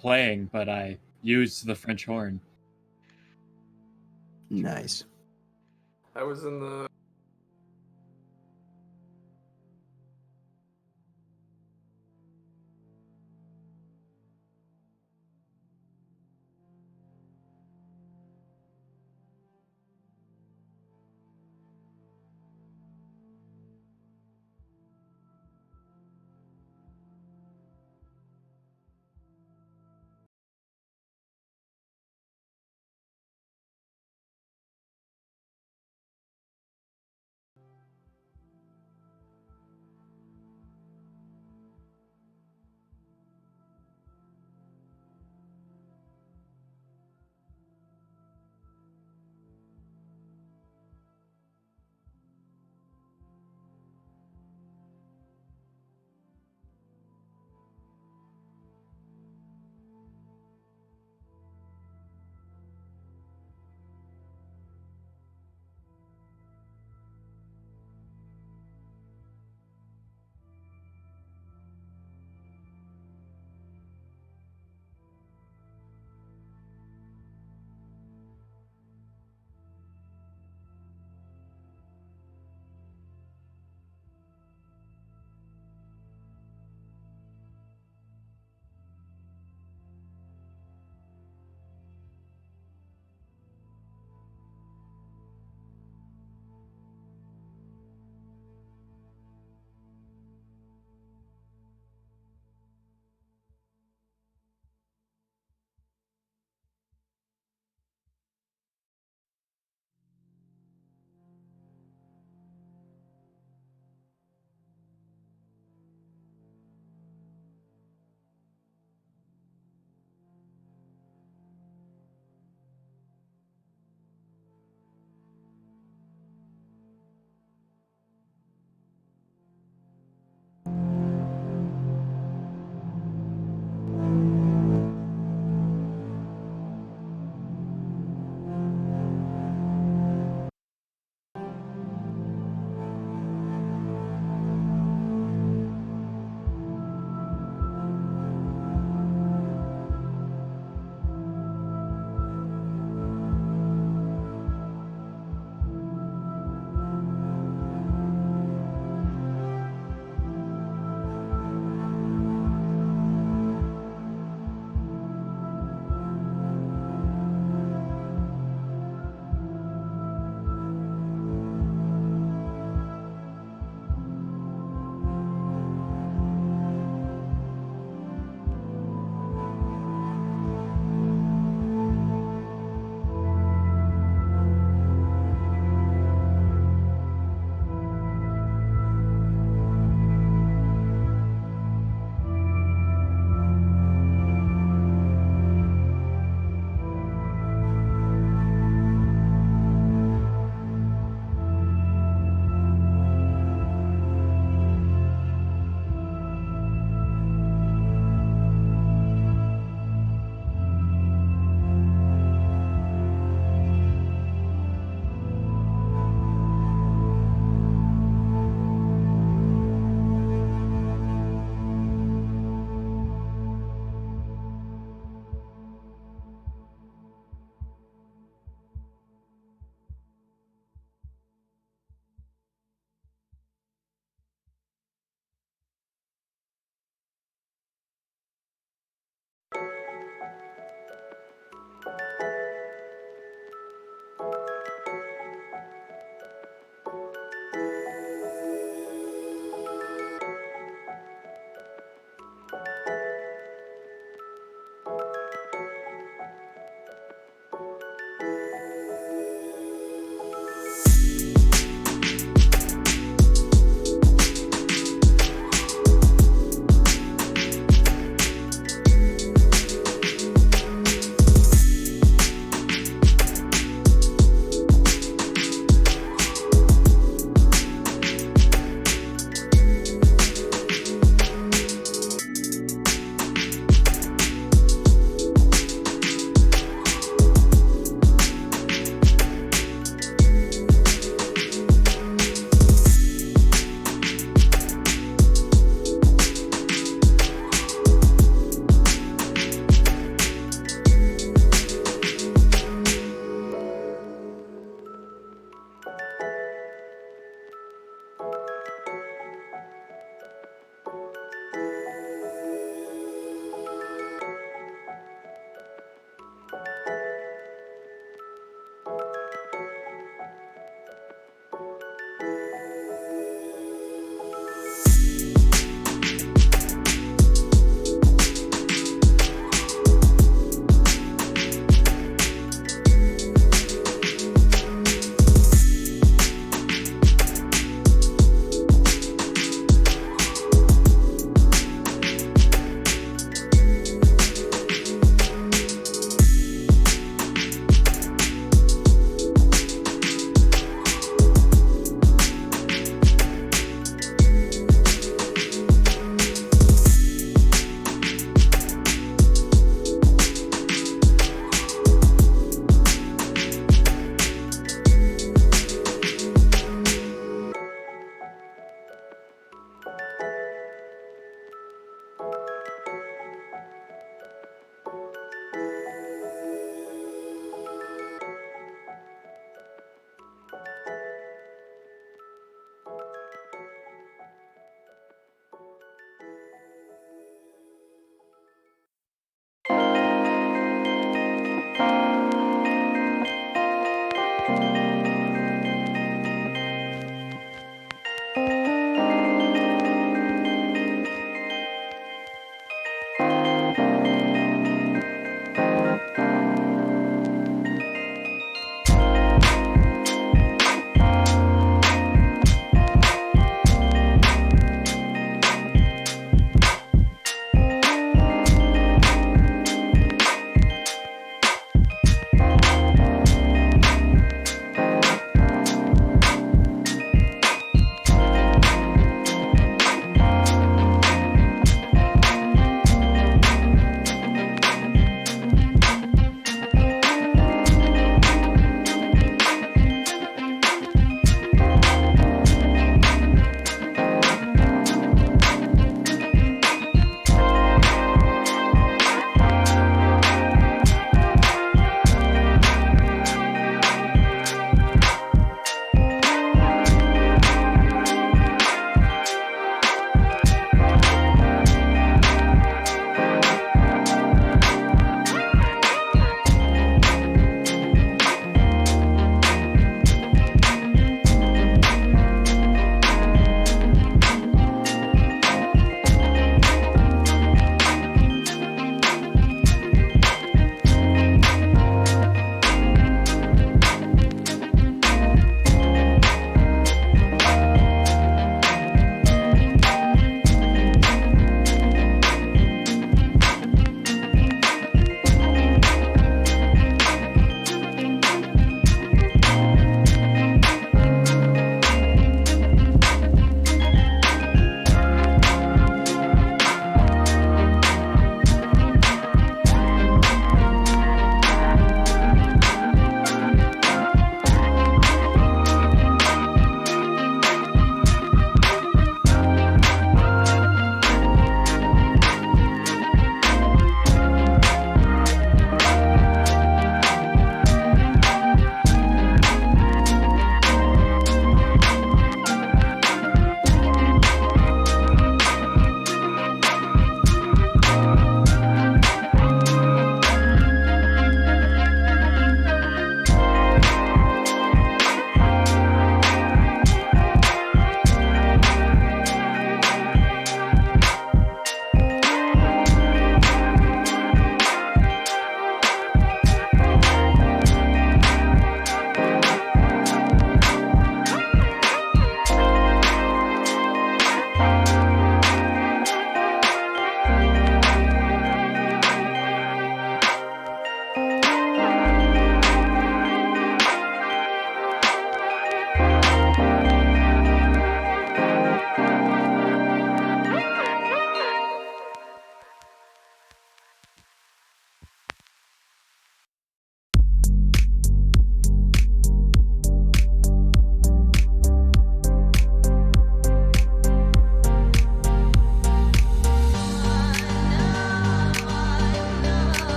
playing, but I used the French horn. Nice. I was in the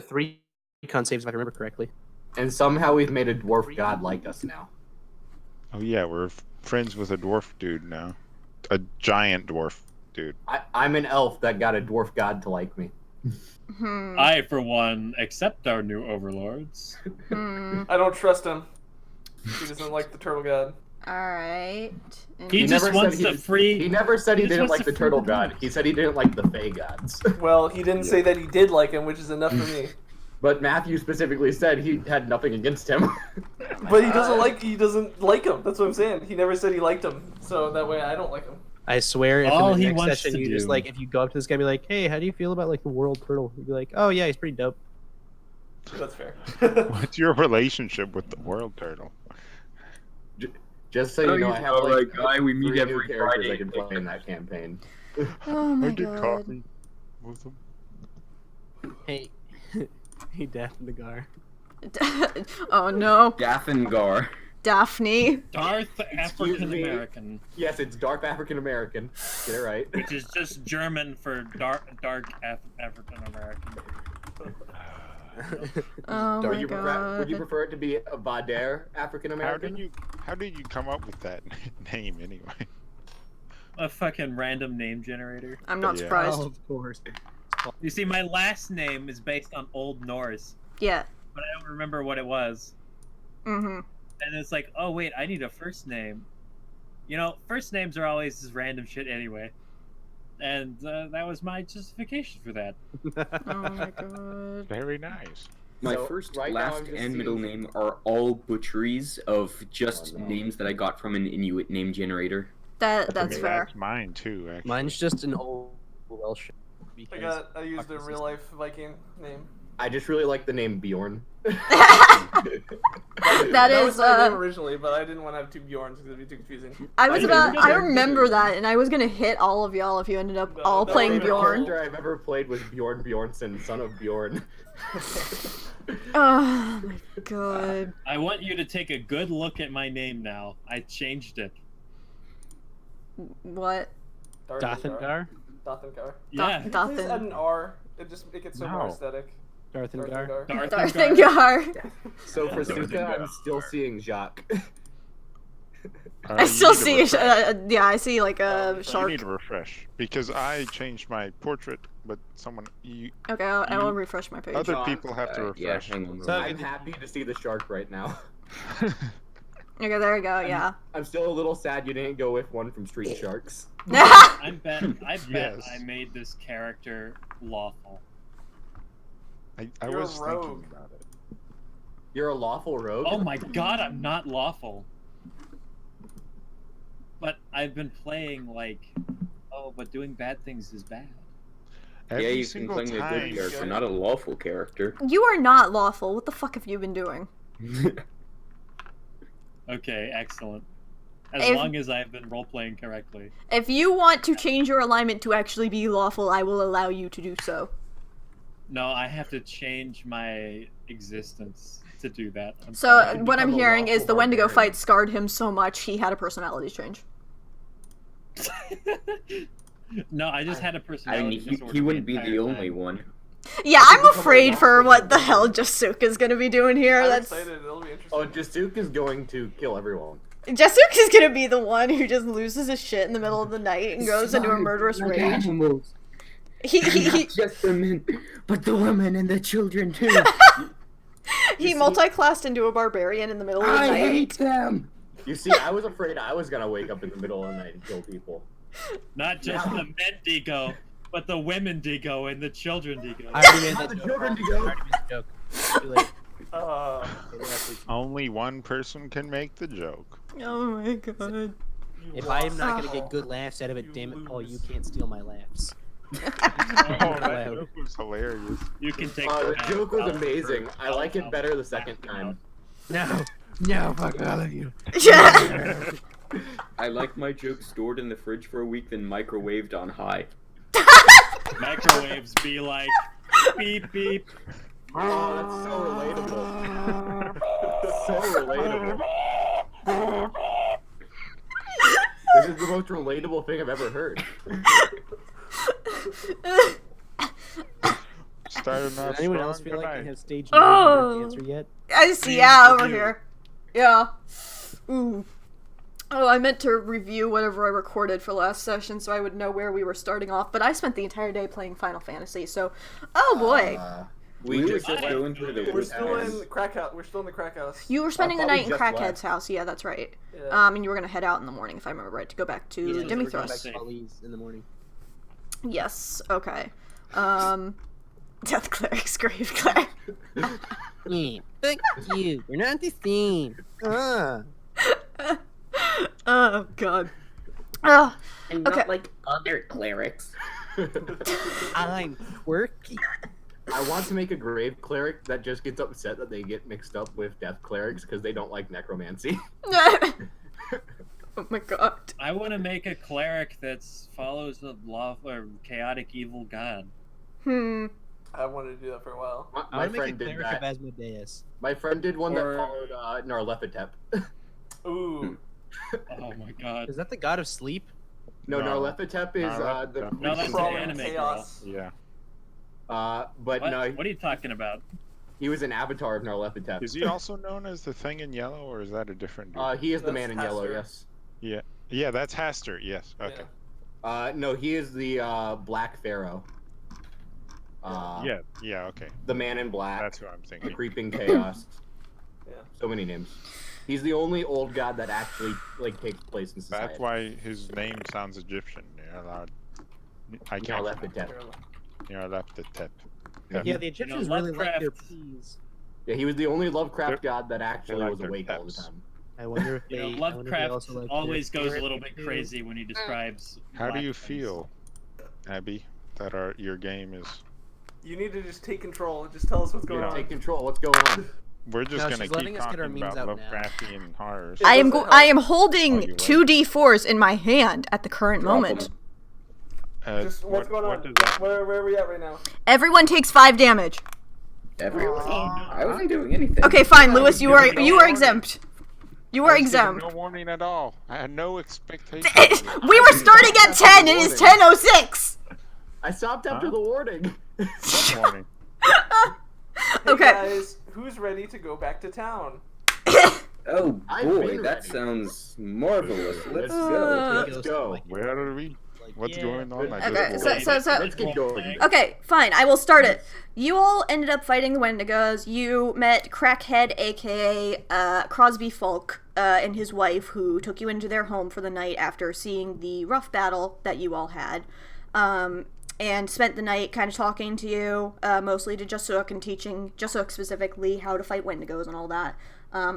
3 con saves if I remember correctly. And somehow we've made a dwarf god like us now. Oh yeah, we're friends with a dwarf dude now. A giant dwarf dude. I'm an elf that got a dwarf god to like me. I, for one, accept our new overlords. I don't trust him. He doesn't like the turtle god. Alright. He just never wants said to free. He never said he just didn't wants like to the free turtle the god. dwarves. He said he didn't like the fey gods. Well, he didn't say that he did like him, which is enough for me. But Matthew specifically said he had nothing against him. But he doesn't like him. That's what I'm saying. He never said he liked him, so that way I don't like him. I swear, if All in the he next wants session to you just do- like, if you go up to this guy and be like, hey, how do you feel about like the world turtle? He'd be like, oh yeah, he's pretty dope. That's fair. What's your relationship with the world turtle? Just so you know, I have like guy we meet 3 every new characters Friday. I can play in that campaign. Oh my I get god. coffee with him. Hey, hey, Dathngar. Oh no. Dathngar. Daphne. Darth African American, Yes, it's dark African American. Get it right. which is just German for dark African American. Oh my Would you god. prefer it to be a Vader African American? How did you come up with that name anyway? A fucking random name generator. I'm not Yeah. surprised. Oh, of course. You see, my last name is based on Old Norse, Yeah. but I don't remember what it was. Mm-hmm. And it's like, oh wait, I need a first name. You know, first names are always this random shit anyway. And that was my justification for that. Oh my god. Very nice. My So, first, right now last, I'm just and middle seeing- name are all butcheries of just Oh, no. names that I got from an Inuit name generator. That's I mean, fair. That's mine too, actually. Mine's just an old Welsh. I used a real life Viking name. I just really like the name Bjorn. That was is, my name originally, but I didn't want to have 2 Bjorns because it'd be too confusing. I was I about. didn't I know. remember that, and I was gonna hit all of y'all if you ended up No, all no, playing no, The Bjorn. character I've ever played was Bjorn Bjornsson, son of Bjorn. Oh my god. I want you to take a good look at my name now. I changed it. What? Dathngar? Dathngar. Yeah. Please Dathan. add an R. It just it gets so more No. aesthetic. Dathngar? Dathngar. So for That's Suka, I'm good. still seeing Jacques. I You still need to see. refresh. Yeah, I see like a You shark. need to refresh because I changed my portrait, but Okay, I will refresh my page. other Sean, people have to Yeah, refresh. hang on. So- I'm happy to see the shark right now. Okay, there we go. Yeah. I'm still a little sad you didn't go with one from Street Sharks. I bet Yes. I made this character lawful. I You're a was rogue. thinking about it. You're a lawful rogue? Oh my god, I'm not lawful. But I've been playing like, oh, but doing bad things is bad. Every Yeah, you can single play a good time. character, not a lawful character. You are not lawful. What the fuck have you been doing? Okay, excellent. As If- long as I've been role-playing correctly. If you want to change your alignment to actually be lawful, I will allow you to do so. No, I have to change my existence to do that. I'm So sorry. what I'm become a hearing is lawful the Wendigo barbarian. fight scarred him so much he had a personality change. No, I just had a I personality mean, disorder he wouldn't be entire the time. only one. Yeah, I'm afraid for what the hell Jasuk is gonna be doing here. I'm That's excited. It'll be interesting. Oh, Jasuk is going to kill everyone. Jasuk is gonna be the one who just loses his shit in the middle of the night and goes into a murderous Like rage. animals. He Not just the men, but the women and the children too. he multi-classed into a barbarian in the middle of the I night. hate them. You see, I was afraid I was gonna wake up in the middle of the night and kill people. Not just the men Digo, but the women Digo and the children Digo. I already made Not that the joke. children I to go. already made the joke. Too late. Only one person can make the joke. Oh my god. If I am not gonna get good laughs out of it, You damn it, Paul, you lose. can't steal my laughs. Oh, that Wow. joke was hilarious. You can take The that. joke was I'll- amazing. I like it I'll- better the second time. No, no, fuck all of you. I like my jokes stored in the fridge for a week, then microwaved on high. Microwaves be like, beep beep. Oh, that's so relatable. So relatable. This is the most relatable thing I've ever heard. Starting Does off anyone strong else feel like tonight. they have stage Oh. cancer yet? I see. Please Yeah, over review. here. Yeah. Ooh. Oh, I meant to review whatever I recorded for last session so I would know where we were starting off, but I spent the entire day playing Final Fantasy, so... Oh, boy. We were just just went going through the We're still house. in crack house. We're still in the crack house. You were spending the thought we night in just Crackhead's left. house, yeah, that's right. Yeah. And you were gonna head out in the morning, if I remember right, to go back to Yeah, Demi we're going back Thrust. to Taliesin in the morning. Yes, okay. Death Cleric's Grave Cleric. Yeah, fuck you. We're not the same. Oh, God. Oh, And Okay. not like other clerics. I'm quirky. I want to make a grave cleric that just gets upset that they get mixed up with death clerics because they don't like necromancy. oh my God. I want to make a cleric that follows the law or chaotic evil god. I wanted to do that for a while. My I want to make a friend did cleric of that. Asmodeus. My friend did one Or- that followed Narlephatep. Ooh. Oh my god. Is that the god of sleep? No, No. Narlephatep is the. Narlephatep. No, that's the Crawling anime girl. chaos. Yeah. But What? no, What are you talking about? he was an avatar of Narlephatep. Is he also known as the Thing in Yellow, or is that a different dude? He is the That's man in yellow. Haster. Yes. Yeah, that's Haster. Yes. Okay. No, he is the Black Pharaoh. Yeah. Yeah. Okay. The man in black. That's who I'm The thinking. creeping chaos. Yeah. So many names. He's the only old god that actually takes place in society. That's why his name sounds Egyptian. You're allowed. I can't. Narlephatep. You're allowed to tip. Yeah, the Egyptians really like their Lovecraft- peas. Yeah, he was the only Lovecraft god that actually like was their awake all the peps. time. I wonder if You they. know, I wonder if they Lovecraft also like always their goes a spirit little bit too. crazy when he describes. How do black you things. feel, Abby, that your game is? You need to just take control. Just tell us what's going Yeah. on. Take control. What's going on? We're just No, gonna she's letting keep us get our talking memes about out now. Lovecraftian horrors. Yeah. I am holding Oh, you two D4s in my hand at the current Drop moment. 'em. Just what's going on? What does that? Where are we at right now? Everyone takes 5 damage. Everyone. I wasn't doing anything. Okay, fine, Lewis, you are warning. exempt. You I are was given exempt. No warning at all. I had no expectation. We were starting at 10. It is 10:06. I stopped after the warning. What warning? Hey Okay. guys, who's ready to go back to town? Oh I've boy, been that ready. sounds marvelous. Let's Let's go. Let's go. Where are we? Like, What's yeah. going on? I Okay, just so Let's get going. okay, fine. I will start it. You all ended up fighting the Wendigos. You met Crackhead, aka Crosby Folk, and his wife, who took you into their home for the night after seeing the rough battle that you all had, and spent the night kind of talking to you, mostly to Jasuk and teaching Jasuk specifically how to fight Wendigos and all that.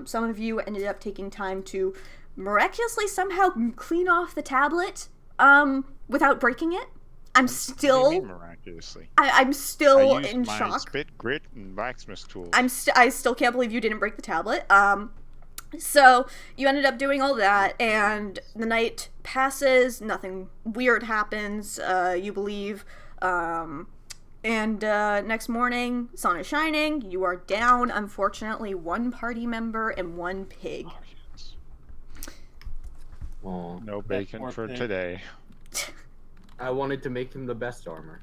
Some of you ended up taking time to miraculously somehow clean off the tablet without breaking it. I'm What do you still mean miraculously. I'm still I used in my shock. spit, grit, and blacksmith tools. I still can't believe you didn't break the tablet. So you ended up doing all that, and the night passes. Nothing weird happens. You believe. And next morning, sun is shining. You are down, unfortunately, 1 party member and 1 pig. Oh, yes. Aw. No bacon poor for pig. today. I wanted to make him the best armor.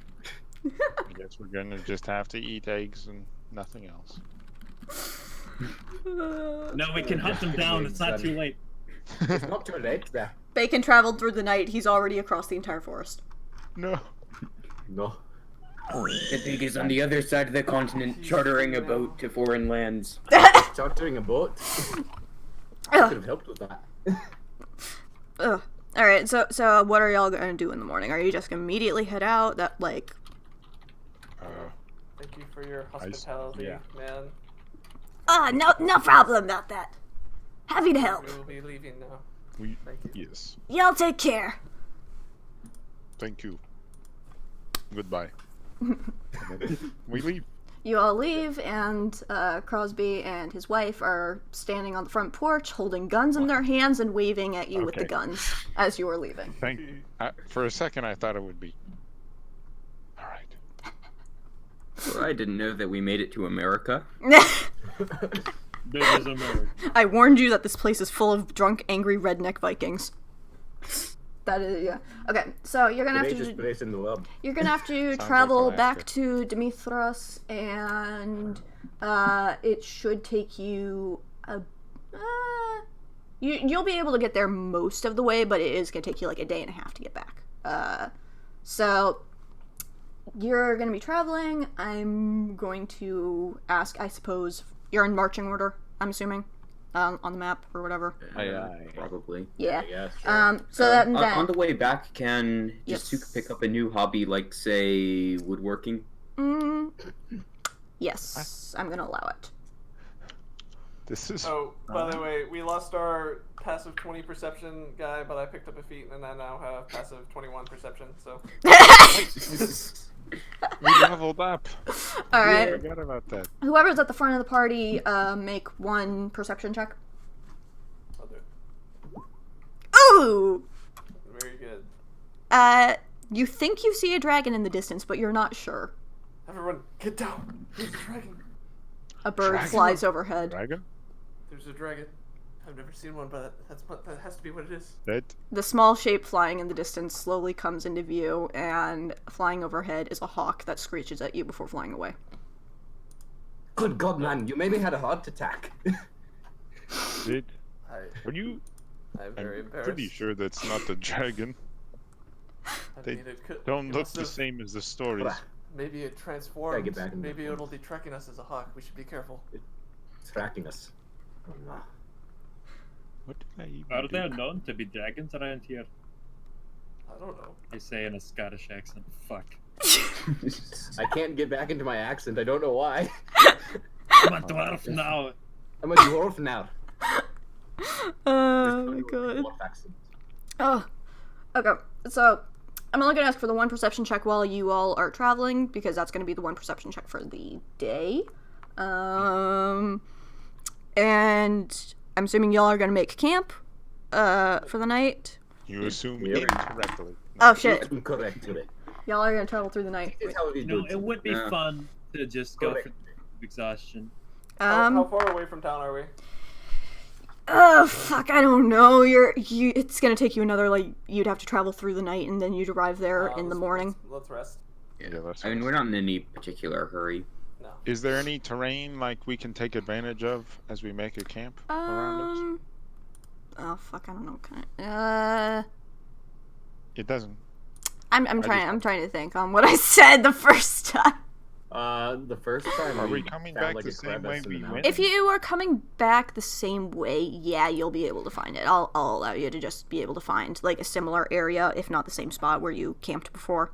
I guess we're gonna just have to eat eggs and nothing else. No, we can hunt them down. It's not too late. It's not too late. There. Bacon traveled through the night. He's already across the entire forest. No. No. The pig is on the other side of the continent, chartering a boat to foreign lands. Chartering a boat. I could have helped with that. Ugh. All right. So what are y'all gonna do in the morning? Are you just gonna immediately head out? That like. Thank you for your hospitality, yeah. man. No problem about that. Happy to help. We will be leaving now. We. Thank you. Yes. Y'all take care. Thank you. Goodbye. We leave. You all leave, and Crosby and his wife are standing on the front porch, holding guns in their hands and waving at you with the Okay. guns as you are leaving. Thank. For a second, I thought it would be. All right. Well, I didn't know that we made it to America. Big as a bird. I warned you that this place is full of drunk, angry redneck Vikings. That is, yeah. Okay, so you're gonna have Today just to placed in the lab. you're gonna have to Sounds travel like an back actor. to Dimithras, and it should take you you'll be able to get there most of the way, but it is gonna take you like a day and a half to get back. So you're gonna be traveling. I'm going to ask, I suppose you're in marching order, I'm assuming, on the map or whatever. Probably. Yeah. Yeah, sure. So that On the way back, can Yes. Jasuk pick up a new hobby, like say woodworking? Yes, I'm gonna allow it. This is. Oh, by the way, we lost our passive 20 perception guy, but I picked up a feat and I now have passive 21 perception. So We leveled up. All I right. forgot about that. Whoever's at the front of the party, make one perception check. I'll do it. Ooh. Very good. You think you see a dragon in the distance, but you're not sure. Everyone, get down. There's a dragon. A bird Dragon? flies overhead. Dragon? There's a dragon. I've never seen one, but that has to be what it is. That? The small shape flying in the distance slowly comes into view, and flying overhead is a hawk that screeches at you before flying away. Good God, man, you maybe had a heart attack. Did? I'm very I'm embarrassed. pretty sure that's not the dragon. I They mean, it could, Don't it look must the have- same as the stories. Maybe it transformed. get back in the Maybe form. it'll be tracking us as a hawk. We should be careful. It's tracking us. What did I even Are do? there known to be dragons around here? I don't know. They say in a Scottish accent. Fuck. I can't get back into my accent. I don't know why. I'm a dwarf now. I'm a dwarf now. Oh my god. Dwarf accent. Oh. Okay, so I'm only gonna ask for the one perception check while you all are traveling, because that's gonna be the one perception check for the day. And I'm assuming y'all are gonna make camp, for the night. You assume Yep. incorrectly. Oh shit, Incorrect today. y'all are gonna travel through the night. It's how we You do know, it would be Yeah. fun to just go Correct. for exhaustion. How far away from town are we? Oh fuck, I don't know. It's gonna take you another, like, you'd have to travel through the night and then you'd arrive there in the Let's- morning. Let's rest. Yeah, that's I mean, we're not in any particular hurry. No. Is there any terrain like we can take advantage of as we make a camp around us? Oh fuck, I don't know. Kinda, It doesn't. I'm just- trying to think on what I said the first time. The first time. Are we coming found, back like, the a same crevice way in the we went? mountain. If you are coming back the same way, yeah, you'll be able to find it. I'll allow you to just be able to find, like, a similar area, if not the same spot where you camped before.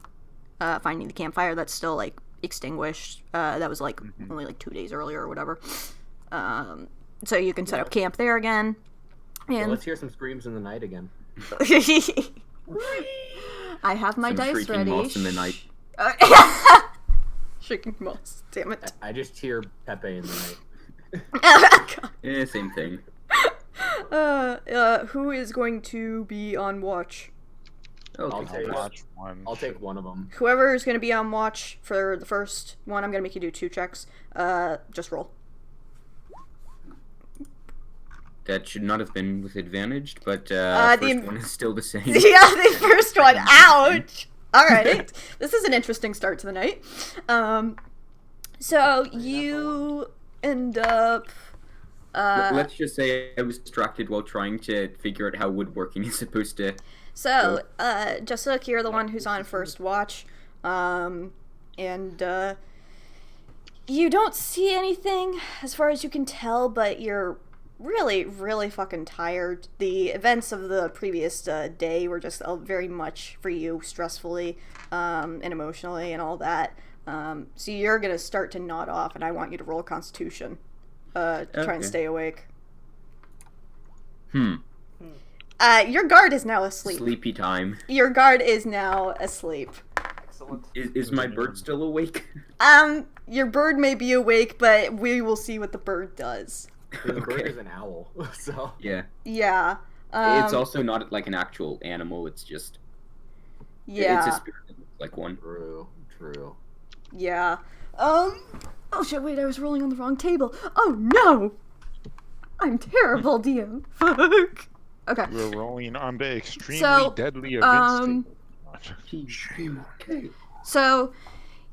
Finding the campfire that's still, like, extinguished. That was, like, only, like, 2 days earlier or whatever. So you can set up camp there again. Yeah, And let's hear some screams in the night again. I have my Some dice shrieking ready. moths in the night. Shrieking moths, damn it. I just hear Pepe in the night. Yeah, same thing. Who is going to be on watch? I'll Okay. take I'll watch one. I'll take one of them. Whoever is going to be on watch for the first one, I'm going to make you do 2 checks. Just roll. That should not have been with advantage, but the- first one is still the same. Yeah, the first one. Ouch! Alright, this is an interesting start to the night. So you end up... Let's just say I was distracted while trying to figure out how woodworking is supposed to. So, Jasuk, you're the one who's on first watch. You don't see anything as far as you can tell, but you're really, really fucking tired. The events of the previous day were just very much for you, stressfully, and emotionally and all that. So you're gonna start to nod off, and I want you to roll Constitution to try and Okay. stay awake. Hmm. Your guard is now asleep. Sleepy time. Your guard is now asleep. Excellent. Is my bird still awake? Your bird may be awake, but we will see what the bird does. The bird Okay. is an owl, so. Yeah. Yeah. It's also not like an actual animal. It's just. Yeah. It's a spirit that looks like one. True. Yeah. Oh shit! Wait, I was rolling on the wrong table. Oh no! I'm terrible, DM. Fuck. Okay. We're rolling on the extremely So, deadly events. Okay. So,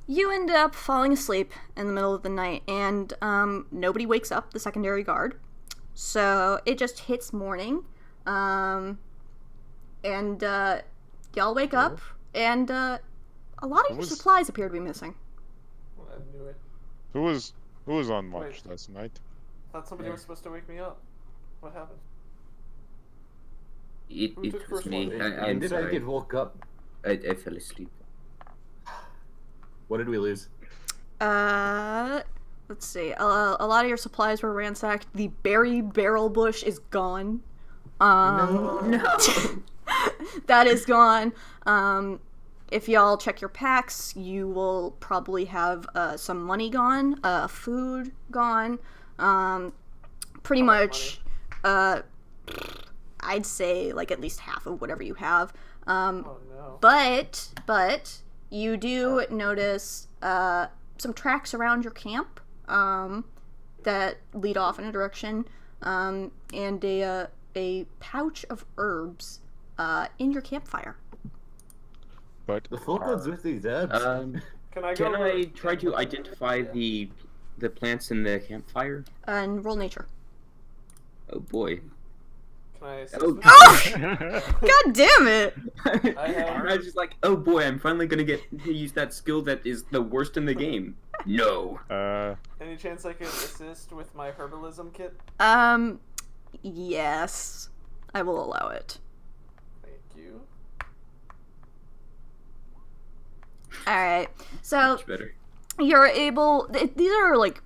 you end up falling asleep in the middle of the night, and nobody wakes up the secondary guard. So, it just hits morning, and y'all wake up, and a lot of your supplies appear to be missing. I knew it. Who was on watch Wait. last night? I thought somebody was supposed to wake me up. What happened? It Who took was first me. one? When I'm did I sorry. get woke up? I fell asleep. What did we lose? Let's see. A lot of your supplies were ransacked. The berry barrel bush is gone. No. That is gone. If y'all check your packs, you will probably have some money gone, food gone. Pretty How much, much I'd say like at least half of whatever you have. Oh no. But you do notice some tracks around your camp that lead off in a direction, and a pouch of herbs in your campfire. But The fuck was with these herbs? Can I go? Can I try to identify the plants in the campfire? And roll nature. Oh boy. Can I assist Oh, with God damn it! I was just like, oh boy, I'm finally gonna get to use that skill that is the worst in the game. No. Any chance I could assist with my herbalism kit? Yes. I will allow it. Thank you. Alright. So, Much better. you're able... These are, like,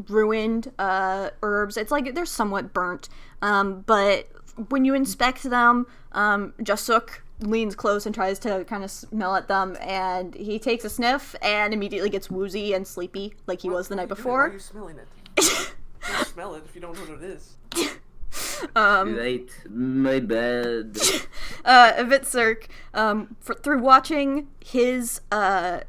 ruined herbs. It's like they're somewhat burnt. But when you inspect them, Jasuk leans close and tries to kind of smell at them, and he takes a sniff and immediately gets woozy and sleepy like he was the night Why are before. you smelling it? Don't smell it if you don't know what it is. Right, my bad. Hvitserk, through watching his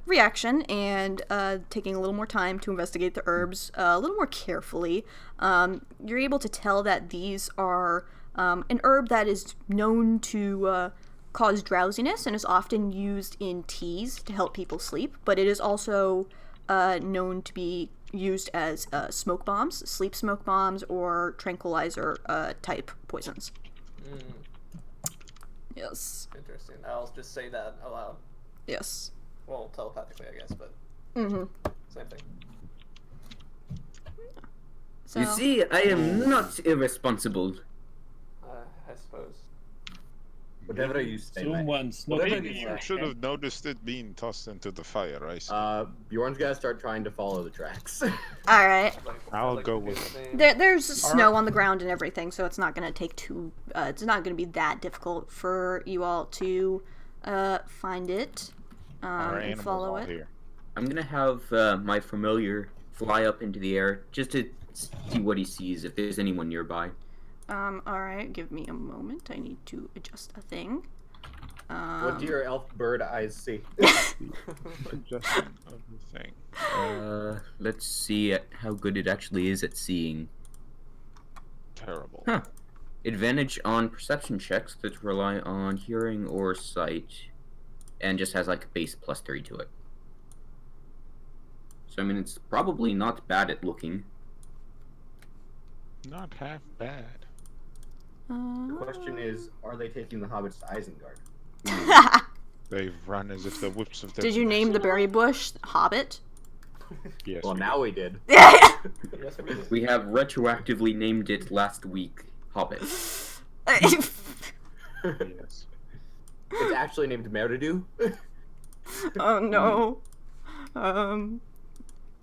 reaction and taking a little more time to investigate the herbs a little more carefully, you're able to tell that these are an herb that is known to cause drowsiness and is often used in teas to help people sleep, but it is also known to be used as smoke bombs, sleep smoke bombs, or tranquilizer type poisons. Yes. Interesting. I'll just say that aloud. Yes. Well, telepathically, I guess, but Mm-hmm. same thing. So, You see, I am not irresponsible. I suppose. Whatever you say, mate. Someone's Whatever smoking you in your you should have noticed it being tossed into the fire. I see. Bjorn's gotta start trying to follow the tracks. all right. I'll Like go the with- name. There's snow on the ground and everything, so it's not gonna take too. It's not gonna be that difficult for you all to find it Our and animals follow all it. here. I'm gonna have my familiar fly up into the air just to see what he sees, if there's anyone nearby. All right. Give me a moment. I need to adjust a thing. What do your elf bird eyes see? Adjustment of the thing. Let's see how good it actually is at seeing. Terrible. Huh. Advantage on perception checks that rely on hearing or sight, and just has like a base +3 to it. So I mean, it's probably not bad at looking. Not half bad. The question is, are they taking the hobbits to Isengard? They run as if the whips of their Did you name the berry bush Hobbit? Yes. Well, we now we did. Yes, we did. We have retroactively named it last week Hobbit. did. Yes. It's actually named Meridu. Oh no.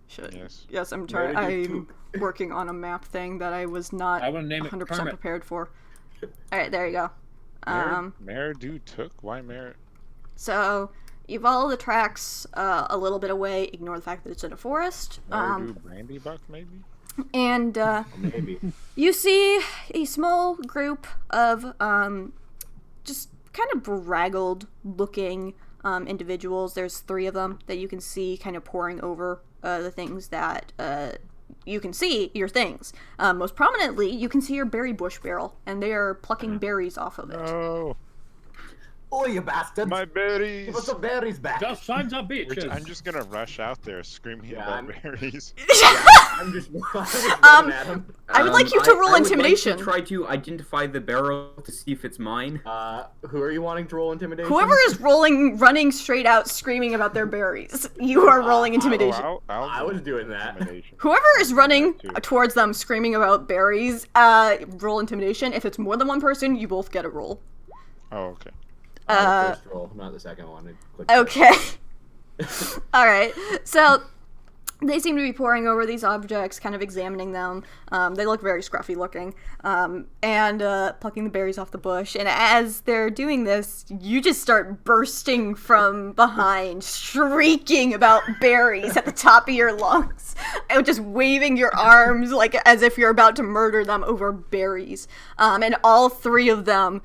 Shit. Yes. Yes, I'm Where trying. did you I'm working on a map thing that I was not I want to name it 100% Kermit. prepared for. All right, there you go. Meridu took? Why Mer? So you follow the tracks a little bit away. Ignore the fact that it's in a forest. Meridu Brandybuck, maybe? And Maybe. you see a small group of just kind of bedraggled-looking individuals. There's 3 of them that you can see kind of poring over the things that you can see your things. Most prominently, you can see your berry bush barrel, and they are plucking berries off of it. No, Oh, you bastard! my berries. Give us some berries back. Just sons of bitches. I'm just gonna rush out there screaming Yeah, about berries. I'm just running at him. I would like you to roll I would intimidation. like to try to identify the barrel to see if it's mine. Who are you wanting to roll intimidation? Whoever is running straight out, screaming about their berries, you are rolling intimidation. I was doing that. Intimidation. Whoever is running Too. towards them, screaming about berries, roll intimidation. If it's more than one person, you both get a roll. Oh, okay. The first roll, not the second one. Okay. Alright, so they seem to be poring over these objects, kind of examining them. They look very scruffy looking, and plucking the berries off the bush. And as they're doing this, you just start bursting from behind, shrieking about berries at the top of your lungs, and just waving your arms like as if you're about to murder them over berries. And all three of them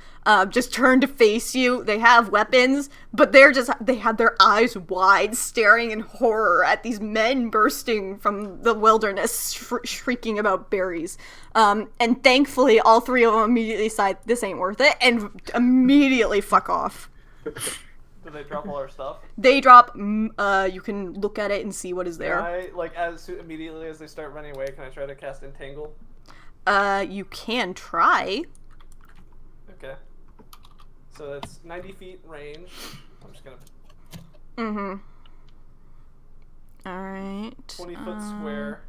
just turn to face you. They have weapons, but they have their eyes wide, staring in horror at these men bursting from the wilderness, shrieking about berries. And thankfully, all three of them immediately decide this ain't worth it, and immediately fuck off. Do they drop all our stuff? They drop. You can look at it and see what is there. Immediately as they start running away, can I try to cast Entangle? You can try. Okay. So that's 90 feet range. I'm just gonna. Mm-hmm. Alright. 20-foot square.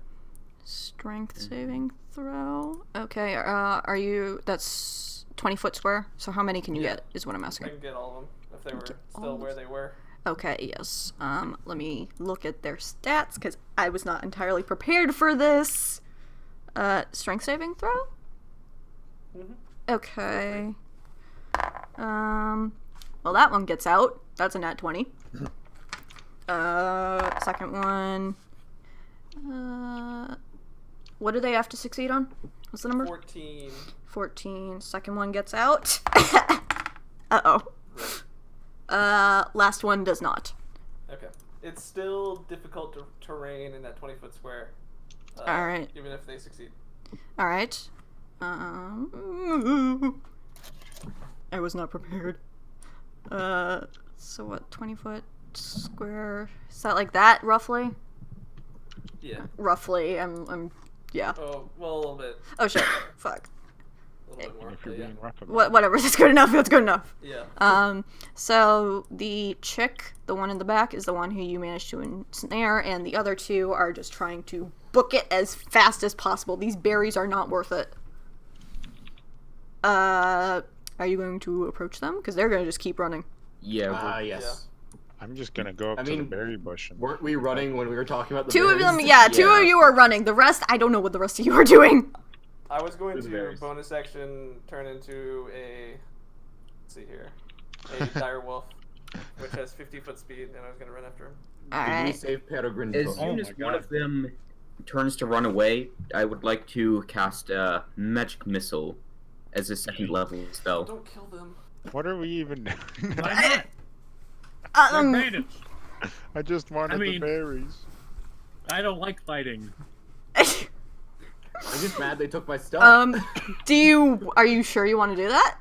Strength saving throw. Okay, are you... That's 20-foot square? So how many can you get, is what I'm I asking. can get all of them if they were all still of where they were. Okay, yes. Let me look at their stats, because I was not entirely prepared for this. Strength saving throw? Mm-hmm. Okay. Well, that one gets out. That's a nat 20. Second one. What do they have to succeed on? What's the number? 14. 14. Second one gets out. Uh-oh. Last one does not. Okay. It's still difficult terrain in that 20-foot square. Alright. Even if they succeed. Alright. I was not prepared. So what, 20-foot square? Is that like that, roughly? Yeah. Roughly, yeah. Oh, well, a little bit. Oh, shit. Fuck. A little bit more. If you're But yeah. being rough about it. Whatever, that's good enough, that's good enough. Yeah. So the chick, the one in the back, is the one who you managed to ensnare, and the other two are just trying to book it as fast as possible. These berries are not worth it. Are you going to approach them? Because they're going to just keep running. Yeah. Yes. I'm just gonna go up I to the mean, berry bush and Weren't we running when we were talking about the Two of berries? them, yeah, two of you are running. The rest, I don't know what the rest of you are doing. I was going Who's to berries? bonus action turn into a. Let's see here. A dire wolf, which has 50-foot speed, and I was going to run after him. Did we Alright. save Peregrine's As book? soon my as one God. of them turns to run away, I would like to cast a magic missile as a second level spell. Don't kill them. what are we even doing? Why not? They're Um, bandits. I just wanted I mean- the berries. I don't like fighting. I'm just mad they took my stuff. are you sure you want to do that?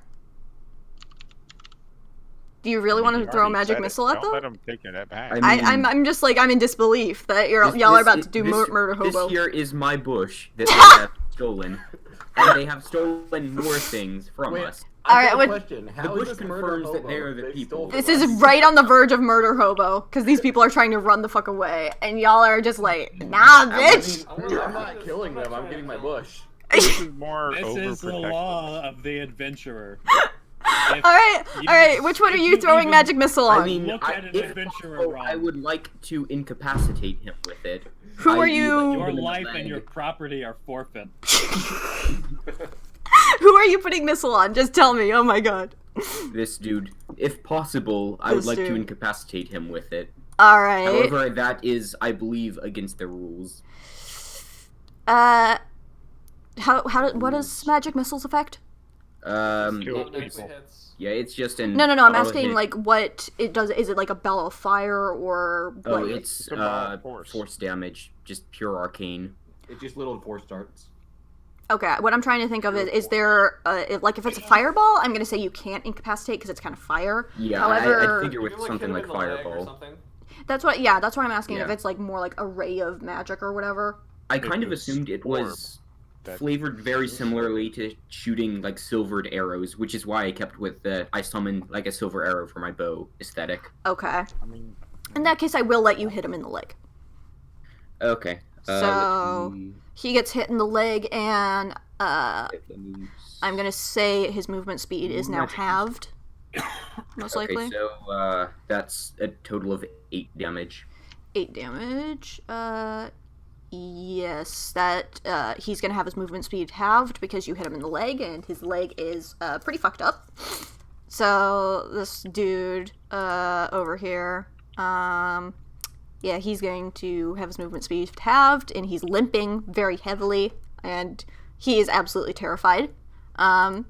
Do you really want to throw a magic missile at Don't let them? them take it back. I mean- I'm just like, I'm in disbelief that y'all are about to do murder hobo. This here is my bush that they have stolen, and they have stolen more things from Wait, us. I've got Alright, a question. How bush is this murder confirms that hobo? they are the They people. stole This from is us. right on the verge of murder hobo, because these people are trying to run the fuck away, and y'all are just like, nah, bitch! I'm not killing them. I'm getting my bush. This is more This is the overprotective. law of the adventurer. If Alright, which one are if you you throwing even- magic missile on? I mean, look at an if adventurer possible, wrong. I would like to incapacitate him with it. Who are i.e., you- Your give him a life leg. and your property are forfeit. Who are you putting missile on? Just tell me, oh my god. This dude. If possible, I would This like to dude. incapacitate him with it. Alright. However, that is, I believe, against the rules. What does magic missiles affect? Kill Automatically people. hits. Yeah, it's just an. No, I'm auto asking, hit. like, what it does. Is it like a ball of fire, or Oh, like... it's It's a ball of force. force damage, just pure arcane. It's just little 4 starts. Okay, what I'm trying to think of is there, like, if it's a fireball, I'm gonna say you can't incapacitate because it's kind of fire. Yeah, However, I'd figure with You can, something hit him like in the leg or fireball. something. that's what I'm asking, if Yeah. it's, like, more like a ray of magic or whatever. I If kind of it's assumed it orb, was that- flavored very similarly to shooting like silvered arrows, which is why I kept with the I summoned like a silver arrow for my bow aesthetic. Okay. I mean, In that case, I will let you hit him in the leg. Okay. So- let's see. He gets hit in the leg, and, Let me I'm gonna say his movement speed is now Magic. halved. Most likely. Okay, so that's a total of 8 damage. 8 damage. Yes, that, he's gonna have his movement speed halved because you hit him in the leg, and his leg is, pretty fucked up. So, this dude, over here, yeah, he's going to have his movement speed halved, and he's limping very heavily, and he is absolutely terrified. I'm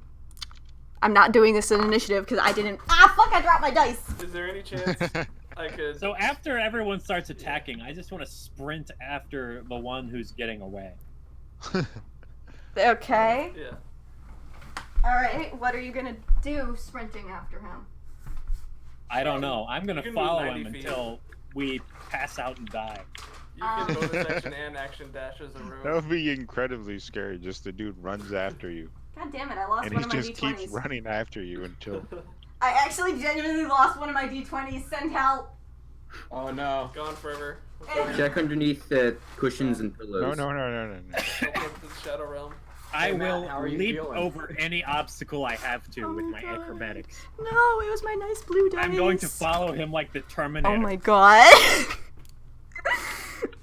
not doing this in initiative because I didn't. Ah, fuck! I dropped my dice. Is there any chance I could? So after everyone starts attacking, I just want to sprint after the one who's getting away. Okay. Yeah. All right. What are you gonna do, sprinting after him? I don't know. I'm You gonna can move follow 90 him feet. until we pass out and die. You can bonus action and action dash as a room. that would be incredibly scary. Just the dude runs after you, God damn it! I lost and one he of my just keeps d20s. running after you until. I actually genuinely lost one of my d20s. Send help. Oh no. Gone forever. Check underneath the cushions and pillows. No. Welcome to the Shadow Realm. I Hey, Matt, will how are you leap feeling? over any obstacle I have to Oh with my my God. acrobatics. No, it was my nice blue dice. I'm going to follow him like the Terminator. Oh my god.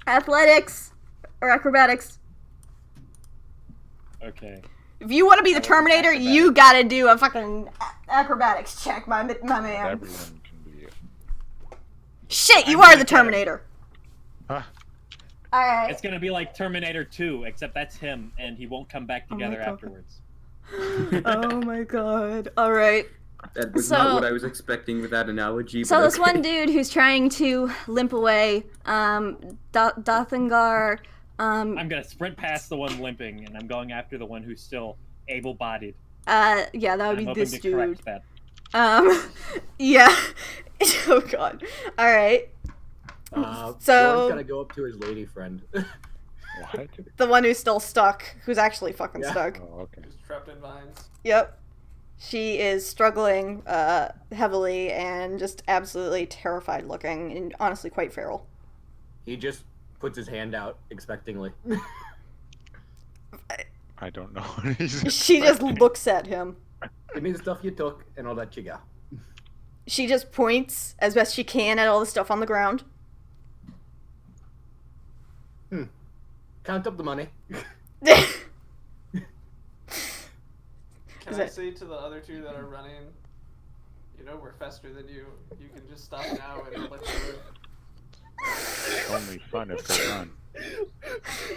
Athletics or acrobatics. Okay. If you want to be the Oh, Terminator, acrobatics. you gotta do a fucking acrobatics check, my man. Everyone can be. Shit, you I'm are gonna the get him. Terminator. Huh? Alright. It's gonna be like Terminator 2, except that's him, and he won't come back Oh my together God. afterwards. Oh my god. Alright. That was So- not what I was expecting with that analogy. So but this okay. one dude who's trying to limp away, Dathngar, I'm gonna sprint past the one limping, and I'm going after the one who's still able-bodied. yeah, that would I'm be hoping this to dude. correct that. Yeah. Oh god. Alright. So- Bjorn's gotta go up to his lady friend. What? The one who's still stuck, who's actually fucking Yeah. stuck. Oh, okay. Just trapped in vines. Yep. She is struggling heavily and just absolutely terrified looking and honestly quite feral. He just puts his hand out expectingly. I don't know what he's. She just looks at him. Give me the stuff you took, and I'll let you go. She just points as best she can at all the stuff on the ground. Count up the money. Can Is I it- say to the other two that are running, you know, we're faster than you. You can just stop now and I'll let you live. It's only fun if they run.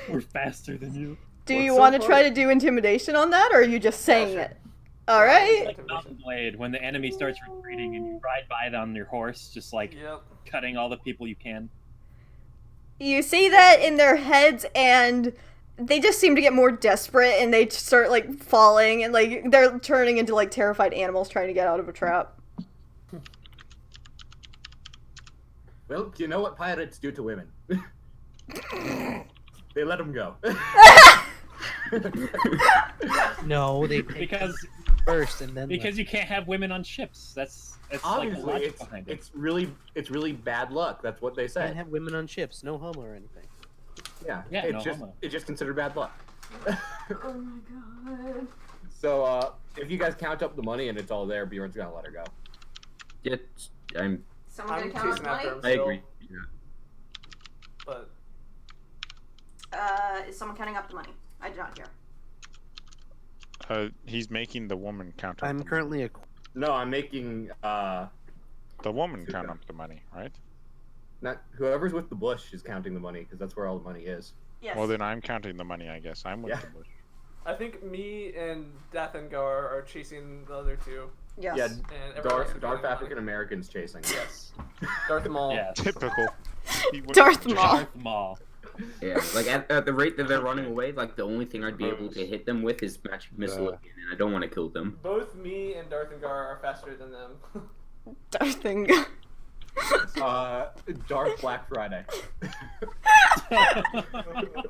We're faster than you. Do What's you so want to far? try to do intimidation on that, or are you just saying sure. it? Alright. Like Mountain Blade, when the enemy starts retreating and you ride by it on your horse, just like Yep. cutting all the people you can. You see that in their heads, and they just seem to get more desperate, and they start, like, falling, and, like, they're turning into, like, terrified animals trying to get out of a trap. Well, do you know what pirates do to women? They let them go. No, they pick Because first and then. because you can't have women on ships. That's like the Obviously, logic behind it. it's really bad luck. That's what they say. can't have women on ships, no homo or anything. Yeah, Yeah, it's no just homo. it's just considered bad luck. Oh my god. So if you guys count up the money and it's all there, Bjorn's gonna let her go. Yeah, I'm. Someone I'm gonna count chasing up after money? him I still, agree. Yeah. but Is someone counting up the money? I did not hear. He's making the woman count up. I'm the currently a. No, I'm making money. The woman Suka. count up the money, right? not whoever's with the bush is counting the money because that's where all the money is. Yes. Well, then I'm counting the money, I guess. I'm with Yeah. the bush. I think me and Dathngar are chasing the other two. yes. Yeah, And everyone else is Darth getting African Americans chasing. Yes. Darth Maul. Yeah. Typical. He would- Darth Maul. Darth Maul. Yeah, like at the rate that they're running away, like the only thing I'd be able to hit them with is magic missile again, and I don't want to kill them. Both me and Dathngar are faster than them. Dathngar. Dark Black Friday. That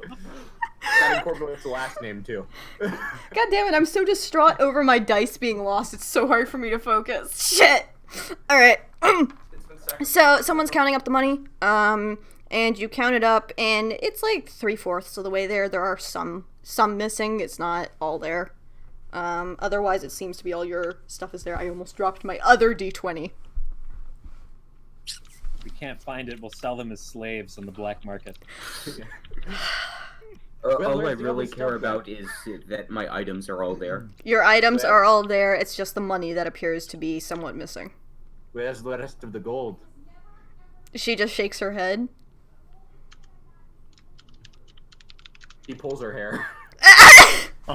incorporates the last name too. God damn it, I'm so distraught over my dice being lost. It's so hard for me to focus. Shit. All right. So someone's counting up the money. And you count it up, and it's like 3/4 of the way there. There are some missing. It's not all there. Otherwise, it seems to be all your stuff is there. I almost dropped my other D20. If we can't find it, we'll sell them as slaves on the black market. All I really care about is that my items are all there. Your items are all there. It's just the money that appears to be somewhat missing. Where's the rest of the gold? She just shakes her head. He pulls her hair. He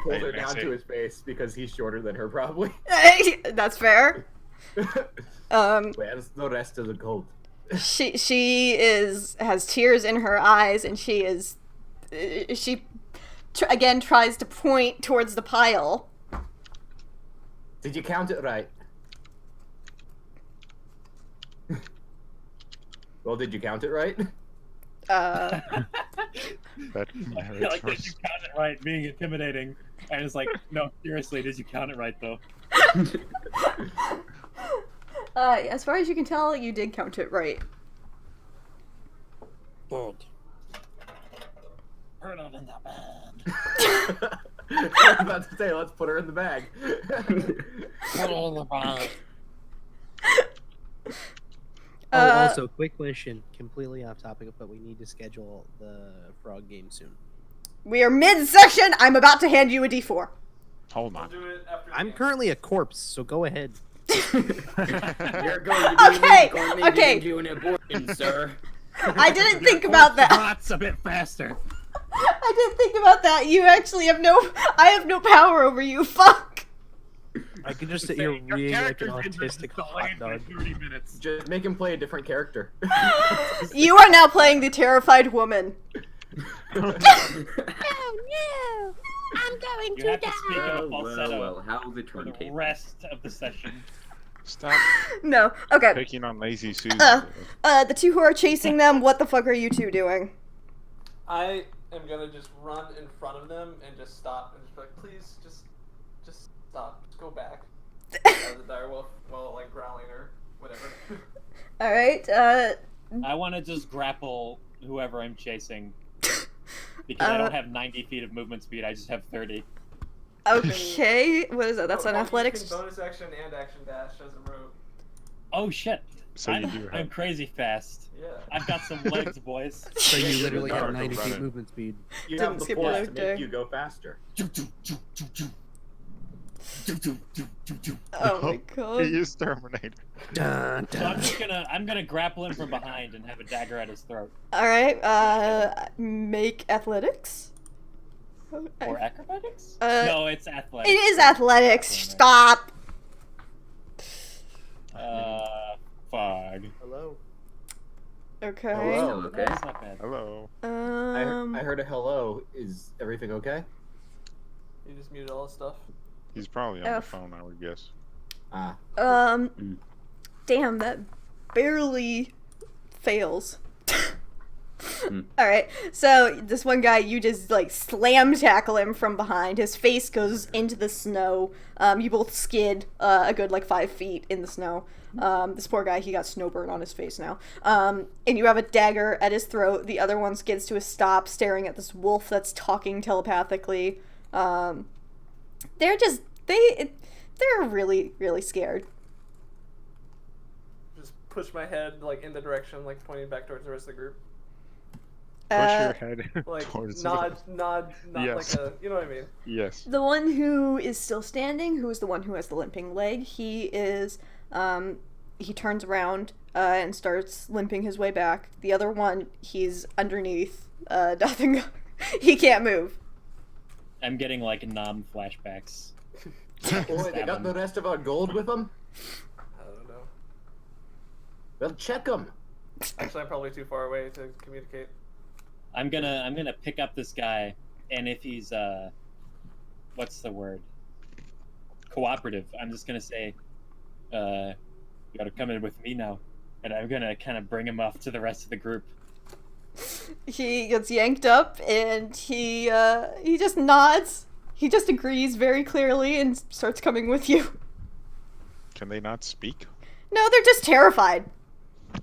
pulls her down to his face because he's shorter than her, probably. That's fair. Where's the rest of the gold? She has tears in her eyes, and she again tries to point towards the pile. Did you count it right? Well, did you count it right? That I feel like did you count it right, being intimidating, and it's like, no, seriously, did you count it right though? As far as you can tell, you did count it right. Good. Put it in the bag. I was about to say, let's put her in the bag. Put it in the bag. Also, quick question, completely off topic, but we need to schedule the frog game soon. We are mid-session. I'm about to hand you a D4. Hold We'll on. do it after the I'm game. currently a corpse, so go ahead. You're going to Okay. do an abortion, sir. I didn't think about that. Lots a bit faster. I didn't think about that. You actually have I have no power over you. Fuck. I could just sit here reading like an character's autistic delayed hot by dog. 30 minutes. Just make him play a different character. You are now playing the terrified woman. Oh, no! I'm going You have to speak in a Well, falsetto how the for the turntable. rest of the session. Stop No. Okay. picking on lazy Susan. The two who are chasing them, what the fuck are you two doing? I am gonna just run in front of them and just stop and just be like, please, just stop, just go back. The direwolf, while like growling or whatever. Alright, I want to just grapple whoever I'm chasing. Because I don't have 90 feet of movement speed, I just have 30. okay. What is that? That's an You athletics. can bonus action and action dash as a rogue. Oh shit. So you do I'm have. crazy fast. Yeah. I've got some legs, boys. So you literally Hard have to 90 run feet it. movement speed. You Didn't have the skip force another to day. make you go faster. Oh my He god. is Terminator. Dun, So dun. I'm gonna grapple him from behind and have a dagger at his throat. Alright, make athletics. Or acrobatics? Uh, No, it's athletics. It is athletics. Stop. Fog. Hello. Okay. Hello. Okay. That's not bad. Hello. I heard a hello. Is everything okay? You just muted all the stuff. He's probably on F. the phone, I would guess. Ah. Damn, that barely fails. Alright, so this one guy, you just like slam tackle him from behind. His face goes into the snow. You both skid a good like 5 feet in the snow. This poor guy, he got snow burn on his face now. And you have a dagger at his throat. The other one skids to a stop, staring at this wolf that's talking telepathically. They're really, really scared. Just push my head like in the direction, like pointing back towards the rest of the group. Push your head Like towards nod, the... nod, Yes. like a, you know what I mean? Yes. The one who is still standing, who is the one who has the limping leg, he turns around and starts limping his way back. The other one, he's underneath Dathngar. He can't move. I'm getting like flashbacks. Boy, they got the rest of our gold with them? I don't know. Well, check them. Actually, I'm probably too far away to communicate. I'm gonna pick up this guy, and if he's what's the word? Cooperative. I'm just gonna say, you gotta come in with me now, and I'm gonna kind of bring him off to the rest of the group. He gets yanked up, and he just nods. He just agrees very clearly and starts coming with you. Can they not speak? No, they're just terrified.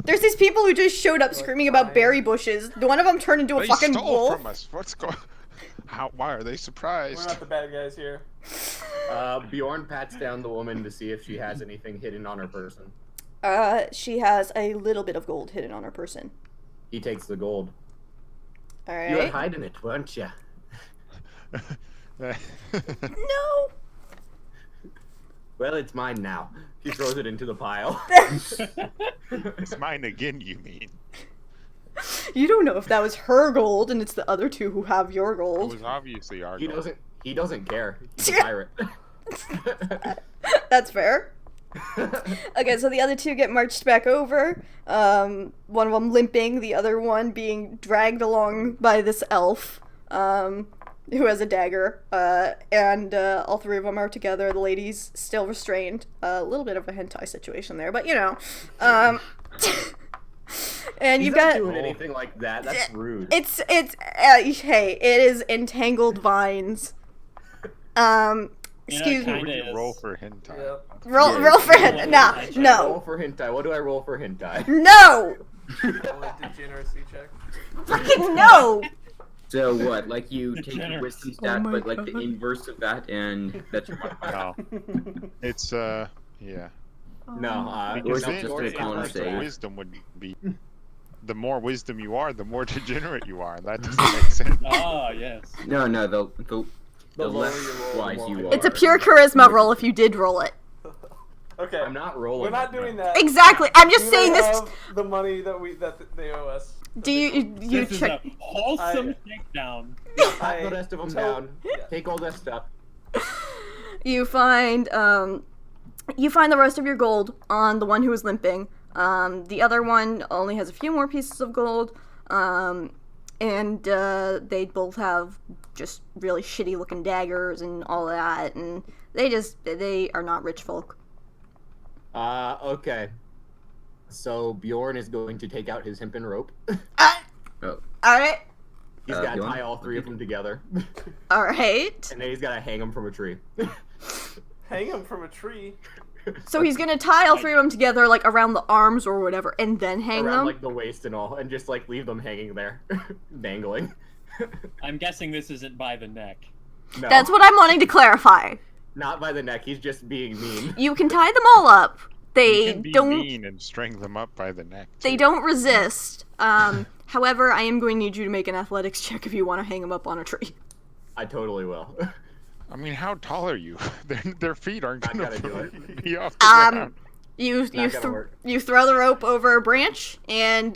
There's these people who just showed up screaming about berry bushes. One of them turned into a They fucking stole wolf. from us. What's going? Why are they We're surprised? not the bad guys here. Bjorn pats down the woman to see if she has anything hidden on her person. She has a little bit of gold hidden on her person. He takes the gold. All You were right. hiding it, weren't you? No. Well, it's mine now. He throws it into the pile. It's mine again, you mean? You don't know if that was her gold, and it's the other two who have your It gold. was obviously our He goal. doesn't care. He's a pirate. That's fair. Okay, so the other two get marched back over. One of them limping, the other one being dragged along by this elf, who has a dagger. And all three of them are together. The lady's still restrained. A little bit of a hentai situation there, but you know. And He's you've not got. doing anything like that. That's rude. It's hey, it is entangled vines. Excuse kinda me. Would you is. roll for hentai? Yeah. Roll, Yeah. roll for hentai. Nah, Roll no, Roll for hentai. What do I roll for hentai? no, Roll a degeneracy check. fucking no. So what? Like you take your Degenerate. wisdom Oh stat, my but like the God. inverse of that, and that's your modifier. No. It's yeah. No, Or is Because it just then a con inverse of save? wisdom would be the more wisdom you are, the more degenerate you are. That doesn't make sense. Oh yes. No, the the lower less you roll, the wise more you you are. It's a pure charisma roll if you did roll it. Okay. I'm not rolling. We're not it, doing no. that. Exactly. I'm just Do saying they this. have the money that they owe us. Do you This check? is a wholesome takedown. Pat the rest of them down. Yeah. Take all that stuff. You find the rest of your gold on the one who was limping. The other one only has a few more pieces of gold. And they both have just really shitty looking daggers and all that, and they are not rich folk. Okay. So Bjorn is going to take out his hempen rope. Oh. Alright. He's got to Bjorn? tie all three of them together, Alright. and then he's got to hang them from a tree. Hang him from a tree. So he's gonna tie all three of them together, like, around the arms or whatever, and then hang Around them? like the waist and all, and just like leave them hanging there, dangling. I'm guessing this isn't by the neck. No, That's what I'm wanting to clarify. not by the neck. He's just being mean. You can tie them all up. You They can be don't mean and string them up by the neck. they too. don't resist. However, I am going to need you to make an athletics check if you want to hang them up on a tree. I totally will. I mean, how tall are you? Their feet aren't Not gonna gonna do be off the ground. You Not gonna work. you throw the rope over a branch and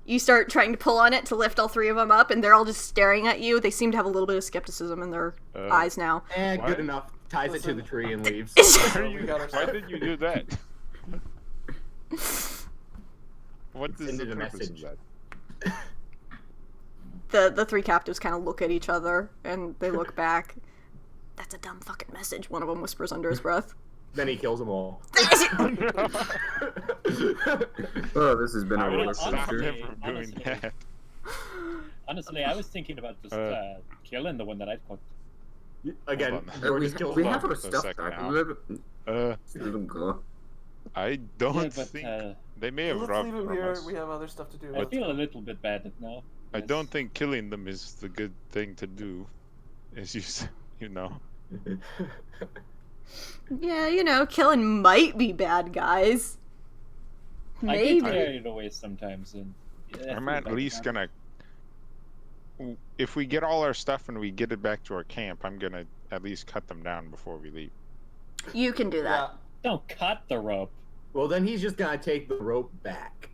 you start trying to pull on it to lift all three of them up, and they're all just staring at you. They seem to have a little bit of skepticism in their eyes now. And What? good enough. Ties it to the tree and leaves. Why, We got our why stuff. did you do that? What is Send the it a purpose message. of that? The three captives kind of look at each other and they look back. That's a dumb fucking message, one of them whispers under his breath. Then he kills them all. Oh, this has been I a roller would stop coaster. him from doing Honestly. that. Honestly, I was thinking about just killing the one that I put. Again, Hold on. George We, just kills we them have all. our Just a stuff second back. now. Let them go. I don't Yeah, but think they may have Let's robbed leave him from here. us. We have other stuff to do. I feel a little bit bad now. I don't think killing them is the good thing to do, as you know. Yeah, you know, killing might be bad, guys. I get Maybe. carried away sometimes, and yeah, I'm at least gonna. If we get all our stuff and we get it back to our camp, I'm gonna at least cut them down before we leave. You can do that. Don't cut the rope. Well, then he's just gonna take the rope back.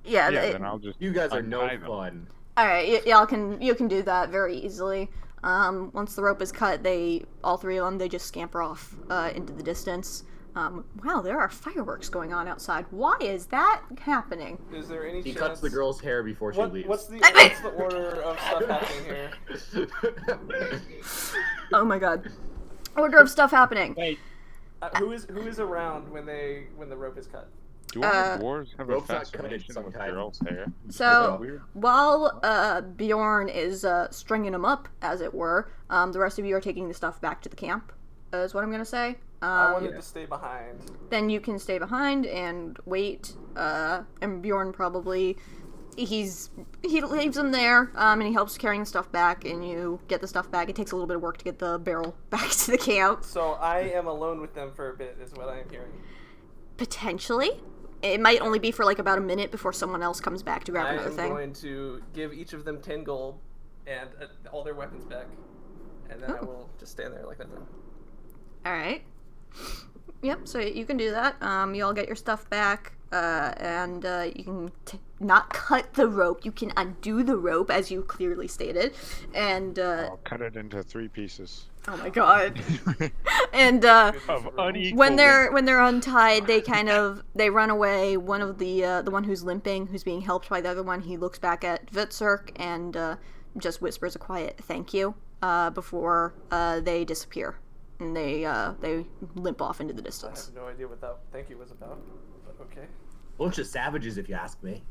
Yeah. Yeah, then I'll just. You guys are no untie them. fun. All right, you can do that very easily. Once the rope is cut, all three of them, they just scamper off into the distance. Wow, there are fireworks going on outside. Why is that happening? Is there any He chance... cuts the girl's hair before she leaves. What's the order of stuff happening here? Oh my god. Order of stuff happening. Wait, Who is around when the rope is cut? Do all the dwarves have a Rope's not cut fascination with sometime. girls' hair? So, Weird. while Bjorn is stringing them up, as it were, the rest of you are taking the stuff back to the camp, is what I'm gonna say. I wanted to stay behind. Then you can stay behind and wait, and Bjorn probably... He leaves them there, and he helps carrying the stuff back, and you get the stuff back. It takes a little bit of work to get the barrel back to the camp. So I am alone with them for a bit, is what I am hearing. Potentially. It might only be for like about a minute before someone else comes back to grab I another am thing. going to give each of them 10 gold and all their weapons back, and then I will just stand there like that. Alright. Yep, so you can do that. You all get your stuff back, and you can not cut the rope. You can undo the rope, as you clearly stated. And, I'll cut it into 3 pieces. oh my god. And, Of unequal when they're untied, they run away. One of the one who's limping, who's being helped by the other one, he looks back at Hvitserk and just whispers a quiet thank you before they disappear, and they limp off into the I distance. have no idea what that thank you was about, but okay. Bunch of savages, if you ask me.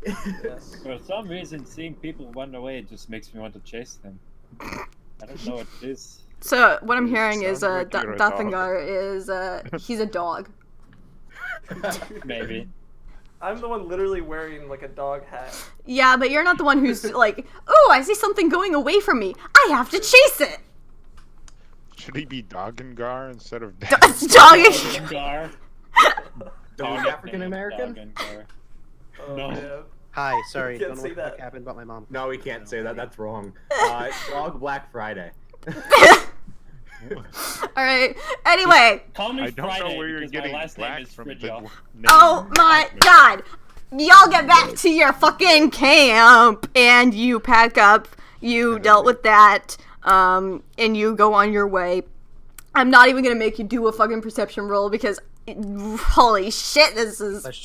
Yes. for some reason, seeing people run away just makes me want to chase them. I don't know what it is. So what I'm hearing is Sounds like you're a dog. Dathngar is he's a dog. Maybe. I'm the one literally wearing like a dog hat. Yeah, but you're not the one who's like, oh, I see something going away from me. I have to chase it. Should he be Doggengar instead of Doggish. Gar. Dog African American? Gar. Oh, No. man. Hi, sorry, Can't don't know say what the fuck that. happened, but my mom. No, we can't say that. That's wrong. Dog Black Friday. Alright, anyway. Call me I don't Friday know where you're because getting my last name black is from the Fridthjof. name. Oh my god. Y'all get back to your fucking camp, and you pack up. You dealt with that, and you go on your way. I'm not even gonna make you do a fucking perception roll because, holy shit, this is... Let's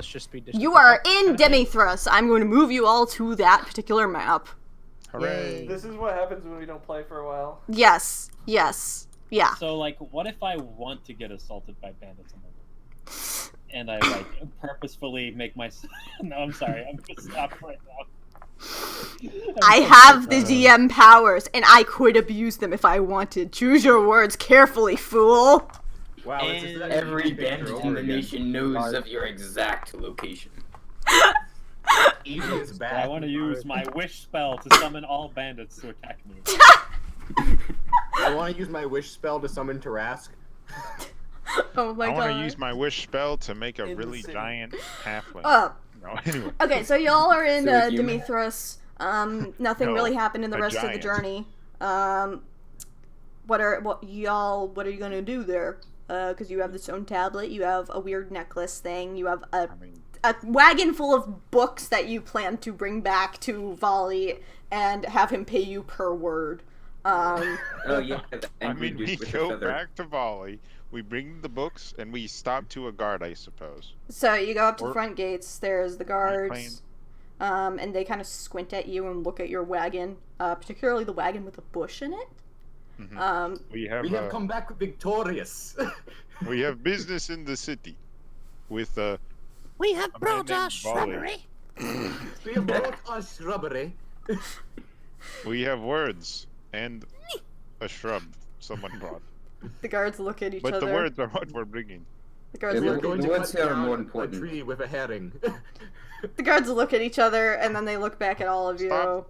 just be disrespectful. You are in Demithrus. I'm going to move you all to that particular map. Hooray. This is what happens when we don't play for a while. Yes. Yes. Yeah. So, like, what if I want to get assaulted by bandits on the road? And I, like, purposefully make myself... No, I'm sorry. I'm gonna stop right now. I have the DM powers, and I could abuse them if I wanted. Choose your words carefully, fool. Wow, it's And just every picture bandit over in the again. nation knows of your exact location. Easy is So bad. I want to use my wish spell to summon all bandits to attack me. I want to use my wish spell to summon Tarask. Oh my I god. want to use my wish spell to make a In the really city. giant halfling. No, anyway. Okay, so y'all are in So it's you. Demithrus. Nothing No, really happened in the a rest of the giant. journey. What are you gonna do there? Because you have the stone tablet, you have a weird necklace thing, you have I mean, a wagon full of books that you plan to bring back to Volley and have him pay you per word. Oh yeah, the I angry mean, dude we with the go feather. back to Volley, we bring the books, and we stop to a guard, I suppose. So you go up to the Or- front gates, there's the guards, and they kind of squint at you and look at your wagon, particularly the wagon with a bush in it. Mhm. We have come back victorious. we have business in the city with We have A man brought named us Volley. shrubbery. We have brought us shrubbery. we have words and a shrub someone brought. The guards look at each But other. the words are what we're bringing. The guards Yeah, We're look going The to words cut here are down more a important. tree with a herring. The guards look at each other, and then they look back at all of you. Stop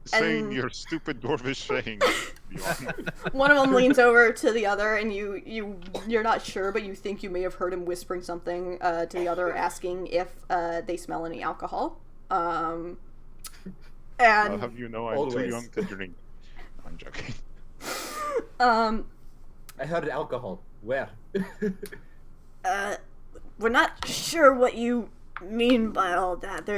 saying And- your stupid dwarvish saying. Bjorn. One of them leans over to the other, and you're not sure, but you think you may have heard him whispering something to the other, asking if they smell any alcohol. I'll And have you know I'm too Always. young to drink. I'm joking. I heard alcohol. Where? we're not sure what you mean by all that.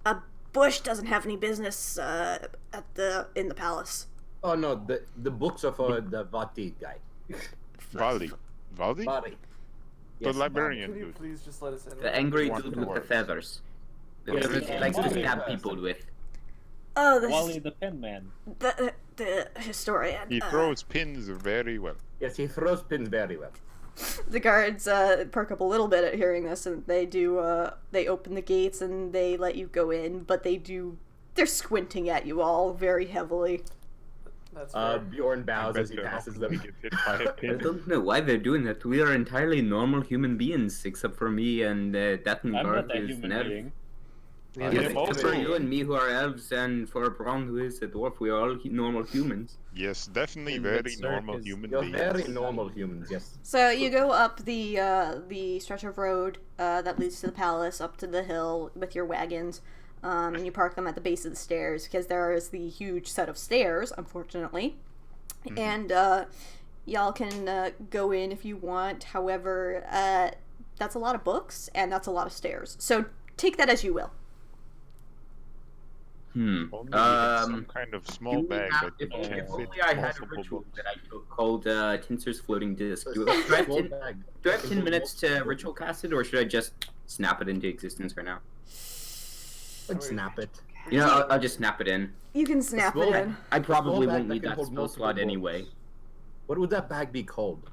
A bush doesn't have any business in the palace. Oh no, the books are for the Vati guy. Volley. Volley? Vati. The Yes, librarian Can you dude. please just let us in? The angry One dude of with the dwarves. feathers. The Yeah, dude that yeah, likes to Wally. stab people with. Oh, this Wally the Pen Man. the historian. He throws pins very well. Yes, he throws pins very well. The guards perk up a little bit at hearing this, and they do. They open the gates and they let you go in, but they're squinting at you all very heavily. That's fair. Bjorn bows I as he bet passes he them. gets hit by a I pin. don't know why they're doing that. We are entirely normal human beings, except for me and Dathngar, I'm not that who is human an elf. being. I Yes, am except also- for you and me, who are elves, and for Bron, who is a dwarf, we are all normal humans. Yes, definitely And very Hvitserk normal is- human You're beings. very normal humans, yes. So you go up the stretch of road that leads to the palace, up to the hill with your wagons, and you park them at the base of the stairs because there is the huge set of stairs, unfortunately, and y'all can go in if you want. However, that's a lot of books and that's a lot of stairs. So take that as you will. Only we had some kind of small Do we bag have- that if, can if fit only I had a multiple ritual books. that I took called Tinser's Floating Disc. Do I have Small 10, bag. do I have 10 minutes to ritual cast it, or should I just snap it into existence right now? Like, snap it. You know, I'll just snap it in. You can snap it in. I probably bag won't that need can that hold spell multiple slot books. anyway. What would that bag be called?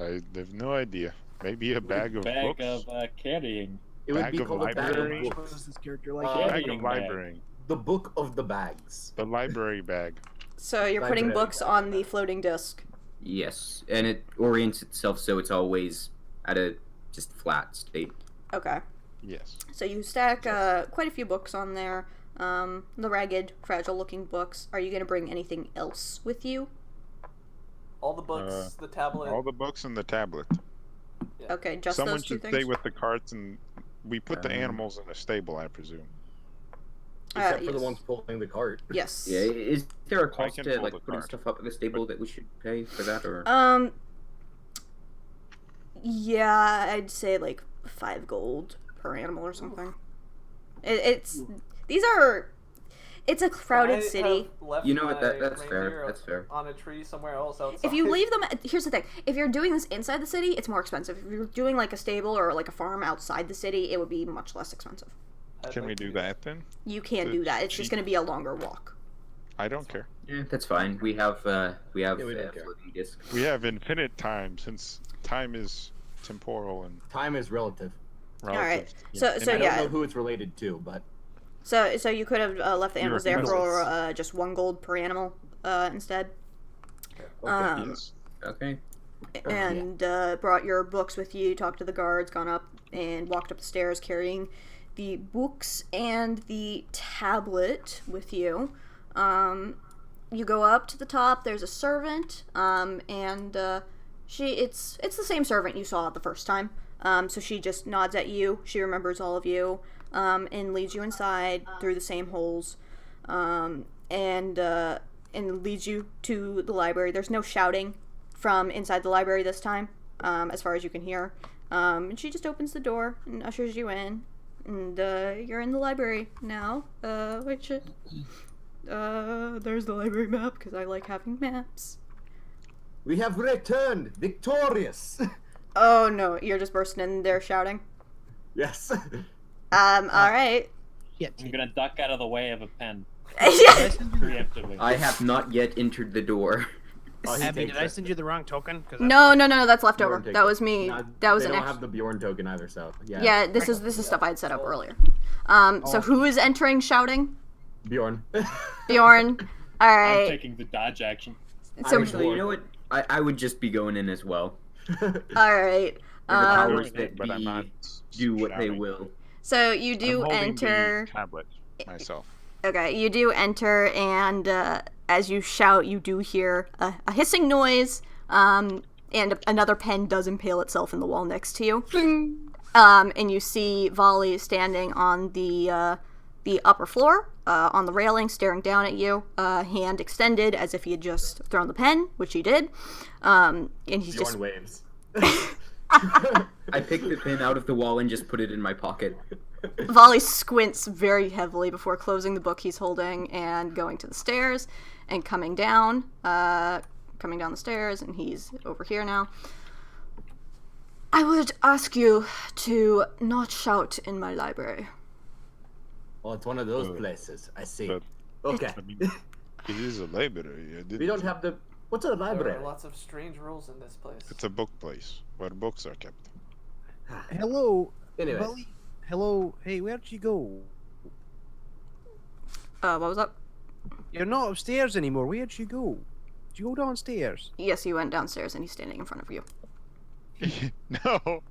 I have no idea. Maybe a bag of Bag books? of carrying. It would Bag be of called a bag library? of What books. does this character like? Yeah. Bag Carrying of bag. library. The book of the bags. The library bag. So you're putting Library. books on the floating disc. Yes, and it orients itself so it's always at a just flat state. Okay. Yes. So you stack quite a few books on there. The ragged, fragile-looking books. Are you going to bring anything else with you? All the books, the tablet. All the books and the tablet. Okay, just Someone those two should things. stay with the carts, and we put the Um, animals in a stable, I presume. Except for the yes. ones pulling the cart. Yes. Yeah, is there a cost can to pull like the putting cart. stuff up at the stable that we should pay for that, or? Yeah, I'd say like 5 gold per animal or something. It's a crowded I city. have left You know what? my That's fair. reindeer That's fair. On a tree somewhere else outside. If you leave them, here's the thing: if you're doing this inside the city, it's more expensive. If you're doing like a stable or like a farm outside the city, it would be much less expensive. I'd Can like we to do that then? You can So do that. it's It's just cheap. going to be a longer walk. I don't care. Yeah, that's fine. We have we don't care. floating disc. We have infinite time, since time is temporal and Time is relative. relative. right. Yeah. So- And so I I- don't yeah. know who it's related to, but So you could have left the You animals were there for close. just 1 gold per animal instead. okay. Yes. Okay. And brought your books with you, talked to the guards, gone up and walked up the stairs carrying the books and the tablet with you. You go up to the top, there's a servant, and it's the same servant you saw the first time. So she just nods at you, she remembers all of you, and leads you inside through the same holes, and leads you to the library. There's no shouting from inside the library this time, as far as you can hear. And she just opens the door and ushers you in, and you're in the library now. There's the library map because I like having maps. We have returned victorious. Oh no, you're just bursting in there shouting. Yes. All right. Yeah. I'm gonna duck out of the way of a pen Yeah. preemptively. I have not yet entered the door. Oh, he Abby, takes did I it. send you the wrong token? 'Cause No, that's left Bjorn over. takes That it. was me. Nah, That was they an don't extra. have the Bjorn token either, so yeah. Yeah, this is stuff I had set up earlier. So who is entering shouting? Bjorn. Bjorn. All I'm right. taking the dodge action. So Actually, you know what? I would just be going in as well. all right. the I'm powers doing that it, but I'm be not do what they shouting. will. So you do I'm holding enter. the tablet myself. Okay, you do enter, and as you shout, you do hear a hissing noise, and another pen does impale itself in the wall next to you. And you see Volley standing on the upper floor, on the railing, staring down at you, hand extended as if he had just thrown the pen, which he did. And he's Bjorn just waves. I picked the pin out of the wall and just put it in my pocket. Volley squints very heavily before closing the book he's holding and going to the stairs and coming down the stairs, and he's over here now. I would ask you to not shout in my library. Oh, it's one of those places. I see. But- Okay. I mean, it is a library. We don't have the. What's a There library? are lots of strange rules in this place. It's a book place where books are kept. Hello. Anyways. Bully. Hello. Hey, where'd you go? What was that? You're not upstairs anymore. Where'd you go? Did you go downstairs? Yes, he went downstairs and he's standing in front of you. No.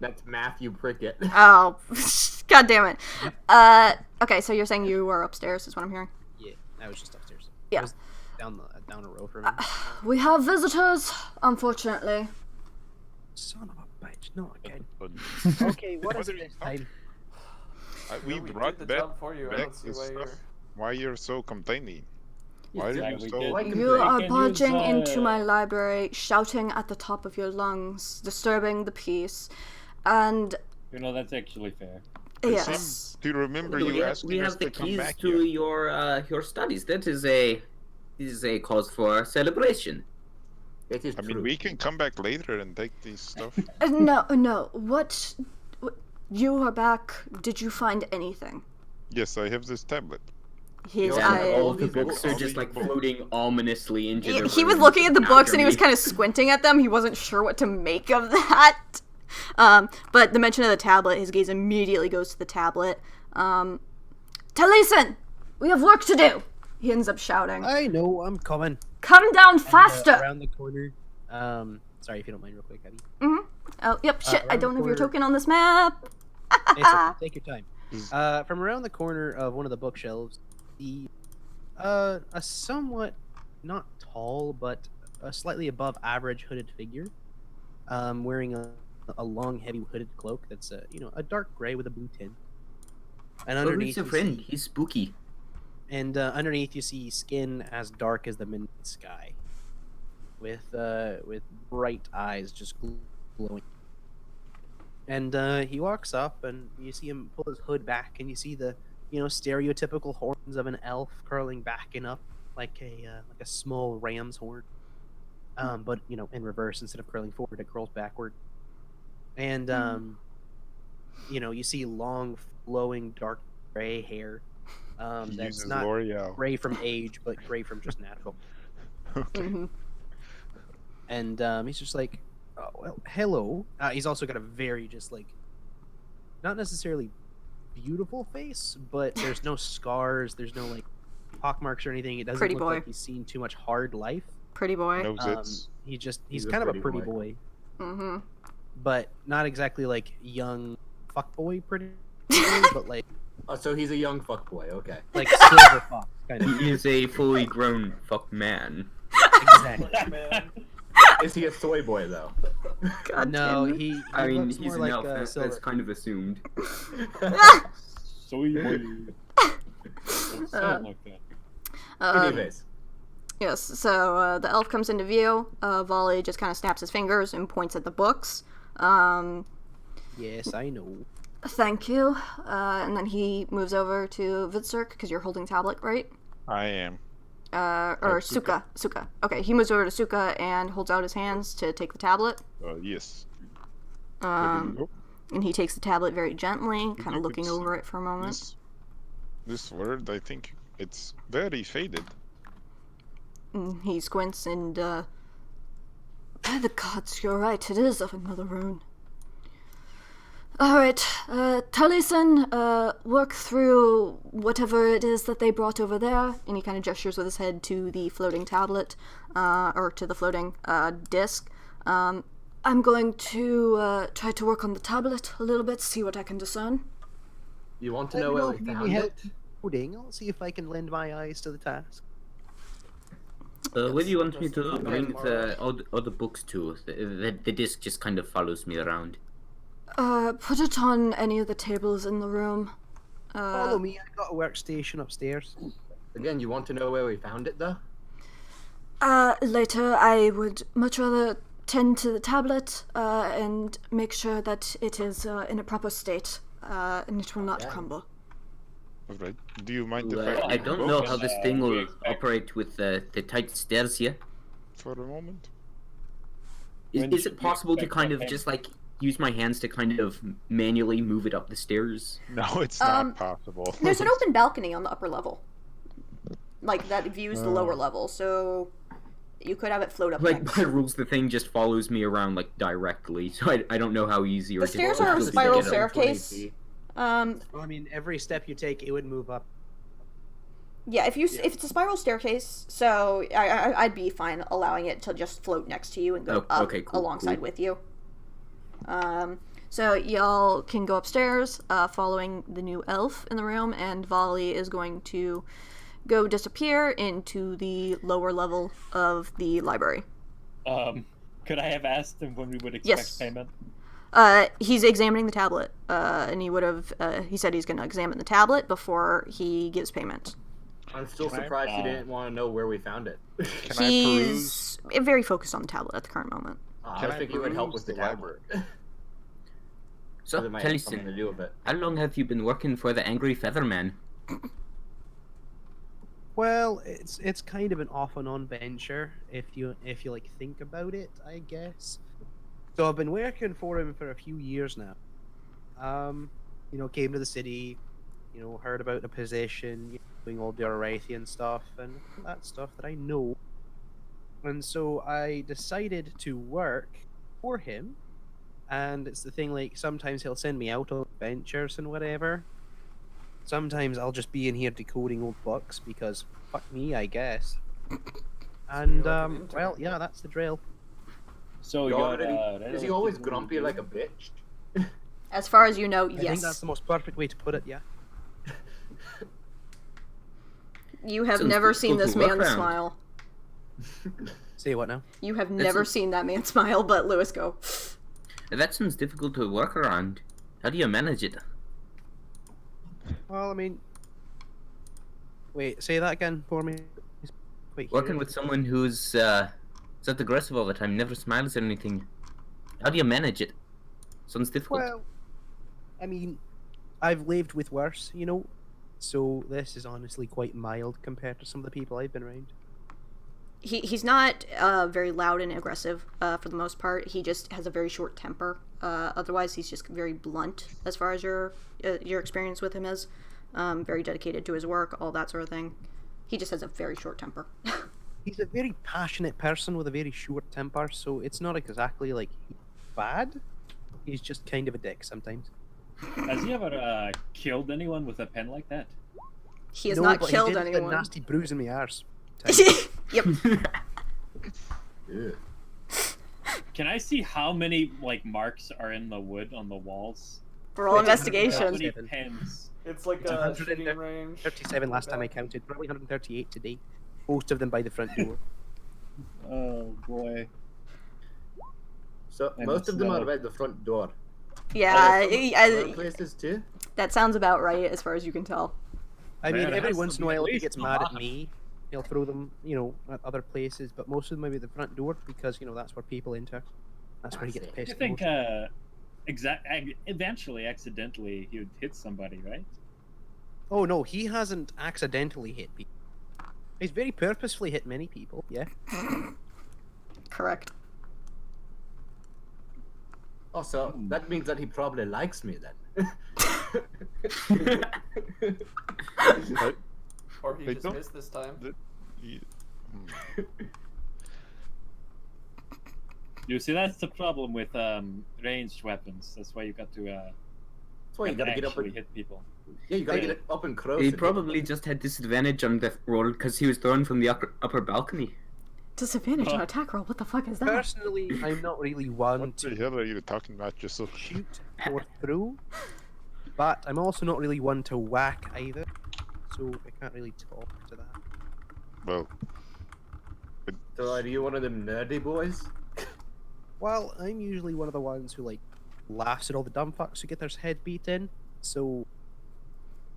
That's Matthew Prickett. Oh, god damn it. Okay, so you're saying you were upstairs is what I'm hearing? Yeah, I was just upstairs. Yeah. I was down a row from him. We have visitors, unfortunately. Son of a bitch, not again. But Okay, what is What are it you this time? We we brought did the back job for you. I back don't see the why you're. stuff. Why you're so complaining? Why are Yeah, you we so? did. Like You are can barging use, into my library, shouting at the top of your lungs, disturbing the peace, and You know, that's actually fair. yes. Do you remember We you have, asking we us have the to come keys back to here? your studies. This is a cause for celebration. It is I mean, true. we can come back later and take these stuff. No. What? You are back. Did you find anything? Yes, I have this tablet. His Yeah, And eye. all the these books are books- just like floating ominously into the He was room looking at the books after and he was me. kind of squinting at them. He wasn't sure what to make of that. But the mention of the tablet, his gaze immediately goes to the tablet. Taliesin, we have work to do. He ends up shouting. I know, I'm coming. Come down And, faster. around the corner. Sorry if you don't mind, real quick, Abby. Oh, yep. Shit, I around don't the have your corner- token on this map. It's okay, take your time. From around the corner of one of the bookshelves, a somewhat not tall but slightly above average hooded figure, wearing a long heavy hooded cloak that's a dark gray with a blue tint. And Oh, underneath, he's a you friend. see- He's spooky. and underneath you see skin as dark as the midnight sky, with bright eyes just glowing. And he walks up, and you see him pull his hood back, and you see the stereotypical horns of an elf curling back and up like a small ram's horn, but in reverse. Instead of curling forward, it curls backward. And you see long, flowing, dark gray hair. He That's uses not L'Oreal. gray from age, but gray from just natural. Okay. Mhm. And he's just like, oh, well, hello. He's also got a very just like, not necessarily beautiful face, but there's no scars, there's no like pockmarks or anything. It doesn't Pretty look boy. like he's seen too much hard life. Pretty boy. Knows it's He's a kind of a pretty pretty boy, Mm-hmm. but not exactly like young fuckboy pretty boy, but like Oh, so he's a young fuckboy. Okay. silver fox kind of. He is a fully grown fuck man. Exactly. Man. Is he a soy boy though? God No, damn it. he I mean, looks he's more an like elf. That's silver. kind of assumed. So you don't sound like that. Anyways, Yes, so the elf comes into view. Volley just kind of snaps his fingers and points at the books. Yes, I know. Thank you. And then he moves over to Hvitserk, because you're holding tablet, right? I am. Or Suka. Suka. Okay, he moves over to Suka and holds out his hands to take the tablet. Yes. And he takes the tablet very gently, kind of Look, looking it's- over it for a moment. This word, I think it's very faded. And he squints and, by the gods, you're right, it is of another rune. Alright, Taliesin, work through whatever it is that they brought over there, and he kind of gestures with his head to the floating tablet, or to the floating, disc. I'm going to, try to work on the tablet a little bit, see what I can discern. you want to know where we found it? Pudding. I'll see if I can lend my eyes to the task. Where do you want me to Just bring tomorrow. all the books to? The disc just kind of follows me around. Put it on any of the tables in the room. Follow me. I got a workstation upstairs. Again, you want to know where we found it though? Later, I would much rather tend to the tablet, and make sure that it is, in a proper state, and it will not Yeah. crumble. Alright. Do you mind if Well, I don't know how this thing will operate with the tight stairs here. for a moment? When Is should it we possible to expect kind that of thing? just like use my hands to kind of manually move it up the stairs? No, it's not possible. There's an open balcony on the upper level, like that views the lower Oh. level, so you could have it float up. Like next. by rules, the thing just follows me around like directly, so I don't know how easy or The stairs are a difficult it is to spiral get up. staircase. I mean, every step you take, it would move up. Yeah, if it's a spiral staircase, so I'd be fine allowing it to just float next to you and go Oh, up okay, cool, alongside cool. with you. So y'all can go upstairs, following the new elf in the room, and Volley is going to go disappear into the lower level of the library. Could I have asked him when we would expect Yes. payment? He's examining the tablet, and he said he's going to examine the tablet before he gives payment. I'm still Can I- surprised you didn't want to know where we found it. Can I peruse? He's very focused on the tablet at the current moment. I Can was I thinking it would help peruse with the the tablet. So, It might have something to Taliesin, do with it. how long have you been working for the Angry Featherman? Well, it's kind of an off and on venture if you like think about it, I guess. So I've been working for him for a few years now. Came to the city, heard about the position, doing all the Arathian stuff and that stuff that I know. And so I decided to work for him. And it's the thing, like, sometimes he'll send me out on adventures and whatever. Sometimes I'll just be in here decoding old books because fuck me, I guess. And you're like an intern. well, yeah, that's the drill. So You you're already- Is he always grumpy like a bitch? As far as you know, I think that's yes. the most perfect way to put it. Yeah. You have Sounds never seen difficult this to work man around. smile. Say what now? You have never seen that man smile, but Lewis go. That sounds difficult to work around. How do you manage it? Well, I mean, wait, say that again for me. Wait, Working with someone who's so aggressive all the time, never smiles or anything. How do you manage it? Sounds difficult. Well, I mean, I've lived with worse, so this is honestly quite mild compared to some of the people I've been around. He's not very loud and aggressive for the most part. He just has a very short temper. Otherwise, he's just very blunt as far as your experience with him is. Very dedicated to his work, all that sort of thing. He just has a very short temper. He's a very passionate person with a very short temper, so it's not exactly like bad. He's just kind of a dick sometimes. Has he ever killed anyone with a pen like that? He has No, not but killed he did get a anyone. nasty bruise in my arse. Yep. Ew. Can I see how many marks are in the wood on the walls? Roll It's How investigation. many 137. pens? It's like It's a 130 shooting range. 37 last time I counted, probably 138 today. Most of them by the front door. Oh boy. So And most it's of them low. are at the front door. Yeah, Other places too. that sounds about right as far as you can tell. I mean, Man, it every has to once in a be at while, if he least gets a mad at lot. me, he'll throw them, at other places. But most of them are at the front door because, that's where people enter. That's where he gets I pissed. I think the most. eventually, accidentally, he would hit somebody, right? Oh no, he hasn't accidentally hit people. He's very purposefully hit many people. Yeah. Correct. Oh, so that means that he probably likes me then. But Or he They just don't- missed this time. You see, that's the problem with ranged weapons. That's why you got to That's why you gotta get up actually and hit people. yeah, you gotta get it up and close. He and- probably just had disadvantage on the roll because he was thrown from the upper balcony. Disadvantage on attack roll. What the fuck is that? Personally, I'm not really one What the to hell are you talking about, Jasuk? shoot or throw, but I'm also not really one to whack either. So I can't really talk to that. Well, So are you one of them nerdy boys? Well, I'm usually one of the ones who laughs at all the dumb fucks who get their head beat in. So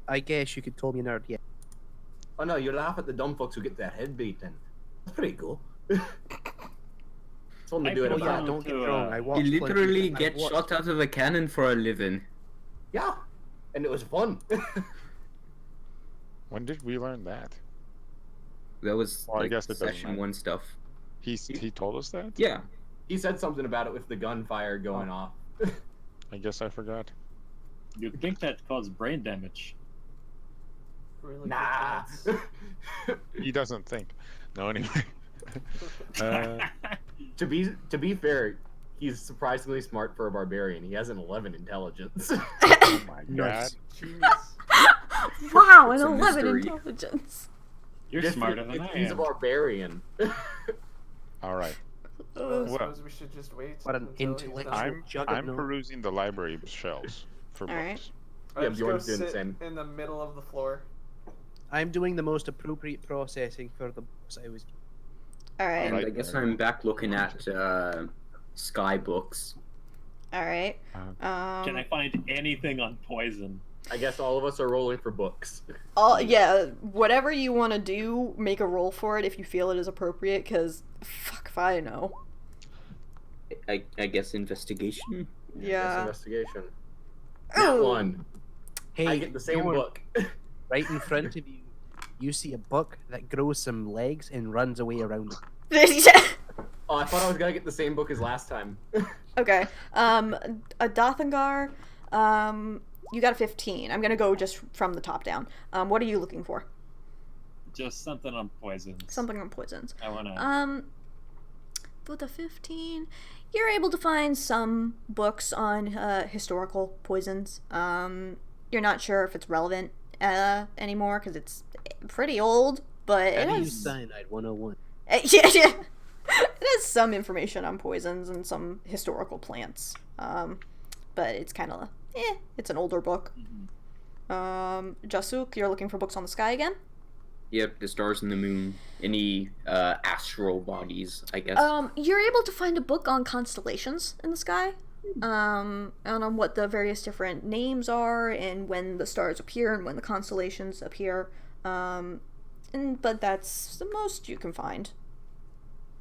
I guess you could call me a nerd. Yeah. Oh no, you laugh at the dumb fucks who get their head beaten. That's pretty cool. It's fun to I do it Oh feel yeah, about. don't get me to, wrong. I He watched plenty- literally I gets watched- shot out of a cannon for a living. Yeah, and it was fun. when did we learn that? That was Well, I like guess it doesn't session matter. 1 stuff. He told us that? Yeah. He said something about it with the gunfire going off. I guess I forgot. You'd think that caused brain damage. Really good Nah. chance. He doesn't think. No, anyway. To be fair, he's surprisingly smart for a barbarian. He has an 11 intelligence. Oh my god. Nice. Genius. Wow, an It's a 11 mystery. intelligence. You're Just smarter than I He's a am. barbarian. All right. So I Well, suppose we should just wait. What an until he's done. intellectual I'm juggernaut. perusing the library shelves for All right. books. I Yeah, just Bjorn's go doing the sit same. in the middle of the floor. I'm doing the most appropriate processing for the books I was. All right. And Right. I guess I'm back looking at Sky books. All right. Can I find anything on poison? I guess all of us are rolling for books. Yeah, whatever you want to do, make a roll for it if you feel it is appropriate, because fuck if I know. I guess investigation. That's Yeah. investigation. That Ooh. one. Hey, I get the same Bjorn, book. right in front of you. You see a book that grows some legs and runs away around it. Oh, I thought I was gonna get the same book as last time. Okay. A Dathngar, you got a 15. I'm gonna go just from the top down. What are you looking for? Just something on poisons. Something on poisons. I wanna. With a 15, you're able to find some books on historical poisons. You're not sure if it's relevant anymore because it's pretty old, but it How do you has cyanide 101? yeah. It has some information on poisons and some historical plants. But it's kind of it's an older book. Jasuk, you're looking for books on the sky again? Yep, the stars and the moon. Any astral bodies, I guess. You're able to find a book on constellations in the sky. And on what the various different names are and when the stars appear and when the constellations appear. But that's the most you can find.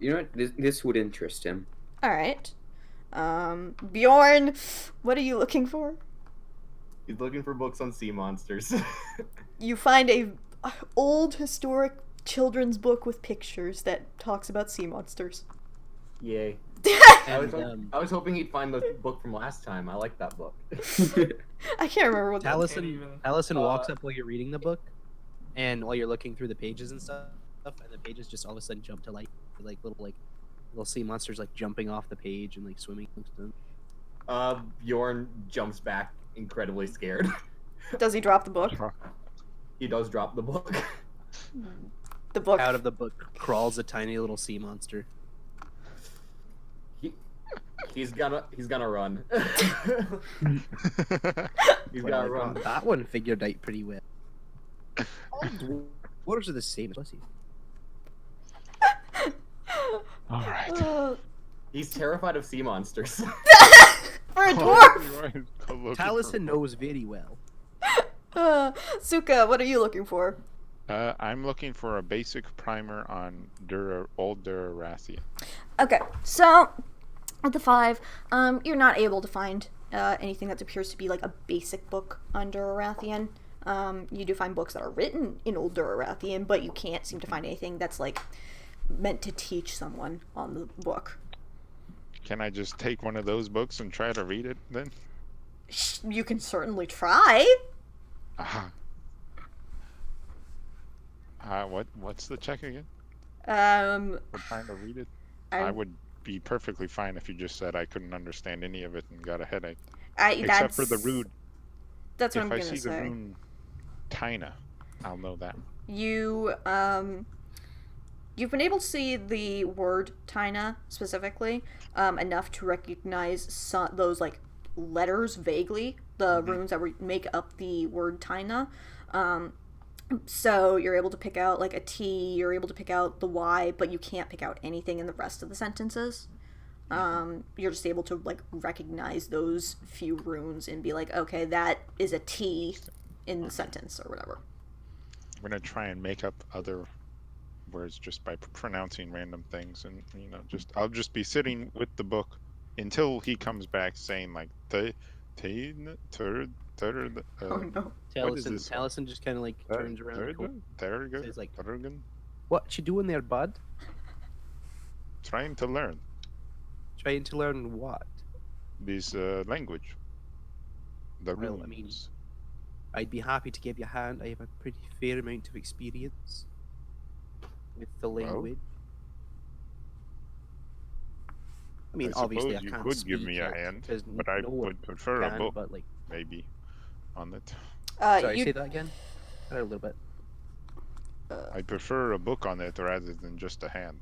You know what? This would interest him. All right. Bjorn, what are you looking for? He's looking for books on sea monsters. You find a old historic children's book with pictures that talks about sea monsters. Yay. And, I was hoping he'd find the book from last time. I like that book. I can't remember what that Taliesin, even- Taliesin walks up while you're reading the book, and while you're looking through the pages and stuff, and the pages just all of a sudden jump to life, like little sea monsters like jumping off the page and like swimming and stuff. Bjorn jumps back, incredibly scared. Does he drop the book? He does drop the book. The book. Out of the book crawls a tiny little sea monster. He's gonna run. He's Well, gonna I run. got that one figured out pretty well. All dwarves are the same as pussies. All right. He's terrified of sea monsters. For a dwarf! Taliesin knows very well. Suka, what are you looking for? I'm looking for a basic primer on old Durarathian. Okay, so at the 5, you're not able to find anything that appears to be like a basic book on Durarathian. You do find books that are written in old Durarathian, but you can't seem to find anything that's like meant to teach someone on the book. Can I just take one of those books and try to read it then? You can certainly try. Aha. What's the check again? For trying to read it? I would be perfectly fine if you just said I couldn't understand any of it and got a headache. Except for the rune. That's what If I'm I gonna see the say. rune Tina, I'll know that. You've been able to see the word Tina specifically enough to recognize those like letters vaguely, the runes that make up the word Tina. So you're able to pick out like a T, you're able to pick out the Y, but you can't pick out anything in the rest of the sentences. You're just able to like recognize those few runes and be like, okay, that is a T in the sentence or whatever. I'm gonna try and make up other words just by pronouncing random things, and I'll just be sitting with the book until he comes back saying like Oh no. What is this? Taliesin just kind of like turns around. Says, like, what you doing there, bud? Trying to learn. Trying to learn what? this language. The Well, runes. I mean, I'd be happy to give you a hand. I have a pretty fair amount of experience with the language. I mean, obviously, I you can't could speak give me a it, hand, 'cause but I no one would prefer a can, book, but, like, maybe, on it. sorry, say that again. A little bit. I prefer a book on it rather than just a hand.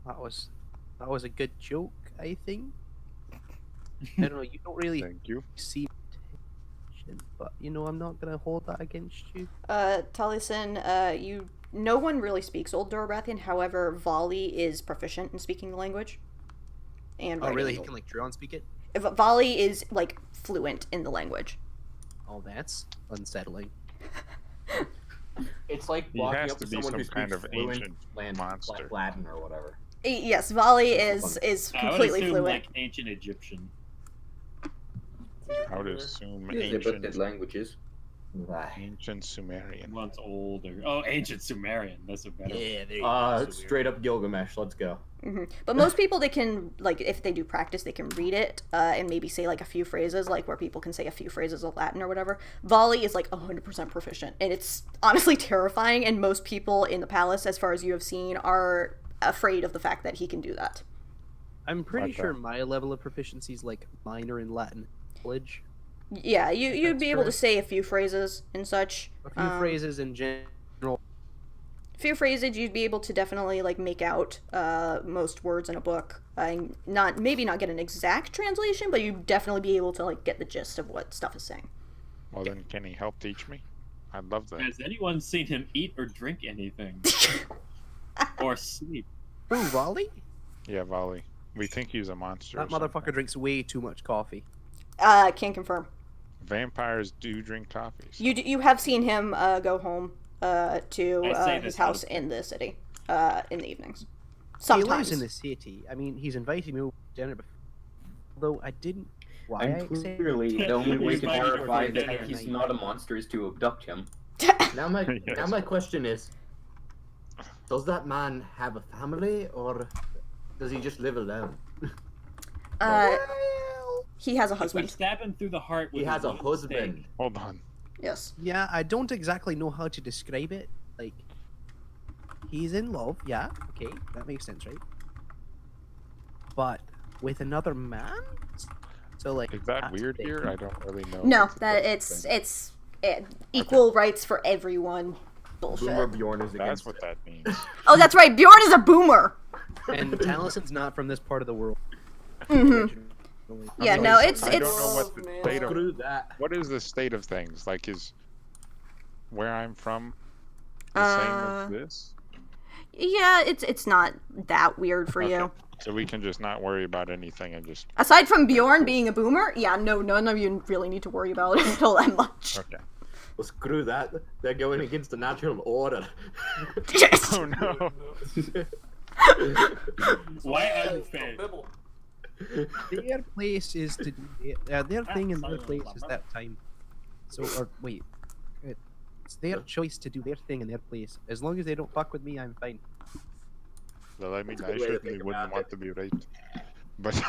That was a good joke, I think. I don't know. You don't really Thank you. see attention, but you know, I'm not gonna hold that against you. Taliesin, no one really speaks Old Dorobrathian. However, Volley is proficient in speaking the language. And Oh, really? writing. He can like Druon speak it? Volley is like fluent in the language. Oh, that's unsettling. It's like He walking has up to to be someone some who kind speaks of fluent ancient monster. like Latin or whatever. Yes, Volley is I would completely assume fluent. like ancient Egyptian. I would assume They both did ancient, languages. ancient Sumerian. Once older. Oh, ancient Sumerian. That's a better. Yeah, there you go. Straight up Gilgamesh. Let's go. But most people, they can, like, if they do practice, they can read it and maybe say, like, a few phrases, like, where people can say a few phrases of Latin or whatever. Volley is, like, 100% proficient. And it's honestly terrifying, and most people in the palace, as far as you have seen, are afraid of the fact that he can do that. I'm pretty sure my level of proficiency is like minor in Latin knowledge. Yeah, you'd be able to correct. say a few phrases and such. A few phrases in general. Few phrases you'd be able to definitely like make out most words in a book. Maybe not get an exact translation, but you'd definitely be able to like get the gist of what stuff is saying. Well, then, can he help teach me? I'd love that. Has anyone seen him eat or drink anything? Or sleep? Ooh, Volley? Yeah, Volley. We think he's a monster. That or something. motherfucker drinks way too much coffee. Can't confirm. Vampires do drink coffees. You have seen him go home to his house in the city in the evenings. Sometimes. He lives in the city. I mean, he's invited me over to dinner before. Although I didn't. Why I And accept- clearly, the only way to He's mighty verify for that dinner. he's not a monster is to abduct him. Now my question is, does that man have a family, or does he just live alone? He has a If we husband. stab him through the heart with He has a wooden husband. stake, Hold on. Yes. Yeah, I don't exactly know how to describe it. Like, he's in love. Yeah, okay, that makes sense, right? But with another man. So like, Is that that's weird the thing. here? I don't really know. No, what's the that difference. it's equal rights for everyone. Boomer Bullshit. Bjorn is That's against what it. that means. Oh, that's right. Bjorn is a boomer. And Talison's not from this part of the world. Mm-hmm. Yeah, no, I it's don't know what the Man. state of. Screw that. What is the state of things? Like, is where I'm from the same as this? Yeah, it's not that weird for you. So we can just not worry about anything and just. Aside from Bjorn being a boomer, yeah, no, none of you really need to worry about it until that much. Okay. Well, screw that. They're going against the natural order. Oh no. Why Hey, unfair? Bibble. Their place is to do their thing in their Silence, place is Lumber. that time. So, or wait, it's their choice to do their thing in their place. As long as they don't fuck with me, I'm fine. Well, I mean, That's a I good way to certainly think wouldn't about want to be raped. But.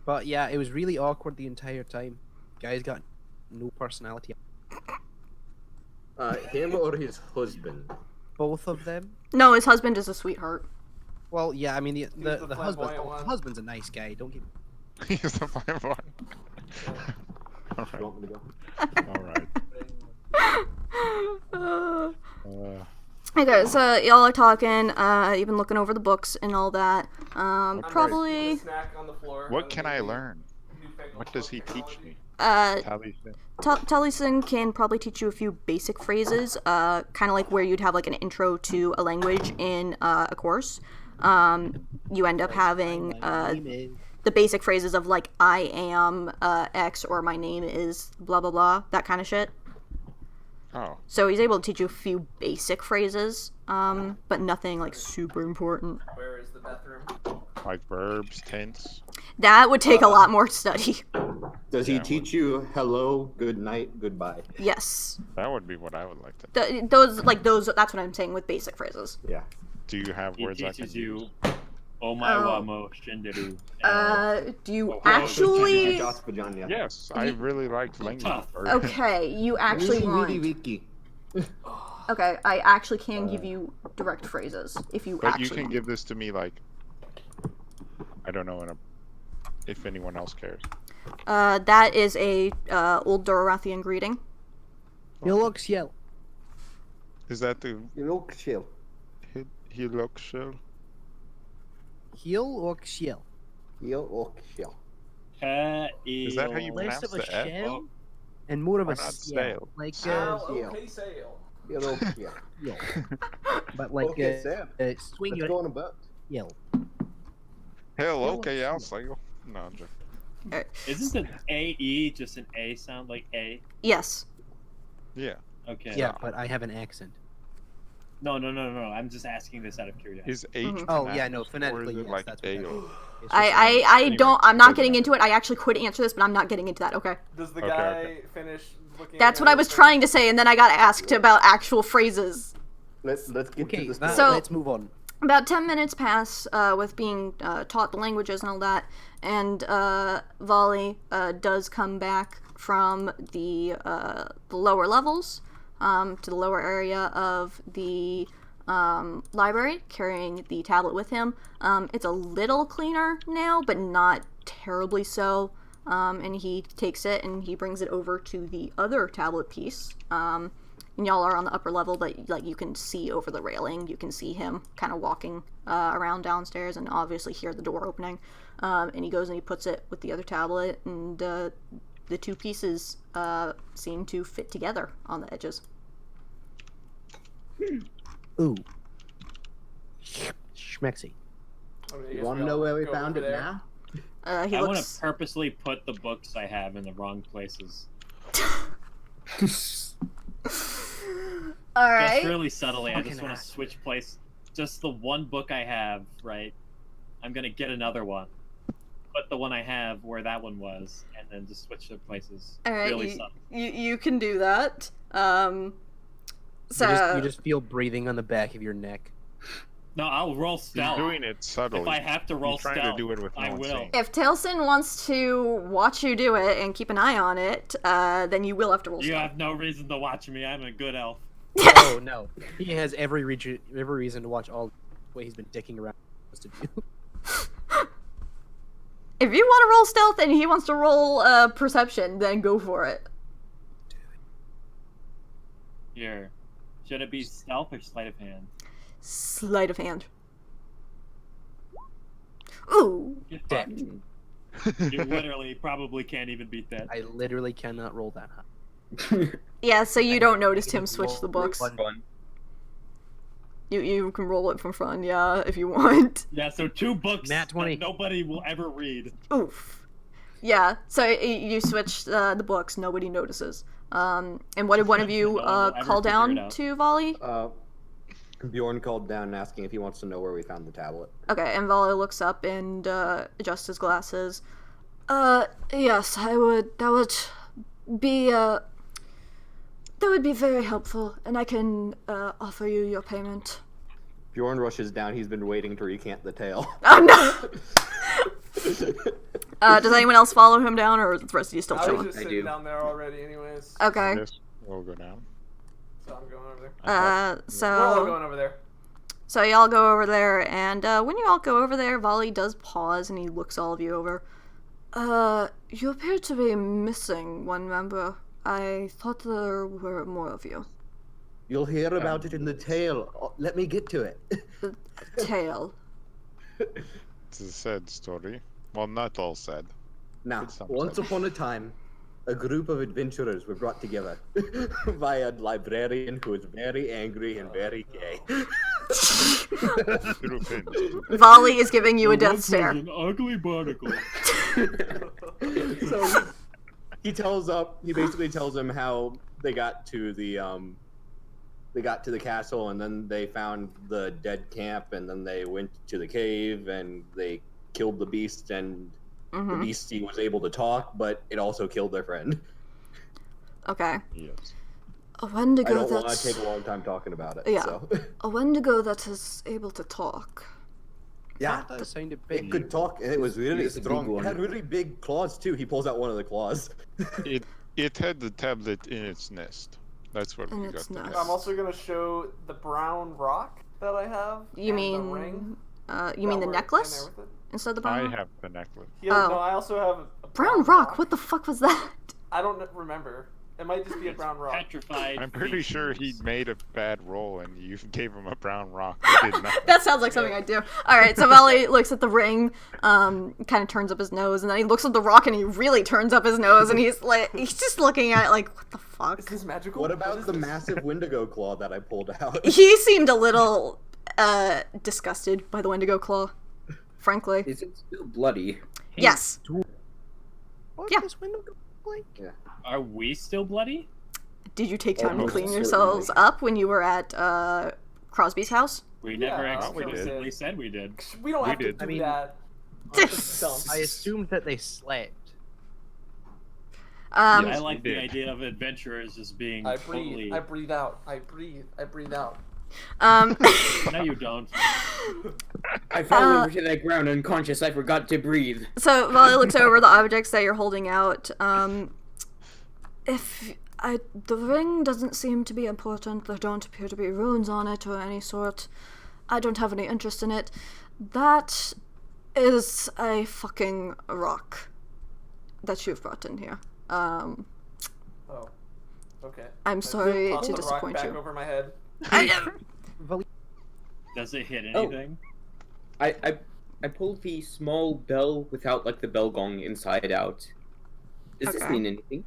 But yeah, it was really awkward the entire time. Guy's got no personality. Him or his husband? Both of them. No, his husband is a sweetheart. Well, yeah, I mean the the flamboyant one. husband's a nice guy. Don't get. He's the flamboyant. All You want me to go? right. All right. Okay, so y'all are talking. You've been looking over the books and all that. I'm Probably. a snack on the floor. What and can then I we- learn? newfangled What does he teach technology. me? Uh, Taliesin. Taliesin can probably teach you a few basic phrases, kind of like where you'd have like an intro to a language in a course. You end up having the basic phrases of like I am X or my name is blah blah blah, that kind of shit. Oh, So he's able to teach you a few basic phrases, but nothing like super important. Where is the bathroom? like verbs, tense. That would take a lot more study. Does he Yeah, teach you hello, good night, goodbye? Yes. That would be what I would like to know. Those, that's what I'm saying with basic phrases. Yeah. Do you have He words I can teaches you use? Omaiwa Shinderu. Do you actually? Yes, I really like language. Okay, you actually want. Okay, I actually can give you direct phrases if you But actually. you can want. give this to me like, I don't know, if anyone else cares. That is a old Dorathian greeting. He looks yell. Is that the? You look chill. He looks chill. Heel or shell? You look chill. Is that how you Less pronounce of a the F? shell and more of Why a not sail. sail? Like Okay, sail. You look chill. yell. But like Okay, Sam. swing Let's your go on a boat. yell. Hell, Yell okay, or I'll sail. sail. No, I'm joking. Isn't an AE just an A sound like A? Yes. Yeah. Okay. Yeah, but I have an accent. No. I'm just asking this out of curiosity. Is H? Oh yeah, no, or phonetically is it yes, like that's A? what that is. Or... It's just I Anyway, don't. I'm not doesn't getting matter. into it. I actually could answer this, but I'm not getting into that. Okay. Does the Okay, guy okay. finish looking? That's at what I was everything? trying to say, and then I got asked about actual phrases. Let's get Okay, to this. So- let's move on. About 10 minutes pass with being taught the languages and all that, and Volley does come back from the lower levels to the lower area of the library, carrying the tablet with him. It's a little cleaner now, but not terribly so. And he takes it and he brings it over to the other tablet piece. And y'all are on the upper level, but like you can see over the railing. You can see him kind of walking around downstairs, and obviously hear the door opening. And he goes and he puts it with the other tablet, and the two pieces seem to fit together on the edges. Ooh. Schmexy. You want to know where we found it now? He I want looks. to purposely put the books I have in the wrong places. All right. Just really subtly. I just Fucking want to ass. switch place. Just the one book I have, right? I'm gonna get another one. Put the one I have where that one was, and then just switch their places. All right. Really subtle. You can do that. So You just feel breathing on the back of your neck. No, I'll roll He's stealth. doing it subtly. If I have to roll He's trying stealth, to do it with no I one will. seeing. if Taliesin wants to watch you do it and keep an eye on it, then you will have to roll. You stealth. have no reason to watch me. I'm a good elf. Oh no, he has every reason to watch all what he's been dicking around to do. If you want to roll stealth and he wants to roll perception, then go for it. Here. Should it be stealth or sleight of hand? Sleight of hand. Ooh. Get Damn. fucked. You literally probably can't even beat that. I literally cannot roll that high. Yeah, so you don't notice him switch the books. Fun. You can roll it from front, yeah, if you want. Yeah, so 2 books Nat 20. that nobody will ever read. Oof. Yeah, so you switch the books, nobody notices. And what did one of you No one will ever call figure it down out. to Volley? Bjorn called down asking if he wants to know where we found the tablet. Okay, and Volley looks up and adjusts his glasses. Yes, I would. That would be very helpful, and I can offer you your payment. Bjorn rushes down. He's been waiting to recant the tale. Oh no! Does anyone else follow him down, or is the rest of you still I was chilling? just I sitting do. down there already, anyways. Okay. Yes, we'll go down. So I'm going over there. Uh, We're all so going over there. so y'all go over there, and when you all go over there, Volley does pause, and he looks all of you over. You appear to be missing one member. I thought there were more of you. You'll hear about it in the tale. Oh, let me get to it. Tail. It's a sad story. Well, not all sad. Now, It's some once stuff. upon a time, a group of adventurers were brought together by a librarian who was very angry and very gay. Little pins. Volley is giving you a death stare. An ugly barnacle. So he basically tells him how they got to the castle, and then they found the dead camp, and then they went to the cave and they killed the beast, and the beastie was able to talk, but it also killed their friend. Okay. Yes. A Wendigo I don't want to that's take a long time talking about it. Yeah. So. a Wendigo that is able to talk. Yeah, that sounded big. It could talk, and it was really It's a big strong. It one. had really big claws too. He pulls out one of the claws. It had the tablet in its nest. That's what we got. I'm also gonna show the brown rock that I have. You mean the ring? You mean the necklace instead of the brown? I rock? have the necklace. Yeah, no, I also have a brown rock. What the fuck was that? I don't remember. It might just be a brown rock. Petrified. I'm pretty sure he made a bad roll and you gave him a brown rock. That sounds like something I'd do. Alright, so Valley looks at the ring, kind of turns up his nose, and then he looks at the rock and he really turns up his nose, and he's just looking at it like, what the fuck? Is this magical? What about the massive Wendigo claw that I pulled out? He seemed a little, disgusted by the Wendigo claw, frankly. Is it still bloody? Yes. What Yeah. this window like? Yeah. Are we still bloody? Did you take time to Almost clean certainly. yourselves up when you were at Crosby's house? We Yeah, never we did. explicitly said we did. We don't have did. to do I mean- that. I assumed that they slept. Um, I Yes, like we the did. idea of adventurers just being I breathe. totally. I breathe out. I breathe. I breathe out. No, you don't. I fell over to the ground unconscious. I forgot to breathe. So Valley looks over the objects that you're holding out. The ring doesn't seem to be important. There don't appear to be runes on it or any sort. I don't have any interest in it. That is a fucking rock that you've brought in here. Oh. Okay. I'm sorry Toss to the rock disappoint back you. over my head. Does it hit Oh. anything? I pulled the small bell without like the bell gong inside out. Does this Okay. mean anything?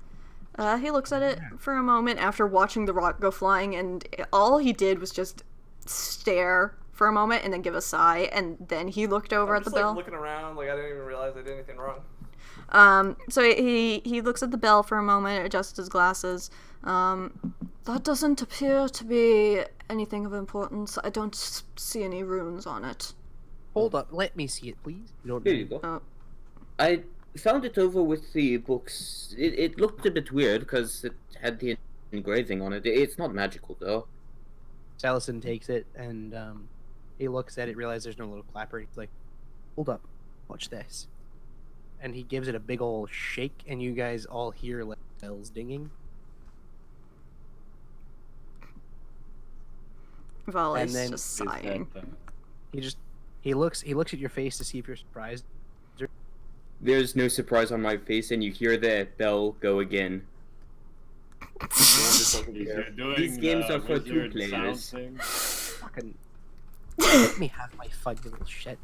He looks at it for a moment after watching the rock go flying, and all he did was just stare for a moment and then give a sigh, and then he looked over I'm at the just, bell. looking around, like I didn't even realize I did anything wrong. So he looks at the bell for a moment, adjusts his glasses. That doesn't appear to be anything of importance. I don't see any runes on it. Hold up, let me see it, please. You don't Here know. you go. Oh. I found it over with the books. It looked a bit weird because it had the engraving on it. It's not magical though. Taliesin takes it and he looks at it, realizes there's no little clapper. He's like, "Hold up, watch this." And he gives it a big ol' shake, and you guys all hear like bells dinging. Valley's And then just Is that sighing. He looks at your face to see if you're surprised. There's no surprise on my face, and you hear the bell go again. You're doing These games the are for two wizard sound players. thing. Fucking let me have my fun, you little shit.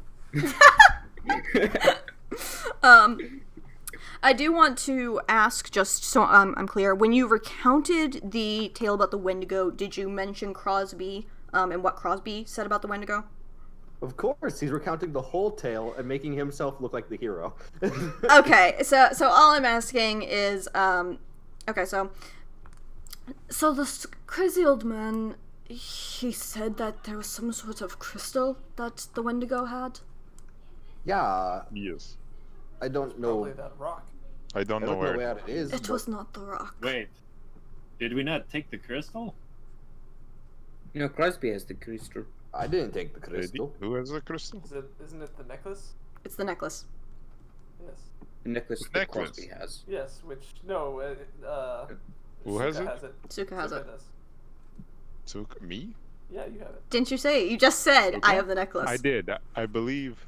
I do want to ask, just so I'm clear, when you recounted the tale about the Wendigo, did you mention Crosby, and what Crosby said about the Wendigo? Of course, he's recounting the whole tale and making himself look like the hero. Okay, so all I'm asking is, okay, so this crazy old man, he said that there was some sort of crystal that the Wendigo had? Yeah, Yes. I don't know. Probably that rock. I don't I know don't know where. where it is. It but- was not the rock. Wait, did we not take the crystal? You know, Crosby has the crystal. I didn't take the crystal. Who has the crystal? Isn't it the necklace? It's the necklace. Yes. The necklace The that necklace. Crosby has. Yes. Which no. Who has Suka it? has it. Suka has it. does. Took me? Yeah, you have it. Didn't you say it? You just said, Okay. I have the necklace. I did. I believe.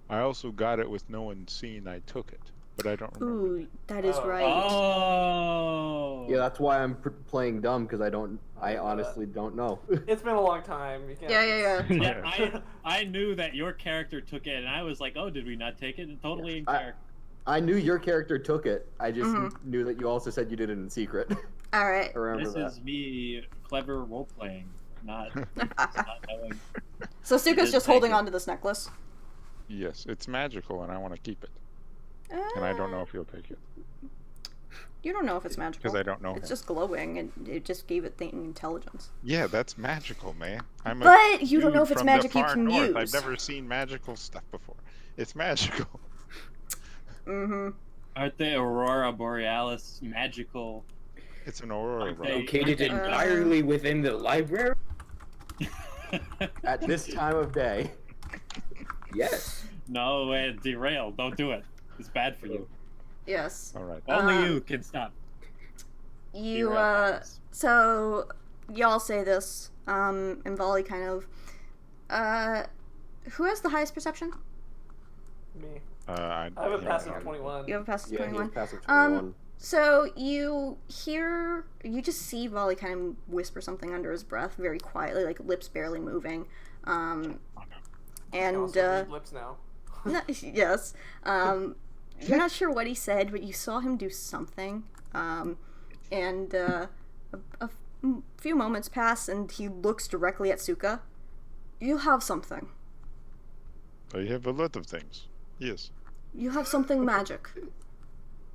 I also got it with no one seeing I took it, but I don't remember. Ooh, that is Oh. right. Oh. Yeah, that's why I'm playing dumb, because I honestly don't know. It's been a long time. You can't. Yeah. Yeah, I knew that your character took it, and I was like, oh, did we not take it? And totally in character. I knew your character took it. I just Mhm. knew that you also said you did it in secret. All right. I remember This that. is me clever role playing, not knowing. So Suka's It just is holding magic. on to this necklace. Yes, it's magical, and I want to keep it. And I don't know if you'll take it You don't know if it's magical. because I don't know. It's him. just glowing, and it just gave it the intelligence. Yeah, that's magical, man. I'm a But you don't know dude if it's from the magic you far can north. use. I've never seen magical stuff before. It's magical. Mm-hmm. Aren't the Aurora Borealis magical? It's an aurora, bro. Okay. Located entirely within the library? At this time of day. Yes. No, derail. Don't do it. It's bad for you. Yes. All right. Only you can stop. You, so, y'all say this, and Volley kind of, who has the highest perception? Me. I have a passive 21. You have a passive Yeah, 21? he has passive 21. So you just see Volley kind of whisper something under his breath, very quietly, like lips barely moving. And lips now. yes. You're not sure what he said, but you saw him do something. And a few moments pass, and he looks directly at Suka. You have something. I have a lot of things. Yes. You have something magic.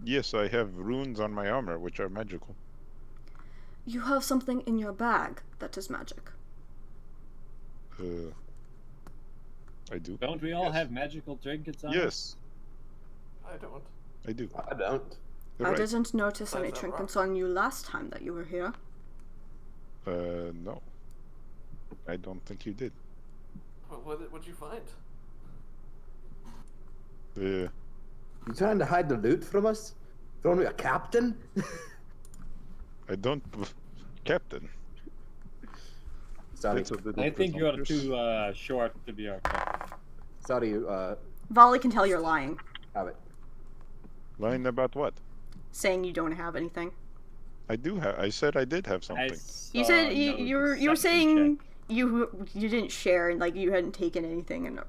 Yes, I have runes on my armor, which are magical. You have something in your bag that is magic. I do. Don't we all have magical trinkets on? Yes. I don't. I do. I don't. You're I right. didn't notice any That's not trinkets on you last time that you were here. No. I don't think you did. What'd you find? You trying to hide the loot from us? Throwing me a captain? I don't... Captain. Sorry. I think you're too short to be our captain. Sorry, Volley can tell you're lying, have it. Lying about what? saying you don't have anything. I do have... I said I did have something. You said you were saying you didn't share and like you hadn't taken anything and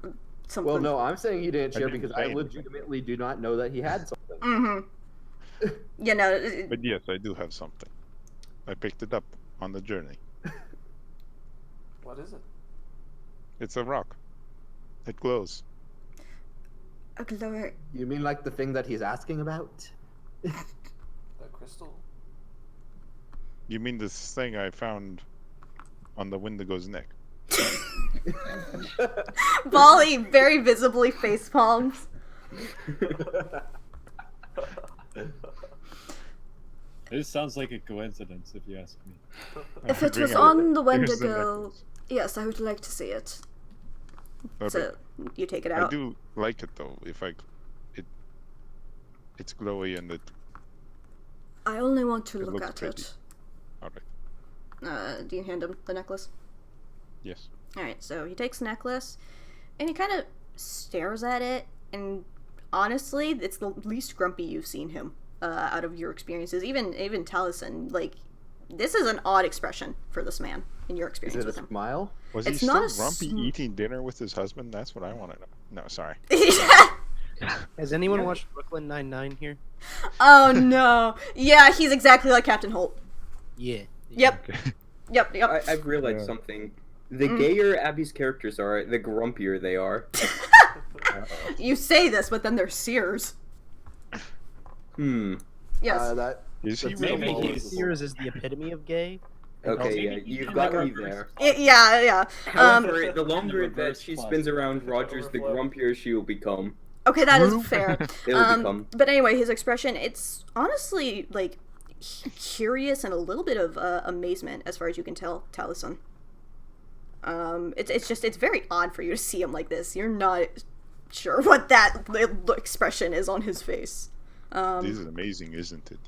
something. Well, no, I'm saying he didn't share didn't because say I anything. legitimately do not know that he had something. Mm-hmm. You know. But yes, I do have something. I picked it up on the journey. What is it? It's a rock. It glows. A glow. You mean like the thing that he's asking about? The crystal? You mean this thing I found on the Wendigo's neck? Volley very visibly face palms. This sounds like a coincidence, if you ask me. If it was Bring on the here's the Wendigo, necklace. yes, I would like to see it. Okay. So you take it I out. do like it though. It's glowy and I only want to It look looks at pretty. it. all right. Do you hand him the necklace? Yes. Alright, so he takes the necklace, and he kind of stares at it, and honestly, it's the least grumpy you've seen him out of your experiences. Even Taliesin, like, this is an odd expression for this man in your Is experience it with a him. smile? Was It's he not still a grumpy eating dinner with his husband? That's what I want to know. No, sorry. Has anyone watched Brooklyn Nine-Nine here? Oh no. Yeah, he's exactly like Captain Holt. Yeah. Yep. Okay. Yep. I've realized something. The gayer Abby's characters are, the grumpier they are. You say this, but then they're Sears. Yes. Is he that's really? maybe always he's- the Sears is the epitome of gay. Okay, yeah, maybe you've he's got the me reverse. there. Yeah. However, the longer reverse that she plus. spins around Rogers, the grumpier she will become. Okay, that is fair. It'll become. But anyway, his expression, it's honestly, like, curious and a little bit of amazement, as far as you can tell, Taliesin. It's very odd for you to see him like this. You're not sure what that expression is on his face. This is amazing, isn't it?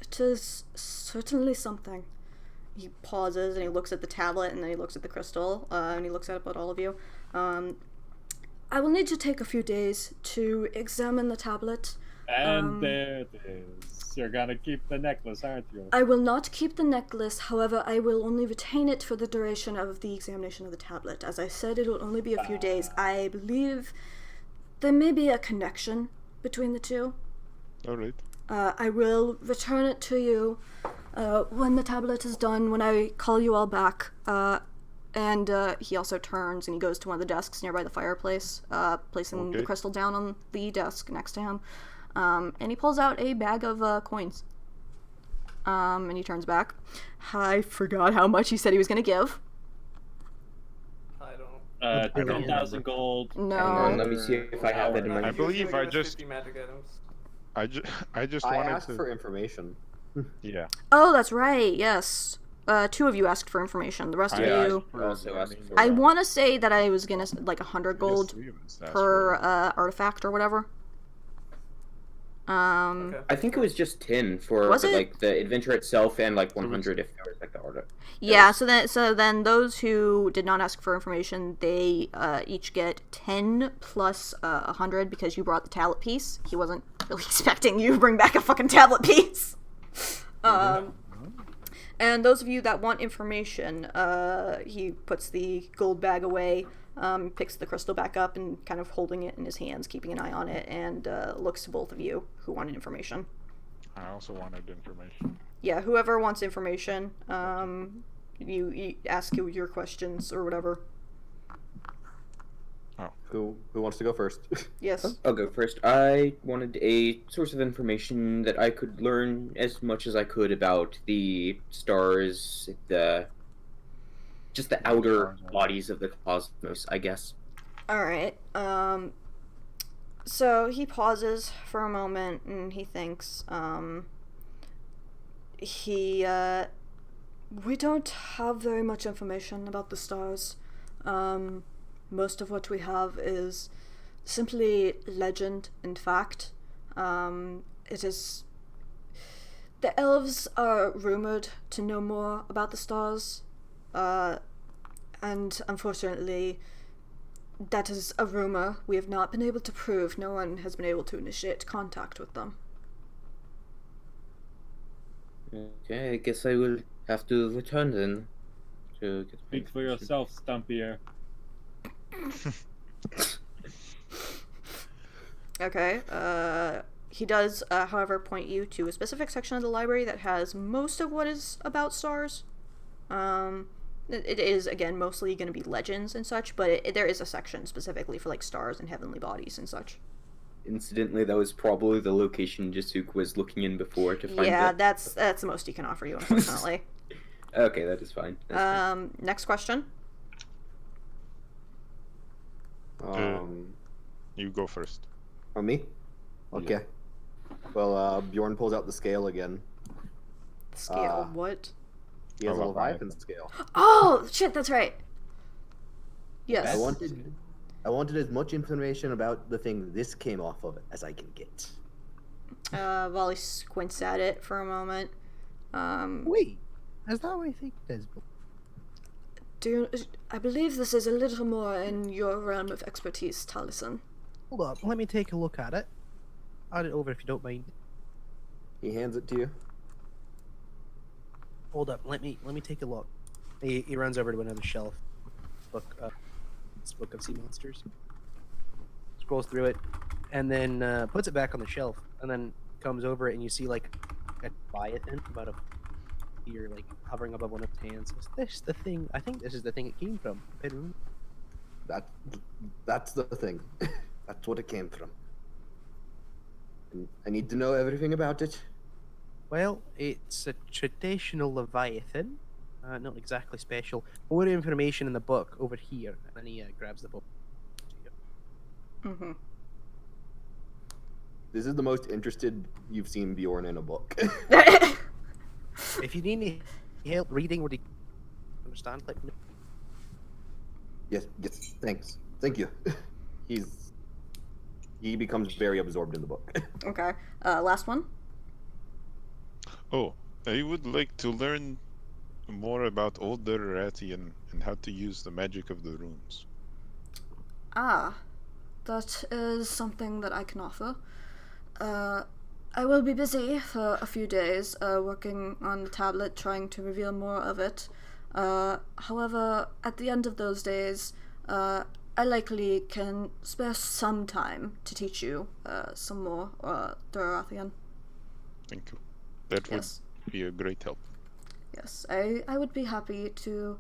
It is certainly something. He pauses and he looks at the tablet and then he looks at the crystal and he looks at all of you. I will need to take a few days to examine the tablet. And there it is. You're gonna keep the necklace, aren't you? I will not keep the necklace, however, I will only retain it for the duration of the examination of the tablet. As I said, it will only be a few days. I believe there may be a connection between the two. Alright. I will return it to you when the tablet is done, when I call you all back. And he also turns and he goes to one of the desks nearby the fireplace, placing the crystal down on the desk next to him. And he pulls out a bag of coins. And he turns back. I forgot how much he said he was going to give. I don't. 10,000 gold. No. Hang on, let me see if I have it in my. I believe I just- 50 magic items. I just I wanted asked to. for information. Yeah. Oh, that's right, yes. 2 of you asked for information. The rest of you... Also asked for, I want to say that I was gonna, like, 100 gold per artifact or whatever. Okay. I think it was just 10 for like the adventure itself, and like 100 if there was like the order. Yeah, so then those who did not ask for information, they each get 10 plus 100 because you brought the tablet piece. He wasn't really expecting you to bring back a fucking tablet piece. And those of you that want information, he puts the gold bag away, picks the crystal back up and kind of holding it in his hands, keeping an eye on it, and looks to both of you who wanted information. I also wanted information. Yeah, whoever wants information, you ask your questions or whatever. Oh. Who wants to go first? Yes. I'll go first. I wanted a source of information that I could learn as much as I could about the stars, just the outer bodies of the cosmos, I guess. Alright, so he pauses for a moment and he thinks, we don't have very much information about the stars. Most of what we have is simply legend and fact. It is... The elves are rumored to know more about the stars, and unfortunately, that is a rumor we have not been able to prove. No one has been able to initiate contact with them. Okay, I guess I will have to return then. To get Speak for yourself, Stumpier. Okay, he does, however, point you to a specific section of the library that has most of what is about stars. It is, again, mostly going to be legends and such, but there is a section specifically for, like, stars and heavenly bodies and such. Incidentally, that was probably the location Jasuk was looking in before to find Yeah, it. that's the most he can offer you, unfortunately. Okay, that is fine. Next question. You go first. On me? Okay. Yeah. Well, Bjorn pulls out the scale again. Scale, what? He has a Leviathan scale. Oh, shit, that's right. Yes. I wanted as much information about the thing this came off of as I can get. Volley squints at it for a moment. Wait, is that what I think it is? I believe this is a little more in your realm of expertise, Taliesin. Hold up, let me take a look at it. Add it over if you don't mind. He hands it to you. Hold up, let me take a look. He runs over to another shelf. Book of sea monsters. Scrolls through it, and then puts it back on the shelf, and then comes over it, and you see like a Leviathan about a here, like hovering above one of his hands. Is this the thing? I think this is the thing it came from. That's the thing. That's what it came from. And I need to know everything about it. Well, it's a traditional Leviathan. Not exactly special. More information in the book over here. And then he grabs the book. Mm-hmm. This is the most interested you've seen Bjorn in a book. If you need any help reading, would you understand? Like, Yes, thanks. Thank you. He becomes very absorbed in the book. Okay. Last one. Oh, I would like to learn more about Old Derarati and how to use the magic of the runes. Ah, that is something that I can offer. I will be busy for a few days, working on the tablet, trying to reveal more of it. However, at the end of those days, I likely can spare some time to teach you some more Derathian. Thank you. That would be a great help. Yes, I would be happy to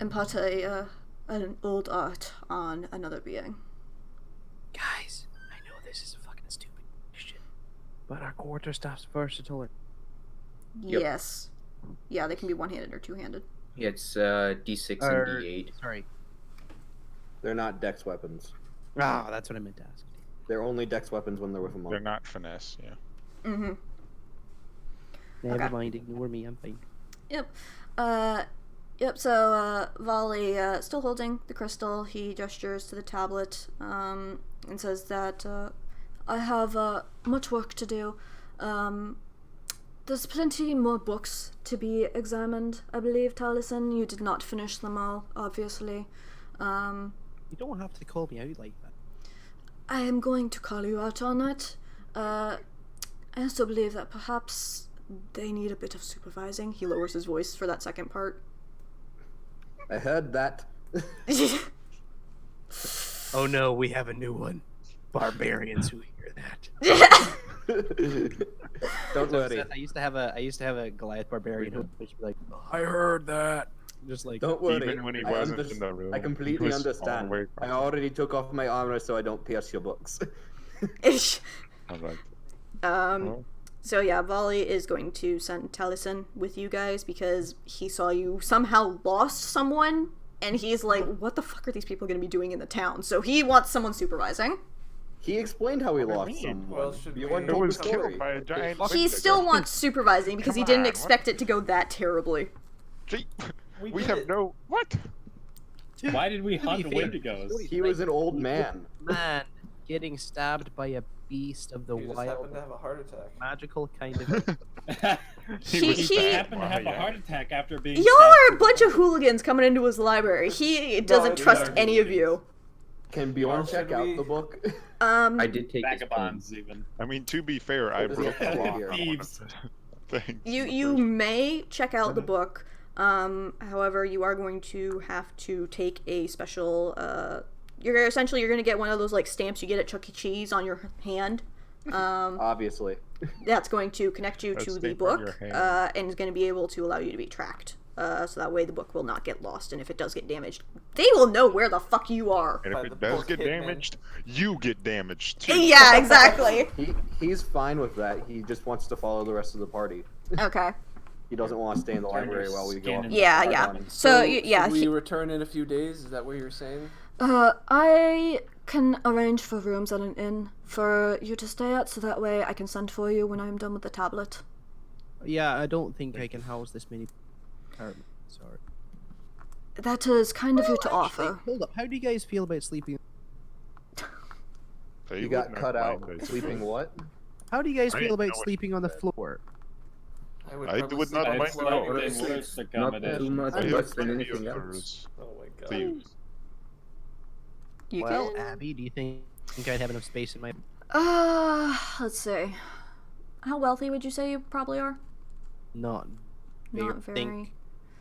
impart an old art on another being. Guys, I know this is a fucking stupid question, but are quarterstaffs versatile? Yep. Yes. Yeah, they can be one-handed or two-handed. Yeah, it's D6 and D8. Sorry. They're not dex weapons. Ah, that's what I meant to ask. They're only dex weapons when they're with a monk. They're not finesse, yeah. Mm-hmm. Never mind, ignore me, I'm fine. Yep. Yep, so Volley, still holding the crystal, he gestures to the tablet and says that I have much work to do. There's plenty more books to be examined, I believe, Taliesin. You did not finish them all, obviously. You don't have to call me out like that. I am going to call you out on it. I also believe that perhaps they need a bit of supervising. He lowers his voice for that second part. I heard that. Oh no, we have a new one. Barbarians who hear that. Don't worry. Seth, I used to have a Goliath barbarian who would be like, I heard that. Just like, don't worry. Even when he wasn't in the room, I completely understand. I already took off my armor so I don't pierce your books. So yeah, Volley is going to send Taliesin with you guys because he saw you somehow lost someone, and he's like, what the fuck are these people going to be doing in the town? So he wants someone supervising. He explained how he lost someone. Well, should Bjorn we- told was the story. killed by a giant He still wants supervising because he didn't expect it to go that terribly. Gee, we did have it. no... What? Why did we hunt be fair, Wendigos? He was an old man. man getting stabbed by a beast of the You just wild, happened to have a heart attack. magical kind of. He happened to have a heart attack after being. Y'all are a bunch of hooligans coming into his library. He doesn't it's trust not any of you. Can Bjorn Well, check should out we- the book? I did take his Vagabonds, even. I mean, to be fair, I What does he broke the have to law. do here? on one of Thieves. the things. You may check out the book. However, you are going to have to take a special. You're going to get one of those like stamps you get at Chuck E. Cheese on your hand. Obviously. That's going to connect you A to the stamp on book, your hand. and is going to be able to allow you to be tracked. So that way the book will not get lost, and if it does get damaged, they will know where the fuck you are. And By if the it does book get hitman. damaged, you get damaged too. Yeah, exactly. He's fine with that. He just wants to follow the rest of the party. Okay. He doesn't want to stay in the Turn your library while we go. skin off into Yeah, our yeah. running. So, should yeah. we return in a few days? Is that what you're saying? I can arrange for rooms at an inn for you to stay at, so that way I can send for you when I'm done with the tablet. Yeah, I don't think I can house this many. Sorry. That is kind of you to offer. Hold up. How do you guys feel about sleeping? They You got wouldn't cut have out minded. sleeping what? How do you guys I feel didn't about know what sleeping on the you floor? I would probably not sleep on mind the floor at all. anyway. It's worse Not accommodation. too much I have worse than plenty anything of else. birds. Oh my god. Thieves. You Well, can. Abby, do you think I'd have enough space in my? Let's see. How wealthy would you say you probably are? Not. Not I very. think,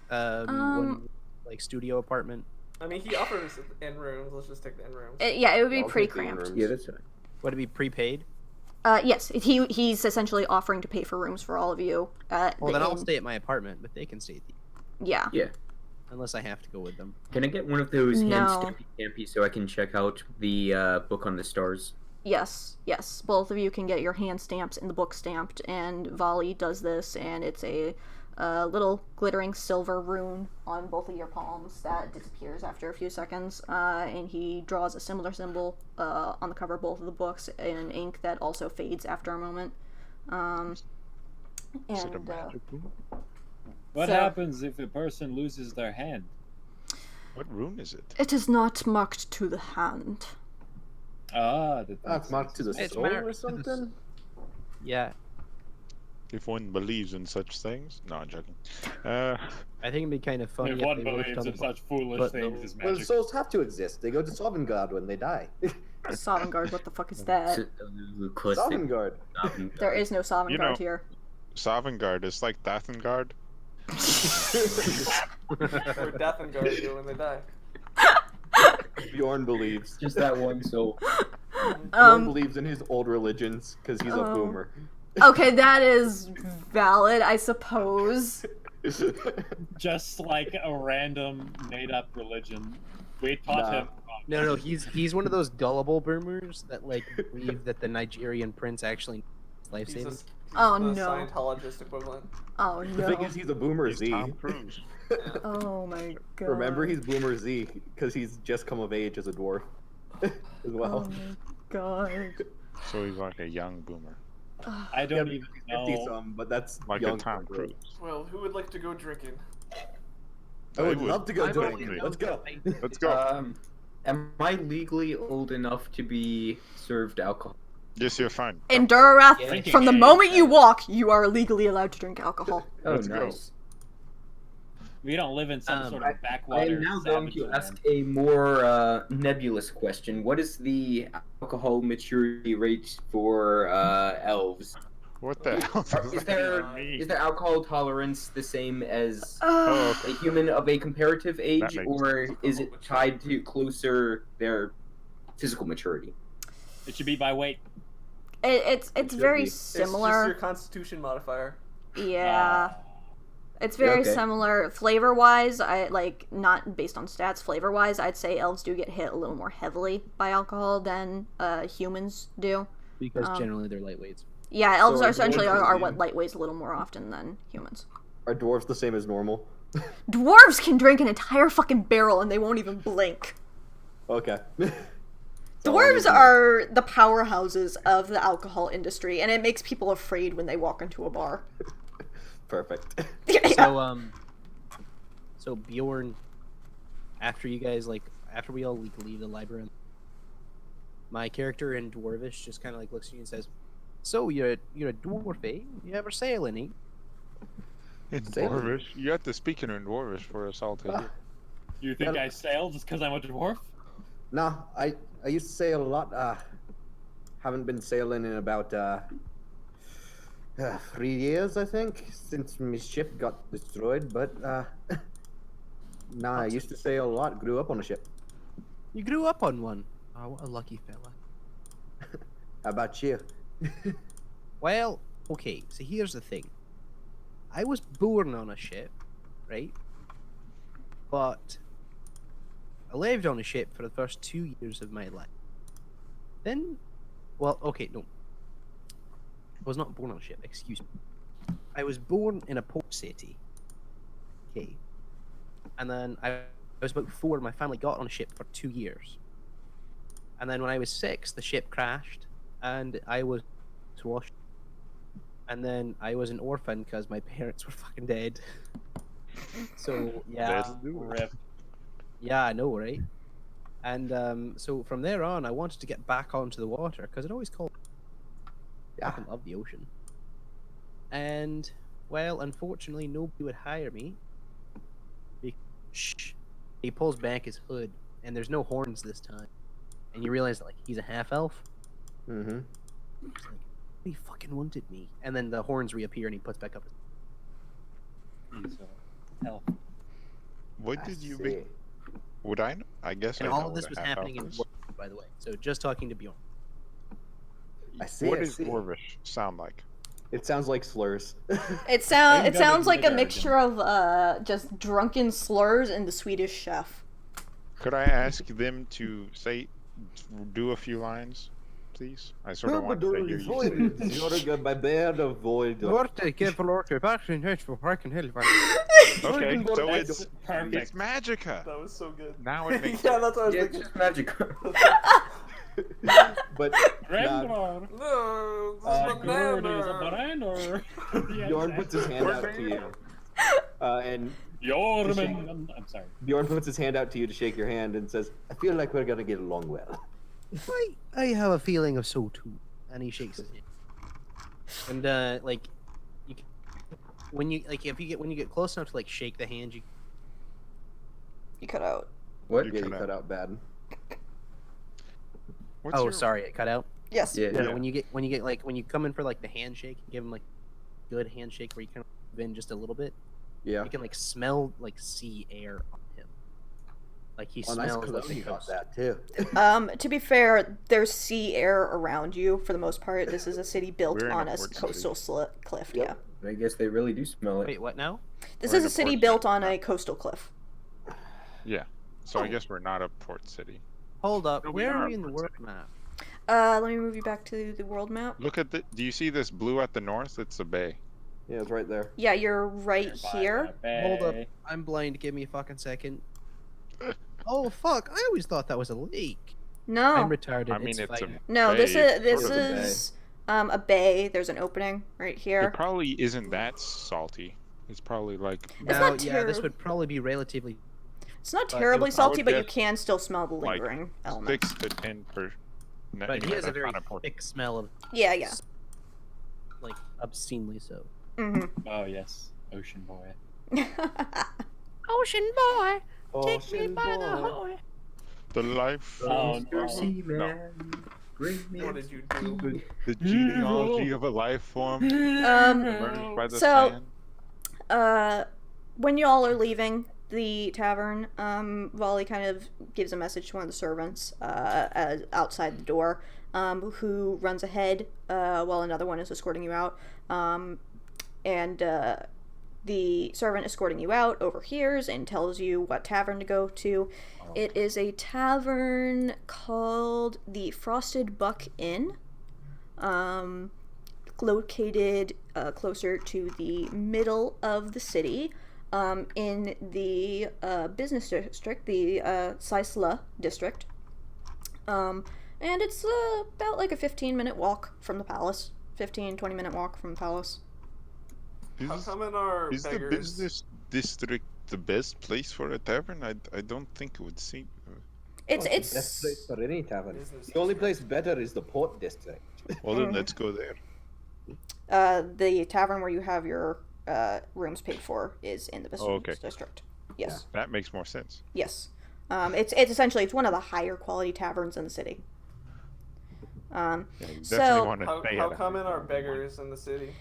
one like studio apartment. I mean, he offers in rooms. Let's just take the in rooms. Yeah, it would be I'll pretty take the cramped. in-rooms. Yeah, that's right. Would it be prepaid? Yes, he's essentially offering to pay for rooms for all of you. Well, the then I'll inn. stay at my apartment, but they can stay at the. Yeah. Yeah. Unless I have to go with them. Can I get one of those hand No. stampy so I can check out the book on the stars? Yes. Both of you can get your hand stamps and the book stamped, and Volley does this, and it's a little glittering silver rune on both of your palms that disappears after a few seconds, and he draws a similar symbol on the cover of both of the books in ink that also fades after a moment. Is it a And magic rune? What So- happens if a person loses their hand? What rune is it? it is not marked to the hand. Ah, That's marked to the It's soul marked or to the something? Yeah, If one believes in such things. No, I'm joking. I think it'd be kind of funny If if one they wished believes on in the such foolish but- things as Well, magic. souls have to exist. They go to Sovngarde when they die. Sovngarde, what the fuck is that? Sovngarde. There is no Sovngarde You know- here. Sovngarde is like Dathngar. Where Dathngar go when they die. Bjorn believes. Just that one soul. Bjorn believes in his old religions because he's a Oh. boomer. Okay, that is valid, I suppose. Just like a random made-up religion. We taught Nah. him. No, he's one of those gullible boomers that like believe that the Nigerian prince actually is life He's saving. he's Oh, the no. Scientologist equivalent. Oh The thing no. is, he's a boomer He's Z. Tom Cruise. Oh my god. Remember, he's boomer Z because he's just come of age as a dwarf as Oh well. my god. So he's like a young boomer. I don't even know. 50-some, but that's Like young a Tom for Cruise. Well, who would like to go drinking? I would love to go I'm drinking. already Let's go. Let's go. Am I legally old enough to be served alcohol? Yes, you're fine. In Durarath, Drinking from the age, moment you walk, you are legally allowed to drink alcohol. Oh, Let's go. nice. We don't live in some sort of I backwater. am now going to savagery ask land. a more nebulous question. What is the alcohol maturity rate for elves? What the hell does Is that there even mean? is their alcohol tolerance the same as Oh, a human of a comparative age, makes or is it tied to closer their physical maturity? It should be by weight. It's should very be. It's just similar. your constitution modifier. Yeah. It's very Okay. similar flavor wise. I like not based on stats. Flavor wise, I'd say elves do get hit a little more heavily by alcohol than humans do. Because generally they're lightweights. Yeah, elves So are are essentially dwarves are the what same? lightweights a little more often than humans. Are dwarves the same as normal? Dwarves can drink an entire fucking barrel and they won't even blink. Okay. Dwarves are the powerhouses of the alcohol industry, and it makes people afraid when they walk into a bar. Perfect. Yeah. So Bjorn, after we all leave the library, my character in Dwarvish just kind of like looks at you and says, "So you're a dwarf, eh? You ever sail any?" In Sailing. Dwarvish? You have to speak in Dwarvish for us all to hear. You think I sail just because I'm a dwarf? Nah, I used to sail a lot. Haven't been sailing in about 3 years, I think, since my ship got destroyed. But nah, I used to sail a lot. Grew up on a ship. You grew up on one. Oh, what a lucky fella. How about you? Well, okay, so here's the thing. I was born on a ship, right? But I lived on a ship for the first 2 years of my life. Then, well, okay, no. I was not born on a ship, excuse me. I was born in a port city. Okay. And then I was about 4, my family got on a ship for 2 years. And then when I was 6, the ship crashed, and I was washed. And then I was an orphan because my parents were fucking dead. So, yeah. Rip. Yeah, I know, right? And so from there on, I wanted to get back onto the water because it always called. I Yeah. fucking love the ocean. And well, unfortunately, nobody would hire me. Shh. He pulls back his hood, and there's no horns this time. And you realize that, like, he's a half elf. Mm-hmm. He's like, he fucking wanted me. And then the horns reappear, and he puts back up his. He's elf. What did you be? Would I know? I guess And I all know of this what was a half happening elf in is. Dwarvish, by the way. So just talking to Bjorn. I see. What I does see. Dwarvish sound like? It sounds like slurs. It sounds gonna like a do mixture of just drunken slurs and the Swedish Chef. Could I ask them to do a few lines, please? I sort of want to hear you say it. Okay, so it's Perfect. Magica. That was so good. Now it makes Yeah, that's what I was Yeah, it's thinking. just magic. But Ragnar. No, this is Gord is a banana. banana. Bjorn puts his hand out to you. And Jorman. I'm sorry. Bjorn puts his hand out to you to shake your hand and says, "I feel like we're gonna get along well." I have a feeling of so too. And he shakes his hand. And like, when you get close enough to like shake the hand, You cut out. What? Yeah, you cut out bad. What's your- sorry, it cut out. Yes. Yeah. No, when you come in for like the handshake, give him like good handshake where you kind of move in just a little bit. Yeah. You can like smell like sea air on him. Like he Oh, nice smells like the cologne got coast. that too. To be fair, there's sea air around you for the most part. This is a city built We're in on a a port coastal cliff. Yep. Yeah. I guess they really do smell it. Wait, what now? This We're is in a a city port built city. on a coastal cliff. Yeah. So I guess we're not a port city. Hold up. No, we Where are are we in the port world map? Let me move you back to the world map. Look at the. Do you see this blue at the north? It's a bay. Yeah, it's right there. Yeah, you're right here. Hold up. I'm blind. Give me a fucking second. Oh fuck! I always thought that was a lake. No. I'm retarded. I mean, it's it's a fine. No, bay. this It's is sort of a bay. a bay. There's an opening right here. It probably isn't that salty. It's probably like... This would probably be relatively... It's not terribly salty, but you can still smell the lingering like elements. 6 to 10 per... But he has a very thick smell of... Yeah. Like, obscenely so. Mm-hmm. Oh, yes. Ocean boy. Ocean boy, take me by the hoe. The life... Oh, no. What did you do? The genealogy of a life form. Emerged by the sand. When you all are leaving the tavern, Wally kind of gives a message to one of the servants outside the door, who runs ahead while another one is escorting you out. The servant escorting you out overhears and tells you what tavern to go to. Oh. It is a tavern called the Frosted Buck Inn, located closer to the middle of the city, in the business district, the Saisla district. And it's about like a 15-minute walk from the palace. 15-20 minute walk from the palace. How come in our Is the business district the best place for a tavern? I don't think it would seem... It's the best place for any tavern. The only place better is the port district. Well, then let's go there. The tavern where you have your rooms paid for is in the business district. Yes. Yeah. That makes more sense. Yes. It's essentially one of the higher quality taverns in the city. How come in our beggars in the city?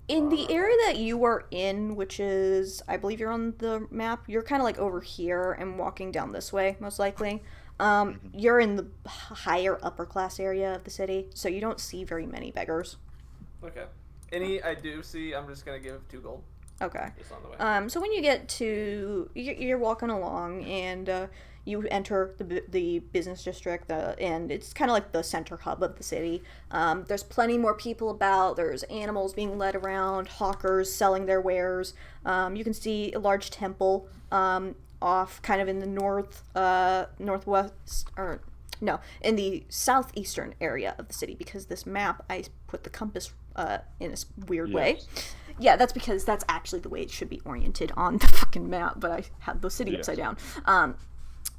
In the area that you are in, which is, I believe you're on the map, you're kind of like over here and walking down this way, most likely. You're in the higher upper class area of the city, so you don't see very many beggars. Okay. Any I do see, I'm just going to give 2 gold. Okay. Just on the way. So when you get to, you're walking along and you enter the business district, and it's kind of like the center hub of the city. There's plenty more people about. There's animals being led around, hawkers selling their wares. You can see a large temple off kind of in the northwest, or no, in the southeastern area of the city, because this map, I put the compass in a weird way. Yeah, that's because that's actually the way it should be oriented on the fucking map, but I had the city upside down.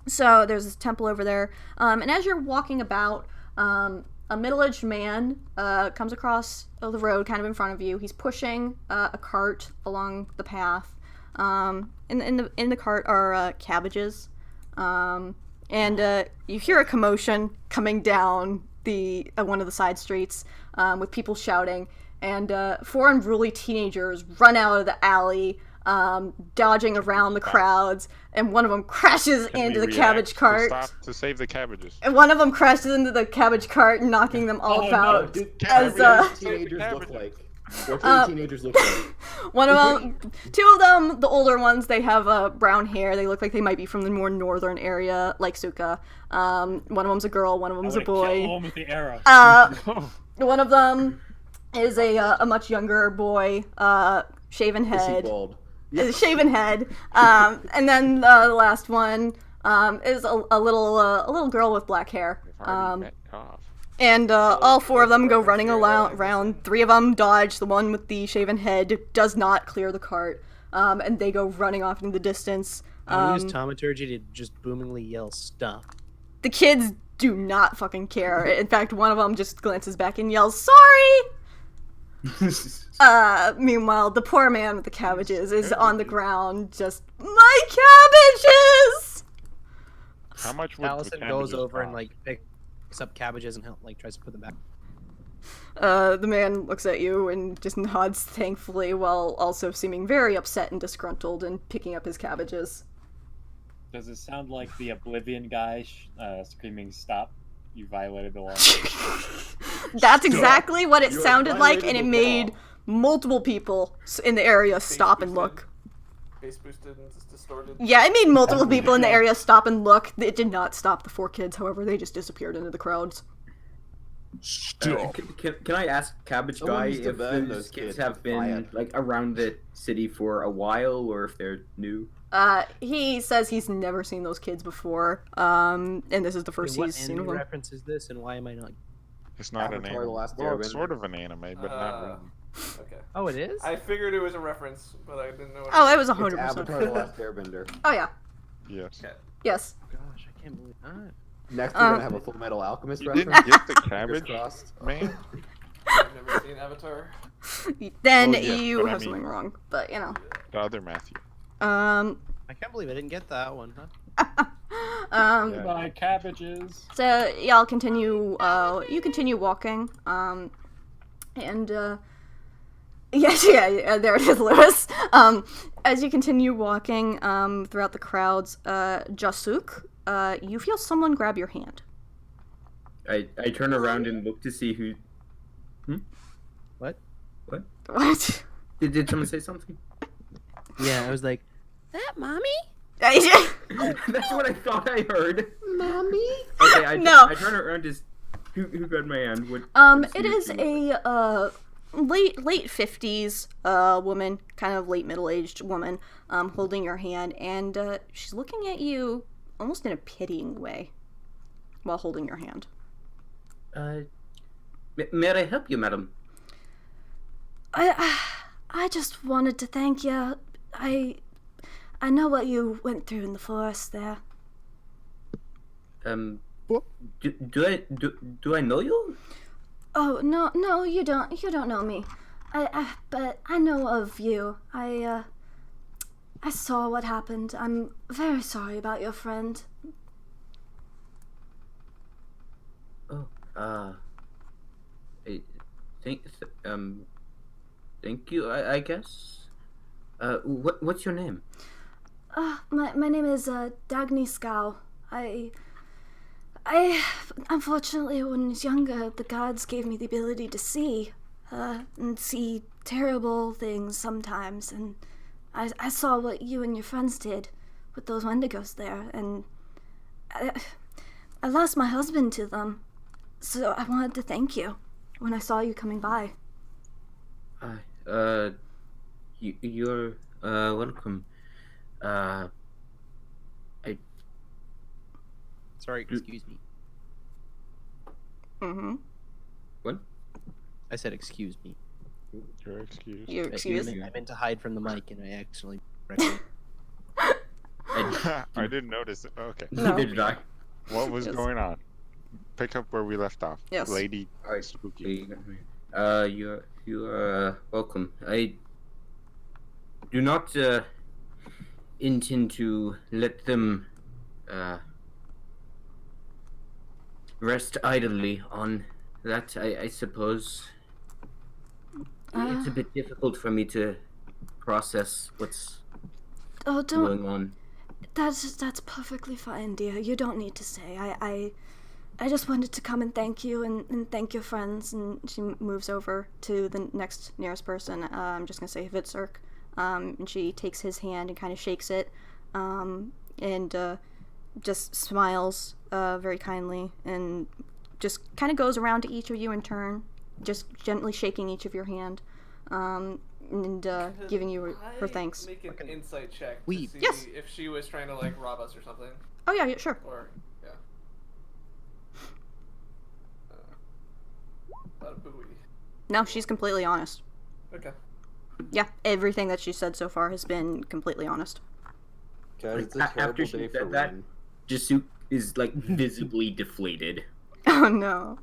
So there's this temple over there, and as you're walking about, a middle-aged man comes across the road kind of in front of you. He's pushing a cart along the path. In the cart are cabbages, and you hear a commotion coming down the one of the side streets with people shouting, and 4 unruly teenagers run out of the alley, dodging around the crowds, and one of them crashes into the cabbage cart. To save the cabbages. And one of them crashes into the cabbage cart, knocking them all out. Teenagers look like. What teenagers look like? One of them, 2 of them, the older ones, they have brown hair. They look like they might be from the more northern area, like Suka. One of them's a girl. One of them's a boy. Kill him with the arrow. One of them is a much younger boy, shaven head. Shaven head, and then the last one is a little girl with black hair. And all 4 of them go running around. 3 of them dodge. The one with the shaven head does not clear the cart, and they go running off in the distance. I use taumaturgy to just boomingly yell "stop." The kids do not fucking care. In fact, one of them just glances back and yells, "Sorry!" Meanwhile, the poor man with the cabbages is on the ground, just, my cabbages! How much would Taliesin goes over and picks up cabbages and tries to put them back. The man looks at you and just nods thankfully, while also seeming very upset and disgruntled and picking up his cabbages. Does it sound like the Oblivion guy screaming "Stop! You violated the law"? That's exactly what it sounded like, and it made multiple people in the area stop and look. Face boosted and distorted. Yeah, it made multiple people in the area stop and look. It did not stop the 4 kids, however, they just disappeared into the crowds. Can I ask Cabbage Guy if those kids have been around the city for a while, or if they're new? He says he's never seen those kids before, and this is the first he's seen of them. What reference is this, and why am I not? It's not an Avatar: The anime. Last Well, it's Airbender. sort of an anime, but not really. Okay. Oh, it is? I figured it was a reference, but I didn't know what Oh, it was It's 100%. Avatar: The Last Airbender. Oh, yeah. Yes. Okay. Yes. Gosh, I can't believe that. Next, we're gonna have a Full Metal Alchemist You reference. didn't get the Fingers cabbage, crossed. man. I've never seen Avatar. Then Well, yes, you but I have mean- something wrong, but you know. The other Matthew. Um, I can't believe I didn't get that one. Huh? Yeah. My cabbages. So y'all continue. You continue walking. And yes, yeah, there it is, Lewis. As you continue walking, throughout the crowds, Jasuk, you feel someone grab your hand. I turn around and look to see who. What? What? Did someone say something? Yeah, I was like, that mommy? That's what I thought I heard. Mommy? Okay, No. I turn around to who grabbed my hand. It is a late 50s woman, kind of late middle-aged woman, holding your hand, and she's looking at you almost in a pitying way while holding your hand. May I help you, madam? I just wanted to thank you. I know what you went through in the forest there. Do I know you? Oh no, you don't. You don't know me. But I know of you. I saw what happened. I'm very sorry about your friend. Oh, thank you. I guess. What's your name? My name is Dagny. I unfortunately, when I was younger, the gods gave me the ability to see, and see terrible things sometimes, and I saw what you and your friends did with those Wendigos there, and I lost my husband to them, so I wanted to thank you when I saw you coming by. You're welcome. Sorry, excuse me. Mm-hmm. What? I said excuse me. You're excused. You're excused. I meant to hide from the mic and I actually... I didn't notice it. Okay. No. Neither did I. What was Yes. going on? Pick up where we left off. Yes. Lady Alright. Spooky. You're welcome. I do not intend to let them rest idly on that. I suppose it's a bit difficult for me to process what's going on. That's perfectly fine, dear. You don't need to say. I just wanted to come and thank you and thank your friends. And she moves over to the next nearest person. I'm just gonna say Hvitserk. And she takes his hand and kind of shakes it, and just smiles very kindly, and just kind of goes around to each of you in turn, just gently shaking each of your hand, and giving you her thanks. Make an insight check to We- see Yes. if she was trying to like rob us or something, Oh yeah, sure. or yeah. About a buoy. No, she's completely honest. Okay. Yeah, everything that she said so far has been completely honest. Guys, it's a After terrible she day said for that- Ren. Jasuk is like visibly deflated. Oh no.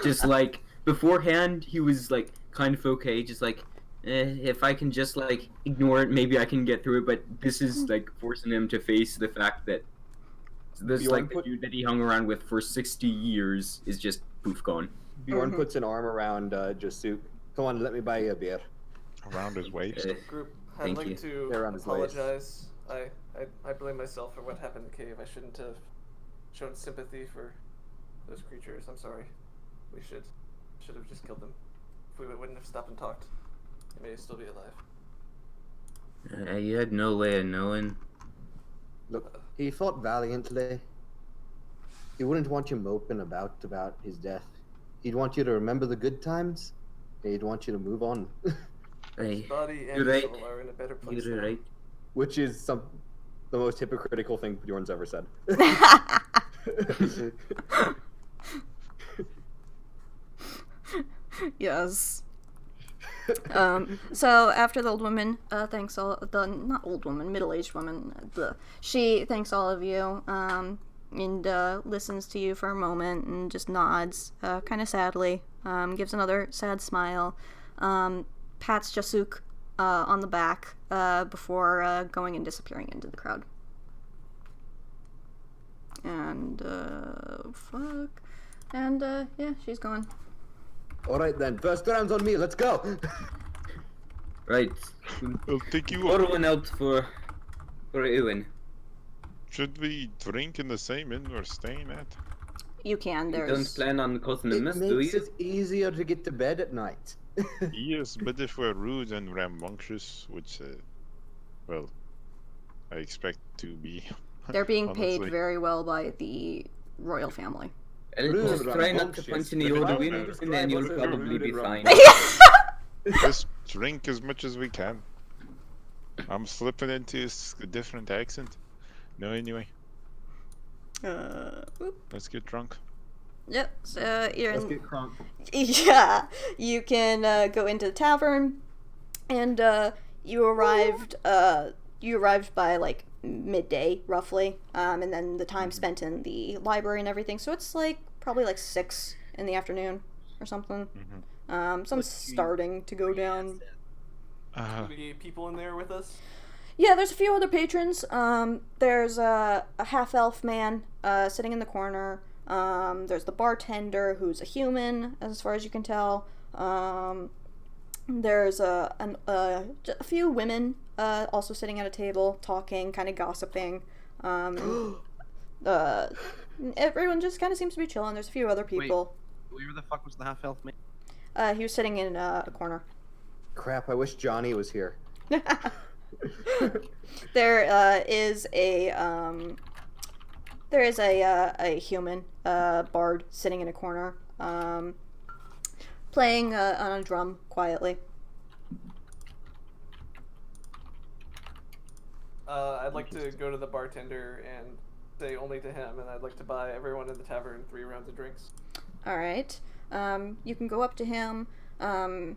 Just like beforehand, he was like kind of okay, just like if I can just like ignore it, maybe I can get through it. But this is like forcing him to face the fact that this Bjorn like the put- dude that he hung around with for 60 years is just poof gone. Bjorn puts an arm around Jasuk. Come on, let me buy you a beer. Around his waist. Group, I'd Thank like you. to They're on his waist. apologize. I blame myself for what happened in the cave. I shouldn't have shown sympathy for those creatures. I'm sorry. We should have just killed them. If we wouldn't have stopped and talked, they may still be alive. You had no way of knowing. Look, he fought valiantly. He wouldn't want you moping about his death. He'd want you to remember the good times. And he'd want you to move on. His body and you're his right. soul are in a better place You're now. right. Which is the most hypocritical thing Bjorn's ever said. Yes. So after the old woman thanks all the not old woman, middle-aged woman, she thanks all of you and listens to you for a moment and just nods kind of sadly, gives another sad smile, pats Jasuk on the back before going and disappearing into the crowd. And yeah, she's gone. Alright then, first round's on me, let's go! Right. I'll take you Pour up. one out for Ewan. Should we drink in the same inn we're staying at? You can, You don't there's... plan on causing a It mess, do makes you? it easier to get to bed at night. Yes, but if we're rude and rambunctious, which, well, I expect to be. They're being paid honestly. very well by the royal family. Just try not to punch any older women, and then you'll probably be fine. Just drink as much as we can. I'm slipping into a different accent. No, anyway. Let's get drunk. Yep, so you're Let's in... get crunk. Yeah, you can go into the tavern, and you arrived by like midday roughly, and then the time spent in the library and everything, so it's like probably like 6 in the afternoon or something. Sun's starting to go down. Any people in there with us? Yeah, there's a few other patrons. There's a half-elf man sitting in the corner. There's the bartender, who's a human, as far as you can tell. There's a few women also sitting at a table, talking, kind of gossiping. Everyone just kind of seems to be chilling. There's a few other people. Wait, where the fuck was the half-elf man? He was sitting in a corner. Crap, I wish Johnny was here. There is a human bard sitting in a corner, playing on a drum quietly. I'd like to go to the bartender and say only to him, and I'd like to buy everyone in the tavern 3 rounds of drinks. All right. You can go up to him, and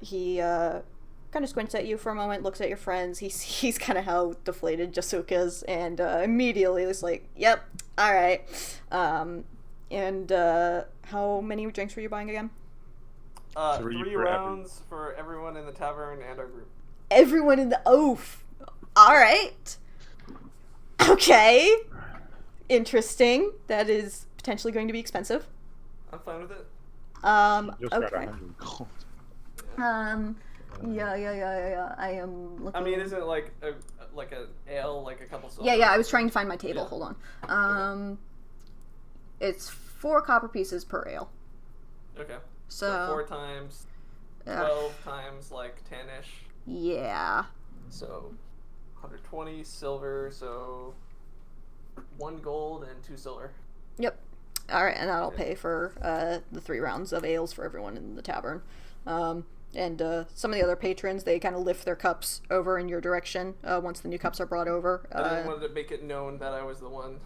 he kind of squints at you for a moment, looks at your friends. He sees kind of how deflated Jasuk is, and immediately is like, "Yep, all right." And how many drinks were you buying again? 3 rounds for everyone in the tavern and our group. Everyone in the oaf. All right. Okay. Interesting. That is potentially going to be expensive. I'm fine with it. Just got Okay. 100 gold. Yeah. I am looking. I mean, isn't it like an ale, like a couple silver? Yeah. I was trying to find my table. Yeah. Hold on. It's 4 copper pieces per ale. Okay. So 4 times 12 times like 10-ish. Yeah. So 120 silver. So 1 gold and 2 silver. Yep. All right, and that'll pay for the 3 rounds of ales for everyone in the tavern. And some of the other patrons, they kind of lift their cups over in your direction once the new cups are brought over. I didn't want to make it known that I was the one.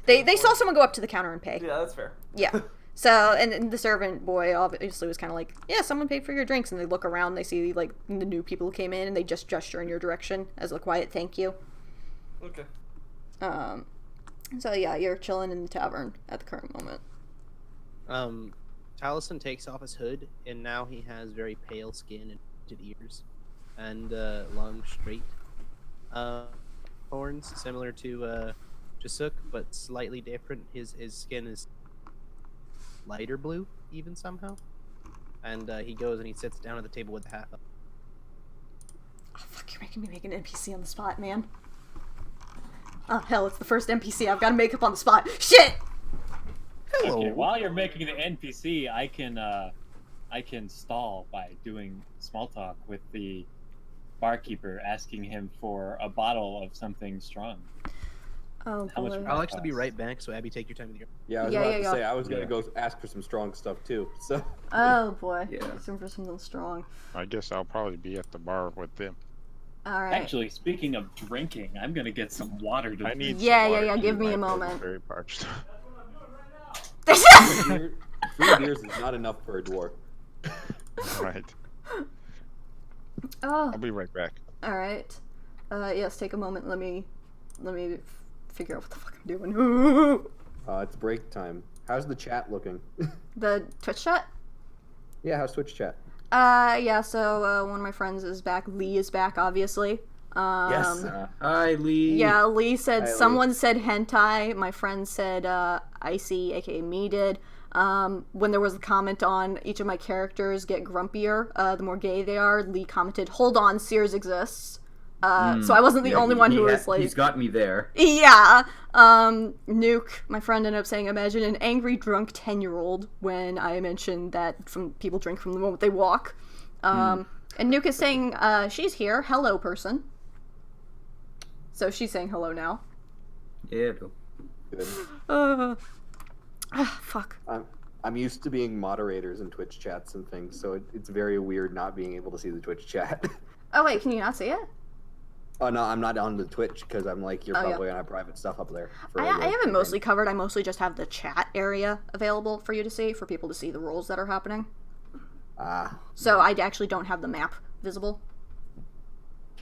They saw someone go up to the counter and pay. Yeah, that's fair. Yeah. So, and the servant boy obviously was kind of like, yeah, someone paid for your drinks. And they look around, they see, like, the new people who came in, and they just gesture in your direction as a quiet thank you. Okay. So, yeah, you're chilling in the tavern at the current moment. Taliesin takes off his hood, and now he has very pale skin and pointed ears, and long, straight horns, similar to Jasuk, but slightly different. His skin is lighter blue, even somehow. And he goes and he sits down at the table with the half-elf. Oh, fuck, you're making me make an NPC on the spot, man. Oh, hell, it's the first NPC I've got to make up on the spot. Shit! Hello. Okay, while you're making the NPC, I can stall by doing small talk with the barkeeper, asking him for a bottle of something strong. Oh, How much boy. would I'll actually be right back, so Abby, take your time with your... Yeah, I was Yeah, about yeah, to yeah. say, I was gonna go ask for some strong stuff too, so... Oh, boy. Yeah. Looking for something strong. I guess I'll probably be at the bar with them. Alright. Actually, speaking of drinking, I'm gonna get some water to I need Yeah, some yeah, water yeah, too, give me my a throat is moment. Very parched. 3 beers is not enough for a dwarf. Right. Oh. I'll be right back. All right. Yes, take a moment. Let me figure out what the fuck I'm doing. It's break time. How's the chat looking? The Twitch chat? Yeah, how's Twitch chat? Yeah, so one of my friends is back. Lee is back, obviously. Yes. Hi, Lee. Yeah, Lee said, Hi, Lee. someone said hentai. My friend said icy, aka me did. When there was a comment on each of my characters get grumpier, the more gay they are, Lee commented, hold on, Sears exists. So I wasn't the only one who was like... He's got me there. Yeah. Nuke, my friend, ended up saying, imagine an angry, drunk 10-year-old when I mentioned that people drink from the moment they walk. And Nuke is saying, she's here. Hello, person. So she's saying hello now. Yeah. Good. Fuck. I'm used to being moderators in Twitch chats and things, so it's very weird not being able to see the Twitch chat. Oh, wait, can you not see it? Oh, no, I'm not on the Twitch, because I'm like, you're probably gonna have private stuff up there. I have it mostly covered. I mostly just have the chat area available for you to see, for people to see the roles that are happening. So I actually don't have the map visible.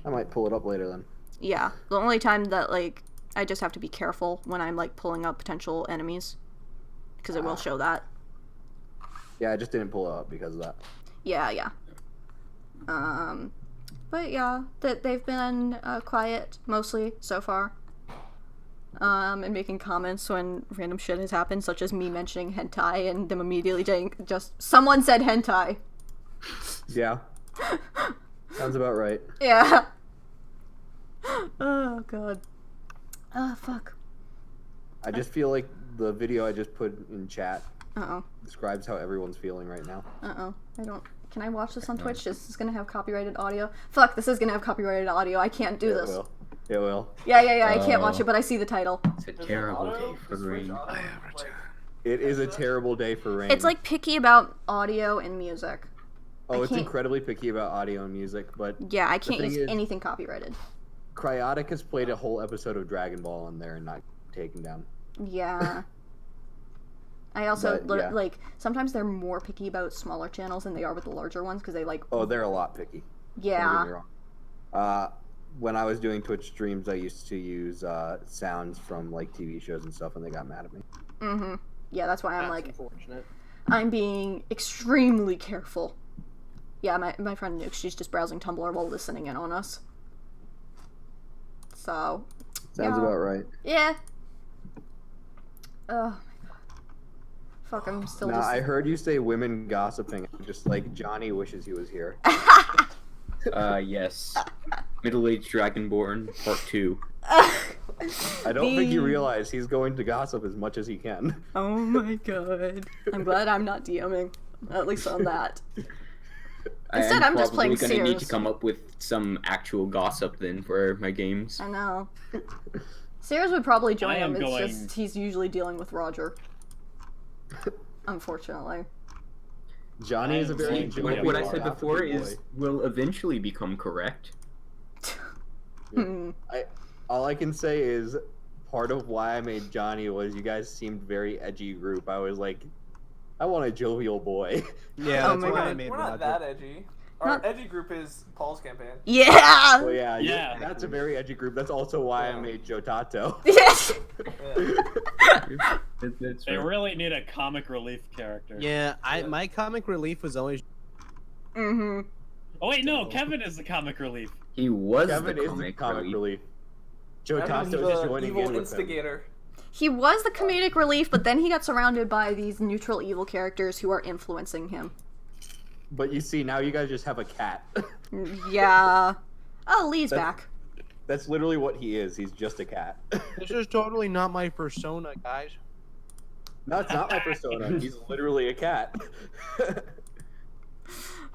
I might pull it up later then. Yeah, the only time that, like, I just have to be careful when I'm, like, pulling up potential enemies. Because it will show that. Yeah, I just didn't pull it up because of that. Yeah. But yeah, they've been quiet, mostly, so far. And making comments when random shit has happened, such as me mentioning hentai and them immediately just, someone said hentai. Yeah. Sounds about right. Yeah. Oh, God. Fuck. I just feel like the video I just put in chat Uh-oh. describes how everyone's feeling right now. Uh-oh. Can I watch this on Twitch? This is gonna have copyrighted audio. Fuck, this is gonna have copyrighted audio. I can't do this. It will. Yeah, I can't watch it, but I see the title. It's a terrible day for rain. It is a terrible day for rain. It's like picky about audio and music. Oh, it's incredibly picky about audio and music, but... Yeah, I can't use anything copyrighted. Cryotic has played a whole episode of Dragon Ball on there and not taken down. Yeah. I also, like, sometimes they're more picky about smaller channels than they are with the larger ones, because they, like... Oh, they're a lot picky. Yeah. Don't get me wrong. When I was doing Twitch streams, I used to use sounds from, like, TV shows and stuff, and they got mad at me. Mm-hmm. Yeah, that's why I'm, That's like... unfortunate. I'm being extremely careful. Yeah, my friend Nuke, she's just browsing Tumblr while listening in on us. So... Sounds about right. Yeah. Oh, my God. Fuck, I'm still just... I heard you say women gossiping. Just like, Johnny wishes he was here. Yes. Middle-aged Dragonborn, Part 2. I don't think you realize he's going to gossip as much as he can. Oh my God. I'm glad I'm not DMing. At least on that. Instead, I'm just playing Sears. I'm probably gonna need to come up with some actual gossip then for my games. I know. Sears would probably join him. It's just he's usually dealing with Roger. Unfortunately. Johnny is a very what I said before is will eventually become correct. All I can say is part of why I made Johnny was you guys seemed very edgy group. I was like, I want a jovial boy. Yeah, that's why I made We're not that edgy. Our edgy group is Paul's campaign. Yeah! Well, yeah, that's a very edgy group. That's also why I made Joe Tato. Yes! They really need a comic relief character. Yeah, my comic relief was always... Mm-hmm. Oh wait, no, Kevin is the comic relief. He was Kevin the is the comic relief. Joe Tato is joining evil in with instigator. him. He was the comedic relief, but then he got surrounded by these neutral evil characters who are influencing him. But you see, now you guys just have a cat. Yeah. Oh, Lee's back. That's literally what he is. He's just a cat. This is totally not my persona, guys. No, it's not my persona. He's literally a cat.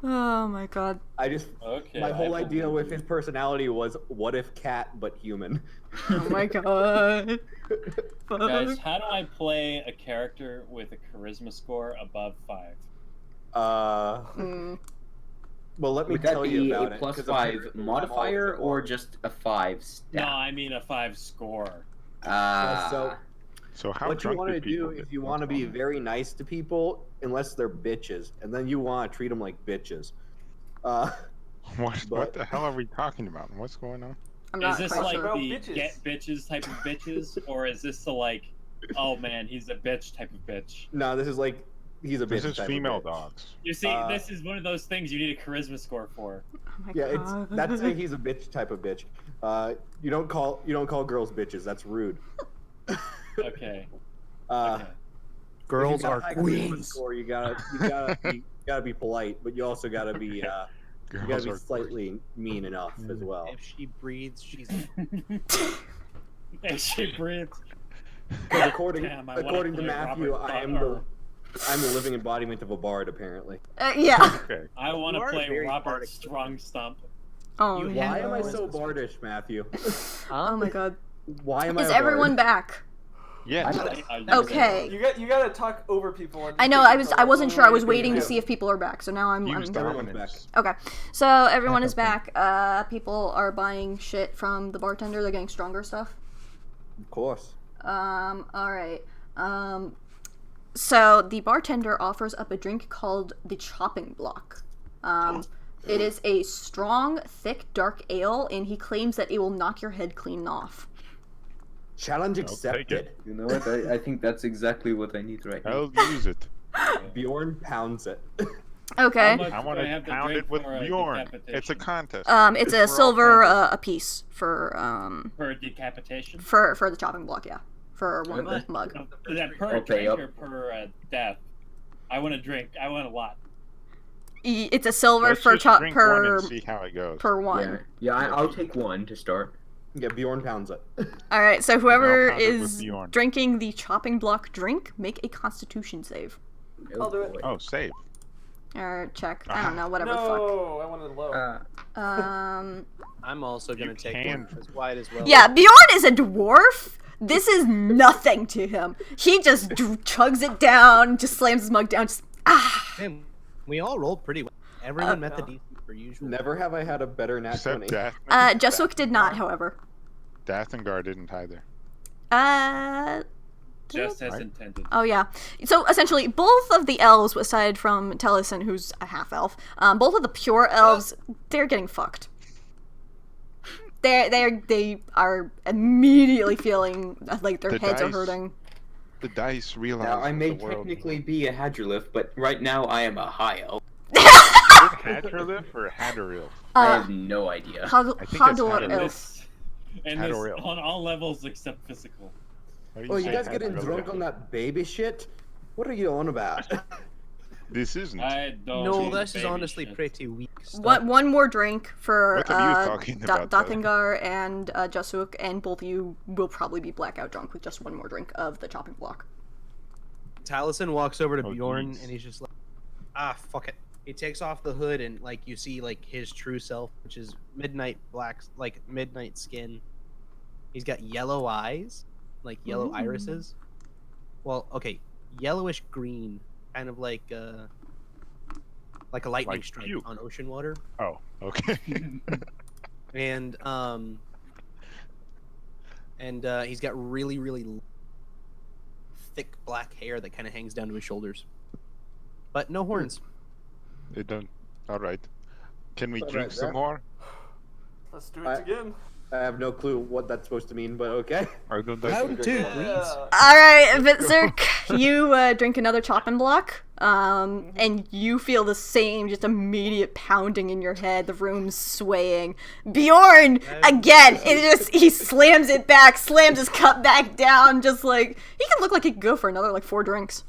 Oh my God. My whole idea with his personality was, what if cat but human? Oh my God. Guys, how do I play a character with a charisma score above 5? Well, let me Would that tell be you about a +5 modifier or just a 5 stat? No, I mean a 5 score. So So how what you drunk want to do people do get? is you want to be very nice to people unless they're bitches, and then you want to treat them like bitches. What the hell are we talking about? What's going on? I'm not Is this quite like sure. the bitches. get bitches type of bitches, or is this the like, oh man, he's a bitch type of bitch? No, this is like he's a bitch. This is type of female bitch. dogs. You see, this is one of those things you need a charisma score for. Oh my Yeah, God. that's a he's a bitch type of bitch. You don't call girls bitches. That's rude. Okay. Girls if you got are a high charisma queens. score, you gotta be polite, but you also gotta be you gotta Girls be are slightly mean enough as well. If she breathes, she's. If she breathes. Because according Damn, I wanna according to play Matthew, Robert I'm the living embodiment of a bard. Apparently. Yeah. Okay. I want to You are play very Robert bardic. Strong Stump. Oh, You- Why am I Yeah. so bardish, Matthew? oh my God. Why am I? Is a everyone bard? back? Yes. Okay. You gotta talk over people. And I know. I wasn't sure. I was waiting to Yeah. see if people are back. So now I'm. Use Everyone's dominance. Okay. So everyone is back. People are buying shit from the bartender. They're getting stronger stuff. Of course. All right. So the bartender offers up a drink called the chopping block. It is a strong, thick, dark ale, and he claims that it will knock your head clean off. Challenge take accepted. it. You know what? I think that's exactly what I need right now. I'll use it. Bjorn pounds it. Okay. I want to pound it with Bjorn. It's a contest. It's a silver a piece for decapitation. for the chopping block. Yeah, for one Okay. mug. Is that per Okay, drink yep. or per death? I want a drink. I want a lot. It's a silver Let's for just drink one per and see how it goes. per one. Yeah, I'll take one to start. Yeah, Bjorn pounds it. All right. So whoever pound it with is Bjorn. drinking the chopping block drink, make a Constitution save. I'll do it. boy. Oh, save. Or check. I don't know. Whatever the fuck. No, I wanted low. I'm also gonna You take can. one as wide as well. Yeah, Bjorn is a dwarf. This is nothing to him. He just chugs it down, just slams his mug down, just Man, we all rolled pretty well. Everyone met the DC per usual. Never have I had a better nat 20. Except Dath. Jasuk did not, however. Dathngar didn't either. Just as Right. intended. Oh yeah. So essentially, both of the elves, aside from Taliesin, who's a half elf, both of the pure elves, they're getting fucked. They are immediately feeling like their The heads are dice. hurting. The dice realize Now, I that may the world technically be a Hadrolith, but right now I am a high elf. Hadrolith or Hadrolith? I have no idea. I think it's Hador And Hador. elf. this Hadoril. on all levels except physical. Why do Oh, you say guys getting Hadrolith? drunk on that baby shit? What are you on about? This isn't. I don't. No, do this is baby honestly shit. pretty weak stuff. One more drink for What are you talking about, though? Dathngar and Jasuk, and both of you will probably be blackout drunk with just one more drink of the chopping block. Taliesin walks over to Oh, Bjorn jeez. and he's just like, fuck it. He takes off the hood and like you see like his true self, which is midnight black, like midnight skin. He's got yellow eyes, like yellow irises. Well, okay, yellowish green, kind of like a lightning Like strike puke. on ocean water. Oh, okay. And he's got really really thick black hair that kind of hangs down to his shoulders, but no horns. They don't. All right. Can we All drink right, some Zach. more? Let's do it again. I have no clue what that's supposed to mean, but okay. Or don't Round two, Yeah. please. All right, Hvitserk, you drink another chopping block, and you feel the same, just immediate pounding in your head. The room's swaying. Bjorn again. He slams it back, slams his cup back down, just like he can look like he could go for another like 4 drinks.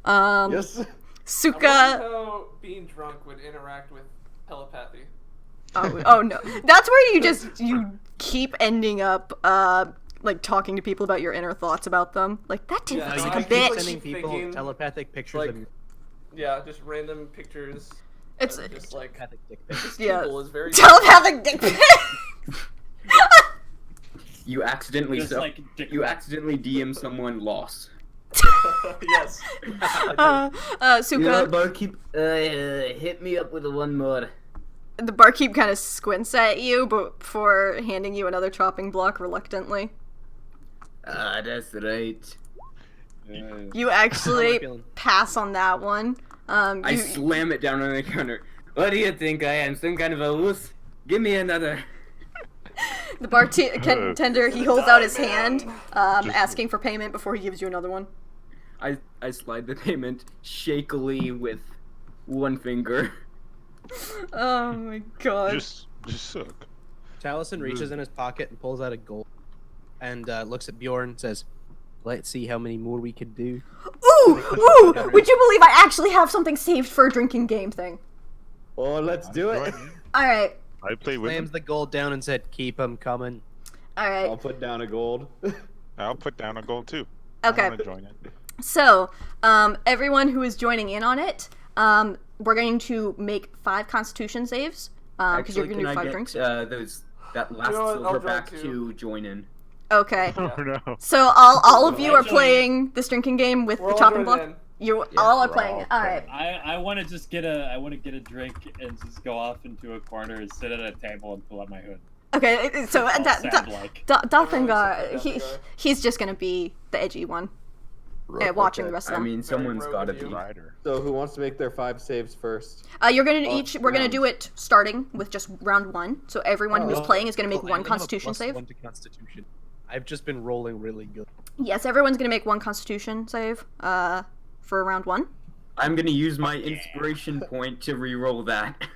Yes. Suka. I wonder how being drunk would interact with telepathy. Oh no, that's where you keep ending up like talking to people about your inner thoughts about them. Like that dude Yeah, looks no, like I a keep, like, bitch. Sending people thinking, telepathic pictures like, of your Yeah, just random pictures. It's of just like telepathic dick pics. yeah, people is very telepathic dick pic. You accidentally Just like dick you pic. accidentally DM someone lost. yes. Suka. barkeep, hit me up with one more. The barkeep kind of squints at you, but before handing you another chopping block reluctantly. That's right. You actually pass on that one. I slam it down on the counter. What do you think I am? Some kind of a wuss? Give me another. The bartender, he holds out his hand, asking for payment before he gives you another one. I slide the payment shakily with one finger. Oh my god. Just Suck. Taliesin reaches in his pocket and pulls out a gold and looks at Bjorn and says, "Let's see how many more we could do." Ooh! Would you believe I actually have something saved for a drinking game thing? Well, let's do it. Alright. I play with Slams the gold down and said, "Keep them coming." Alright. I'll put down a gold. I'll put down a gold too. Okay. I wanna join it. So, everyone who is joining in on it, we're going to make 5 Constitution saves. Because you're going to do 5 drinks. That last silverback to join in. Okay. Oh no. So all of you are playing this drinking game with the chopping block. You all are playing it. All right. I want to just get a drink and just go off into a corner and sit at a table and pull up my hood. Okay, so Dathngar, he's just gonna be the edgy one, watching the rest of them. I mean, someone's gotta be. So who wants to make their 5 saves first? You're gonna we're gonna do it starting with just round 1. So everyone who's playing is gonna make 1 Constitution save. 1 to Constitution. I've just been rolling really good. Yes, everyone's gonna make 1 Constitution save. For round 1. I'm gonna use my inspiration point to re-roll that.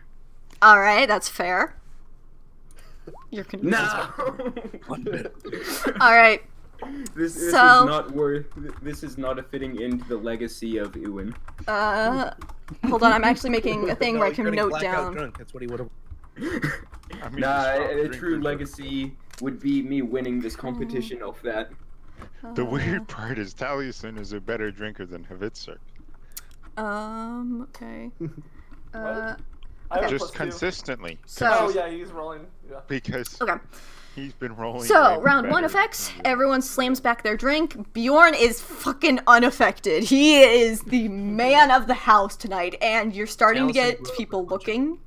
All right, that's fair. You're No. All right. This is not worth. This is not a fitting into the legacy of Ewan. Hold on. I'm actually making a thing where I can note down. Drunk. That's what he would have. A true legacy would be me winning this competition off that. The weird part is Taliesin is a better drinker than Hvitserk. Okay. Just consistently. So, yeah, he's rolling. Yeah. Because he's been rolling. So, round 1 effects. Everyone slams back their drink. Bjorn is fucking unaffected. He is the man of the house tonight, and you're starting to get people looking.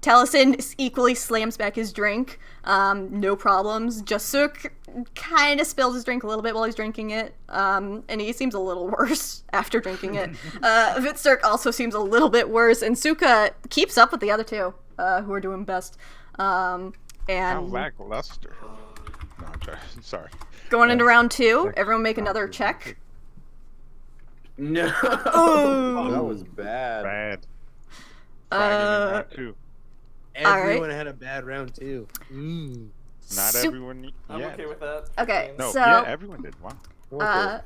Taliesin equally slams back his drink. No problems. Jasuk kind of spills his drink a little bit while he's drinking it. And he seems a little worse after drinking it. Hvitserk also seems a little bit worse. And Suka keeps up with the other 2, who are doing best. And how lackluster. No, I'm sorry. Going into round 2, everyone make another check. No. Ooh. That was bad. Round 2. Everyone had a bad round 2. Not everyone. I'm okay with that. Okay, no, so yeah, everyone did. Wow.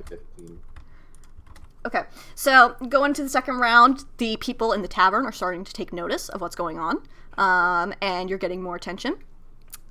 Okay, so going to the second round, the people in the tavern are starting to take notice of what's going on, and you're getting more attention.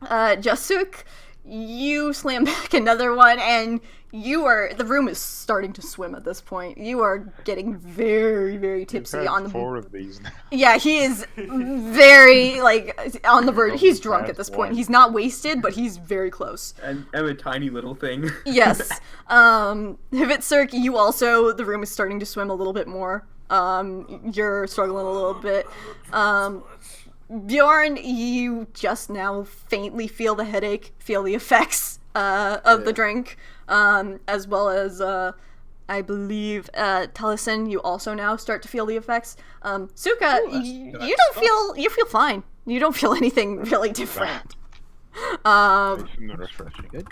Jasuk, you slam back another one, and the room is starting to swim at this point. You are getting very, very tipsy on the 4 of these now. Yeah, he is very, on the verge. He's drunk at this point. He's not wasted, but he's very close. I'm a tiny little thing. Yes. Hvitserk, you also, the room is starting to swim a little bit more. You're struggling a little bit. Bjorn, you just now faintly feel the headache, feel the effects of the drink, as well as I believe Taliesin, you also now start to feel the effects. Suka, you feel fine. You don't feel anything really different. Good.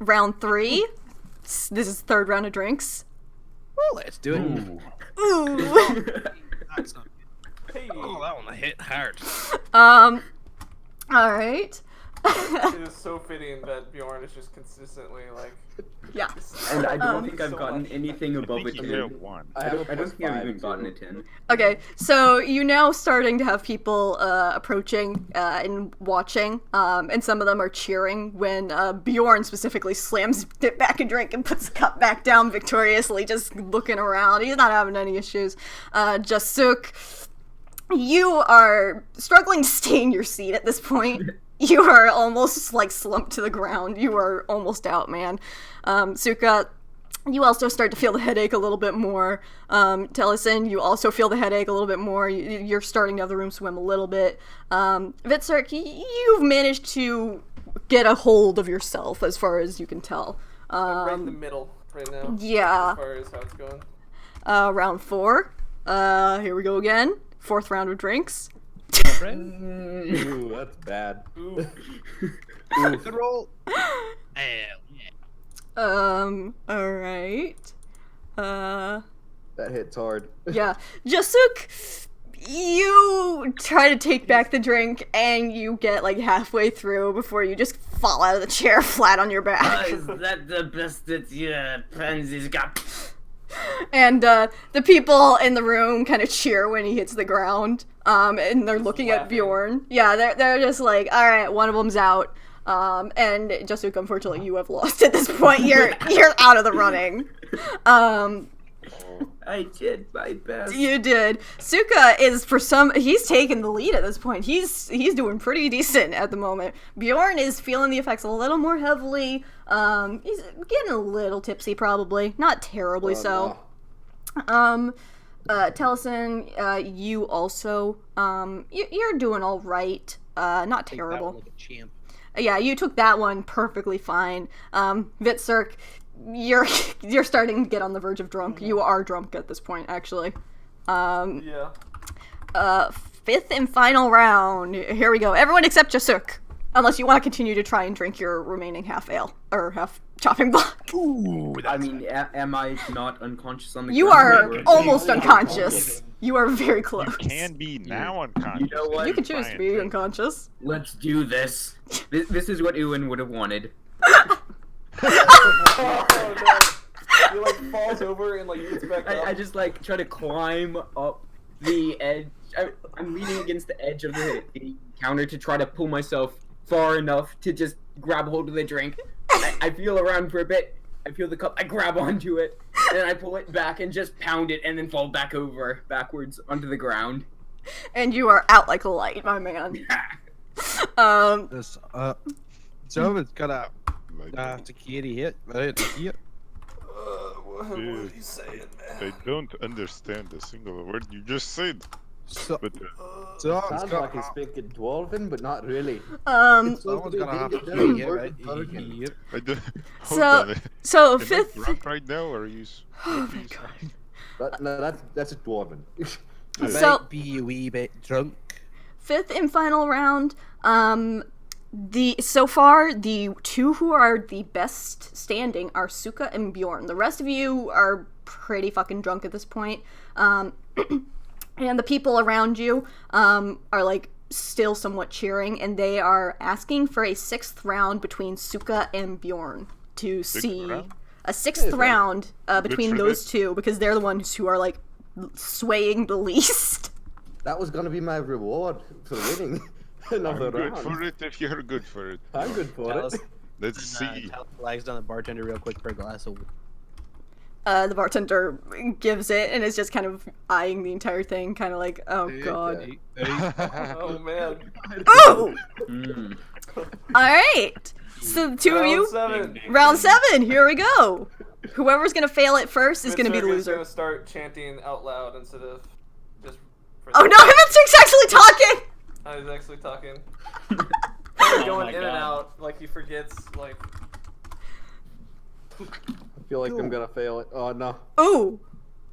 Round 3. This is the 3rd round of drinks. Well, let's do it. Ooh. Hey. Oh, that one hit hard. All right. It is so fitting that Bjorn is just consistently yeah. And I don't think I've gotten anything above a 10. I don't think I've even gotten a 10. Okay, so you now starting to have people approaching and watching, and some of them are cheering when Bjorn specifically slams it back a drink and puts the cup back down victoriously, just looking around. He's not having any issues. Jasuk, you are struggling to stay in your seat at this point. You are almost slumped to the ground. You are almost out, man. Suka, you also start to feel the headache a little bit more. Taliesin, you also feel the headache a little bit more. You're starting to have the room swim a little bit. Hvitserk, you've managed to get a hold of yourself as far as you can tell. right in the middle. right now. Yeah. As far as how it's going. Round 4. Here we go again. 4th round of drinks. Ooh, that's bad. Ooh. Good roll. Alright. That hits hard. Yeah. Jasuk, you try to take back the drink, and you get like halfway through before you just fall out of the chair flat on your back. Is that the best that your pansies got? And the people in the room kind of cheer when he hits the ground. And they're looking at Bjorn. Yeah, they're just like, all right, one of them's out. And Jasuk, unfortunately, you have lost at this point. You're out of the running. I did my best. You did. Suka is he's taking the lead at this point. He's doing pretty decent at the moment. Bjorn is feeling the effects a little more heavily. He's getting a little tipsy, probably. Not terribly so. No. Taliesin, you also, you're doing all right. Not terrible. Like a champ. Yeah, you took that one perfectly fine. Hvitserk, you're starting to get on the verge of drunk. You are drunk at this point, actually. Yeah. 5th and final round. Here we go. Everyone except Jasuk. Unless you want to continue to try and drink your remaining half ale, or half chopping block. Ooh, I mean, am I not unconscious on the You ground? are almost unconscious. You are very close. You can be now unconscious. You know what? You can choose to be unconscious. Let's do this. This is what Ewan would have wanted. Oh no! He like falls over and like gets back up. I just like try to climb up the edge. I'm leaning against the edge of the counter to try to pull myself far enough to just grab hold of the drink. I feel around for a bit. I feel the cup. I grab onto it, and I pull it back and just pound it, and then fall backwards onto the ground. And you are out like a light, my man. This so it's got a security hit right here. What are you saying, man? I don't understand a single word you just said. So, But so it's Sounds got like he's speaking Dwarven, but not really. someone's gonna have to be here right here. I don't, So- hold on. So Am I 5th. drunk right now, or are you? Oh my god. No, that's a Dwarven. I So- might be a wee bit drunk. 5th and final round. So far, the 2 who are the best standing are Suka and Bjorn. The rest of you are pretty fucking drunk at this point. And the people around you are like still somewhat cheering, and they are asking for a 6th round between Suka and Bjorn to see round? a 6th round between for those this. 2, because they're the ones who are like swaying the least. That was gonna be my reward for winning another I'm good round. for it if you're good for it. I'm good for it. Let's see. Flags down the bartender real quick for a glass of. The bartender gives it and is just kind of eyeing the entire thing, kind of like, oh god. Oh man. Ooh! Mm. Alright! So the 2 of you, Round 7. round 7, here we go! Whoever's gonna fail it first is gonna be the Hvitserk loser. Gonna start chanting out loud instead of just. Oh no, Hvitserk's actually talking! I was actually talking. Oh Going my in and God. out like he forgets like. I feel like I'm gonna fail it. Oh no. Ooh.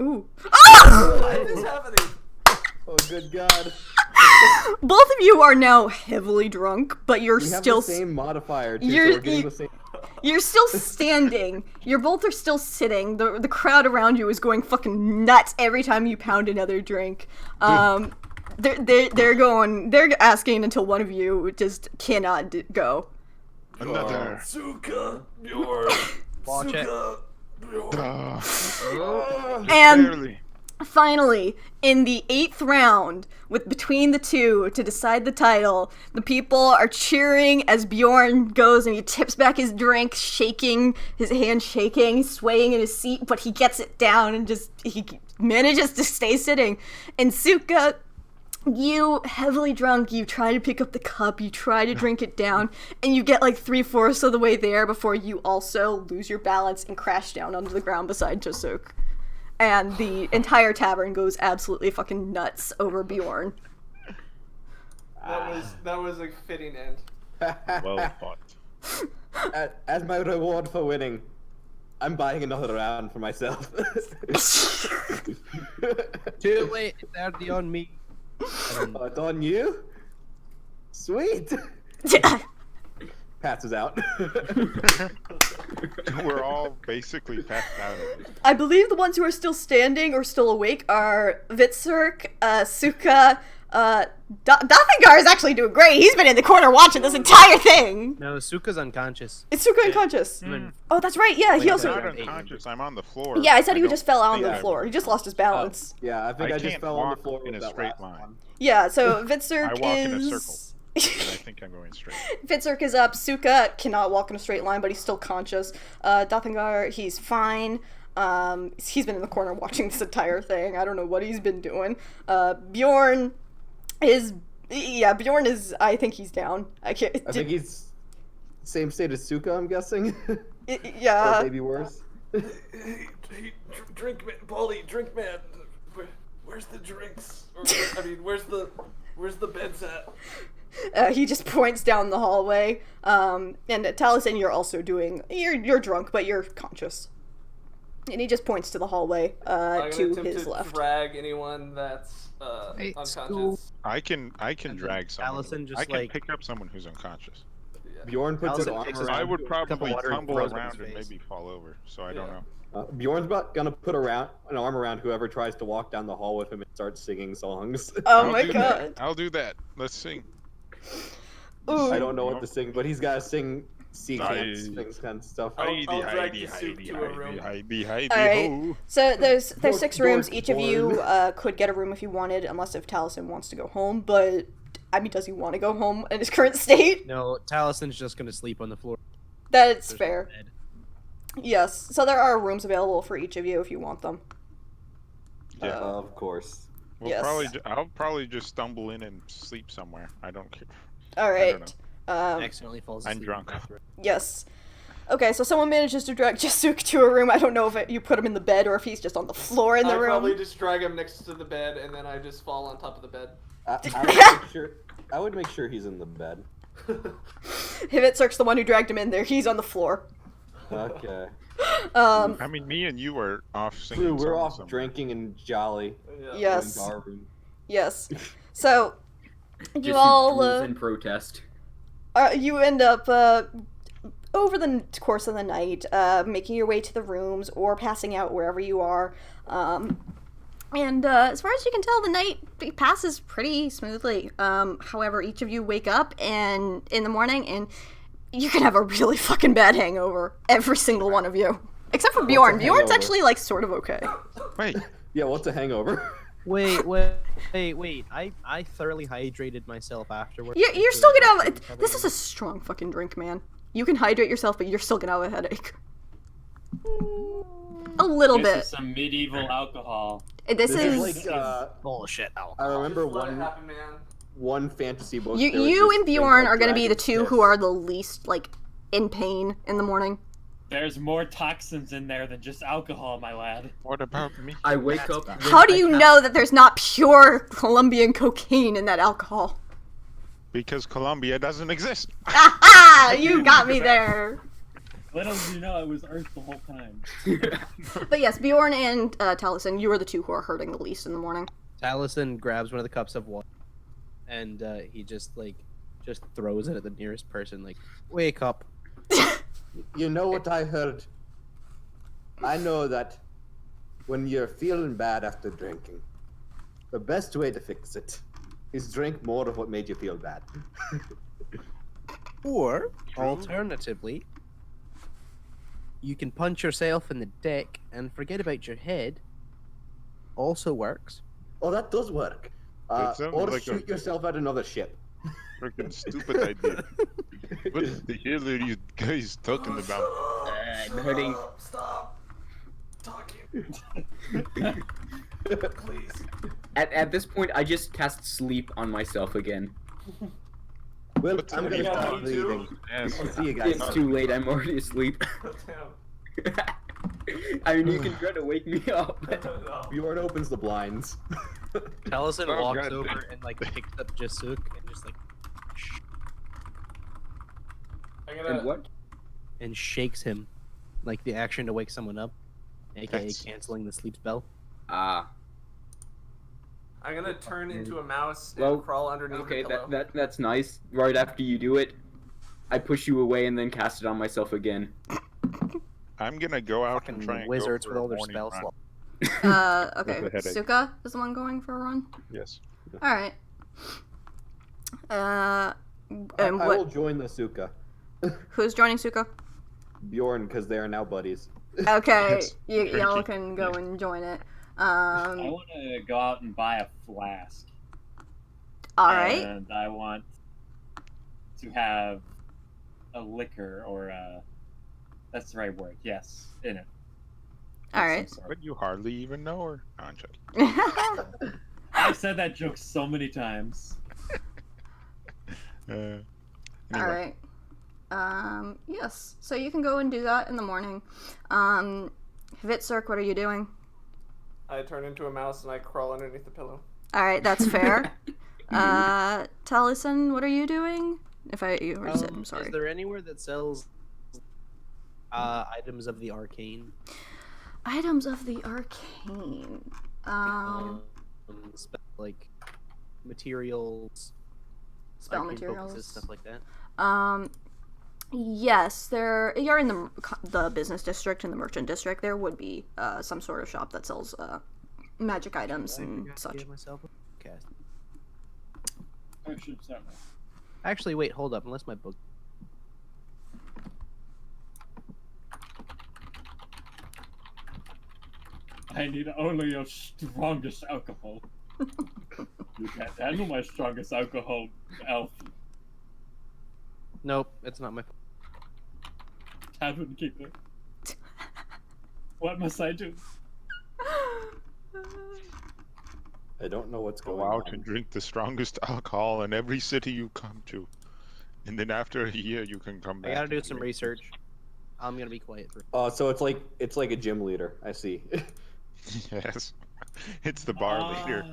Ooh. Ah! What is happening? Oh good god. Both of you are now heavily drunk, but you're We have still the same modifier too, you're- so we're getting you- the same. you're still standing. You're both are still sitting. The crowd around you is going fucking nuts every time you pound another drink. They're asking until one of you just cannot go. Another. Suka, Bjorn. Watch it. Suka, Bjorn. And Barely. finally, in the 8th round, with between the 2 to decide the title, the people are cheering as Bjorn goes and he tips back his drink, shaking, his hand shaking, swaying in his seat, but he gets it down and he manages to stay sitting. And Suka, you, heavily drunk, you try to pick up the cup, you try to drink it down, and you get like 3/4 of the way there before you also lose your balance and crash down onto the ground beside Jasuk. And the entire tavern goes absolutely fucking nuts over Bjorn. That was a fitting end. Well fought. As my reward for winning, I'm buying another round for myself. Too late. It's already on me. Oh, it's on you? Sweet. Passes out. We're all basically passed out. I believe the ones who are still standing or still awake are Hvitserk, Suka, Dathngar is actually doing great. He's been in the corner watching this entire thing. No, Suka's unconscious. Is Suka unconscious? Oh, that's right. Yeah, he also. I'm not unconscious. I'm on the floor. Yeah, I said he just fell out on the floor. He just lost his balance. Yeah, I think I just fell on the floor in a straight line. Yeah, so Hvitserk is. I walk in a circle. I think I'm going straight. Hvitserk is up. Suka cannot walk in a straight line, but he's still conscious. Dathngar, he's fine. He's been in the corner watching this entire thing. I don't know what he's been doing. Bjorn is. Yeah, Bjorn is. I think he's down. I think he's same state as Suka, I'm guessing. Yeah. Or maybe worse. Hey, drink man, Paulie, drink man. Where's the drinks? I mean, where's the beds at? He just points down the hallway. And Taliesin, you're also doing. You're drunk, but you're conscious. And he just points to the hallway to his left. Drag anyone that's unconscious. I can drag someone. Taliesin just I can pick up someone who's unconscious. Yeah. Bjorn puts his arm around. I would probably tumble around and maybe fall over. So I don't know. Bjorn's gonna put an arm around whoever tries to walk down the hall with him and start singing songs. Oh my god! I'll do that. Let's sing. Ooh. I don't know what to sing, but he's gotta sing sea camps, things kind of stuff. I'll drag you to a room. Alright, so there's 6 rooms. Each of you could get a room if you wanted, unless if Taliesin wants to go home. But I mean, does he want to go home in his current state? No, Talison's just gonna sleep on the floor. That's fair. Yes, so there are rooms available for each of you if you want them. Yeah, of course. I'll probably just stumble in and sleep somewhere. I don't care. All right. Accidentally falls asleep. I'm drunk. Yes. Okay, so someone manages to drag Jasuk to a room. I don't know if you put him in the bed or if he's just on the floor in the room. I probably just drag him next to the bed and then I just fall on top of the bed. I would make sure he's in the bed. Hvitserk's the one who dragged him in there. He's on the floor. Okay. I mean, me and you are off singing. We're off drinking and jolly. Yes. Yes. So you all in protest. You end up over the course of the night making your way to the rooms or passing out wherever you are. And as far as you can tell, the night passes pretty smoothly. However, each of you wake up in the morning and you can have a really fucking bad hangover. Every single one of you. Except for Bjorn. Bjorn's actually, like, sort of okay. Wait. Yeah, what's a hangover? Wait. I thoroughly hydrated myself afterwards. You're still gonna have... This is a strong fucking drink, man. You can hydrate yourself, but you're still gonna have a headache. A little bit. This is some medieval alcohol. This is like, bullshit alcohol. I remember one fantasy book. You and Bjorn are going to be the two who are the least, like, in pain in the morning. There's more toxins in there than just alcohol, my lad. What about me? I wake up. How do you know that there's not pure Colombian cocaine in that alcohol? Because Colombia doesn't exist. Aha! You got me there. Little did you know it was Earth the whole time. But yes, Bjorn and Taliesin, you are the two who are hurting the least in the morning. Taliesin grabs one of the cups of water, and he just throws it at the nearest person, like, wake up. You know what I heard? I know that when you're feeling bad after drinking, the best way to fix it is drink more of what made you feel bad. Or, alternatively, you can punch yourself in the dick and forget about your head. Also works. Oh, that does work. Or like shoot yourself at another ship. Freaking stupid idea. What the hell are you guys talking about? I'm hurting. Stop talking. Please. At this point, I just cast sleep on myself again. Well, I'm gonna stop leaving. I'll see you guys. It's too late. I'm already asleep. I mean, you can try to wake me up. Bjorn opens the blinds. Taliesin walks over and like picks up Jasuk and just like and what? And shakes him like the action to wake someone up, aka canceling the sleep spell. Ah. I'm gonna turn into a mouse and crawl underneath the pillow. Okay, that's nice. Right after you do it, I push you away and then cast it on myself again. I'm gonna go out and try and wizards go with for all a their morning spell run. slots. Okay. Suka is the one going for a run? Yes. Alright. I will join the Suka. Who's joining Suka? Bjorn, because they are now buddies. Okay, y'all can go and join it. I want to go out and buy a flask. Alright. And I want to have a liquor or that's the right word, yes, in it. Alright. But you hardly even know her. No, I'm joking. I've said that joke so many times. Anyway. Alright. Yes. So you can go and do that in the morning. Hvitserk, what are you doing? I turn into a mouse and I crawl underneath the pillow. Alright, that's fair. Taliesin, what are you doing? You already said, I'm sorry. Is there anywhere that sells items of the arcane? Items of the arcane. Like materials, spell arcane materials, focuses, stuff like that. Yes, you're in the business district and the merchant district. There would be some sort of shop that sells magic items and such. Actually, wait, hold up. Unless my book. I need only your strongest alcohol. You can't handle my strongest alcohol, elf. Nope, it's not my. Tavern keeper. What must I do? I don't know what's going on. Go out on. and drink the strongest alcohol in every city you come to. And then after a year, you can come back. I gotta do some research. I'm gonna be quiet for. Oh, so it's like a gym leader. I see. Yes, it's the bar leader.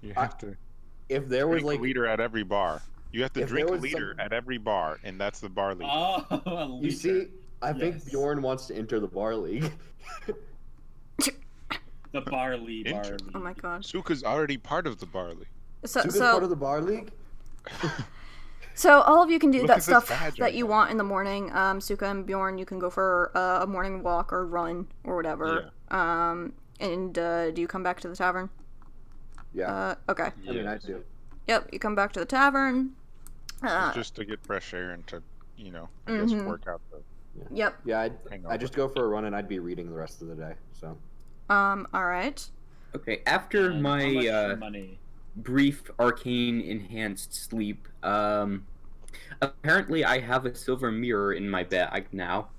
You have to. If there was like a leader at every bar, you have to drink a leader at every bar, and that's the bar leader. Oh, you see, I think Bjorn wants to enter the bar league. The bar league. Oh my god. Suka's already part of the bar league. Suka's part of the bar league. So all of you can do that stuff that you want in the morning. Suka and Bjorn, you can go for a morning walk or run or whatever. Yeah. And do you come back to the tavern? Yeah. Okay. I mean, I do. Yep, you come back to the tavern. Just to get fresh air and to, I guess work out the. Yep. Yeah, I just go for a run and I'd be reading the rest of the day. So. All right. Okay. After my brief arcane enhanced sleep, apparently I have a silver mirror in my bag now.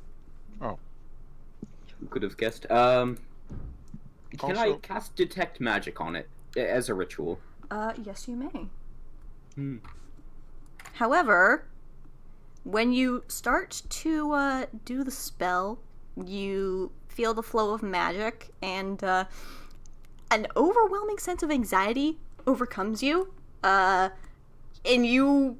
Oh. Who could have guessed? Can I cast detect magic on it as a ritual? Yes, you may. However, when you start to do the spell, you feel the flow of magic, and an overwhelming sense of anxiety overcomes you, and you're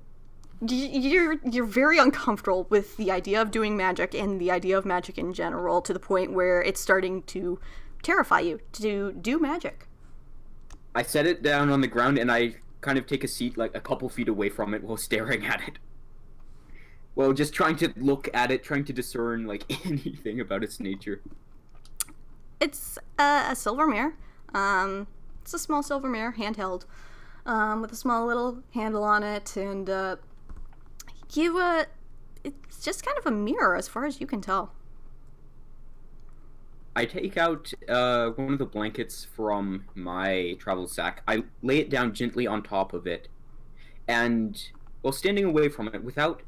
very uncomfortable with the idea of doing magic and the idea of magic in general, to the point where it's starting to terrify you to do magic. I set it down on the ground and I kind of take a seat like a couple feet away from it while staring at it. Well, just trying to look at it, trying to discern like anything about its nature. It's a silver mirror. It's a small silver mirror, handheld, with a small little handle on it, and it's just kind of a mirror as far as you can tell. I take out one of the blankets from my travel sack. I lay it down gently on top of it, and while standing away from it, without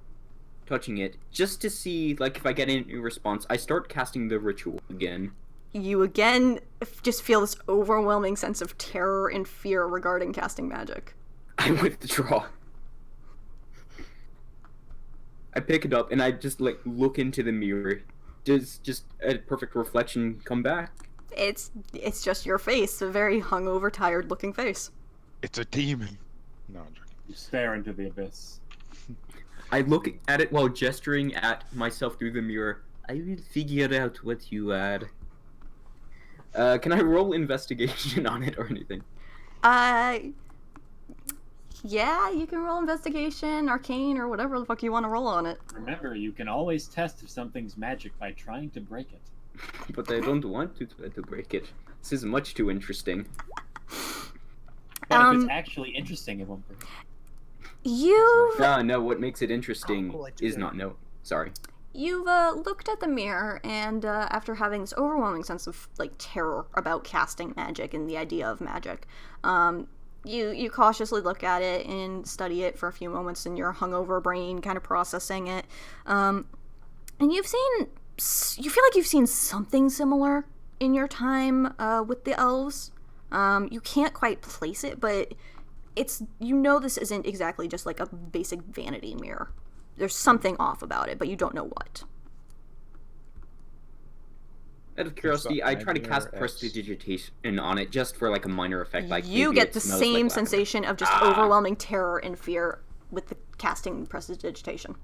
touching it, just to see like if I get any response, I start casting the ritual again. You again just feel this overwhelming sense of terror and fear regarding casting magic. I withdraw. I pick it up and I just like look into the mirror. Does just a perfect reflection come back? It's just your face, a very hungover, tired-looking face. It's a demon. No, you stare into the abyss. I look at it while gesturing at myself through the mirror. I will figure out what you are. Can I roll investigation on it or anything? Yeah, you can roll investigation, arcane, or whatever the fuck you want to roll on it. Remember, you can always test if something's magic by trying to break it. But I don't want to try to break it. This is much too interesting. But if it's actually interesting, it won't break. No, what makes it interesting is not no. Sorry. You've looked at the mirror, and after having this overwhelming sense of like terror about casting magic and the idea of magic, you cautiously look at it and study it for a few moments in your hungover brain, kind of processing it, and you feel like you've seen something similar in your time with the elves. You can't quite place it, but this isn't exactly just like a basic vanity mirror. There's something off about it, but you don't know what. Out of curiosity, I try to cast prestidigitation on it just for like a minor effect. Like you get the same sensation of just overwhelming terror and fear with the casting prestidigitation.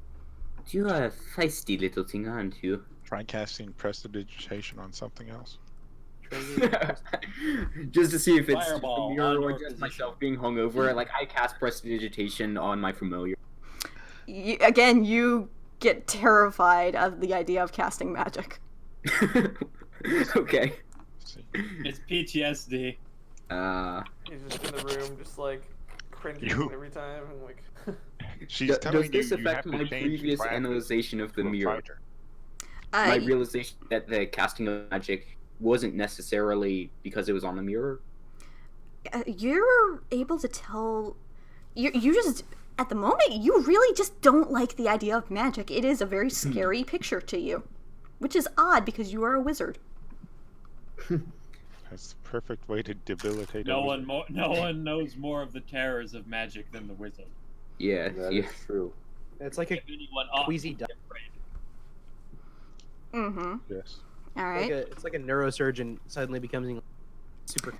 You're a feisty little thing, aren't you? Try casting prestidigitation on something else. Just to see if it's Fireball, a mirror or just myself being hungover. Like I cast prestidigitation on my familiar. You get terrified of the idea of casting magic. Okay. It's PTSD. He's just in the room, just like cringing every time, and like. She's Does this affect my previous analyzation of the mirror? My realization that the casting of magic wasn't necessarily because it was on the mirror. You're able to tell. You just. At the moment, you really just don't like the idea of magic. It is a very scary picture to you. Which is odd, because you are a wizard. That's the perfect way to debilitate no one knows more of the terrors of magic than the wizard. Yeah, that is true. It's like a queasy duck. Mm-hmm. Yes. All right. It's like a neurosurgeon suddenly becoming super...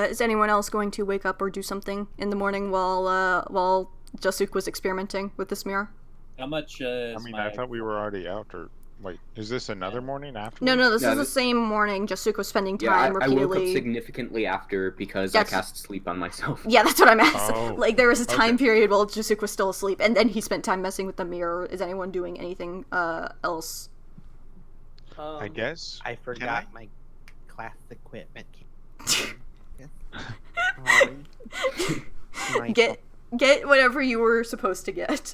Is anyone else going to wake up or do something in the morning while Jasuk was experimenting with this mirror? How much? I thought we were already out. Or wait, is this another morning after? No, this is the same morning. Jasuk was spending time repeatedly. I woke up significantly after because I cast sleep on myself. Yeah, that's what I'm asking. Oh. Like there was a time period while Jasuk was still asleep, and then he spent time messing with the mirror. Is anyone doing anything else? I guess I forgot my class equipment. Get whatever you were supposed to get.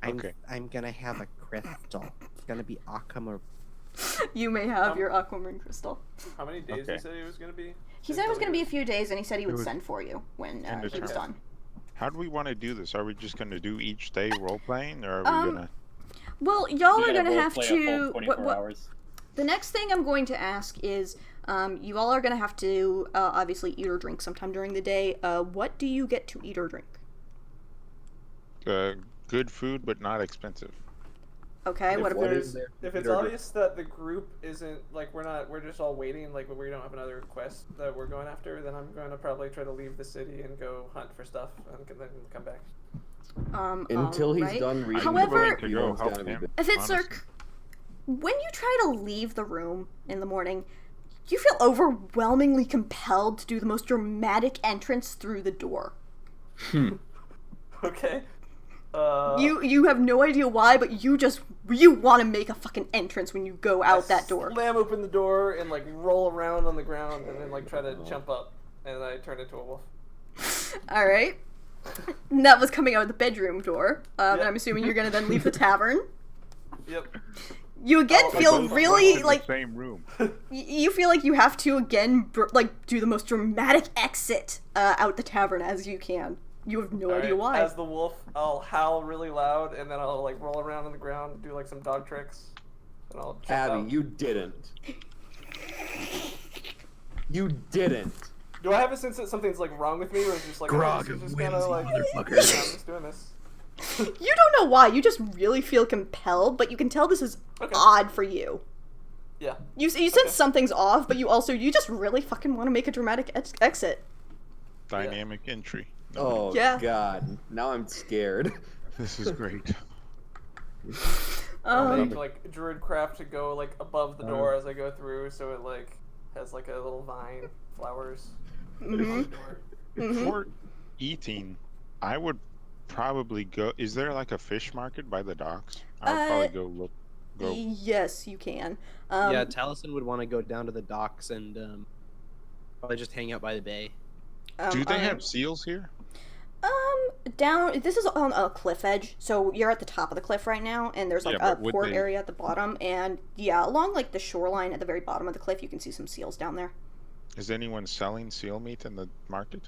I'm gonna have a crystal. It's gonna be aquamarine. You may have your aquamarine crystal. How many days did he say it was gonna be? He said it was gonna be a few days, and he said he would send for you when he was done. How do we want to do this? Are we just gonna do each day role playing, or are we gonna? Well, y'all are gonna have to. 24 hours. The next thing I'm going to ask is, you all are going to have to obviously eat or drink sometime during the day. What do you get to eat or drink? Good food, but not expensive. Okay, if it's obvious that the group isn't, like, we're just all waiting, like, we don't have another quest that we're going after, then I'm going to probably try to leave the city and go hunt for stuff and then come back. Until he's done reading. However, Hvitserk, when you try to leave the room in the morning, you feel overwhelmingly compelled to do the most dramatic entrance through the door. Okay. You have no idea why, but you want to make a fucking entrance when you go out that door. Slam open the door and like roll around on the ground and then like try to jump up, and I turn into a wolf. All right. That was coming out of the bedroom door. And I'm assuming you're gonna then leave the tavern. Yep. You again feel really like the same room. You feel like you have to again do the most dramatic exit out the tavern as you can. You have no idea why. As the wolf, I'll howl really loud, and then I'll like roll around on the ground, do like some dog tricks, and I'll jump Abby, out. you didn't. You didn't. Do I have a sense that something's like wrong with me, or is it just like Grog just of kind of like motherfuckers. I'm just doing this? You don't know why. You just really feel compelled, but you can tell this is odd for you. Yeah. You sense something's off, but you just really fucking want to make a dramatic exit. Dynamic entry. Oh, yeah. God. Now I'm scared. This is great. I'll make like druidcraft to go like above the door as I go through, so it like has like a little vine, flowers. For eating, I would probably go. Is there like a fish market by the docks? I would probably go look. Yes, you can. Yeah, Taliesin would want to go down to the docks and probably just hang out by the bay. Do they have seals here? This is on a cliff edge, so you're at the top of the cliff right now, and there's like a port area at the bottom, and yeah, along like the shoreline at the very bottom of the cliff, you can see some seals down there. Is anyone selling seal meat in the market?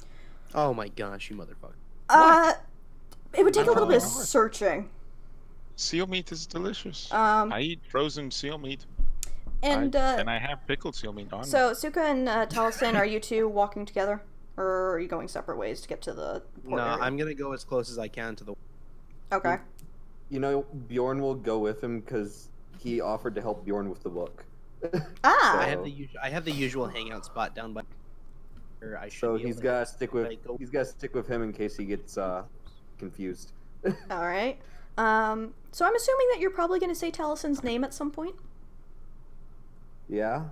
Oh my gosh, you motherfucker! It would take a little bit of searching. Seal meat is delicious. I eat frozen seal meat. And I have pickled seal meat on. So Suka and Taliesin, are you two walking together? Or are you going separate ways to get to the port area? I'm gonna go as close as I can to the... Okay. You know, Bjorn will go with him because he offered to help Bjorn with the book. Ah! So, I have the usual hangout spot down by... So he's gotta stick with him in case he gets confused. Alright. So I'm assuming that you're probably gonna say Taliesin's name at some point? Yeah?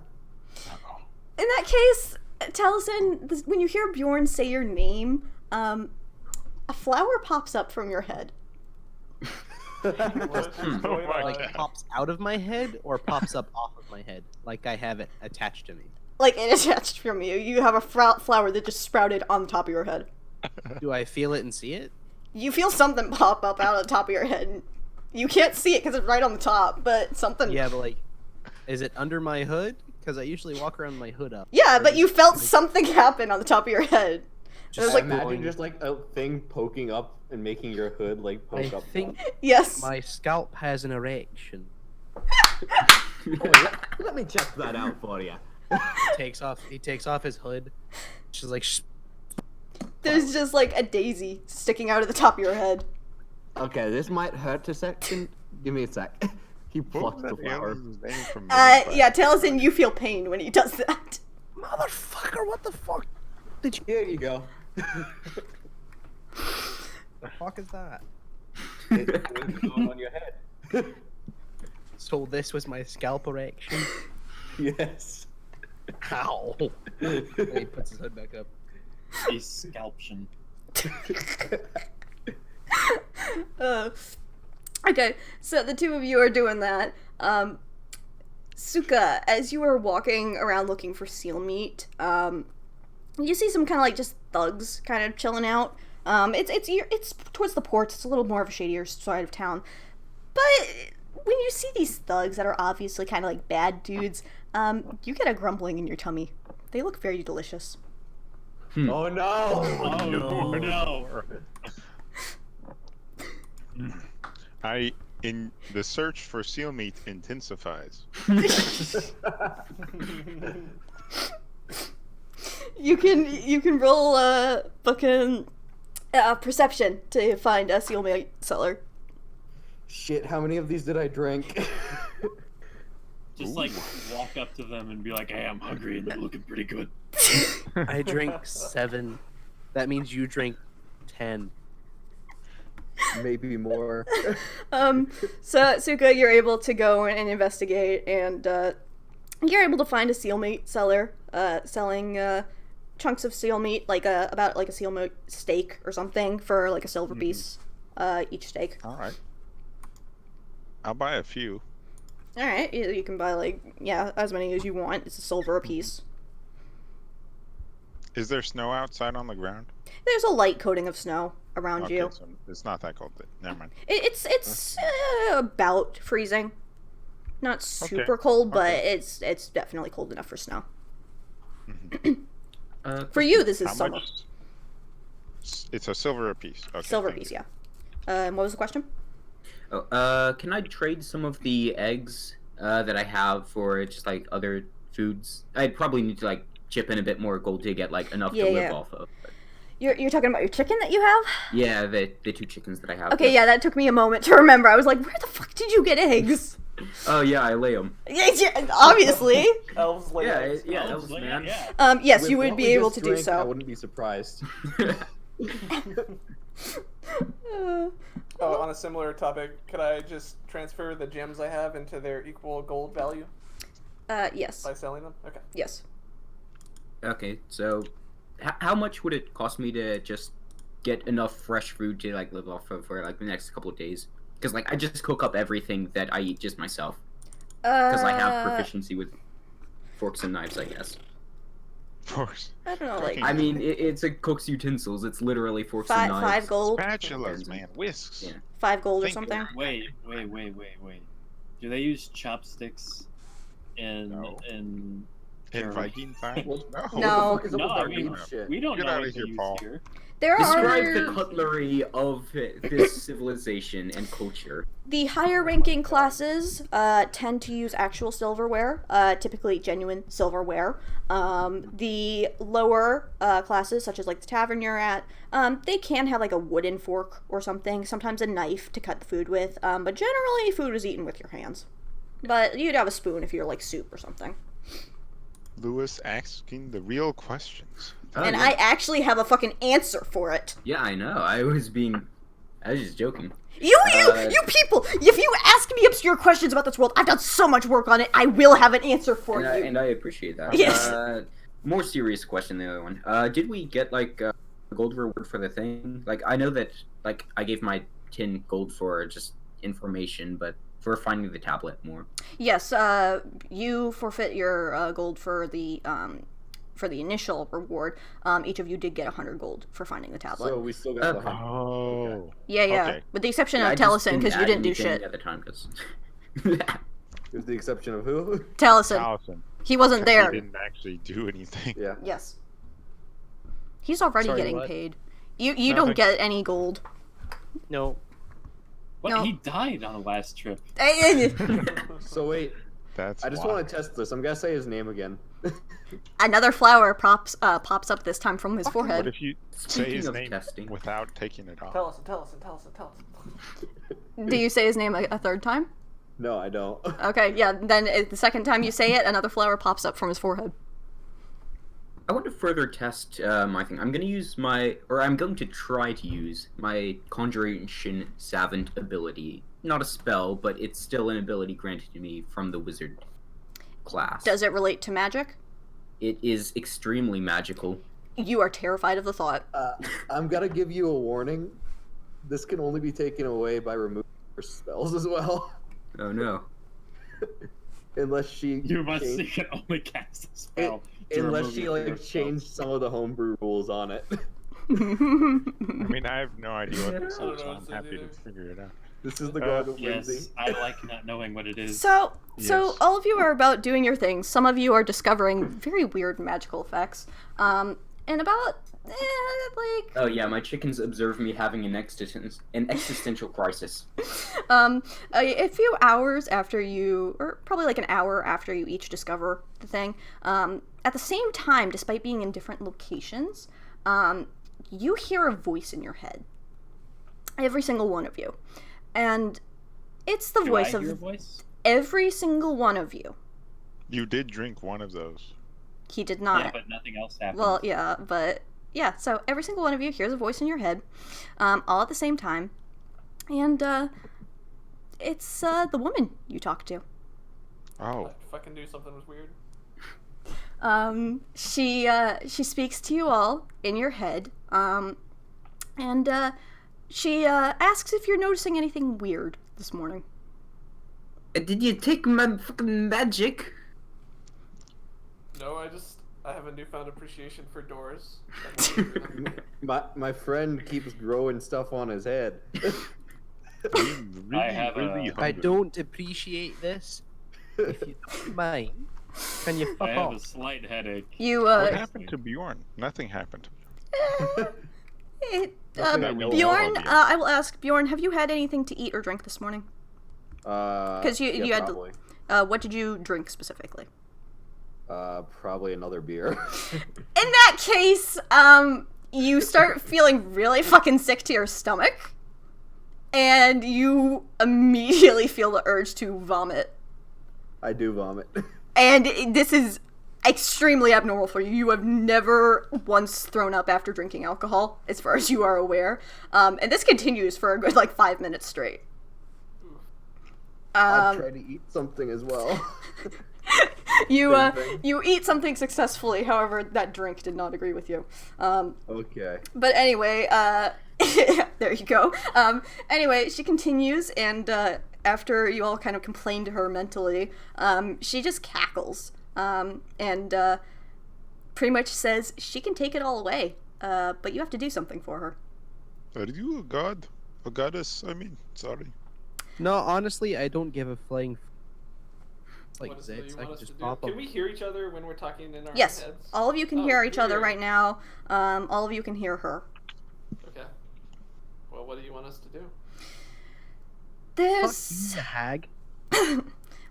In that case... Taliesin, when you hear Bjorn say your name, a flower pops up from your head. Like pops out of my head or pops up off of my head, like I have it attached to me. Like it attached from you. You have a flower that just sprouted on the top of your head. Do I feel it and see it? You feel something pop up out of the top of your head. You can't see it because it's right on the top, but something... Yeah, but like, is it under my hood? Because I usually walk around with my hood up. Yeah, but you felt something happen on the top of your head. Just like imagine just like a thing poking up and making your hood like poke up. I think yes. My scalp has an erection. Let me check that out for you. He takes off his hood. She's like. There's just like a daisy sticking out of the top of your head. Okay, this might hurt a second. Give me a sec. He plucks the flower. Yeah, Taliesin, you feel pain when he does that. Motherfucker, what the fuck did you... Here you go. The fuck is that? It's going on your head. So this was my scalp erection? Yes. Ow. He puts his hood back up. A scalption. Okay, so the two of you are doing that. Suka, as you are walking around looking for seal meat, you see some kind of like just thugs kind of chilling out. It's towards the ports. It's a little more of a shadier side of town. But when you see these thugs that are obviously kind of like bad dudes, you get a grumbling in your tummy. They look very delicious. Oh no! Oh no! In the search for seal meat intensifies. You can roll a fucking perception to find a seal meat seller. Shit, how many of these did I drink? Just like walk up to them and be like, "Hey, I'm hungry and they're looking pretty good." I drink 7. That means you drink 10. Maybe more. So Suka, you're able to go and investigate, and you're able to find a seal meat seller selling chunks of seal meat, like about like a seal meat steak or something, for like a silver piece each steak. All right. I'll buy a few. All right, you can buy like as many as you want. It's a silver a piece. Is there snow outside on the ground? There's a light coating of snow around you. So it's not that cold. Never mind. It's about freezing. Not super cold, but it's definitely cold enough for snow. For you, this is summer. Much? It's a silver a piece. Okay, silver piece, yeah. What was the question? Can I trade some of the eggs that I have for just like other foods? I'd probably need to like chip in a bit more gold to get like enough to live off of. But... You're talking about your chicken that you have? Yeah, the 2 chickens that I have. Okay, yeah, that took me a moment to remember. I was like, where the fuck did you get eggs? Oh yeah, I lay them. Yeah, obviously. Elves lay eggs. Yeah, elves, man. Yes, you would be able to do so. I wouldn't be surprised. On a similar topic, could I just transfer the gems I have into their equal gold value? Yes. By selling them? Okay. Yes. Okay, so how much would it cost me to just get enough fresh food to like live off of for like the next couple of days? Because like I just cook up everything that I eat just myself. Because I have proficiency with forks and knives, I guess. Forks. I don't know, like... I mean, it's a cook's utensils. It's literally forks and knives. 5 gold? Spatulas, man. Whisks. Yeah. 5 gold or something? Wait. Do they use chopsticks in Viking times? No. We don't Get know out what of they here, use Paul. here. Describe the cutlery of this civilization and culture. The higher ranking classes tend to use actual silverware, typically genuine silverware. The lower classes, such as like the tavern you're at, they can have like a wooden fork or something, sometimes a knife to cut the food with, but generally food is eaten with your hands. But you'd have a spoon if you're like soup or something. Lewis asking the real questions. And I actually have a fucking answer for it. Yeah, I know. I was just joking. You people! If you ask me obscure questions about this world, I've done so much work on it, I will have an answer for you. And I appreciate that. Yes. More serious question than the other one. Did we get, like, a gold reward for the thing? Like, I know that, like, I gave my 10 gold for just information, but for finding the tablet more. Yes, you forfeit your gold for the initial reward. Each of you did get 100 gold for finding the tablet. So we still got the 100. Oh. Yeah. Okay. With the exception of Taliesin, because you didn't do shit. At the time, cause... With the exception of who? Taliesin. He wasn't there. He didn't actually do anything. Yeah. Yes. He's already Sorry, getting what? paid. You don't get any gold. No. What? No. He died on the last trip. So wait, That's I just wild. want to test this. I'm gonna say his name again. Another flower pops up this time from his What forehead. if you say Speaking his of name testing. without taking it off? Tell us. Do you say his name a third time? No, I don't. Okay, yeah, then the second time you say it, another flower pops up from his forehead. I want to further test my thing. I'm going to try to use my Conjuration Savant ability. Not a spell, but it's still an ability granted to me from the wizard class. Does it relate to magic? It is extremely magical. You are terrified of the thought. I'm gonna give you a warning. This can only be taken away by removing her spells as well. Oh no. Unless she You can only cast a spell. Unless she like changed some of the homebrew rules on it. I mean, I have no idea what this is, so I'm happy to figure it out. This is the god of Yes, whimsy. I like not knowing what it is. So Yes. all of you are about doing your thing. Some of you are discovering very weird magical effects. And about, Oh yeah, my chickens observe me having an existential crisis. A few hours after you, or probably like an hour after you each discover the thing, at the same time, despite being in different locations, you hear a voice in your head. Every single one of you. And it's the voice I of hear a voice? every single one of you. You did drink one of those. He did not. Yeah, but nothing else happened. Well, yeah, but yeah, so every single one of you hears a voice in your head, all at the same time, and it's the woman you talk to. Oh. If I can do something was weird. She speaks to you all in your head, and she asks if you're noticing anything weird this morning. Did you take my fucking magic? No, I have a newfound appreciation for doors. My friend keeps growing stuff on his head. I don't appreciate this. If you don't mind, can you fuck I have off? a slight headache. You What happened to Bjorn? Nothing happened. Bjorn, I will ask Bjorn, have you had anything to eat or drink this morning? Because you had probably. What did you drink specifically? Probably another beer. In that case, you start feeling really fucking sick to your stomach, and you immediately feel the urge to vomit. I do vomit. And this is extremely abnormal for you. You have never once thrown up after drinking alcohol, as far as you are aware. And this continues for a good, 5 minutes straight. I'll try to eat something as well. You eat something successfully, however, that drink did not agree with you. Okay. But anyway, there you go. Anyway, she continues, and after you all kind of complain to her mentally, she just cackles, and pretty much says she can take it all away, but you have to do something for her. Are you a god? A goddess? I mean, sorry. No, honestly, I don't give a flying. Like What is this, it you I want can us to just do? pop Can up. we hear each other when we're talking in our Yes, heads? all of you can Oh, hear each other weird. right now. All of you can hear her. Okay. Well, what do you want us to do? There's... Fuck you, hag.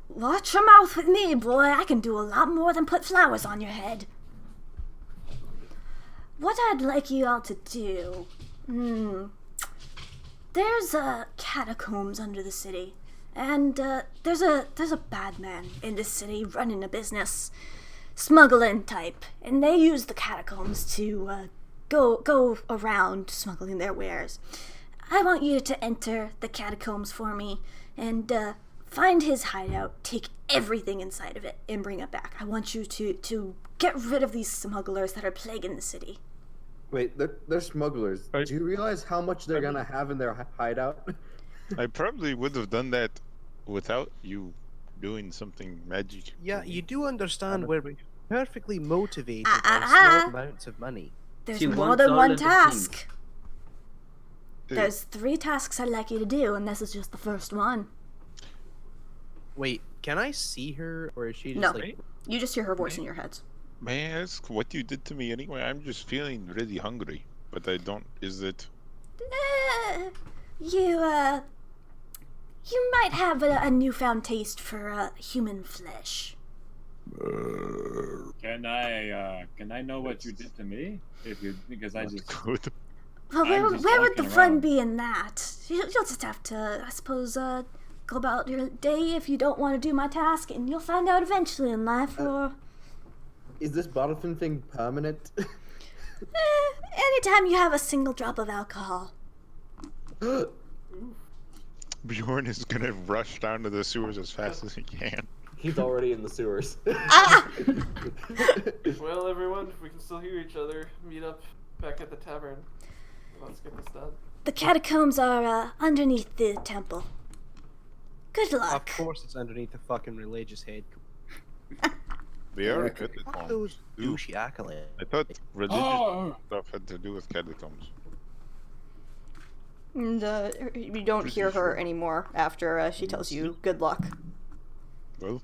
Watch your mouth with me, boy. I can do a lot more than put flowers on your head. What I'd like you all to do... There's catacombs under the city. And there's a bad man in this city running a business. Smuggling type. And they use the catacombs to go around smuggling their wares. I want you to enter the catacombs for me and find his hideout, take everything inside of it, and bring it back. I want you to get rid of these smugglers that are plaguing the city. Wait, they're smugglers. Do you realize how much they're gonna have in their hideout? I probably would have done that without you doing something magic. Yeah, you do understand we're perfectly motivated by Uh-huh. small amounts of money. There's She more wants than all one of the task. Hey, There's 3 tasks I'd like you to do, and this is just the first one. Wait, can I see her, or is she just No. like... You just hear her voice in your heads. May I ask what you did to me anyway? I'm just feeling really hungry, but I don't. Is it? You might have a newfound taste for human flesh. Can I know what you did to me? Because I just Good. Well, I'm just where would the walking fun around. be in that? You'll just have to, I suppose, go about your day if you don't want to do my task, and you'll find out eventually in life, or... Is this bottle thing permanent? anytime you have a single drop of alcohol. Bjorn is gonna rush down to the sewers as fast as he can. He's already in the sewers. Well, everyone, if we can still hear each other, meet up back at the tavern. Let's get this done. The catacombs are underneath the temple. Good Of luck. course it's underneath the fucking religious head. They are Fuck catacombs. those Ooh, douchey accolades. I thought religious Oh! stuff had to do with catacombs. And you don't Pretty hear her sure. anymore after she tells you good luck. Well,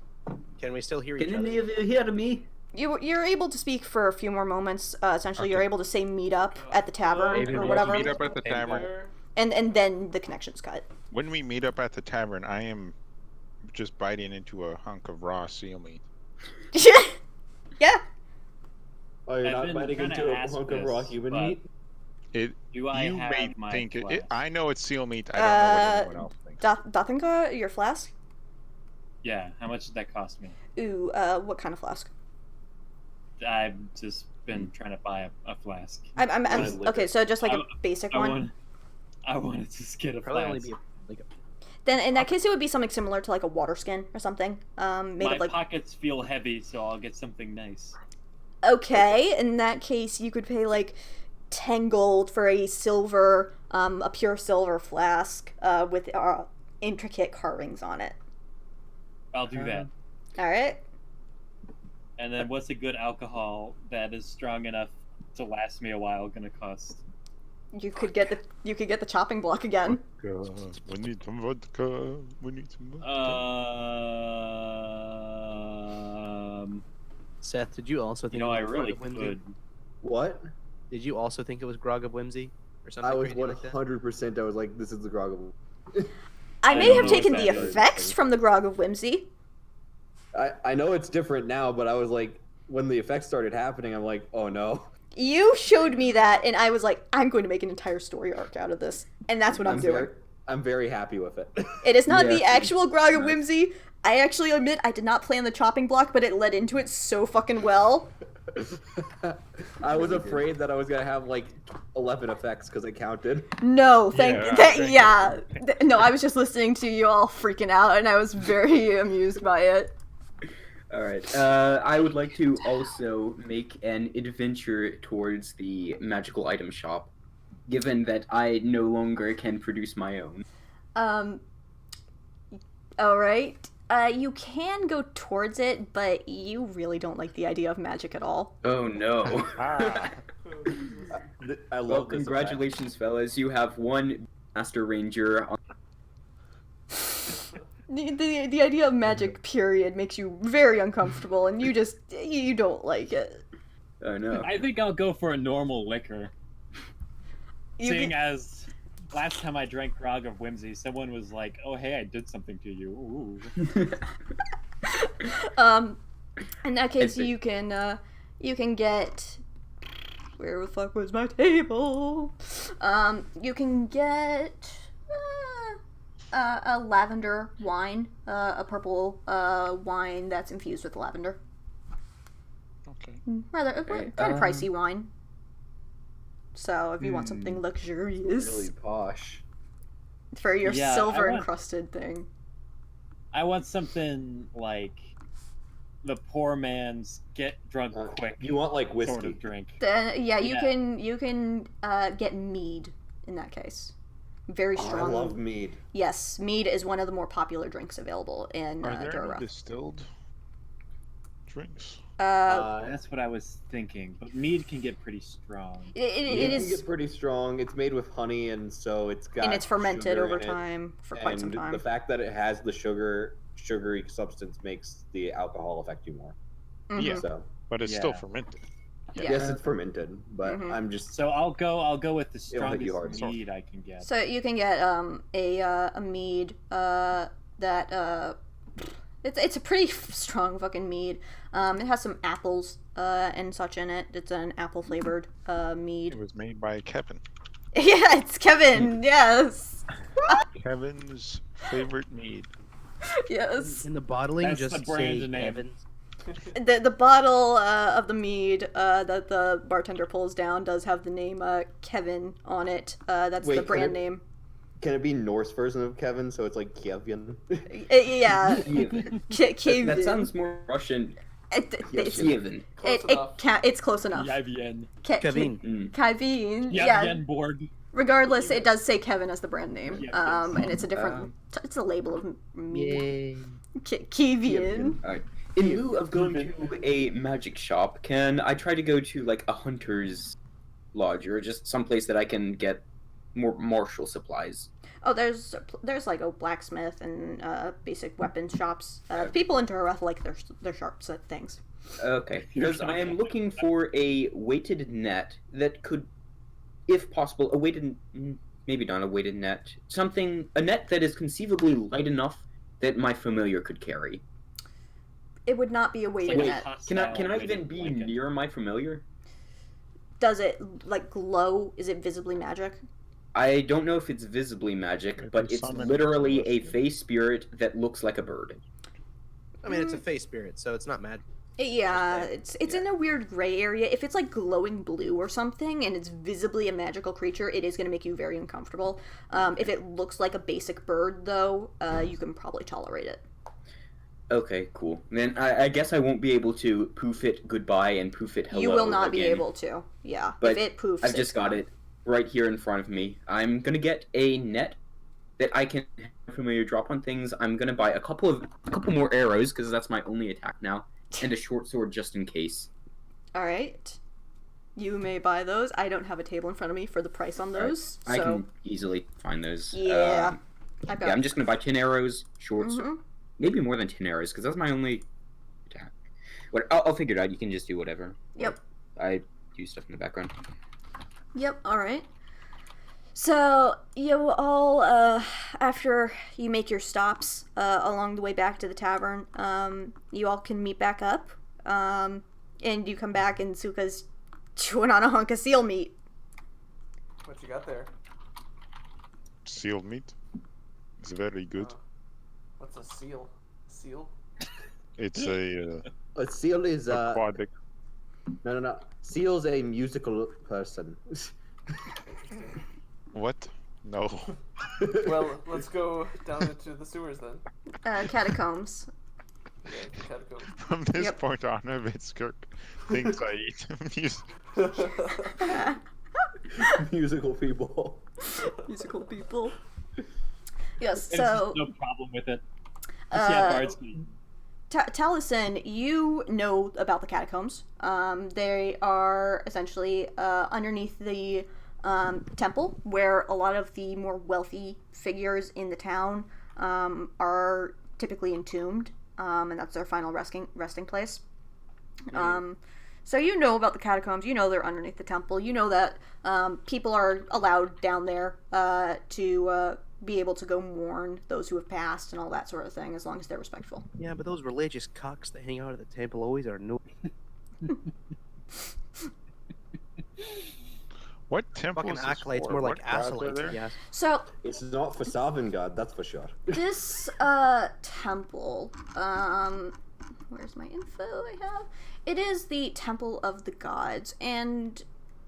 Can we still hear each Can other? any of you hear me? You're able to speak for a few more moments. Essentially, you're Okay. able to say meet up at the tavern Maybe or we'll whatever, meet up at the tavern. There. and then the connection's cut. When we meet up at the tavern, I am just biting into a hunk of raw seal meat. Yeah. Oh, you're I've not been biting trying into to a ask hunk of raw this, human but- meat? Do I You have may my think flask? I know it's seal meat. I don't know what anyone else thinks. Dathngar, your flask? Yeah. How much did that cost me? Ooh, what kind of flask? I've just been trying to buy a flask. I'm Wanted liquor. okay, so just like a I- basic I one. wanted to just get a Probably only flask. be like a... Then in that case, it would be something similar to like a water skin or something. Made My of like. pockets feel heavy, so I'll get something nice. Okay, in that case, you could pay like 10 gold for a silver, a pure silver flask with intricate carvings on it. I'll do that. All right. And then, what's a good alcohol that is strong enough to last me a while gonna cost? You could get the chopping block again. We need some vodka. We need some vodka. Seth, did you also think You know, it I was really Grog of Whimsy? could. What? Did you also think it was Grog of Whimsy? Or something I was crazy like that? 100%. I was like, this is the grog of. I may don't have know taken what the that is. effects from the Grog of Whimsy. I know it's different now, but I was like, when the effects started happening, I'm like, oh no. You showed me that, and I was like, I'm going to make an entire story arc out of this, and that's what I'm doing. I'm very happy with it. It is not the actual Grog of Whimsy. I actually admit I did not plan the chopping block, but it led into it so fucking well. I was afraid that I was gonna have like 11 effects because I counted. No, No, I was just listening to you all freaking out, and I was very amused by it. Alright, I would like to also make an adventure towards the magical item shop, given that I no longer can produce my own. Alright. You can go towards it, but you really don't like the idea of magic at all. Oh no. I love well, congratulations, fellas. You have one Master Ranger. The idea of magic, period, makes you very uncomfortable, and you don't like it. Oh no. I think I'll go for a normal liquor. Seeing as last time I drank Grog of Whimsy, someone was like, "Oh hey, I did something to you." Ooh. In that case, you can get. Where the fuck was my table? You can get a lavender wine, a purple wine that's infused with lavender. Okay. Rather kind of pricey wine. So if you want something luxurious, really posh for your silver encrusted thing. I want something like the poor man's get drunk quick. You want like whiskey sort of drink. Then you can get mead in that case. Very strong. I love mead. Yes, mead is one of the more popular drinks available in Are there Dura. any distilled drinks? That's what I was thinking, but mead can get pretty strong. It can get pretty strong. It's made with honey, and so it's got. And it's fermented over in time for quite some time. The fact that it has the sugary substance makes the alcohol affect you more. Mm-hmm. Yeah, so, but it's still fermented. Yeah. Yes, it's fermented, but I'm just. So I'll go with the strongest mead I can get. So you can get a mead that it's a pretty strong fucking mead. It has some apples and such in it. It's an apple flavored mead. It was made by Kevin. Yeah, it's Kevin. Yes. Kevin's favorite mead. Yes. In the bottling, That's just the brand say name. Kevin's. The bottle of the mead that the bartender pulls down does have the name Kevin on it. That's the brand name. Can it be Norse version of Kevin? So it's like Kevin. Yeah. Kevin. That sounds more Russian. Kevin. It's close enough. Yavien. Kevin. Kevin. Yeah. Board. Regardless, it does say Kevin as the brand name. And it's a different. It's a label of mead. Kevin. Alright. In lieu of going to a magic shop, can I try to go to like a hunter's lodge or just someplace that I can get more martial supplies? Oh, there's like a blacksmith and basic weapons shops. People in Dura like their sharp things. Okay, because I am looking for a weighted net that could, if possible, maybe not a weighted net, a net that is conceivably light enough that my familiar could carry. It would not be a weighted net. Can I even be near my familiar? Does it like glow? Is it visibly magic? I don't know if it's visibly magic, but it's literally a fey spirit that looks like a bird. I mean, it's a fey spirit, so it's not magic. Yeah, it's in a weird gray area. If it's like glowing blue or something, and it's visibly a magical creature, it is going to make you very uncomfortable. If it looks like a basic bird, though, you can probably tolerate it. Okay, cool. Then I guess I won't be able to poof it goodbye and poof it hello. You will not be able to. Yeah, but if it poofs, I've just got it right here in front of me. I'm gonna get a net that I can have familiar drop on things. I'm gonna buy a couple more arrows because that's my only attack now, and a short sword just in case. All right, you may buy those. I don't have a table in front of me for the price on those. Right. I can easily find those. Yeah, I'm just gonna buy 10 arrows, short sword. Maybe more than 10 arrows, because that's my only attack. I'll figure it out. You can just do whatever. Yep. I do stuff in the background. Yep, alright. So, you all, after you make your stops along the way back to the tavern, you all can meet back up, and you come back and Suka's chewing on a hunk of seal meat. What you got there? sealed meat. It's very good. What's a seal? Seal? It's a seal is aquatic. No. Seal's a musical person. What? No. Well, let's go down into the sewers then. Catacombs. Yeah, catacombs. From this point on, Hvitserk thinks I eat Musical people. Musical people. Yes, There's so just no problem with it. Yeah, Bard's Taliesin, you know about the catacombs. They are essentially underneath the temple, where a lot of the more wealthy figures in the town are typically entombed, and that's their final resting place. So you know about the catacombs. You know they're underneath the temple. You know that people are allowed down there to be able to go mourn those who have passed and all that sort of thing, as long as they're respectful. Yeah, but those religious cucks that hang out at the temple always are annoying. What temple Fucking is acolytes, for? more like What gods are acolytes, there? yes. So It's not for Savengard, that's for sure. this temple, where's my info I have? It is the Temple of the Gods, and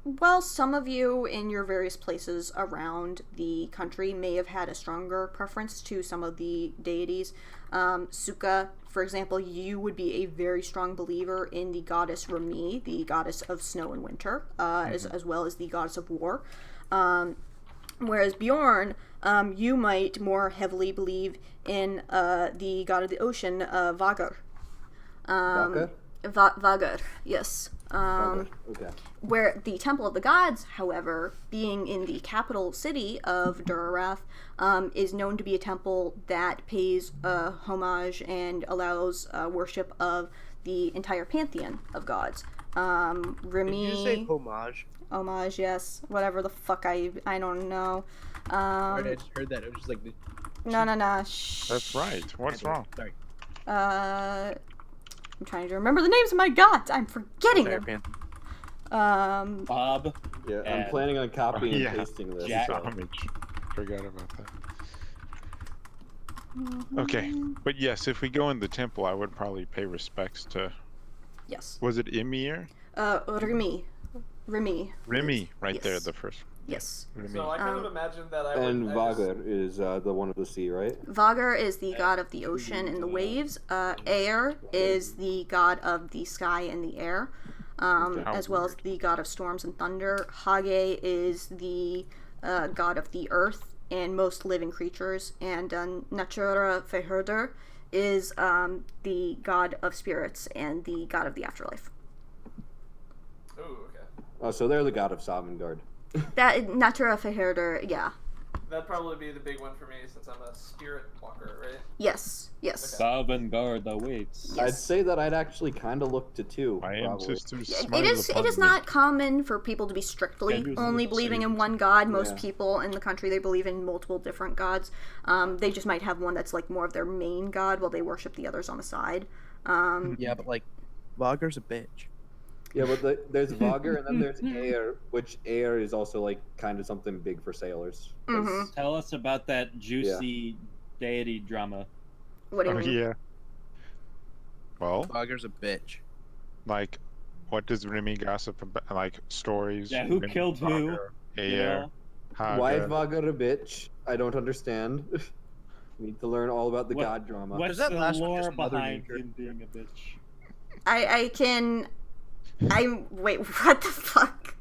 while some of you in your various places around the country may have had a stronger preference to some of the deities, Suka, for example, you would be a very strong believer in the goddess Remi, the goddess of snow and winter, as well as the goddess of war. Whereas Bjorn, you might more heavily believe in the god of the ocean, Vagar. Vagar? Vagar, yes. Okay. Where the Temple of the Gods, however, being in the capital city of Durarath, is known to be a temple that pays homage and allows worship of the entire pantheon of gods. Remi... Did you say homage? Homage, yes. Whatever the fuck I don't know. I just heard that. It was just like... No. Shh. That's right. What's wrong? Sorry. I'm trying to remember the names of my gods. I'm forgetting them. Bob. Yeah, I'm And- planning on copying Oh, yeah. and pasting this. Jack. so- Homage. Forgot about that. Okay, but yes, if we go in the temple, I would probably pay respects to. Yes. Was it Emir? Remi. Remi, right there, Yes. the first. Yes. Remi. So I kind of imagined that I would. And I just- Vagar is the one of the sea, right? Vagar is the god of the ocean and the waves. Air is the god of the sky and the air, as well as the god of storms and thunder. Hage is the god of the earth and most living creatures. And Natura Feherder is the god of spirits and the god of the afterlife. Ooh, okay. Oh, so they're the god of Savengard. That Natura Feherder, yeah. That'd probably be the big one for me since I'm a spirit walker, right? Yes. Savengard awaits. Yes. I'd say that I'd actually kind of look to two. My probably. ancestors It smiled is upon me. not common for people to be strictly Yeah, who's only the believing in same? one god. Most Yeah. people in the country, they believe in multiple different gods. They just might have one that's like more of their main god while they worship the others on the side. Yeah, but like, Vagar's a bitch. Yeah, but there's Vagar and then there's Air, which Air is also like kind of something big for sailors. 'cause- Mhm. Tell us about that juicy deity drama. What do you Oh, mean? yeah. Well, Vagar's a bitch. like, what does Remy gossip about? Like, stories? Yeah, who Remy, killed who, Vagar, You Air, know? Why is Haga. Vagar a bitch? I don't understand. We need to learn all about the What- god drama. What's that the last one lore just Mother behind Nature? him being a bitch? Wait, what the fuck?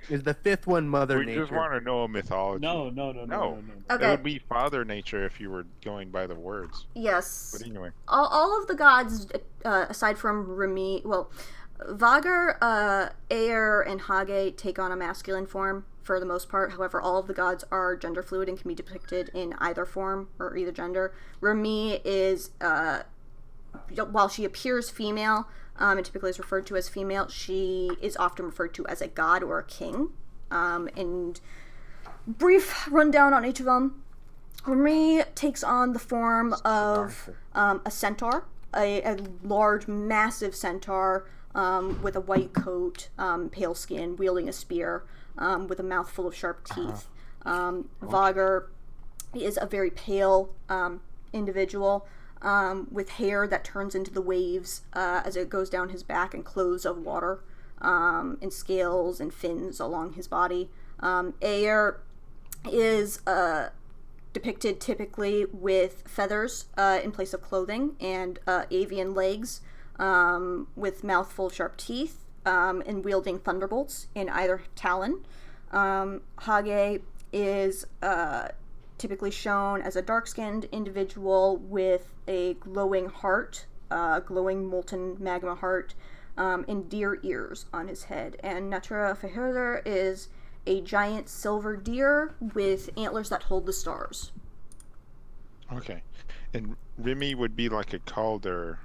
Is the fifth one Mother We Nature? just want to know a mythology. No. No. Okay. It would be Father Nature if you were going by the words. Yes. But anyway. All of the gods, aside from Remi, well, Vagar, Aer, and Hage take on a masculine form for the most part. However, all of the gods are gender fluid and can be depicted in either form or either gender. Remi is, while she appears female, and typically is referred to as female, she is often referred to as a god or a king. And brief rundown on each of them. Remi takes on the form of a centaur, a large, massive centaur with a white coat, pale skin, wielding a spear, with a mouth full of sharp teeth. Vagar He is a very pale individual with hair that turns into the waves as it goes down his back, and clothes of water, and scales and fins along his body. Aer is depicted typically with feathers in place of clothing, and avian legs, with mouth full of sharp teeth, and wielding thunderbolts in either talon. Hage is typically shown as a dark-skinned individual with a glowing heart, glowing molten magma heart, and deer ears on his head. And Natura Fahirder is a giant silver deer with antlers that hold the stars. Okay. And Remy would be like a Calder.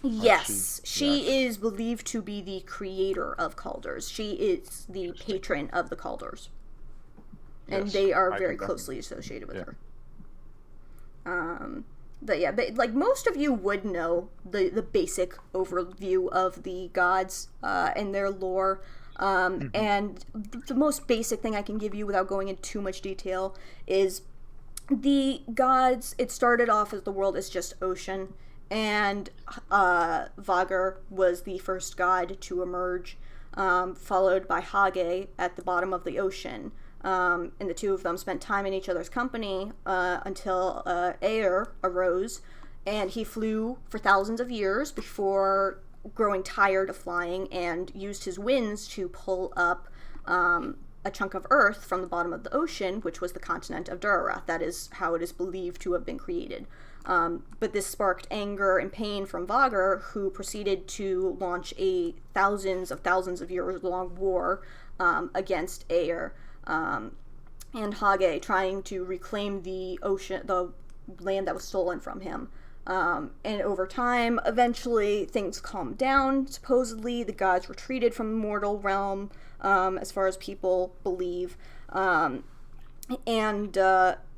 Yes, she is believed to be the creator of Calders. She is the patron of the Calders. And they are very closely associated with her. But yeah, like most of you would know the basic overview of the gods and their lore. And the most basic thing I can give you without going into too much detail is the gods, it started off as the world is just ocean, and Vagar was the first god to emerge, followed by Hage at the bottom of the ocean. And the two of them spent time in each other's company until Aer arose, and he flew for thousands of years before growing tired of flying and used his winds to pull up a chunk of earth from the bottom of the ocean, which was the continent of Durarath. That is how it is believed to have been created. But this sparked anger and pain from Vagar, who proceeded to launch a thousands of years long war against Aer. And Hage, trying to reclaim the land that was stolen from him. And over time, eventually things calmed down. Supposedly, the gods retreated from the mortal realm, as far as people believe. And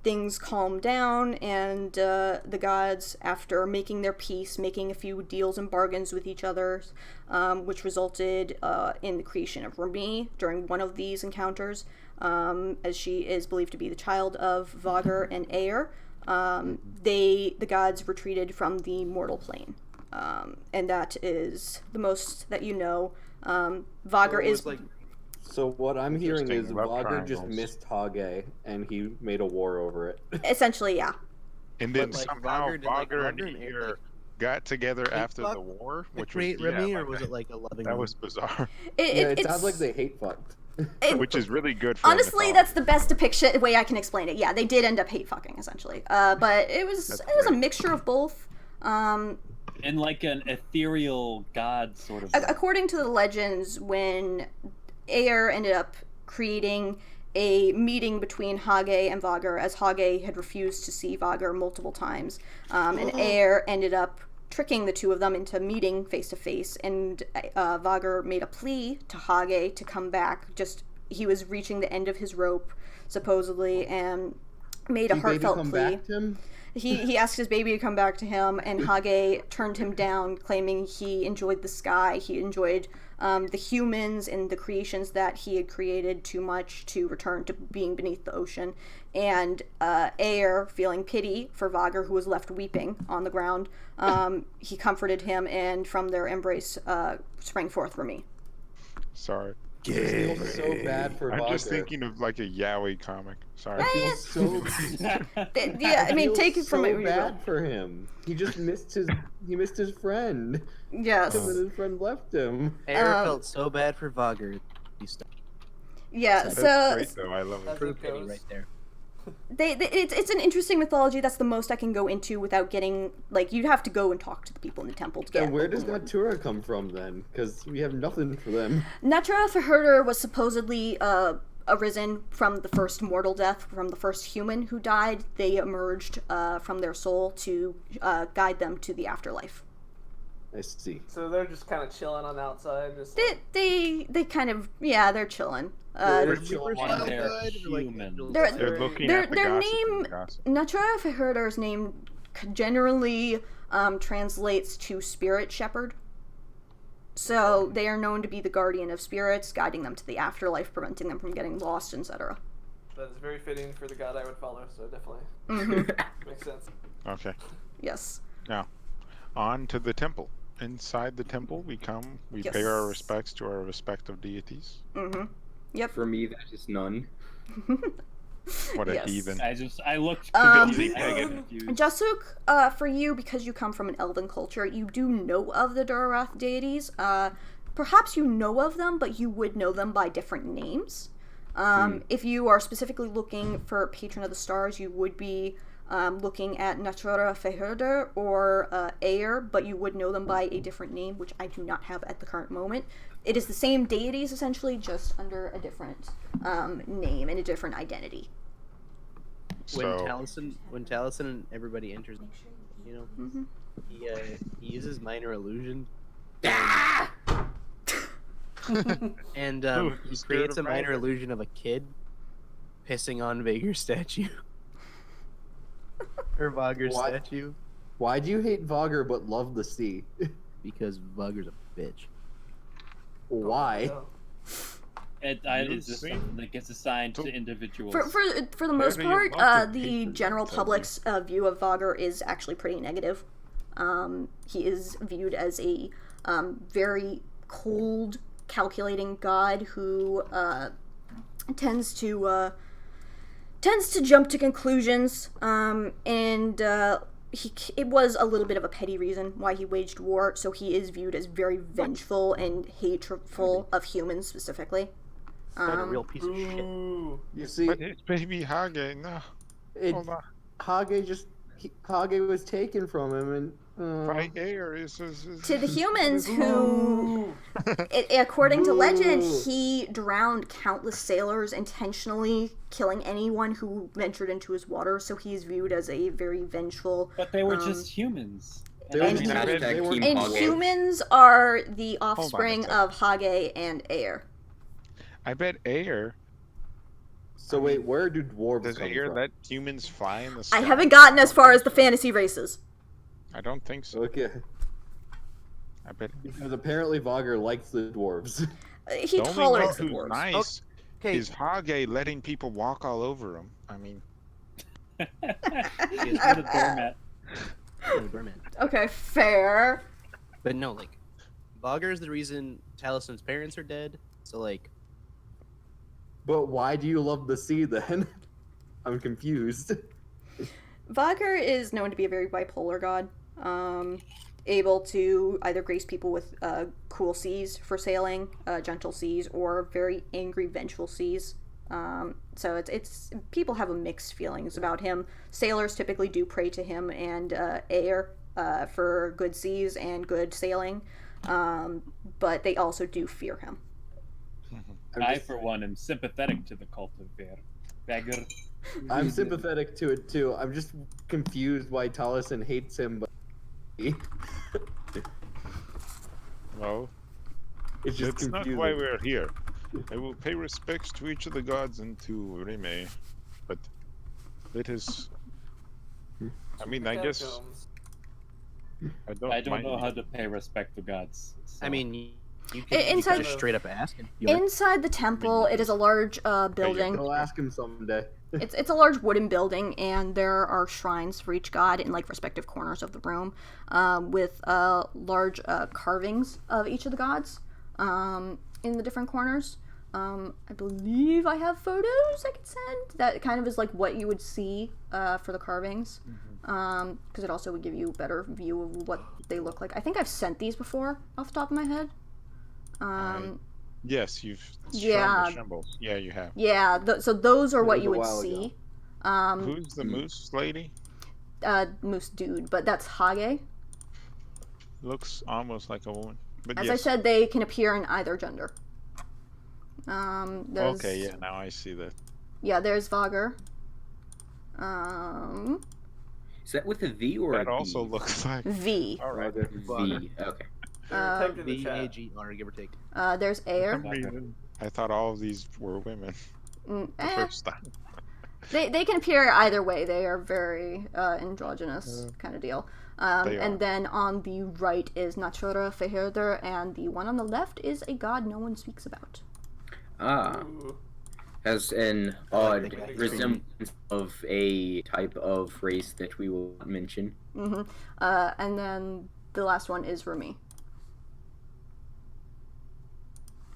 things calmed down, and the gods, after making their peace, making a few deals and bargains with each other, which resulted in the creation of Remy during one of these encounters, as she is believed to be the child of Vagar and Aer. The gods retreated from the mortal plane, and that is the most that you know. Vagar is like. So what I'm hearing is Vagar just missed Hage, and he made a war over it. Essentially, yeah. And then somehow Vagar and Aer got together after the war, which was Remy, or was it like a loving? That was bizarre. It sounds like they hate fucked. Which is really good for honestly, that's the best depiction way I can explain it. Yeah, they did end up hate fucking essentially. But it was a mixture of both. And like an ethereal god sort of. According to the legends, when Aer ended up creating a meeting between Hage and Vagar, as Hage had refused to see Vagar multiple times, and Aer ended up tricking the two of them into meeting face to face, and Vagar made a plea to Hage to come back. He was reaching the end of his rope, supposedly, and made a heartfelt plea. He asked his baby to come back to him, and Hage turned him down, claiming he enjoyed the sky, he enjoyed the humans and the creations that he had created too much to return to being beneath the ocean. And Aer, feeling pity for Vagar, who was left weeping on the ground, he comforted him, and from their embrace sprang forth Remy. Sorry. I feel so bad for Vagar. I'm just thinking of like a yaoi comic. Sorry. I feel so yeah, I mean, take it from so bad for him. He just missed his friend. Yes. And then his friend left him. Aer felt so bad for Vagar. Yeah, That's so great, though. I love it. True pity right there. It's an interesting mythology. That's the most I can go into without getting, like, you'd have to go and talk to the people in the temple to get. And where does Natura come from then? Because we have nothing for them. Natura Fahirder was supposedly arisen from the first mortal death, from the first human who died. They emerged from their soul to guide them to the afterlife. I see. So they're just kind of chilling on the outside. Just they kind of, yeah, they're chilling. They're looking at the their gossip name, and the gossip. Natura Fahirder's name generally translates to spirit shepherd. So they are known to be the guardian of spirits, guiding them to the afterlife, preventing them from getting lost, etc. That is very fitting for the god I would follow, so definitely makes sense. Okay. Yes. Now, on to the temple. Inside the temple, we pay our respects to our respective deities. Yep. For me, that is none. What a heathen. I looked completely confused. Jasuk, for you, because you come from an elven culture, you do know of the Durarath deities. Perhaps you know of them, but you would know them by different names. If you are specifically looking for Patron of the Stars, you would be looking at Natura Fehirder or Aer, but you would know them by a different name, which I do not have at the current moment. It is the same deities, essentially, just under a different name and a different identity. When Taliesin and everybody enters, he uses minor illusion. And he creates a minor illusion of a kid pissing on Vager's statue. Or Vager's statue. Why do you hate Vager but love the sea? Because Vager's a bitch. Why? It's just something that gets assigned to individuals. For the most part, the general public's view of Vager is actually pretty negative. He is viewed as a very cold, calculating god who tends to jump to conclusions, and it was a little bit of a petty reason why he waged war, so he is viewed as very vengeful and hateful of humans specifically. What a real piece of shit. You see, but it's baby Hage, no. Hold on. Hage was taken from him, and by Aer is to the humans who, according to legend, he drowned countless sailors, intentionally killing anyone who ventured into his water. So he is viewed as a very vengeful. But they were just humans. And humans are the offspring of Hage and Aer. I bet Aer. So wait, where do dwarves does come Aer from? let humans fly in the sky? I haven't gotten as far as the fantasy races. I don't think so. Okay. I bet. Because apparently Vager likes the dwarves. He tolerates the dwarves. Nice. Is Hage letting people walk all over him? I mean. He's not a doormat. Okay, fair. But no, like, Vager is the reason Taliesin's parents are dead. So like. But why do you love the sea then? I'm confused. Vager is known to be a very bipolar god, able to either grace people with cool seas for sailing, gentle seas, or very angry, vengeful seas. So it's people have a mixed feelings about him. Sailors typically do pray to him and Aer for good seas and good sailing, but they also do fear him. I, for one, am sympathetic to the cult of Vager. I'm sympathetic to it too. I'm just confused why Taliesin hates him. But well, it's just confusing. Not why we're here. I will pay respects to each of the gods and to Rime, but it is. I mean, I guess. I don't know how to pay respect to gods. So. I mean. You can just straight up ask him. Inside the temple, it is a large building. I'll ask him someday. It's a large wooden building, and there are shrines for each god in like respective corners of the room, with large carvings of each of the gods in the different corners. I believe I have photos I can send. That kind of is like what you would see for the carvings, because it also would give you a better view of what they look like. I think I've sent these before off the top of my head. Yes, you've shown the symbols. Yeah, you have. Yeah, so those are what you would see. Who's the moose lady? Moose dude, but that's Hage. Looks almost like a woman. But As I said, they can appear in either gender. Okay, yeah, now I see that. Yeah, there's Vager. Is that with a V or that a also V? looks like V. All right, V. Okay. V-A-G-R, give or take. There's Aer. I thought all of these were women. The first time. They can appear either way. They are very androgynous kind of deal. And then on the right is Natura Fehirder, and the one on the left is a god no one speaks about. Ah. Has an I odd think that's resemblance of a type of race that we will not mention. And then the last one is Rumi.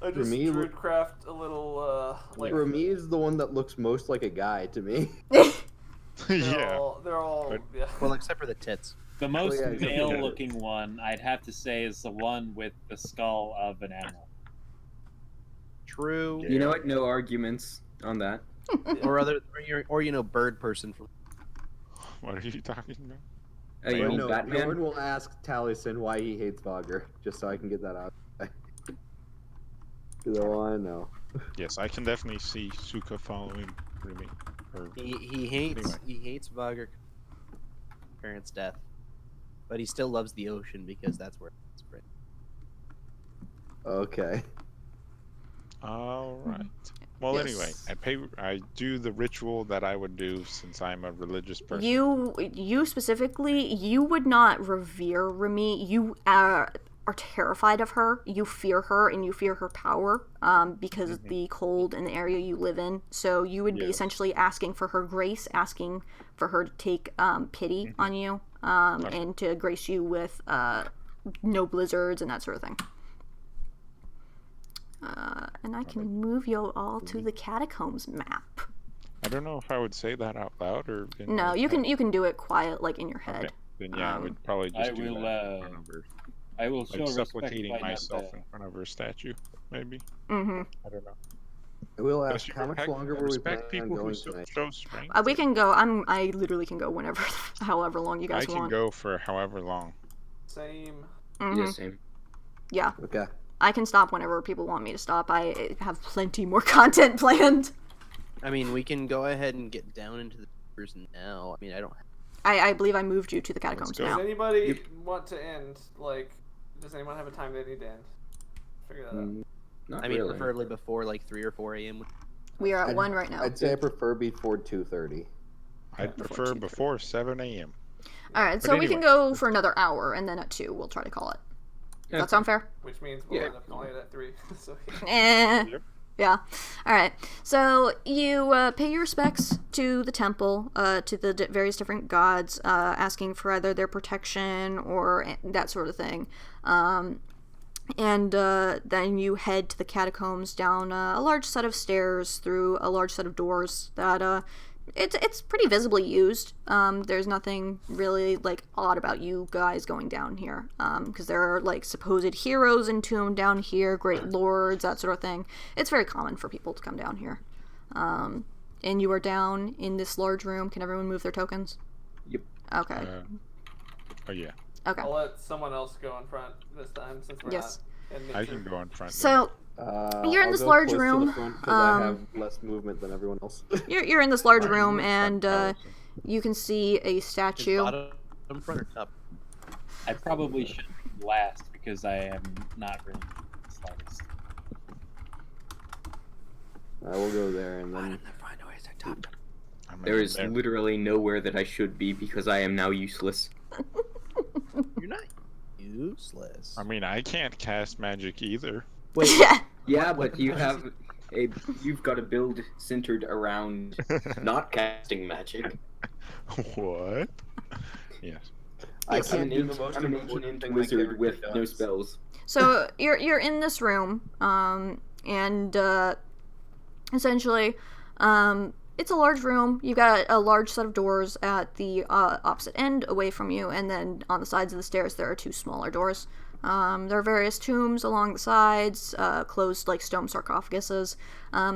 I just me, druidcraft a little, like... For me, is the one that looks most like a guy to me. They're all, But- yeah. Well, except for the tits. The most yeah, exactly. male-looking one, I'd have to say, is the one with the skull of an animal. True. You know what? No arguments on that. Or you know, bird person from. What are you talking about? Oh, you But mean no, Batman? Bjorn will ask Taliesin why he hates Vogger, just so I can get that out. So I know. Yes, I can definitely see Suka following Rumi. He hates Anyway. he hates Vogger parents' death, but he still loves the ocean because that's where it's from. Okay. All right. Well, anyway, I do the ritual that I would do since I'm a religious person. You specifically, you would not revere Rumi. You are terrified of her. You fear her, and you fear her power because of the cold in the area you live in. So you would be essentially asking for her grace, asking for her to take pity on you, and to grace you with no blizzards and that sort of thing. And I can move you all to the catacombs map. I don't know if I would say that out loud or. No, you can do it quiet, like in your head. Okay. Then yeah, I would probably just do that in front of her. I will show Like respect supplicating by myself not, in front of her statue, maybe. Mm-hmm. I don't know. I will Does ask, she how much respect- longer were we respect planning on people who going tonight? show strength? We can go. I literally can go whenever, however long you guys I can want. go for however long. Same. Mhm. Yeah, same. Yeah, Okay. I can stop whenever people want me to stop. I have plenty more content planned. I mean, we can go ahead and get down into the person now. I mean, I don't. I believe I moved you to the catacombs go. Does now. anybody want to end, like, does anyone have a time they need to end? Figure that out. Not I mean, really. preferably before like 3 or 4 a.m. We are at I'd- 1 right now. I'd say I prefer before 2:30. I'd prefer before 7 a.m. All right, so But we can anyway, go for another hour, and then at 2 we'll try to call it. Does that sound fair? Which means we'll Yeah. end up calling it at 3. So, Yep. Yeah. All right. So you pay your respects to the temple, to the various different gods, asking for either their protection or that sort of thing. And then you head to the catacombs down a large set of stairs through a large set of doors that it's pretty visibly used. There's nothing really like odd about you guys going down here, because there are like supposed heroes entombed down here, great lords, that sort of thing. It's very common for people to come down here. And you are down in this large room. Can everyone move their tokens? Yep. Okay. Oh yeah, Okay. I'll let someone else go in front this time since we're Yes. not in nature. I can go in front. So You're in I'll this go large close to room, the front 'cause I have less movement than everyone else. you're in this large Alright, room, move front, and Taliesin. you can see a statue. Bottom, front, or top? I probably should be last because I am not really the slightest. I will go there and then. Bottom, the front, or is it top? I'm There in is there. literally nowhere that I should be because I am now useless. You're not useless. I mean, I can't cast magic either. Wait, Yeah, but you've got a build centered around not casting magic. What? Yes. I Yes. can't do the most I'm an important ancient thing my wizard character with no does. spells. So you're in this room, and essentially, it's a large room. You've got a large set of doors at the opposite end, away from you, and then on the sides of the stairs there are 2 smaller doors. There are various tombs along the sides, closed like stone sarcophaguses.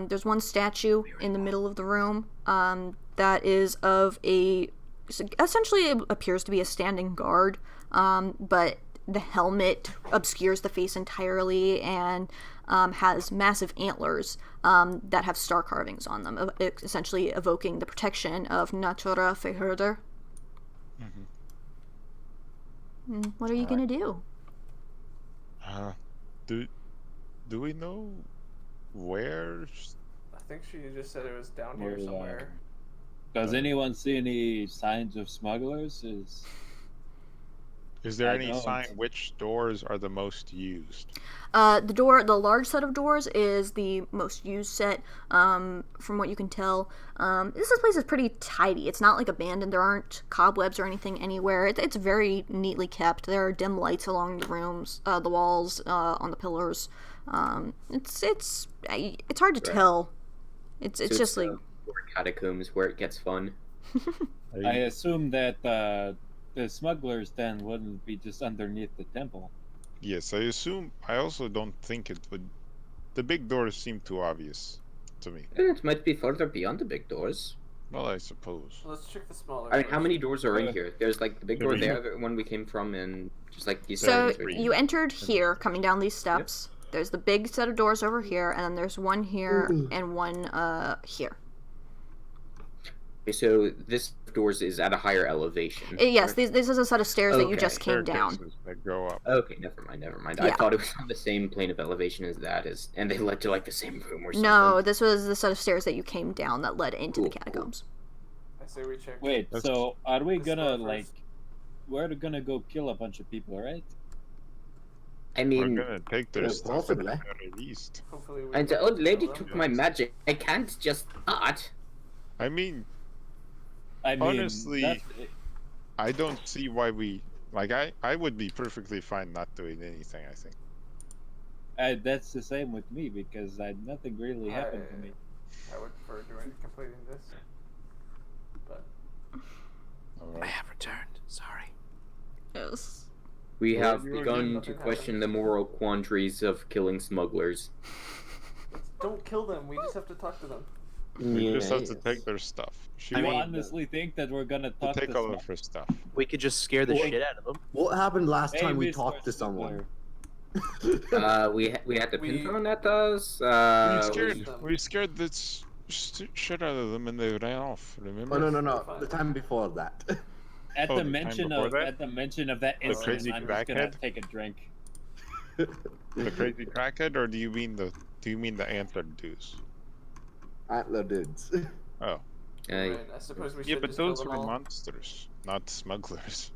There's one statue in the middle of the room that is of essentially it appears to be a standing guard, but the helmet obscures the face entirely and has massive antlers that have star carvings on them, essentially evoking the protection of Natura Verhörder. What are you gonna do? Do we know where? I think she just said it was down here Well, somewhere. Does anyone see any signs of smugglers? Is there I any don't. sign which doors are the most used? The large set of doors is the most used set, from what you can tell. This place is pretty tidy. It's not like abandoned. There aren't cobwebs or anything anywhere. It's very neatly kept. There are dim lights along the rooms, the walls, on the pillars. It's hard to tell. It's So just like catacombs where it gets fun. I assume that the smugglers then wouldn't be just underneath the temple. Yes, I assume. I also don't think it would. The big doors seem too obvious to me. It might be further beyond the big doors. Well, I suppose. So let's check the smaller. I mean, how doors. many doors are in here? There's like the big door Three. there, the one we came from, and just like these. so. three. You entered here, coming down these steps. There's the big set of doors over here, and then there's one here and one here. Okay, so this doors is at a higher elevation. Yes, this is a set of stairs that you Okay. just came down. Staircases that go up. Okay, never mind. I Yeah. thought it was on the same plane of elevation as that is, and they led to like the same room or something. No, this was the set of stairs that you came down that led into the Cool. catacombs. I say we check. Wait, That's- so are we the gonna store like? first. We're gonna go kill a bunch of people, right? I We're mean, gonna take their Yeah, stuff possibly. at the very least. Hopefully we and the don't old lady kill them. took my magic. I can't just not. I mean, I mean, Honestly, that's- I don't see why we. Like, I would be perfectly fine not doing anything, I think. that's the same with me because nothing really happened to me. I would prefer doing completing this. But Alright. have returned. Sorry. Yes. We Well, have you were begun nothing to question happened. the moral quandaries of killing smugglers. don't kill them. We just have to talk to them. We just have to Yes. take their stuff. She I mean, honestly think that we're gonna will talk take to all some- of her stuff. We could just scare the Well- shit out of them. What happened last Hey, time we Mr. talked to someone? We had the We- pin thrown at us. We scared the shit out of them and they ran off. Remember? Oh no, Fine. the time before that. At Oh, the the time mention before of that? at the mention of that The incident, crazy I'm just gonna crackhead? take a drink. The crazy crackhead, or do you mean the antlered dudes? Antler dudes. Oh, Right, I suppose we should yeah, but just kill those them were all. monsters, not smugglers.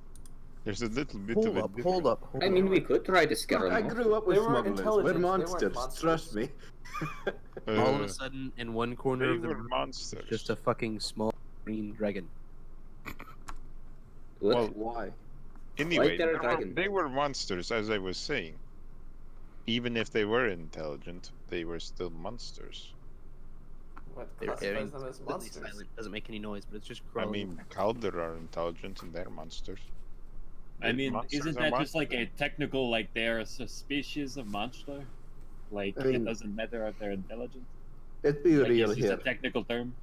There's a little bit Hold of a up, difference. hold up, hold I mean, up. we could try to scare Look, I them off. grew up with They weren't smugglers. intelligent, We're they weren't monsters. monsters. Trust me. All of a sudden, in one corner They of the were room, monsters. just a fucking small green dragon. What? Well, Why? Anyway, there are they were, dragons. they were monsters, as I was saying. Even if they were intelligent, they were still monsters. What They're classifies them as completely monsters? silent, doesn't make any noise, but it's just I crawling. mean, Calder are intelligent and they're monsters. I mean, Monsters isn't are that just like a monsters. technical, like they're a species of monster? Like I mean- it doesn't matter if they're intelligent. Let's be Like, real it's just here. a technical term.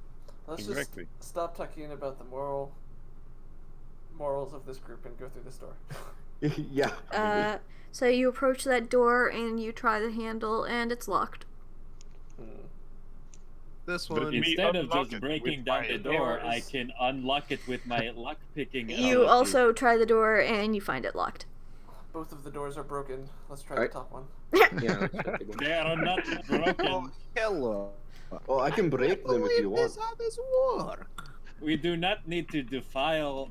Let's Exactly. just stop talking about the morals of this group and go through the store. Yeah. So you approach that door and you try the handle, and it's locked. This But one. Me Instead of unlock just it breaking with down my the door, I doors. can unlock it with my lock picking. You also try the door and you find it locked. Both of the doors are broken. Let's try Alright. the top one. Yeah, let's check the one. They are not broken. Hello. Oh, I can break them if you want. how this work. We do not need to defile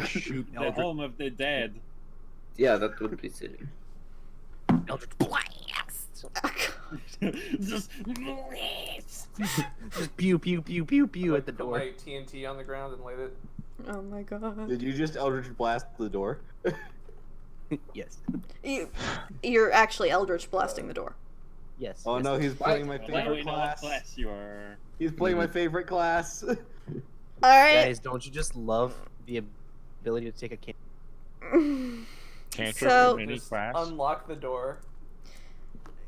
Shoot the Eldritch, home of the dead. Yeah, that would be silly. Eldritch Blast. Just Just pew pew pew pew pew at the Put door. my TNT on the ground and light it. Oh my god. Did you just Eldritch Blast the door? Yes. You're actually Eldritch blasting the door. Yes. Oh yes, no, yes. he's playing my Well, now we favorite know what class. class you are. He's playing my favorite class. Alright. Guys, don't you just love the ability to take a can? Can't So- in any Just class. unlock the door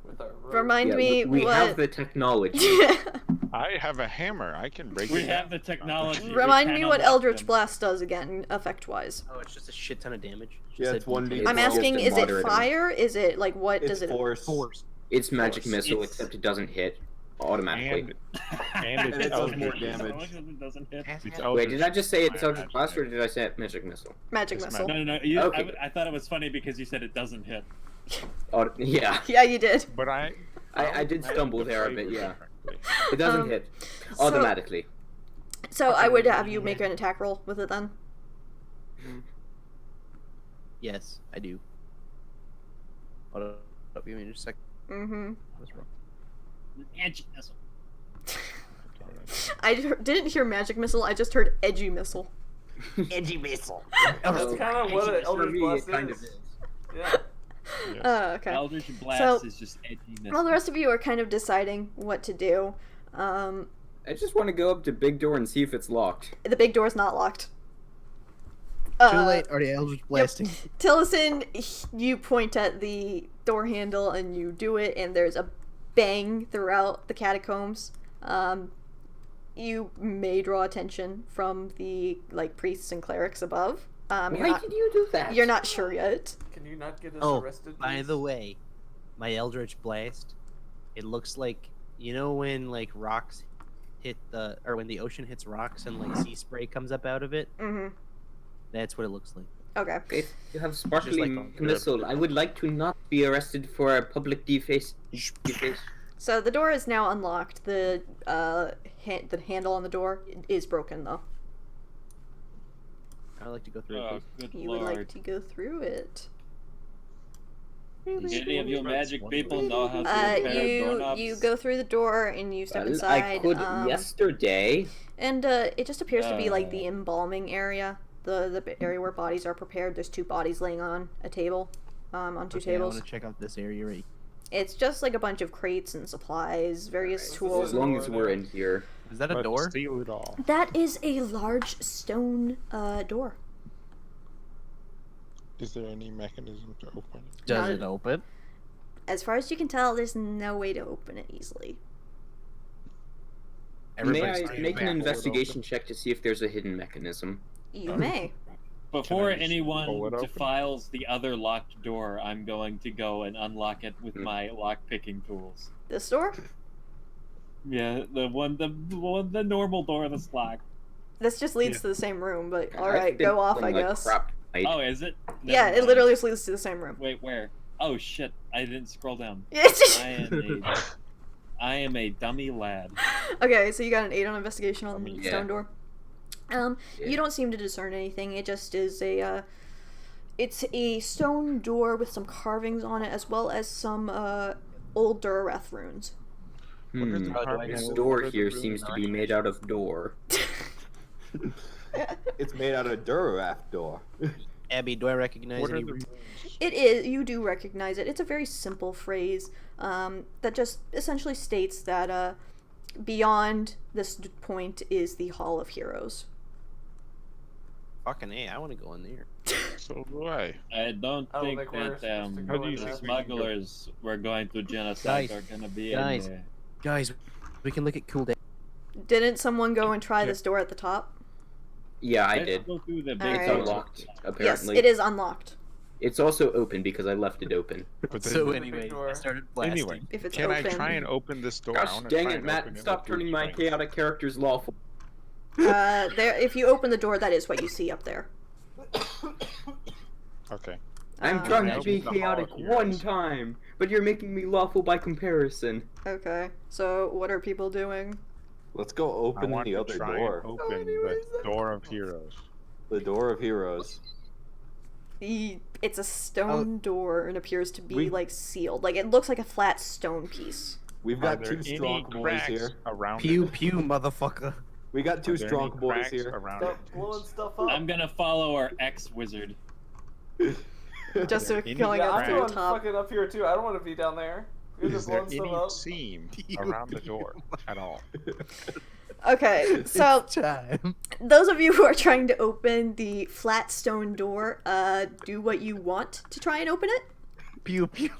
with our rope. Remind Yeah, me we what. have the technology. I have a hammer. I can break We it have down. the technology. we Remind can me what unlock Eldritch them. Blast does again, effect wise. Oh, it's just a shit ton of damage. Yeah, Just it's a 1d6. D10. I'm It's asking, just a is it moderate amount. fire? Is it like what It's does it? force. Force. It's magic Force. missile, It's- except it doesn't hit automatically. And And it's it does Eldritch. more damage. It doesn't hit. It's Wait, Eldritch. did I just say it's I Eldritch imagine Blast, or it. did I say magic missile? Magic It's missile. No. Okay. I thought it was funny because you said it doesn't hit. Oh, yeah. Yeah, you did. But I I did imagine stumble the there a flavor bit, yeah. differently. It doesn't Um, hit so- automatically. So I would have you make an attack roll with it then. Yes, I do. Hold up, give me just a second. Mm-hmm. What's wrong? Magic missile. Didn't hear magic missile. I just heard edgy missile. Edgy missile. That's kind of what an Eldritch Blast kind of is. is. Yeah. Yes. Okay. Eldritch Blast So- is just edgy missile. Well, the rest of you are kind of deciding what to do. I just want to go up to big door and see if it's locked. The big door's not locked. Too late. Already Eldritch blasting. Taliesin, you point at the door handle and you do it, and there's a bang throughout the catacombs. You may draw attention from the priests and clerics above. Why did you do that? You're not sure yet. Can you not get us Oh, arrested? by please? the way, my Eldritch Blast, it looks like, you know when rocks hit when the ocean hits rocks and sea spray comes up out of it? Mm-hmm. That's what it looks like. Okay. If you have sparkling like missile, I would like to not be arrested for a public deface. So the door is now unlocked. The handle on the door is broken, though. I would like to go through Oh, it. good You lord. would like to go through it. Any of you magic people know how to repair doorknobs? You go through the door and you step Well, inside. I could yesterday. And it just appears to be the embalming area, the area where bodies are prepared. There's 2 bodies laying on a table, on 2 I tables. want to check out this area right. It's just a bunch of crates and supplies, various Alright, tools. As long as we're in here. Is that a Let's door? steal it all. That is a large stone door. Is there any mechanism to open it? Does Not- it open? As far as you can tell, there's no way to open it easily. May I trying to make an back investigation check to see if there's a hidden mechanism? You may. Before Can I just anyone pull it open? defiles the other locked door, I'm going to go and unlock it with my lock-picking tools. This door? Yeah, the normal door that's locked. This just leads to the same room, but alright, go off, I guess. Oh, is it? Yeah, Never it mind. literally just leads to the same room. Wait, where? Oh shit! I didn't scroll down. okay, I am a dummy lad. so you got an 8 on investigation on the Yeah. stone door. You don't seem to discern anything. It just is it's a stone door with some carvings on it, as well as some old Durarath runes. What are the This carvings? door What are the here runes seems to are? be made out of door. It's made out of Durarath door. Abby, do I recognize What are any the runes? runes? It is. You do recognize it. It's a very simple phrase that just essentially states that beyond this point is the Hall of Heroes. Fucking A, I want to go in there. So do I. I don't I don't think think we're that supposed to How go do you in think that. we can go? smugglers we're going to genocide Guys, are gonna be guys. in there. Guys, we can look at cool day. Didn't someone go and try this door at the top? Yeah, I Let's did. go through the big Alright. It's door. unlocked, Yes, apparently. it is unlocked. It's also open because I left it open. But then, So big anyway, door. I started blasting. anyway, If it's can I open. try and open this door? I Gosh wanna dang try it, and Matt! open it Stop with turning brute my strength. chaotic characters lawful. There, if you open the door, that is what you see up there. Okay. I'm Uh, trying to Open be the Hall chaotic of one Heroes. time, but you're making me lawful by comparison. Okay, so what are people doing? Let's go I open want the to other try door. and open the door of heroes. The door of heroes. It's a stone door and appears to be We- sealed. It looks like a flat stone piece. We've Are got there 2 any strong boys cracks here. around Pew it? pew, motherfucker. We got 2 Are there strong any boys cracks here. around it? Stop blowing stuff up. I'm gonna follow our ex-wizard. Just so there any going yeah, up I'm to the going top. fucking up here too. I don't want to be down there. You're Is just there blowing stuff any up. seam Pew, around the pew. door at all? Okay, so It's time. those of you who are trying to open the flat stone door, do what you want to try and open it. Pew pew.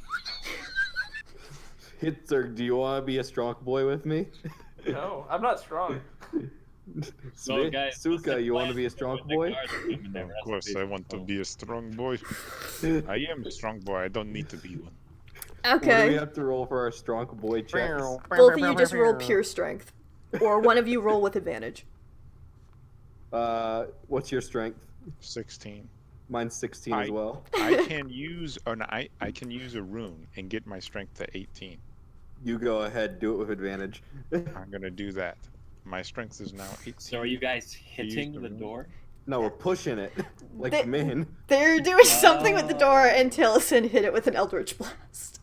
Hvitserk, do you want to be a strong boy with me? No, I'm not strong. So guys, Suka, you want to be a strong boy? Of course, I want to be a strong boy. I am a strong boy. I don't need to be one. What do we Okay, have to roll for our strong boy checks? both of you just roll pure strength, or one of you roll with advantage. What's your strength? 16. Mine's 16 as well. I can use I can use a rune and get my strength to 18. You go ahead, do it with advantage. I'm gonna do that. My strength is now 18. So are you guys use hitting the the rune? door? No, we're pushing it like They- men. They're doing something with the door, and Taliesin hit it with an Eldritch Blast.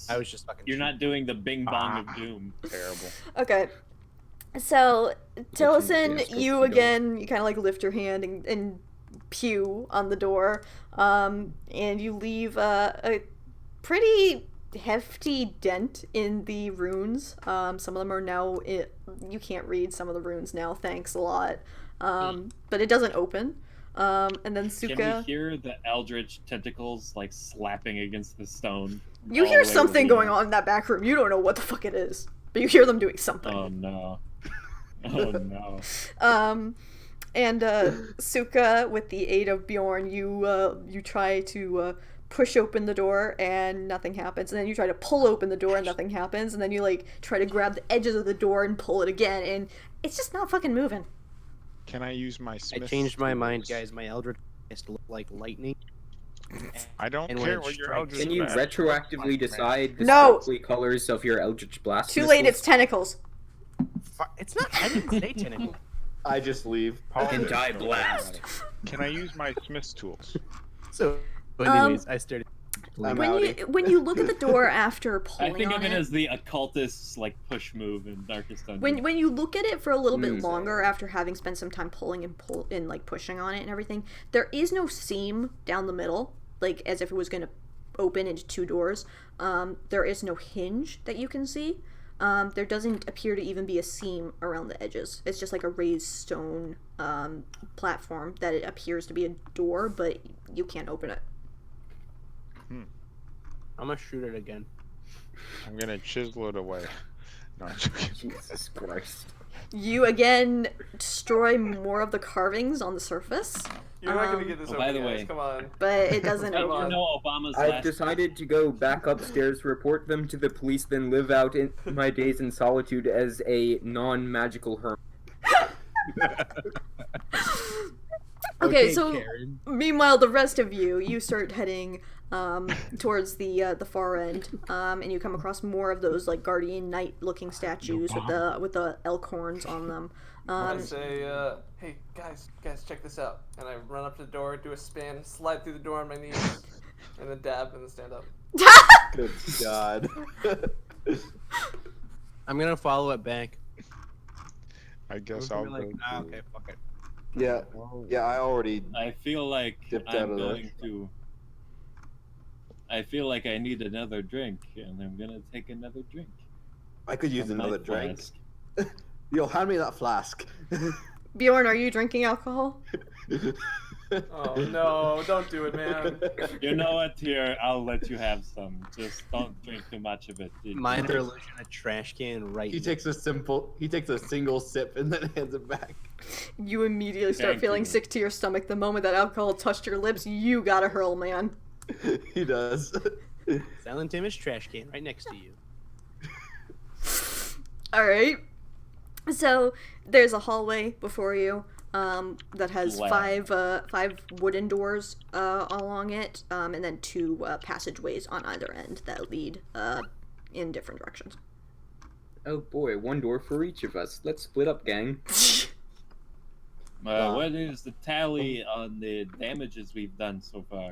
I was just fucking. You're not doing the bing bong of doom. Terrible. Okay. So, Taliesin, Yes, you again, you kind of like lift your hand and pew on the door, and you leave a pretty hefty dent in the runes. Some of them are now, you can't read some of the runes now, thanks a lot. But it doesn't open. And then Suka... Can we hear the eldritch tentacles like slapping against the stone? You all hear the way something over going on in that back room. You don't know what the fuck it is, but you hear them doing something. Oh no. Oh no. And Suka, with the aid of Bjorn, you try to push open the door and nothing happens, and then you try to pull open the door and nothing happens, and then you like try to grab the edges of the door and pull it again, and it's just not fucking moving. Can I use my I Smith's changed my mind, tools? guys. My Eldritch is to look like lightning. I don't And when care it what your strikes- Eldritch Can you Blast- retroactively decide the No! sparkly colors of your Eldritch Blast? Too late, it's tentacles. It's not. I didn't say tentacle. I just leave. And die blast. Can I use my Smith's tools? So, anyways, I started. I'm When outie. you look at the door after I pulling think on of it as the occultist's like push move in Darkest Dungeon. when you look at it for a little bit Mm. longer after having spent some time pulling and like pushing on it and everything, there is no seam down the middle, like as if it was going to open into two doors. There is no hinge that you can see. There doesn't appear to even be a seam around the edges. It's just like a raised stone platform that it appears to be a door, but you can't open it. I'm gonna shoot it again. I'm gonna chisel it away. No, I'm joking. Jesus Christ. You again destroy more of the carvings on the surface, You're not gonna get this Oh, over, by the guys. way- Come on. but it doesn't Come open. on. You know Obama's I've last decided to go back upstairs, report them to the police, then live out in my days in solitude as a non-magical hermit. Okay, so Karen. meanwhile, the rest of you start heading towards the far end, and you come across more of those like guardian knight-looking statues with the elk horns on them. I say, hey, guys, check this out. And I run up to the door, do a spin, slide through the door on my knees, and then dab, and then stand up. Good God. I'm gonna follow it back. I guess I'm I'll gonna be go. like, ah, to- okay, fuck it. Yeah, yeah. I already. I feel like Dipped out I'm of there. going to. I feel like I need another drink, and I'm gonna take another drink. I could use from my another drink. flask. Yo, hand me that flask. Bjorn, are you drinking alcohol? Oh no, don't do it, man. You know what? Here, I'll let you have some. Just don't drink too much of it. Minor illusion, a trash can right. He takes a single sip and then hands it back. You immediately start Thank feeling you. sick to your stomach the moment that alcohol touched your lips. You gotta hurl, man. He does. Silent Tim's trash can right next to you. All right. So there's a hallway before you that has Wow. five wooden doors along it, and then two passageways on either end that lead in different directions. Oh boy, one door for each of us. Let's split up, gang. What is the tally on the damages we've done so far?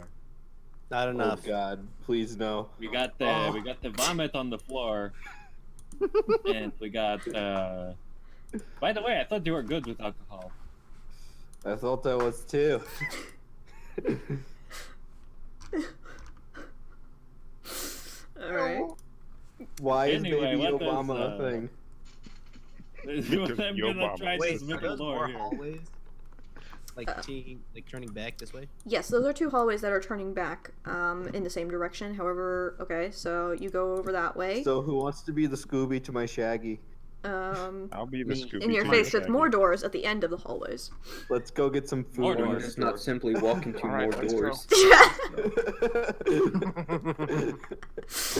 Not Oh enough. God, please no. We got the vomit on the floor, and we got. By the way, I thought you were good with alcohol. I thought that was too. All right. Why is Anyway, Baby what does, Obama a thing? I'm gonna try Wait, this are middle those door more here. hallways? Like turning back this way? Yes, those are two hallways that are turning back in the same direction. However, okay, so you go over that way. So who wants to be the Scooby to my Shaggy? I'll be the Me. Scooby. And you're to faced my with more Shaggy. doors at the end of the hallways. Let's go get some food. More on doors. this Does not simply walk into Alright, more let's go. doors.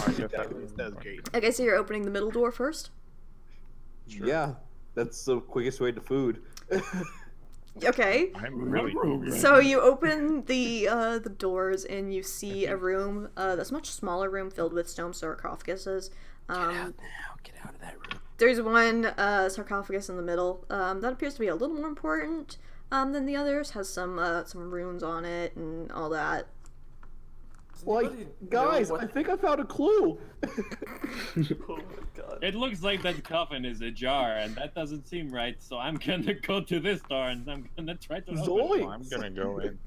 I guess That was great. Okay, so you're opening the middle door first. Sure. Yeah, that's the quickest way to food. Okay. I'm really hungry. So you open the doors and you see a room, that's a much smaller room filled with stone sarcophaguses. Get out now. Get out of that room. There's one sarcophagus in the middle that appears to be a little more important. than the others. Has some runes on it and all that. Like, guys, I think I found a clue. Oh my god. It looks like that coffin is ajar, and that doesn't seem right. So I'm gonna go to this door, and I'm gonna try to open it. Zoinks! I'm gonna go in.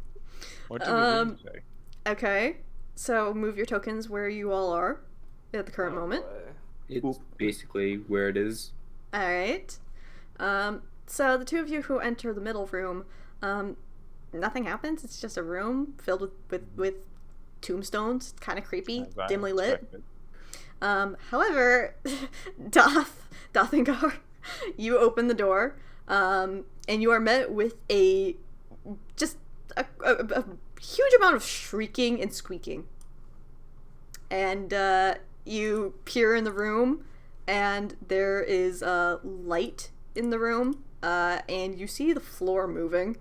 What did the room say? Okay, so move your tokens where you all are at the current moment. boy. It's basically where it is. All right. So the two of you who enter the middle room, nothing happens. It's just a room filled with tombstones, kind of creepy, As I dimly lit. expected. However, Dathngar, you open the door, and you are met with a huge amount of shrieking and squeaking. And you peer in the room, and there is light in the room, and you see the floor moving.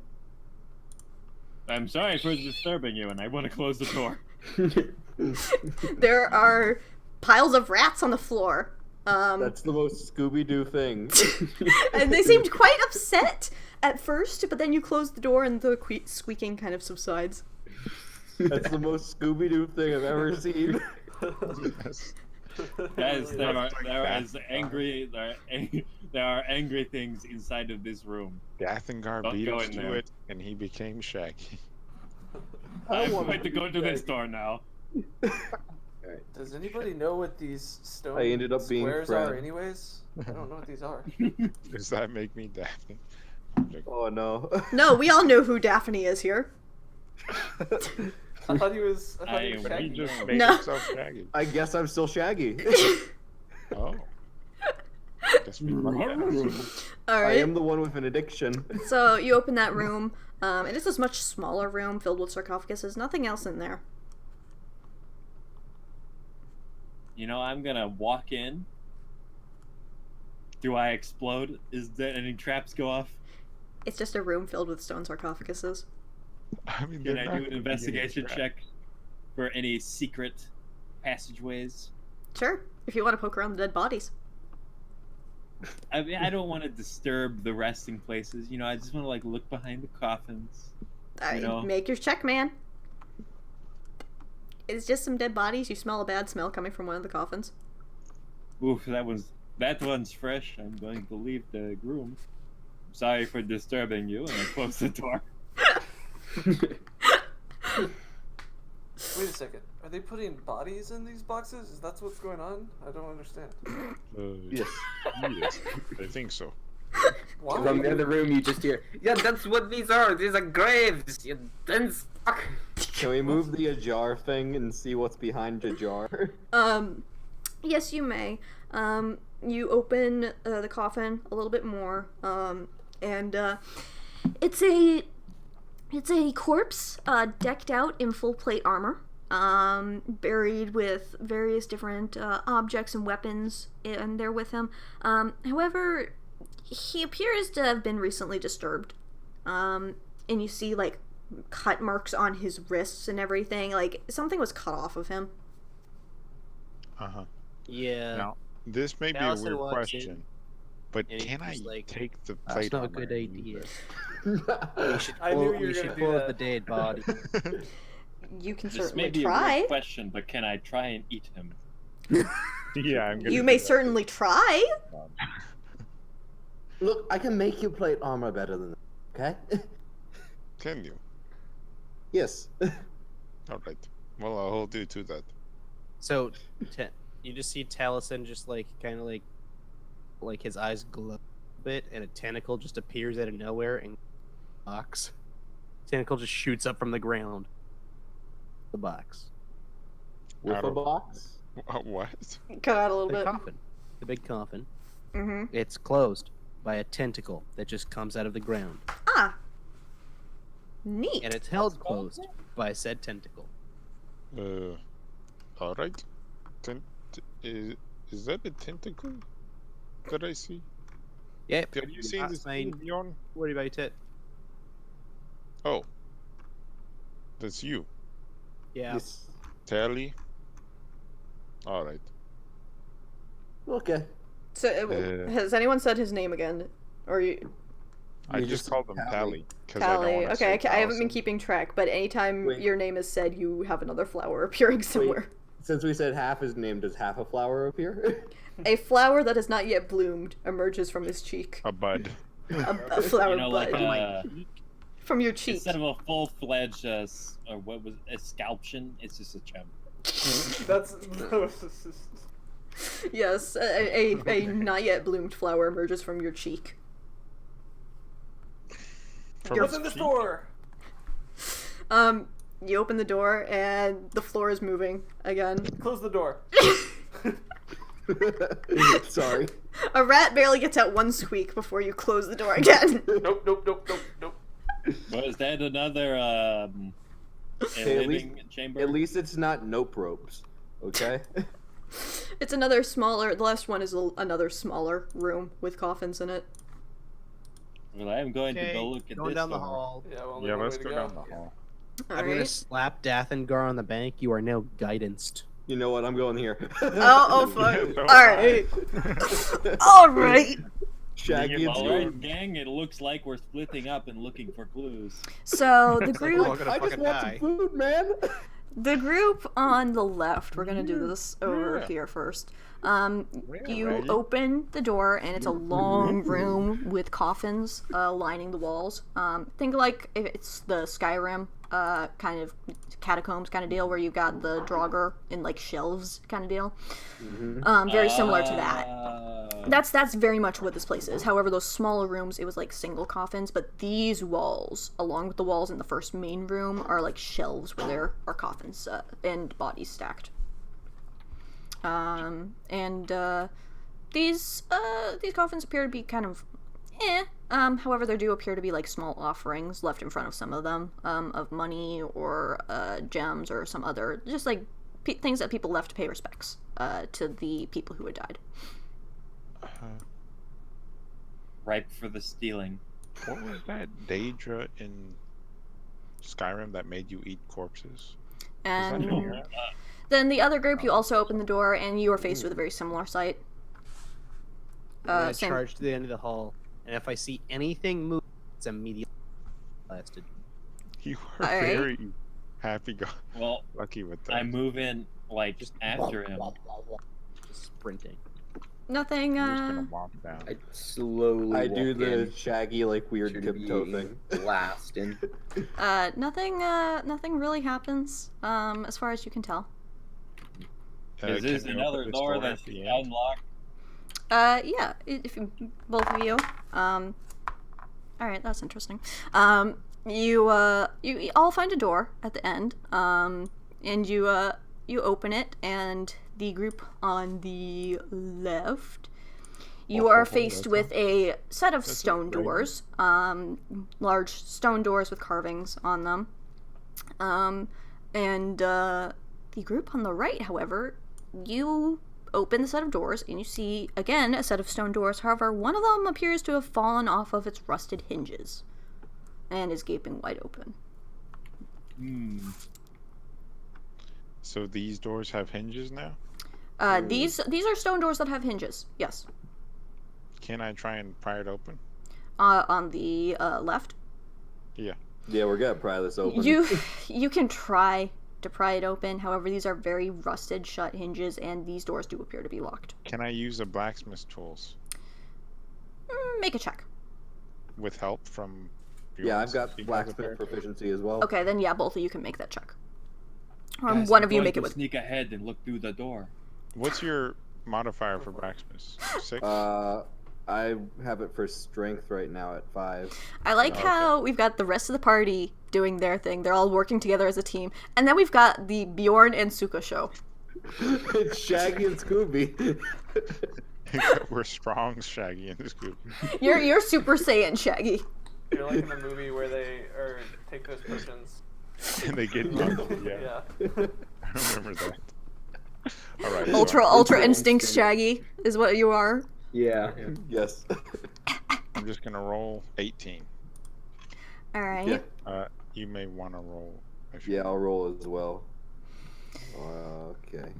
I'm sorry for disturbing you, and I want to close the door. There are piles of rats on the floor. That's the most Scooby-Doo thing. And they seemed quite upset at first, but then you close the door and the squeaking kind of subsides. That's the most Scooby-Doo thing I've ever seen. Yes. Guys, there are Dathngar. angry things inside of this room. Dathngar Don't beat go us in to there. it, and he became Shaggy. I'm wanna going to go to this door now. Does anybody know what these stone I ended up being squares Fred. are anyways? I don't know what these are. Does that make me Daphne? Oh no. No, we all know who Daphne is here. I thought he was I- He Shaggy. just made No. himself Shaggy. I guess I'm still Shaggy. Oh. Guess we might get it. All I right. am the one with an addiction. So you open that room. It is this much smaller room filled with sarcophaguses. Nothing else in there. You know, I'm gonna walk in. Do I explode? Is there any traps go off? It's just a room filled with stone sarcophaguses. I mean, Can they're I not do an gonna be investigation getting check for any secret passageways? Sure, if you want to poke around the dead bodies. I mean, I don't want to disturb the resting places. You know, I just want to like look behind the coffins. know. Make your check, man. It's just some dead bodies. You smell a bad smell coming from one of the coffins. Oof, that one's fresh. I'm going to leave the room. Sorry for disturbing you, and I close the door. Wait a second. Are they putting bodies in these boxes? Is that what's going on? I don't understand. Yes. Yes, I think so. Why? From the other room, you just hear, yeah, that's what these are. These are graves. You dense fuck. Can we move the ajar thing and see what's behind the jar? Yes, you may. You open the coffin a little bit more, and it's a corpse decked out in full plate armor, buried with various different objects and weapons, and they're with him. However, he appears to have been recently disturbed, and you see like cut marks on his wrists and everything. Like something was cut off of him. Uh-huh. Yeah. Now, this may be a Taliesin weird walks question, in, but and can I he's like, take the That's plate not a armor good and use idea. it? We should I knew pull, you were we gonna should do pull that. the dead body. You can This may certainly be a try. weird question, but can I try and eat him? Yeah, I'm gonna You do may that. certainly try. Look, I can make you plate armor better than that, okay? Can you? Yes. Alright. Well, I'll hold you to that. So, you just see Taliesin just like kind of like his eyes glow a bit, and a tentacle just appears out of nowhere and box. Tentacle just shoots up from the ground. The box. With Out a of- box? What? Cut out a little The bit. coffin. The big coffin. Mm-hmm. It's closed by a tentacle that just comes out of the ground, Ah. Neat. and it's held closed by said tentacle. Alright. Is that a tentacle that I see? Yep. Have you seen this thing, Bjorn? What about it? Oh. That's you. Yeah. Yes. Tally. Alright. Okay. So, has anyone said his name again? Or you? I just called them Tally. Tally. Okay, I haven't been keeping track, but anytime your name is said, you have another flower appearing somewhere. Since we said half is named, does half a flower appear? A flower that has not yet bloomed emerges from his cheek. A bud. A flower bud. Like from your cheek. Instead of a full-fledged, scalption, it's just a gem. That's... Yes, a not yet bloomed flower emerges from your cheek. What's in this door? You open the door and the floor is moving again. Close the door. Sorry. A rat barely gets out one squeak before you close the door again. Nope. Was that another living chamber? At least it's not nope ropes. Okay. It's another smaller. The last one is another smaller room with coffins in it. Well, I am going to go look at going this down the door. hall. Yeah, Let's go down the hall. I'm gonna slap Dathngar on the bank. You are now guidanced. You know what? I'm going here. Oh, fuck. All right. Shaggy and Alright, gang, it looks like we're splitting up and looking for clues. So the group. I just want some food, man. The group on the left, we're gonna do this over here first. You open the door and it's a long room with coffins lining the walls. Think like if it's the Skyrim kind of catacombs kind of deal where you got the Draugr in like shelves kind of deal. Very similar to that. That's very much what this place is. However, those smaller rooms, it was like single coffins, but these walls, along with the walls in the first main room, are like shelves where there are coffins and bodies stacked. These coffins appear to be kind of however, there do appear to be like small offerings left in front of some of them, of money or gems or some other just like things that people left to pay respects to the people who had died. Ripe for the stealing. What was that Daedra in Skyrim that made you eat corpses? And then the other group, you also open the door and you are faced with a very similar sight. I'm gonna charge to the end of the hall, and if I see anything move, it's immediately blasted. You are very happy. Well, lucky with that. I move in like just after him. Just sprinting. Nothing. Gonna walk down. I slowly. I do walk the in, Shaggy like weird tiptoe thing. blasting. Nothing really happens. As far as you can tell. Is this another door that's unlocked? Yeah. If you, both of you. All right, that's interesting. You all find a door at the end. And you open it, and the group on the left, you are faced with a set of stone doors, large stone doors with carvings on them. And the group on the right, however, you open the set of doors and you see, again, a set of stone doors. However, one of them appears to have fallen off of its rusted hinges and is gaping wide open. So these doors have hinges now? These are stone doors that have hinges, yes. Can I try and pry it open? On the left? Yeah. Yeah, we're gonna pry this open. You can try to pry it open. However, these are very rusted shut hinges, and these doors do appear to be locked. Can I use a blacksmith's tools? Make a check. With help from... Yeah, I've got blacksmith proficiency as well. Okay, then yeah, both of you can make that check. Or guys, one of you make it with... Sneak ahead and look through the door. What's your modifier for blacksmiths? 6? I have it for strength right now at 5. I like how we've got the rest of the party doing their thing. They're all working together as a team. And then we've got the Bjorn and Suka show. It's Shaggy and Scooby. We're strong, Shaggy and Scooby. You're Super Saiyan, Shaggy. You're like in the movie where they take those potions. And they get yeah. I remember that. All right. Ultra instincts, Shaggy, is what you are. Yeah. Yes. I'm just gonna roll 18. All right. Yeah. You may want to roll. Yeah, I'll roll as well. Okay.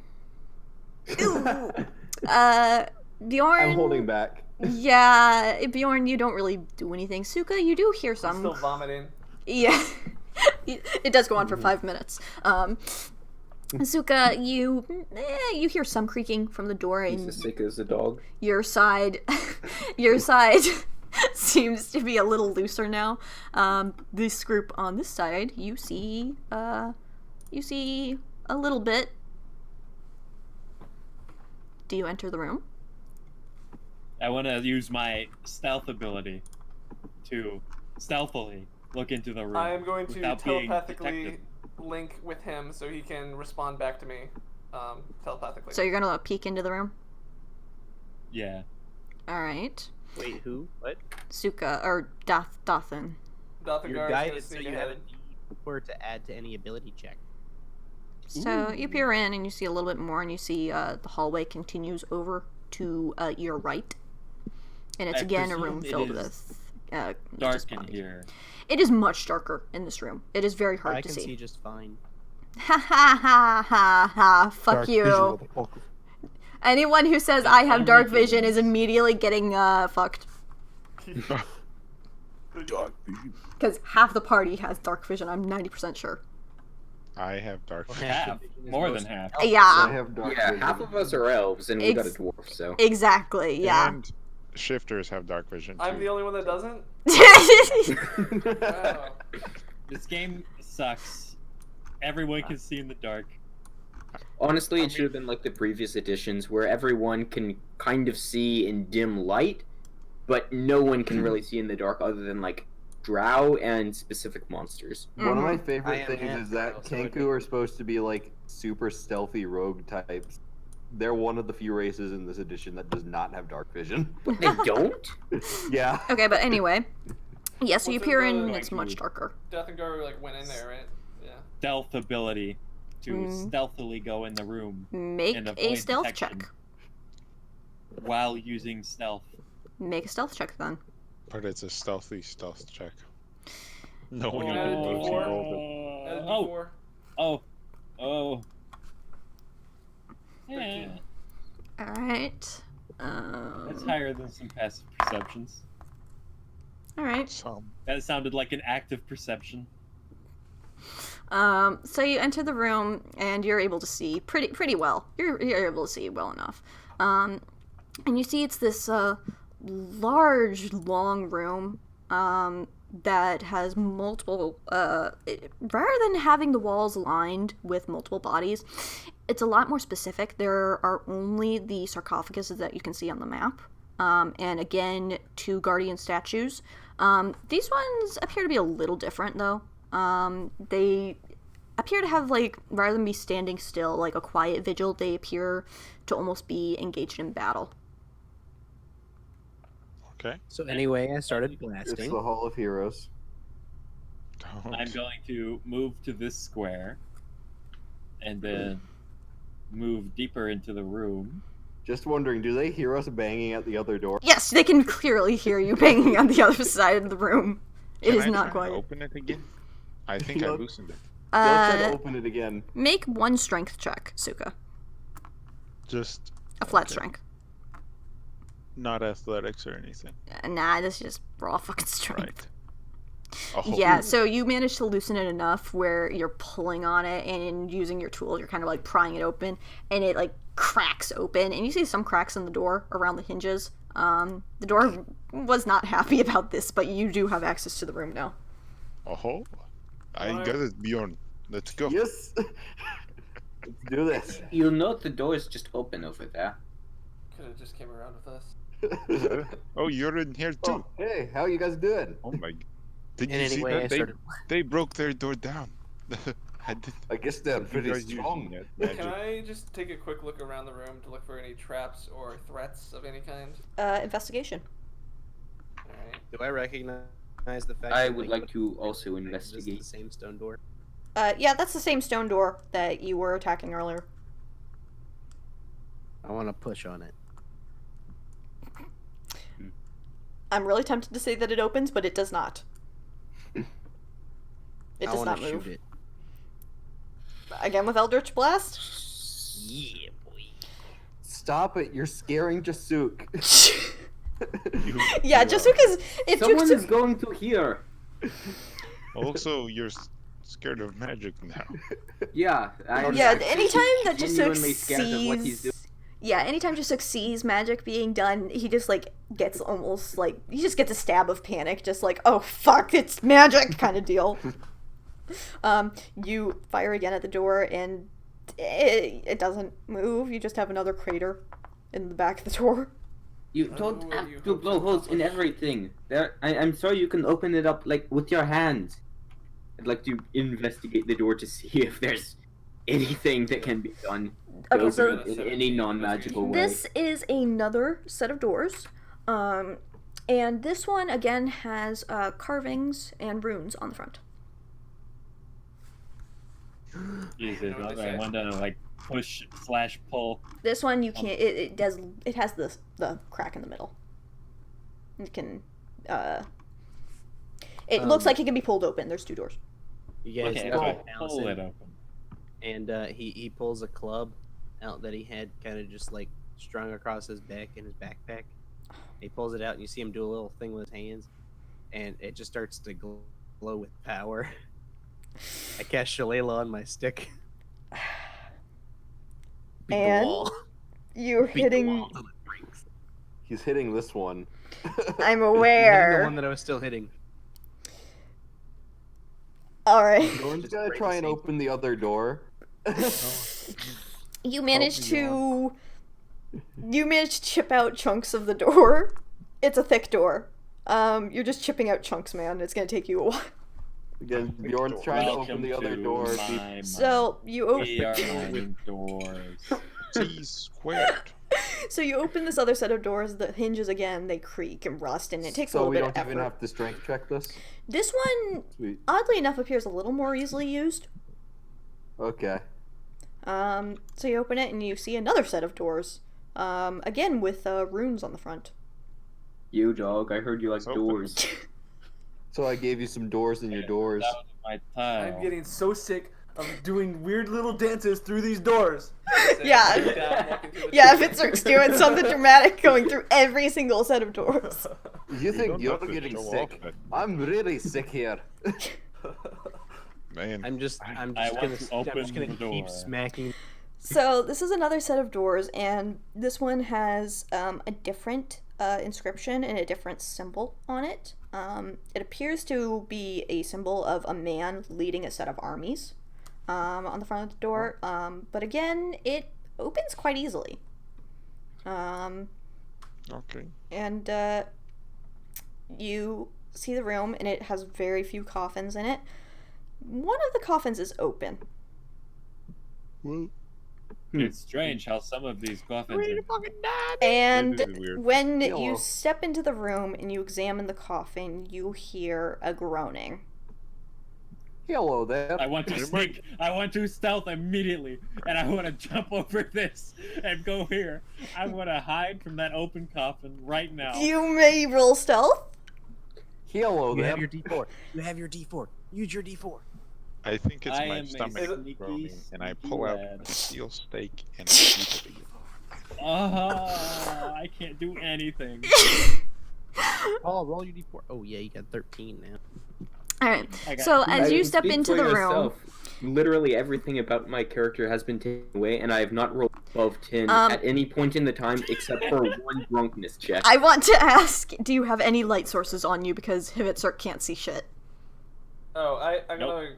Bjorn. I'm holding back. Yeah, Bjorn, you don't really do anything. Suka, you do hear I'm some. still vomiting. Yeah. It does go on for 5 minutes. Suka, you hear some creaking from the door, He's and as sick as a dog. your side seems to be a little looser now. This group on this side, you see a little bit. Do you enter the room? I want to use my stealth ability to stealthily look into the room. I am going to without being telepathically detected. link with him so he can respond back to me telepathically. So you're gonna peek into the room? Yeah. Alright. Wait, who? What? Suka, or Dathan. Dathngar You're is guided gonna so sneak you ahead. have a D4 to add to any ability check. So you peer in and you see a little bit more, and you see the hallway continues over to your right. And it's I again a presume room it filled is with Dark just in bodies. here. It is much darker in this room. It is very hard I to can see. see just fine. Ha ha ha ha ha! Fuck Dark you. visual, the fuck. Anyone who says I have only dark vision humans. is immediately getting fucked. Dark vision. Because half the party has dark vision. I'm 90% sure. I have dark vision. Half. More than half. I Yeah, have dark Yeah, vision. half of us are elves, and we got a Ex- dwarf, so. exactly. Yeah. And shifters have dark vision too. I'm the only one that doesn't? Wow. This game sucks. Everyone can see in the dark. Honestly, it should have been like the previous editions, where everyone can kind of see in dim light, but no one can really see in the dark other than, like, drow and specific monsters. One of my I favorite am things half is that drow, so it Kenku are supposed to be like super stealthy rogue types. They're one of the few races in this edition that does not have dark vision. But they don't? Yeah. Okay, but anyway. Yeah, so you What's it peer the- in, Going it's much to- darker. Dathngar like went in there, right? Yeah. Stealth ability to Mm. stealthily go in the room Make and a avoid stealth detection. check. while using stealth. Make a stealth check then. But it's a stealthy stealth check. No one Oh. even knows he Add rolled it. Add a Oh, D4. oh. Yeah, Alright. that's higher than some passive perceptions. Alright. Some. That sounded like an active perception. So you enter the room and you're able to see pretty well. You're able to see well enough. And you see it's this large, long room that has multiple. Rather than having the walls lined with multiple bodies, it's a lot more specific. There are only the sarcophaguses that you can see on the map. And again, 2 guardian statues. These ones appear to be a little different, though. They appear to have, like, rather than be standing still, like a quiet vigil, they appear to almost be engaged in battle. Okay. So anyway, I started It's blasting. the Hall of Heroes. Don't. I'm going to move to this square and then move deeper into the room. Just wondering, do they hear us banging at the other door? Yes, they can clearly hear you banging on the other side of the room. It Can is I not try to quiet. open it again? I think I Look. loosened it. Let's try to open it again. Make 1 strength check, Suka. Just A flat Okay. strength. not athletics or anything. Nah, this is just raw fucking strength. Right. Oh, Yeah, so you managed to loosen it enough where you're pulling on it and using your tool, you're kind of like prying it open, and it like cracks open, and you see some cracks in the door around the hinges. The door was not happy about this, but you do have access to the room now. Oh, I Alright. got it, Bjorn. Let's go. Yes. Let's do this. You'll note the door is just open over there. Could have just came around with us. Oh, you're in here too. Oh, hey, how you guys doing? Oh my. Did And you see anyway, I that? They, started. they broke their door down. I did. I guess they're you pretty guys strong. using it, magic. Can I just take a quick look around the room to look for any traps or threats of any kind? Investigation. Alright. Do I recognize the fact? I that would they like to also Is this investigate. the same stone door? Yeah, that's the same stone door that you were attacking earlier. I want to push on it. I'm really tempted to say that it opens, but it does not. It I does wanna not move. shoot it. Again with Eldritch Blast? Yeah, boy. Stop it! You're scaring Jasuk. Yeah, Jasuk is. If Someone Jasuk, is going to hear. Also, you're scared of magic now. Yeah. yeah, anytime that Jasuk genuinely scared of what he's doing. sees. Yeah, anytime Jasuk sees magic being done, he just like gets almost like he just gets a stab of panic, just like, oh fuck, it's magic kind of deal. You fire again at the door and it doesn't move. You just have another crater in the back of the door. You don't have to blow holes in everything. I'm sorry you can open it up like with your hands. I'd like to investigate the door to see if there's anything that can be done. Okay, so in any non-magical way. this is another set of doors. And this one again has carvings and runes on the front. Jesus, I want to like push/pull. This one you can't. It has the crack in the middle. It can. It looks like it can be pulled open. There's 2 doors. You guys Okay, know so pull Taliesin, it open. and he pulls a club out that he had kind of just like strung across his back in his backpack. He pulls it out, and you see him do a little thing with his hands, and it just starts to glow with power. I cast Shillelagh on my stick. Beat And the wall. You're Beat the hitting. wall till it breaks. He's hitting this one. I'm The aware. one that I was still hitting. All right. Bjorn's gonna try and open the other door. You managed to. You managed to chip out chunks of the door. It's a thick door. You're just chipping out chunks, man. It's gonna take you a while. Again, Bjorn's trying to open the other door. So you open. We are mining doors. T squared. So you open this other set of doors. The hinges again, they creak and rust, and it takes a So little we bit don't of effort. even have to strength check this? This one, Sweet. oddly enough, appears a little more easily used. Okay. So you open it and you see another set of doors. Again with runes on the front. You dog, I heard you like Open. doors. So I gave you some doors in your doors. That was my tile. I'm getting so sick of doing weird little dances through these doors. Yeah. Yeah, Hvitserk's doing something dramatic going through every single set of doors. You think don't you're have to getting show sick? off that. I'm really sick here. Man, I'm just want gonna to open the keep door. smacking. So this is another set of doors, and this one has a different inscription and a different symbol on it. It appears to be a symbol of a man leading a set of armies on the front of the door. But again, it opens quite easily. okay. And you see the room, and it has very few coffins in it. One of the coffins is open. Well, It's strange how some of these coffins are... And This is weird. when Hello. you step into the room and you examine the coffin, you hear a groaning. Hello there. I want to sneak. I want to stealth immediately, and I want to jump over this and go here. I want to hide from that open coffin right now. You may roll stealth. Hello You there. have your D4. You have your D4. Use your D4. I think it's I my am a stomach sneaky, groaning, and I sneaky pull out lad. a steel steak and eat it. I can't do anything. Oh, roll your D4. Oh yeah, you got 13 now. All right. I got So two. as you I step speak into for the room, yourself. Literally everything about my character has been taken away, and I have not rolled above 10 Um, at any point in the time except for one drunkenness check. I want to ask: do you have any light sources on you? Because Hvitserk can't see shit. Oh, I'm Nope. gonna.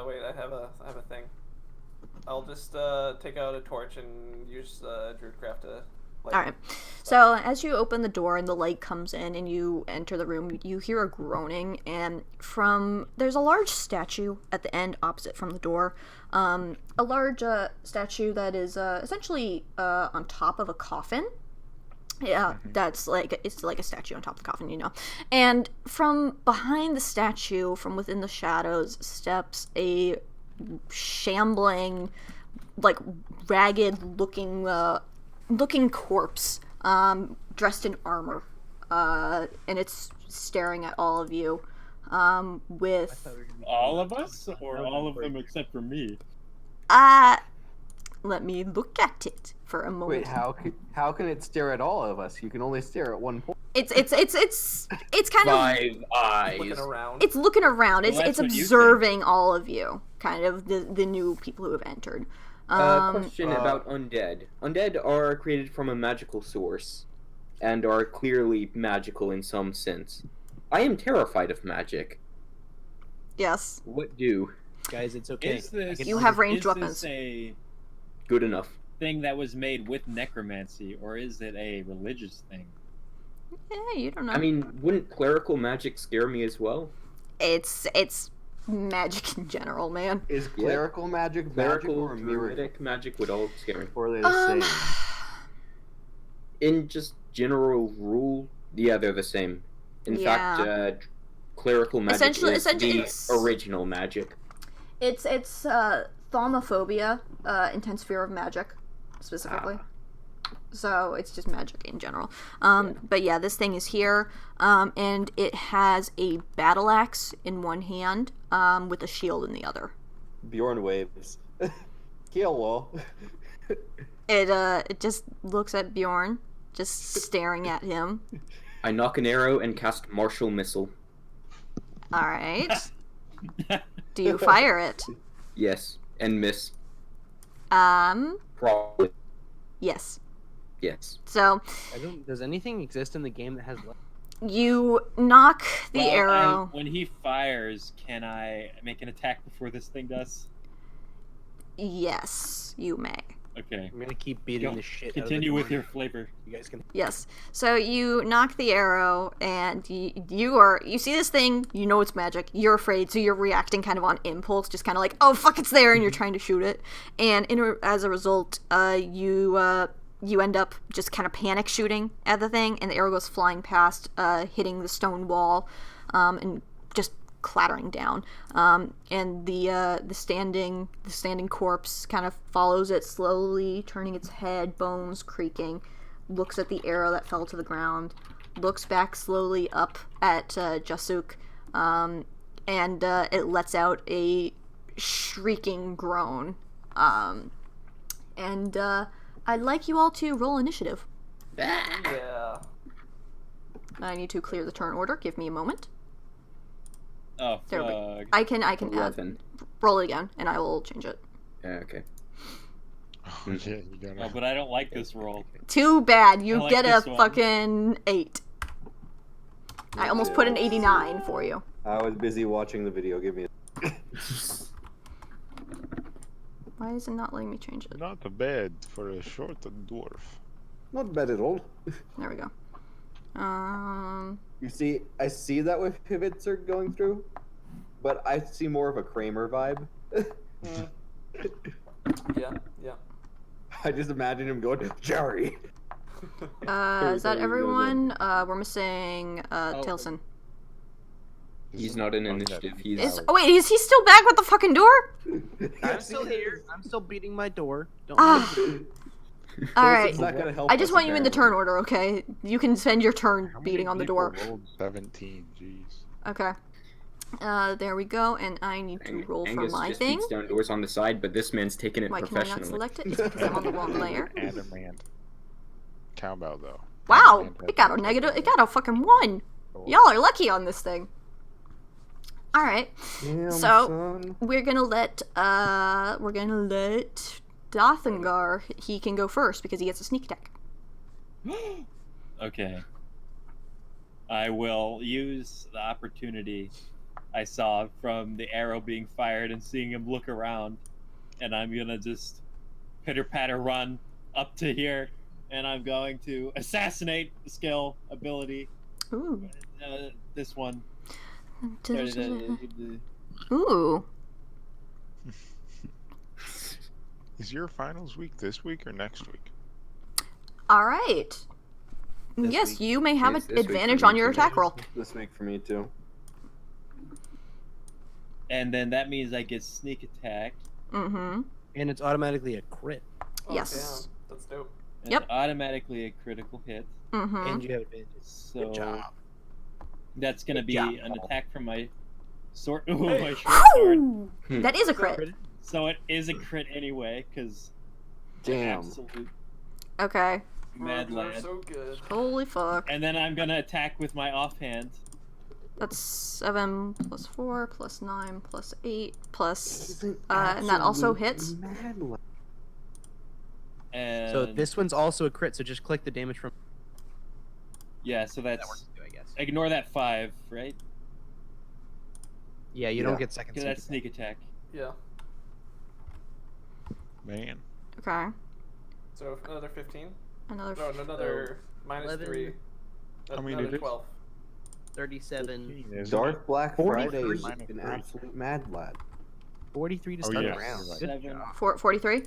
Wait, I have a thing. I'll just take out a torch and use Druidcraft to. Light. All right. So as you open the door and the light comes in and you enter the room, you hear a groaning, and there's a large statue at the end opposite from the door. A large statue that is essentially on top of a coffin. Yeah, that's it's like a statue on top of the coffin, you know. And from behind the statue, from within the shadows, steps a shambling, like ragged looking corpse, dressed in armor, and it's staring at all of you, with All of us, or all of them except for me? Let me look at it for a moment. Wait, how can it stare at all of us? You can only stare at one point. It's kind of 5 eyes. Looking around. it's looking around. Well, It's that's what you observing all of you, kind of the new people who have entered. Question about undead. Undead are created from a magical source, and are clearly magical in some sense. I am terrified of magic. Yes. What do? Guys, it's okay. Is this, You have ranged is weapons. this a Good enough. thing that was made with necromancy, or is it a religious thing? Yeah, you don't know. I mean, wouldn't clerical magic scare me as well? it's magic in general, man. Is clerical magic magic Clerical, or miracle? druidic magic would all scare me. Or are they the same? In just general rule, yeah, they're the same. In fact, clerical magic Essentially- is it's- the original magic. It's thaumophobia, intense fear of magic, specifically. So it's just magic in general. But yeah, this thing is here, and it has a battle axe in one hand, with a shield in the other. Bjorn waves. Hello. It just looks at Bjorn, just staring at him. I knock an arrow and cast martial missile. All right. Do you fire it? Yes, and miss. Yes. Probably. Yes. So Does anything exist in the game that has light? you knock the Well, arrow. when he fires, can I make an attack before this thing does? Yes, you may. Okay. I'm gonna keep beating Go- the shit. Continue out of with the your door. flavor. You guys can. Yes. So you knock the arrow, and you see this thing. You know it's magic. You're afraid, so you're reacting kind of on impulse, just kind of like, oh fuck, it's there, and you're trying to shoot it. And as a result, you end up just kind of panic shooting at the thing, and the arrow goes flying past, hitting the stone wall, and just clattering down. And the standing corpse kind of follows it slowly, turning its head, bones creaking, looks at the arrow that fell to the ground, looks back slowly up at Jasuk, and it lets out a shrieking groan. And I'd like you all to roll initiative. Yeah. I need to clear the turn order. Give me a moment. Oh, There we fuck. I can add. 11. Roll it again, and I will change it. Okay. Oh, yeah, you gotta. Oh, but I don't like this roll. Too bad. You I like get a this one. fucking 8. I almost put an 89 for you. I was busy watching the video. Give me a... Why is it not letting me change it? Not a bad for a short dwarf. Not bad at all. There we go. You see, I see that with Hvitserk going through, but I see more of a Kramer vibe. Yeah. I just imagine him going, Jerry! Is that everyone? We're missing Taliesin. He's not in initiative. He's Oh wait, is he still back with the fucking door? I'm still here. I'm still beating my door. Don't Ah. Alright. It's not gonna help I just us, want you in the apparently. turn order, okay? You can spend your turn How many beating on the people door. rolled 17, jeez. Okay. There we go, and I need to roll for Angus my just thing. beats down doors on the side, but this man's taking it Why can I not professionally. select it? Just because I'm on the wrong layer. Adamant. Cowbell, though. Wow, Adamant it got a has negative. It fucking got a fucking 1. roll. Y'all are lucky on this thing. All right, Damn, So- son. we're gonna let Dathngar. He can go first because he gets a sneak attack. Okay. I will use the opportunity I saw from the arrow being fired and seeing him look around, and I'm gonna just pitter-patter run up to here, and I'm going to assassinate the skill ability. Ooh. This one. Ooh. Is your finals week this week or next week? All right. This Yes, week. you may have It's an this week for advantage me on your too. attack roll. This week for me, too. And then that means I get sneak attack. Mm-hmm. And it's automatically a crit. Oh, Yes. Damn. That's dope. And Yep. automatically a critical hit. Mm-hmm. And you have advantage. So Good job. that's gonna Good be job, an Paul. attack from my sword. Ooh, my short sword. That is a crit. So it is a crit anyway, because Damn. Absolute Okay. mad Rogues are lad. so good. Holy fuck. And then I'm gonna attack with my offhand. That's 7 plus 4 plus 9 plus 8 plus. This is an And that also absolute hits. mad lad. And So this one's also a crit. So just click the damage from. yeah, so That that's works too, I guess. ignore that 5, right? Yeah, you Yeah. don't get second. Because sneak that's sneak attack. Yeah. Man. Okay. So another 15. Another. No, another minus 11. 3. How many Another did it? 12. 37, Dark Black 43. Friday is Minus an 3. absolute mad lad. 43 to Oh, start yeah, the round. you're right. Good 7. job. 43.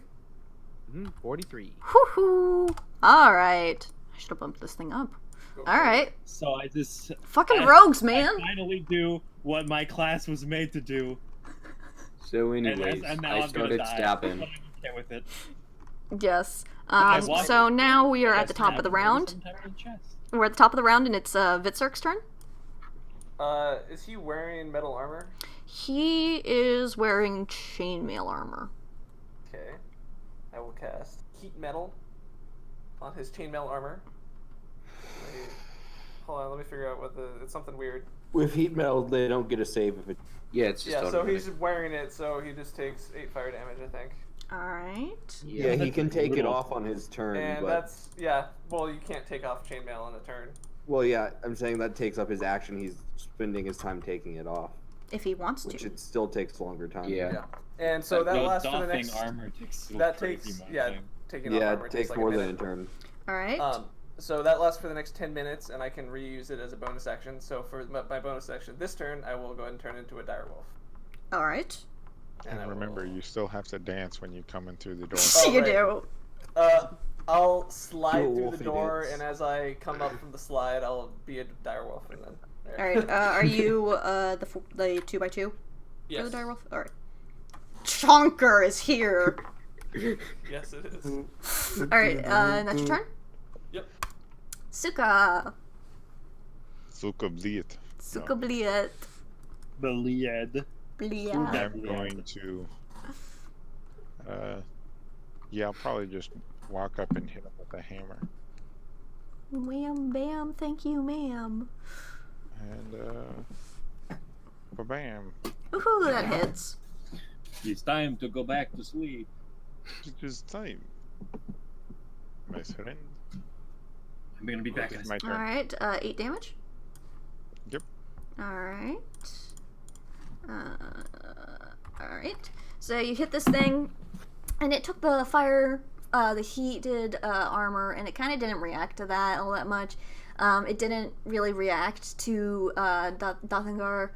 43. Woohoo! Alright. I should have bumped this thing up. Go for Alright. So I just Fucking rogues, I man! finally do what my class was made to do. So, anyways, and now I I'm started gonna die. stabbing. But I'm okay with it. Yes. I want So it. now we are I at the top of the stabbed him round. sometime in the chest. We're at the top of the round, and it's Hvitserk's turn. Is he wearing metal armor? He is wearing chainmail armor. Okay. I will cast heat metal on his chainmail armor. Hold on, let me figure out what it's something weird. With heat metal, they don't get a save if it. Yeah, it's just Yeah, so automatic. he's wearing it, so he just takes 8 fire damage, I think. Alright. Yeah, he that's can take it brutal. off on his turn, And but that's, yeah, well, you can't take off chainmail on a turn. well, yeah, I'm saying that takes up his action. He's spending his time taking it off, If he wants which to. it still takes longer time. Yeah. And so that No, lasts for the doffing next. armor takes so That crazy takes, amount of yeah, time. taking off Yeah, armor it takes like more a than a minute. turn. Alright. So that lasts for the next 10 minutes, and I can reuse it as a bonus action. So for my bonus action this turn, I will go ahead and turn into a direwolf. Alright. And I And remember, will- you still have to dance when you come in through the door. Oh, You right. do. I'll slide Do a through the wolfy door, dance. and as I come up from the slide, I'll be a direwolf, and then. There. Alright, are you the 2x2 Yes. for the direwolf? Alright. Chonker is here! Yes, it is. Alright, and that's your turn? Yep. Suka! Suka Bliet. Suka bliet. Blied. Bliet. I'm going to. Yeah, I'll probably just walk up and hit him with a hammer. Wham bam, thank you, ma'am. And, ba-bam. Woohoo, that hits. It's time to go back to sleep. It is time. My friend. I'm gonna be back in It's a my turn. Alright, 8 damage. Yep. Alright. Alright. So you hit this thing, and it took the fire, the heated armor, and it kind of didn't react to that all that much. It didn't really react to Dathngar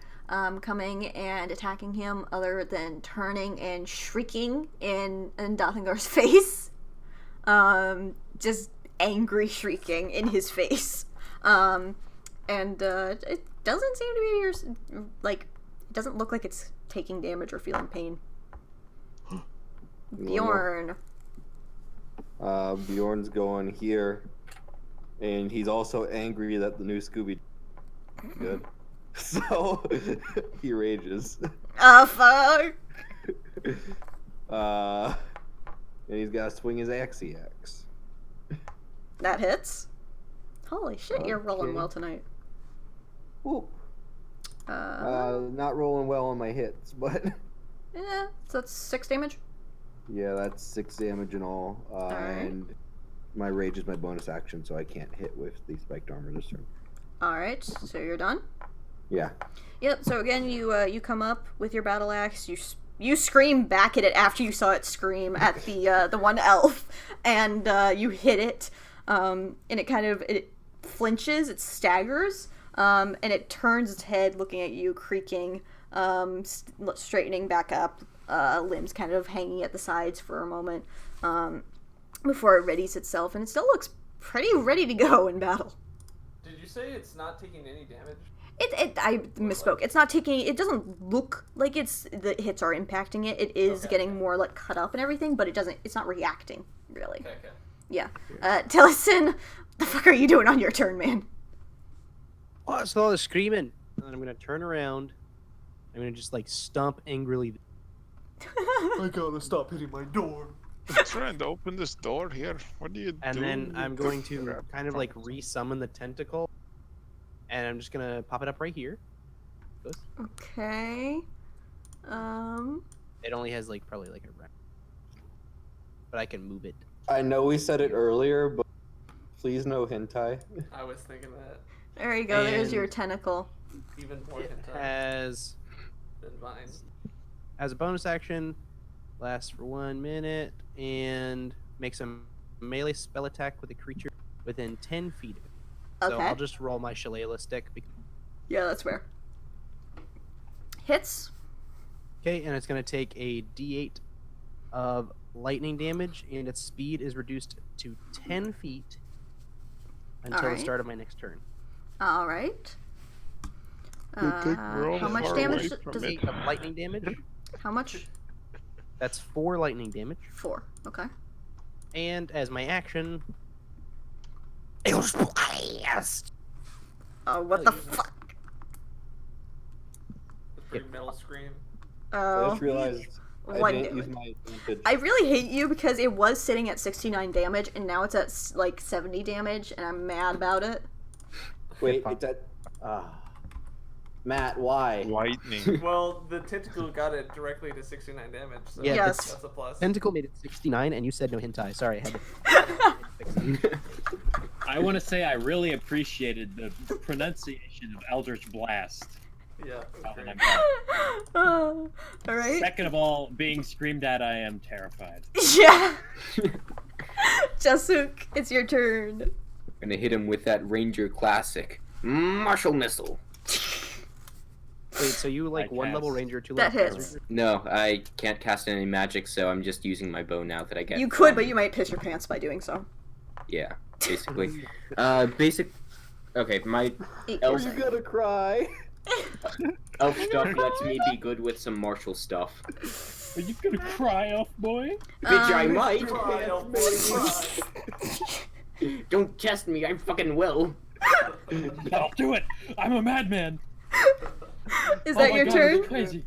coming and attacking him, other than turning and shrieking in Dathnagar's face. Just angry shrieking in his face. And it doesn't seem to be it doesn't look like it's taking damage or feeling pain. Bjorn. Bjorn's going here, and he's also angry that the new Scooby. Good. So he rages. Fuck! And he's got to swing his axe. That hits. Holy shit, you're rolling Okay. well tonight. Whoop. Not rolling well on my hits, but Yeah, so that's 6 damage. yeah, that's 6 damage in all. Alright. And my rage is my bonus action, so I can't hit with the spiked armor this turn. Alright, so you're done? Yeah. Yep, so again, you come up with your battle axe, you scream back at it after you saw it scream at the one elf, and you hit it, and it flinches, it staggers, and it turns its head looking at you, creaking, straightening back up, limbs kind of hanging at the sides for a moment, before it readies itself, and it still looks pretty ready to go in battle. Did you say it's not taking any damage? I misspoke. It's not taking. It doesn't look like the hits are impacting it. It is Okay. getting more like cut up and everything, but it doesn't. It's not reacting really. Okay. Yeah. Taliesin, what the fuck are you doing on your turn, man? What's all the screaming? And then I'm gonna turn around. I'm gonna just stomp angrily. I gotta stop hitting my door. I'm trying to open this door here. What do you do? And then I'm going to kind of like resummon the tentacle, and I'm just gonna pop it up right here. Okay. It only has like probably like a round, but I can move it. I know we said it earlier, but please no hentai. I was thinking that. There you go. There's And- your tentacle. Even more It hentai has than mine. as a bonus action, lasts for 1 minute, and makes a melee spell attack with a creature within 10 feet of it. So Okay. I'll just roll my shillelagh stick. Yeah, that's fair. Hits. Okay, and it's going to take a d8 of lightning damage, and its speed is reduced to 10 feet until Alright. the start of my next turn. All right. We're all How much far damage away from does it. it? 8 of lightning damage. How much? That's 4 lightning damage. 4. Okay. And as my action, Eldritch Blast. Oh, what the Oh, you- fuck? The pretty metal scream. I Oh. just realized I One didn't use damage. my advantage. I really hate you because it was sitting at 69 damage and now it's at like 70 damage and I'm mad about it. Wait, it's at. Matt, why? Lightning. Well, the tentacle got it directly to 69 damage, so Yeah, Yes. that's a plus. Tentacle made it 69, and you said no hentai. Sorry, I had to. I want to say I really appreciated the pronunciation of Eldritch Blast. Yeah, Oh, great. I'm back. Oh, all right. Second of all, being screamed at, I am terrified. Yeah. Jasuk, it's your turn. Gonna hit him with that Ranger classic. Martial Missile. Wait, so you like I 1 level cast. ranger, 2 That level hits. No, I can't cast any magic, so I'm just using my bow now that I get. You could, but you might piss your pants by doing so. Yeah, basically. Okay, my 8 Elf- piercing. You're gonna cry. elf stuff lets me be good with some martial stuff. Are you gonna cry, elf boy? Bitch, I might. Cry, elf boy, cry. Don't test me, I fucking will. I'll do it. I'm a madman. Is Oh that my your God, turn? it's crazy.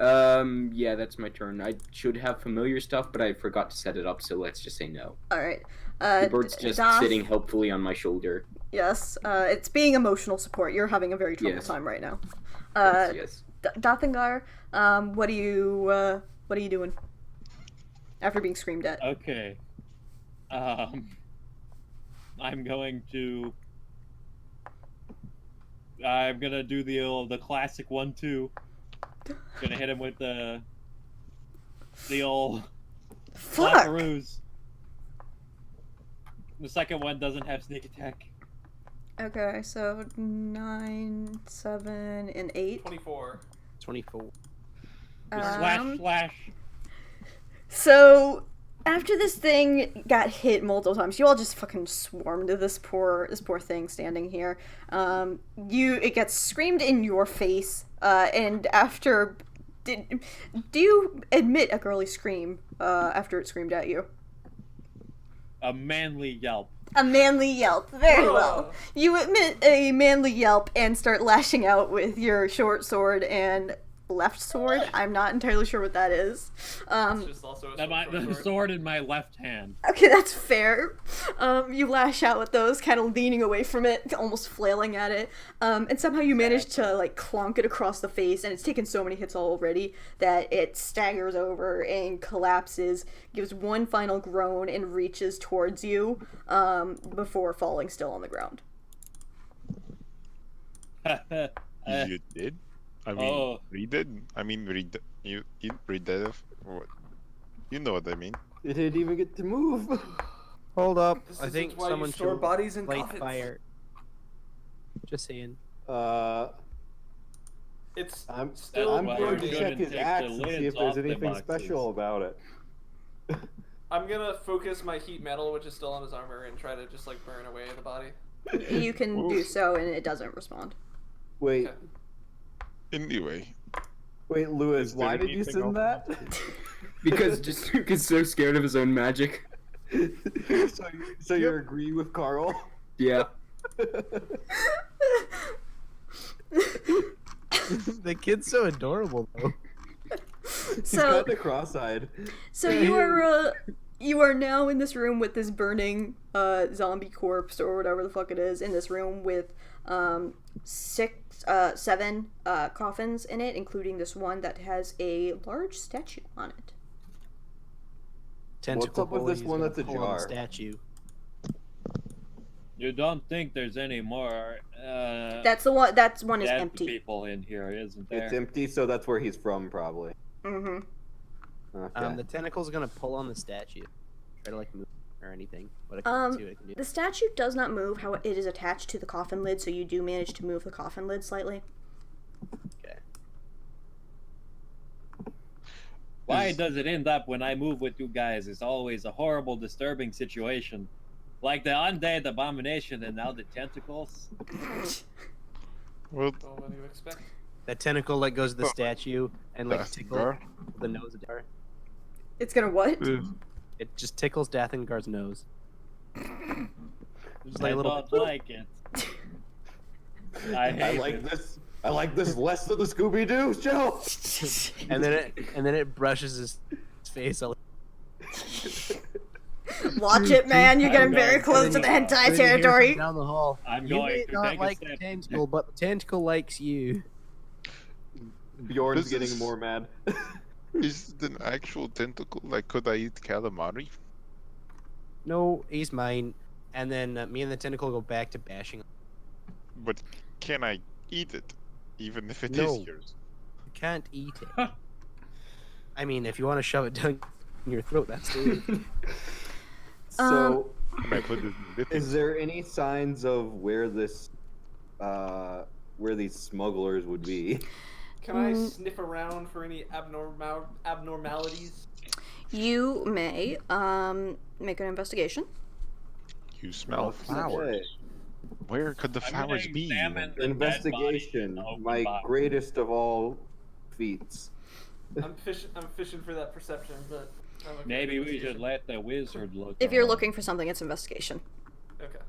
Yeah, that's my turn. I should have familiar stuff, but I forgot to set it up, so let's just say no. All right. The bird's just Doth- sitting helpfully on my shoulder. Yes. It's being emotional support. You're having a very troubled Yes. time right now. Yes. Dathngar, what are you doing after being screamed at? Okay. I'm gonna do the classic 1-2. Gonna hit him with the old Fuck. flapperoos. The second one doesn't have sneak attack. Okay, so 9, 7, and 8. 24. 24. Slash slash. So after this thing got hit multiple times, you all just fucking swarmed to this poor thing standing here. It gets screamed in your face, and after, do you admit a girly scream after it screamed at you? A manly yelp. A manly yelp. Very well. You admit a manly yelp and start lashing out with your short sword and left sword. I'm not entirely sure what that is. It's just also a The sword. sword in my left hand. Okay, that's fair. You lash out with those, kind of leaning away from it, almost flailing at it, and somehow you manage to like clonk it across the face, and it's taken so many hits already that it staggers over and collapses, gives one final groan, and reaches towards you before falling still on the ground. You did? I mean, Oh. we did. I mean, you read that. What? You know what I mean. It didn't even get to move. Hold up. This I isn't think why you someone store should bodies in light coffins. fire. Just saying. It's I'm still I'm why going you to check shouldn't his take axe the and see lids if there's off the anything boxes. special about it. I'm gonna focus my heat metal, which is still on his armor, and try to just like burn away the body. You can do so, and it doesn't respond. Wait, Okay. Anyway, wait, Lewis, Is there why did you anything send that? Because he's so scared of his own magic. so you agree with Carl? Yeah. The kid's so adorable though. He's So, kind of cross-eyed. so you are now in this room with this burning zombie corpse or whatever the fuck it is in this room with 7 coffins in it, including this one that has a large statue on it. Tentacle up with boy, this he's one gonna that's a pull on the jar? statue. You don't think there's any more That's the one. That one is dead empty. people in here, isn't there? It's empty, so that's where he's from, probably. Mm-hmm. Okay. The tentacle's gonna pull on the statue. Try to like move or anything. But I can see what I can do. The statue does not move. How it is attached to the coffin lid, so you do manage to move the coffin lid slightly. Okay. Why does it end up when I move with you guys? It's always a horrible, disturbing situation. Like the undead abomination and now the tentacles. Well, Well, what do you expect? That tentacle like goes to the statue and like tickles Dathngar? the nose of Dar. It's gonna what? It just tickles Dathngar's nose. Just like I a little. don't like it. I hate it. I like this less than the Scooby-Doo show. And then it brushes his face. All... Watch it, man. You're getting I'm very going- close to the And hentai then you hear territory. from down the hall. I'm You may going to not take like a the step. tentacle, but the tentacle likes you. Bjorn's This getting is- more mad. Is it an actual tentacle? Like, could I eat calamari? No, he's mine. And then me and the tentacle go back to bashing. But can I eat it, even if it is No. yours? You can't eat it. I mean, if you want to shove it down your throat, that's it. So, Can I put it in dipping? is there any signs of where this, where these smugglers would be? Can I sniff around for any abnormalities? You may make an investigation. You smell flowers. Okay. Where could the I'm gonna flowers be? examine even? the Investigation, dead body in the open my box. greatest of all feats. I'm fishing for that perception, but I'm okay Maybe with we should investigation. let the wizard look. If you're around. looking for something, it's investigation. Okay.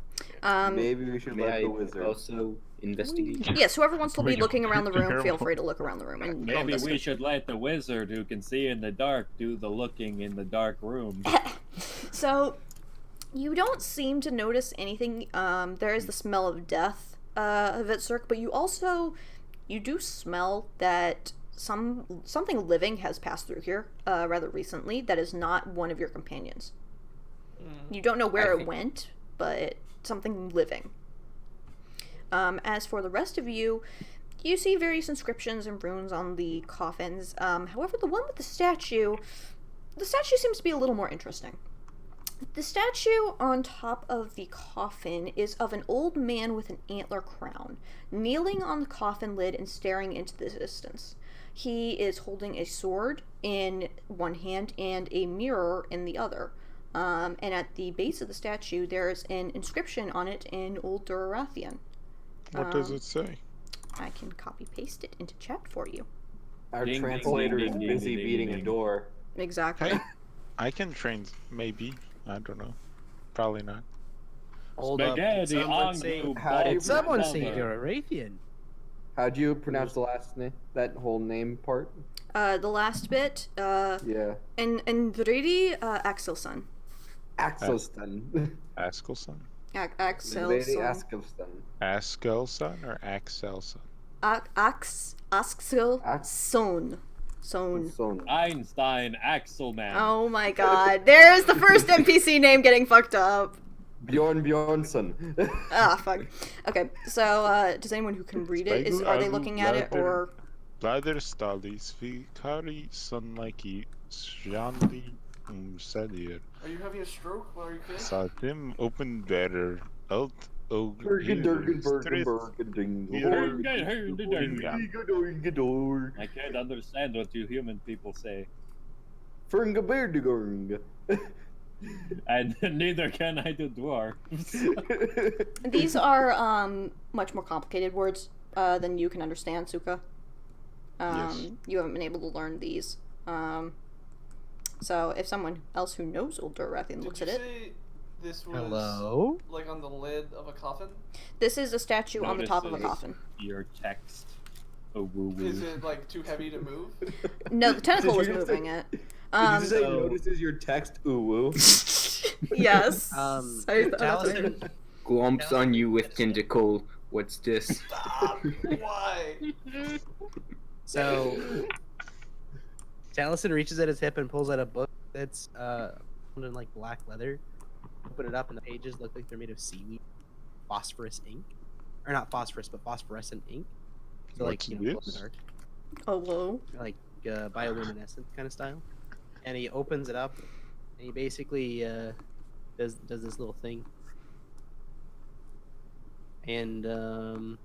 Maybe we should May let I the wizard. also investigate? Yes, whoever wants to be Wait, looking around the room, feel careful. free to look around the room and roll Maybe we investigation. should let the wizard who can see in the dark do the looking in the dark room. So, you don't seem to notice anything. There is the smell of death of Hvitserk, but you do smell that something living has passed through here rather recently that is not one of your companions. You don't know where it went, but something living. As for the rest of you, you see various inscriptions and runes on the coffins. However, the one with the statue seems to be a little more interesting. The statue on top of the coffin is of an old man with an antler crown, kneeling on the coffin lid and staring into the distance. He is holding a sword in one hand and a mirror in the other. And at the base of the statue, there's an inscription on it in Old Durathian. What does it say? I can copy-paste it into chat for you. Our Ding, ding, translator ding, is ding, busy ding, beating ding, a ding. door. Exactly. Hey, I can train, maybe. I don't know. Probably not. Hold up. Spaghetti Someone on say, you, how do you Bob someone Lover. say you're a Raytheon. How'd you pronounce the last name? That whole name part? The last bit, Yeah. and Vridi Axelson. Axelston. Askelson? Lady Axelson. Axelston. Askelson or Axelson? Axelson. Son. Einstein Axelman. Oh my god. There's the first NPC name getting fucked up. Bjorn Bjornsson. Ah, fuck. Okay, so, does anyone who can read it, are they looking at it, or... Bladder Stalis, Vikari, Sunliki, Sjandi, Sedier, Are you having a stroke while you're kidding? Satim, Open Better, Alt, Ogre, Bergen, Durgen, Bergen, Bergen, Dingle. I can't understand what you human people say. Fernga Berdigorng. And neither can I do dwarves. These are, much more complicated words, than you can understand, Suka. Yes. You haven't been able to learn these. So if someone else who knows Old Durathian looks at it, Say this was Hello? like on the lid of a coffin? this is a statue on the top of a Notices coffin. Your text. Oh, woo woo. Is it like too heavy to move? No, the tentacle Did was you just moving it. Did you say so- notices your text ooh-woo? Yes. Sorry, Taliesin, Glumps on you with tentacle. What's this? Stop! Why? so Taliesin reaches at his hip and pulls out a book that's in like black leather. Open it up, and the pages look like they're made of seaweed, phosphorus ink, or not phosphorus, but phosphorescent ink. So What's like glow in the this? dark, Oh, whoa. like bioluminescent kind of style. And he opens it up, and he basically does this little thing. And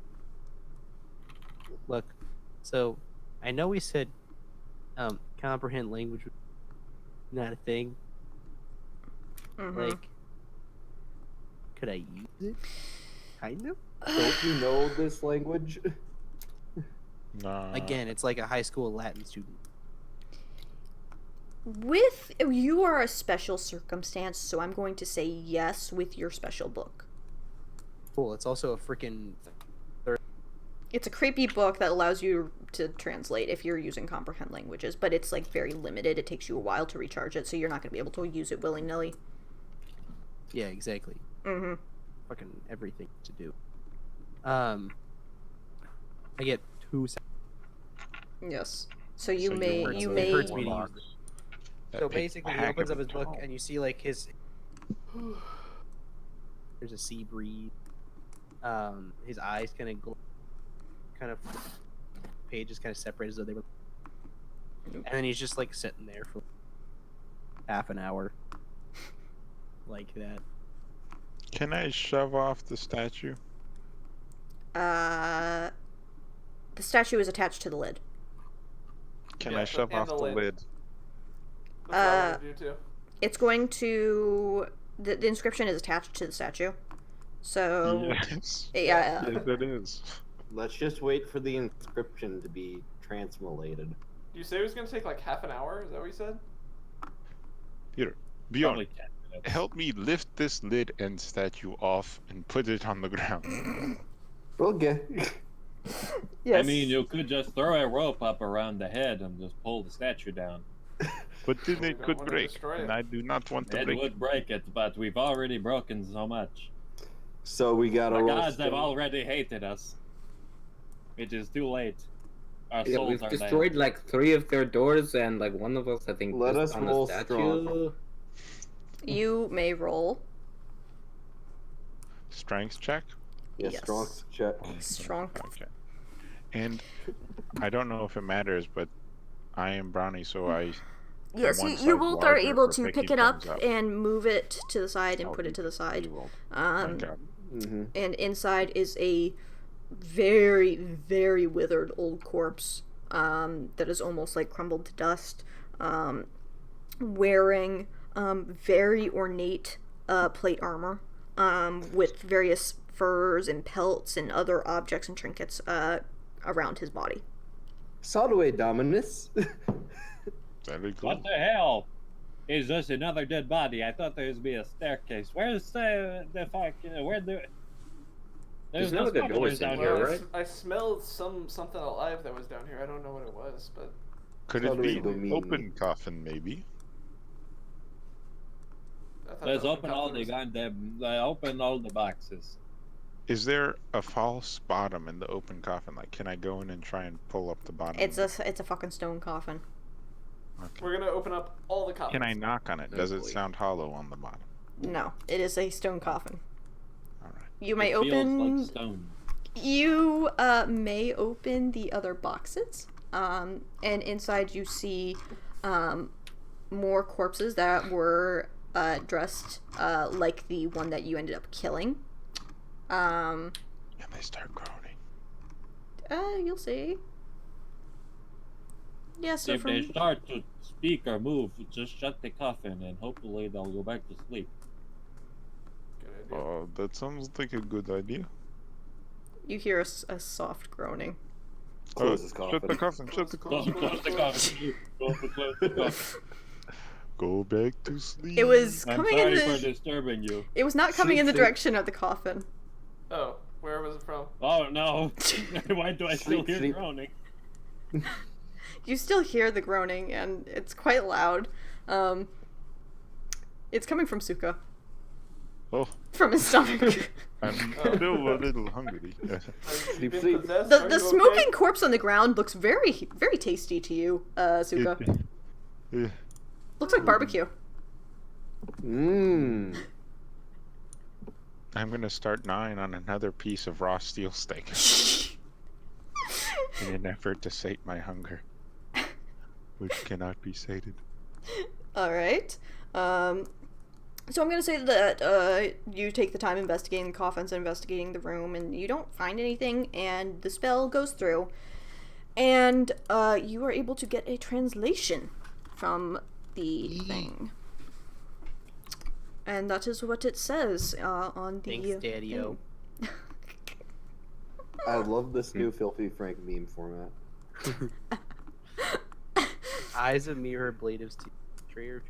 look, so I know we said comprehend language was not a thing. Mhm. Like, could I use it? Kind of. Don't you know this language? Nah. Again, it's like a high school Latin student. With you are a special circumstance, so I'm going to say yes with your special book. Cool. It's also a freaking. It's a creepy book that allows you to translate if you're using comprehend languages, but it's like very limited. It takes you a while to recharge it, so you're not going to be able to use it willy-nilly. Yeah, exactly. Mm-hmm. Fucking everything to do. I get 2 seconds. Yes. So you So may you're- you It may hurts me to Warlock. use it. That So takes basically, a he heck opens of up a his book, toll. and you see like his. There's a sea breeze. His eyes kind of glow, kind of pages kind of separated as though they were. And then he's just like sitting there for half an hour, like that. Can I shove off the statue? the statue is attached to the lid. Can Yeah, I shove and off the the lid. lid? That's what I want to do too. It's going to the inscription is attached to the statue. So Yes. yeah. Yes, it is. Let's just wait for the inscription to be translated. You say it was gonna take like half an hour? Is that what you said? Bjorn, Probably 10 minutes. help me lift this lid and statue off and put it on the ground. Okay. Yes. I mean, you could just throw a rope up around the head and just pull the statue down. But then We it don't could wanna break, destroy and it. I do not want to It break it. would break it, but we've already broken so much. So we gotta The roll. gods have stone. already hated us. It is too late. Our Yeah, souls we've are destroyed like 3 of their doors, and like one of us, I think, Let just us on roll the statue. strong. You may roll Strength check? Yes, Yes. strong check. strong. Okay. And I don't know if it matters, but I am brownie, so I. Yes, one you side both are larger able for to picking pick it up things up. and move it to the side and Oh, put it to the side. rolled. Um, Okay. Mm-hmm. and inside is a very, very withered old corpse that is almost like crumbled to dust, wearing very ornate plate armor with various furs and pelts and other objects and trinkets around his body. Salve, Dominus. Very good. What the hell? Is this another dead body? I thought there would be a staircase. Where's the fuck? Where the? There's no other doors specters in down here, Well, right? I smelled something alive that was down here. I don't know what it was, but Could it Totally be an mean. open coffin, maybe? I thought Let's the open all coffin the was- goddamn. Open all the boxes. Is there a false bottom in the open coffin? Like, can I go in and try and pull up the bottom? It's a fucking stone coffin. Okay. We're gonna open up all the coffins. Can I knock on it? Oh, Does it boy. sound hollow on the bottom? No, it is a stone coffin. All right. You may It feels open. like stone. You may open the other boxes, and inside you see more corpses that were dressed like the one that you ended up killing. And they start groaning. You'll see. Yeah, so If they from start to speak or move, just shut the coffin and hopefully they'll go back to sleep. Good idea. Oh, that sounds like a good idea. you hear a soft groaning. Close this Shut the coffin. coffin, shut the Close coffin. the coffin. Close the coffin. Go back to sleep. It was I'm coming in sorry for the. disturbing you. It was not coming in the Sleep. direction of the coffin. Oh, where was it from? Oh no! Why do I still Sleep, hear sleep. groaning? You still hear the groaning, and it's quite loud. It's coming from Suka. Oh, From his stomach. I'm still a little hungry. You've been sleep. possessed? The Are you smoking okay? corpse on the ground looks very, very tasty to you, Suka. Looks like barbecue. Mmm. I'm gonna start gnawing on another piece of raw steel steak in an effort to sate my hunger, which cannot be sated. All right. So I'm going to say that you take the time investigating the coffins, investigating the room, and you don't find anything, and the spell goes through. And you are able to get a translation from the thing. And that is what it says on the... Thanks, Daddy-o. thing. I love this new Filthy Frank meme format. Eyes of mirror, blade of steel, betrayer.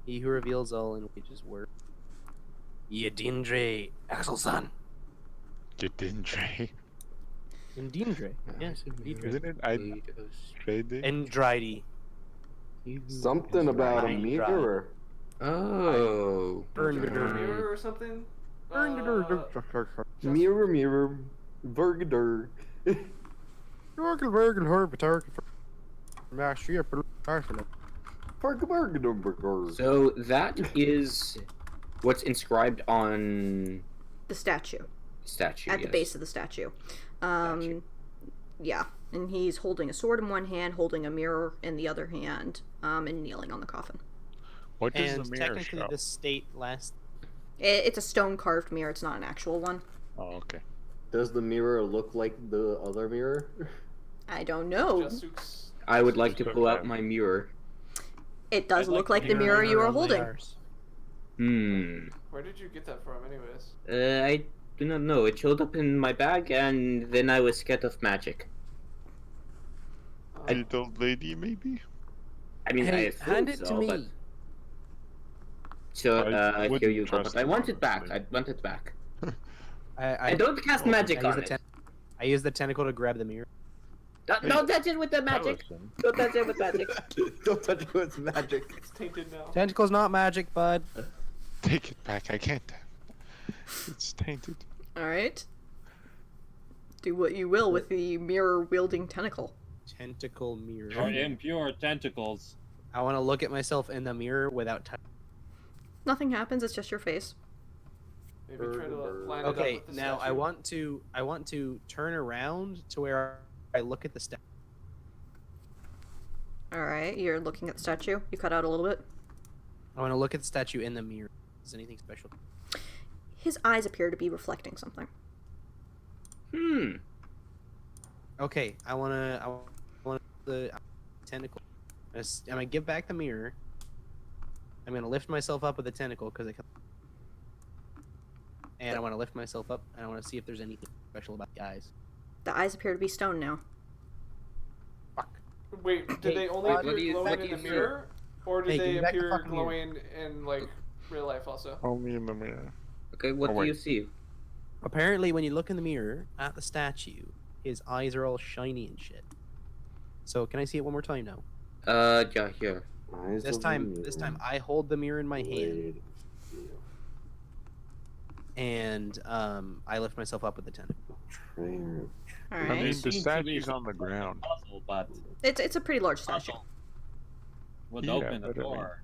He who reveals all in wages work. Yedindre Axelson. Jadindre. Indindre. Yes, Indindre. Isn't it? I trade it. Endridi. Something about a Right. mirror. Oh. Mirror or something? Mirror, mirror, Vergader. So that is what's inscribed on The statue. statue. At the yes. base of the statue. Statue. Yeah. And he's holding a sword in one hand, holding a mirror in the other hand, and kneeling on the coffin. What does And the mirror technically show? the state last... It's a stone carved mirror, it's not an actual one. Oh, okay. Does the mirror look like the other mirror? I don't know. Jasuk's... I would like to pull out my mirror. It does I'd like look to like the hear mirror you are on my holding. arse. Where did you get that from, anyways? I do not know. It showed up in my bag, and then I was scared of magic. The old lady, maybe? I mean, Hey, I assume hand it so, to me. but... So, I here wouldn't you go. trust But I him, want it back. honestly. I want it back. I I don't cast Oh, magic on use it. I use the tentacle to grab the mirror. Don't touch it with the magic. Taliesin. Don't touch it with magic. Don't touch it with magic. It's tainted now. Tentacle's not magic, bud. Take it back. I can't. It's tainted. Alright. Do what you will with the mirror wielding tentacle. Tentacle mirror. Your impure tentacles. I want to look at myself in the mirror without touching. Nothing happens, it's just your face. Maybe try to line it up Okay, with the now statue. I want to turn around to where I look at the statue. Alright, you're looking at the statue. You cut out a little bit. I want to look at the statue in the mirror. Is anything special? His eyes appear to be reflecting something. Okay, I want the tentacle. I'm gonna give back the mirror. I'm gonna lift myself up with the tentacle because and I want to lift myself up and I want to see if there's anything special about the eyes. The eyes appear to be stone now. Fuck. Wait, did Hey, they only what appear do you- glowing what in do the you mirror? Or did Hey, give they me back the appear fucking mirror. glowing in, like, real life also? Only in the mirror. Okay, what Oh, do you wait. see? Apparently, when you look in the mirror at the statue, his eyes are all shiny and shit. So, can I see it one more time now? Yeah, here. Eyes This of the time, mirror. I hold the mirror in my hand Blade. and I lift myself up with the tentacle. Trainer. I Alright. mean, the Seems to be statue's some on the ground. Puzzle, but It's a pretty large statue. puzzle would Yeah, open the but I mean, door.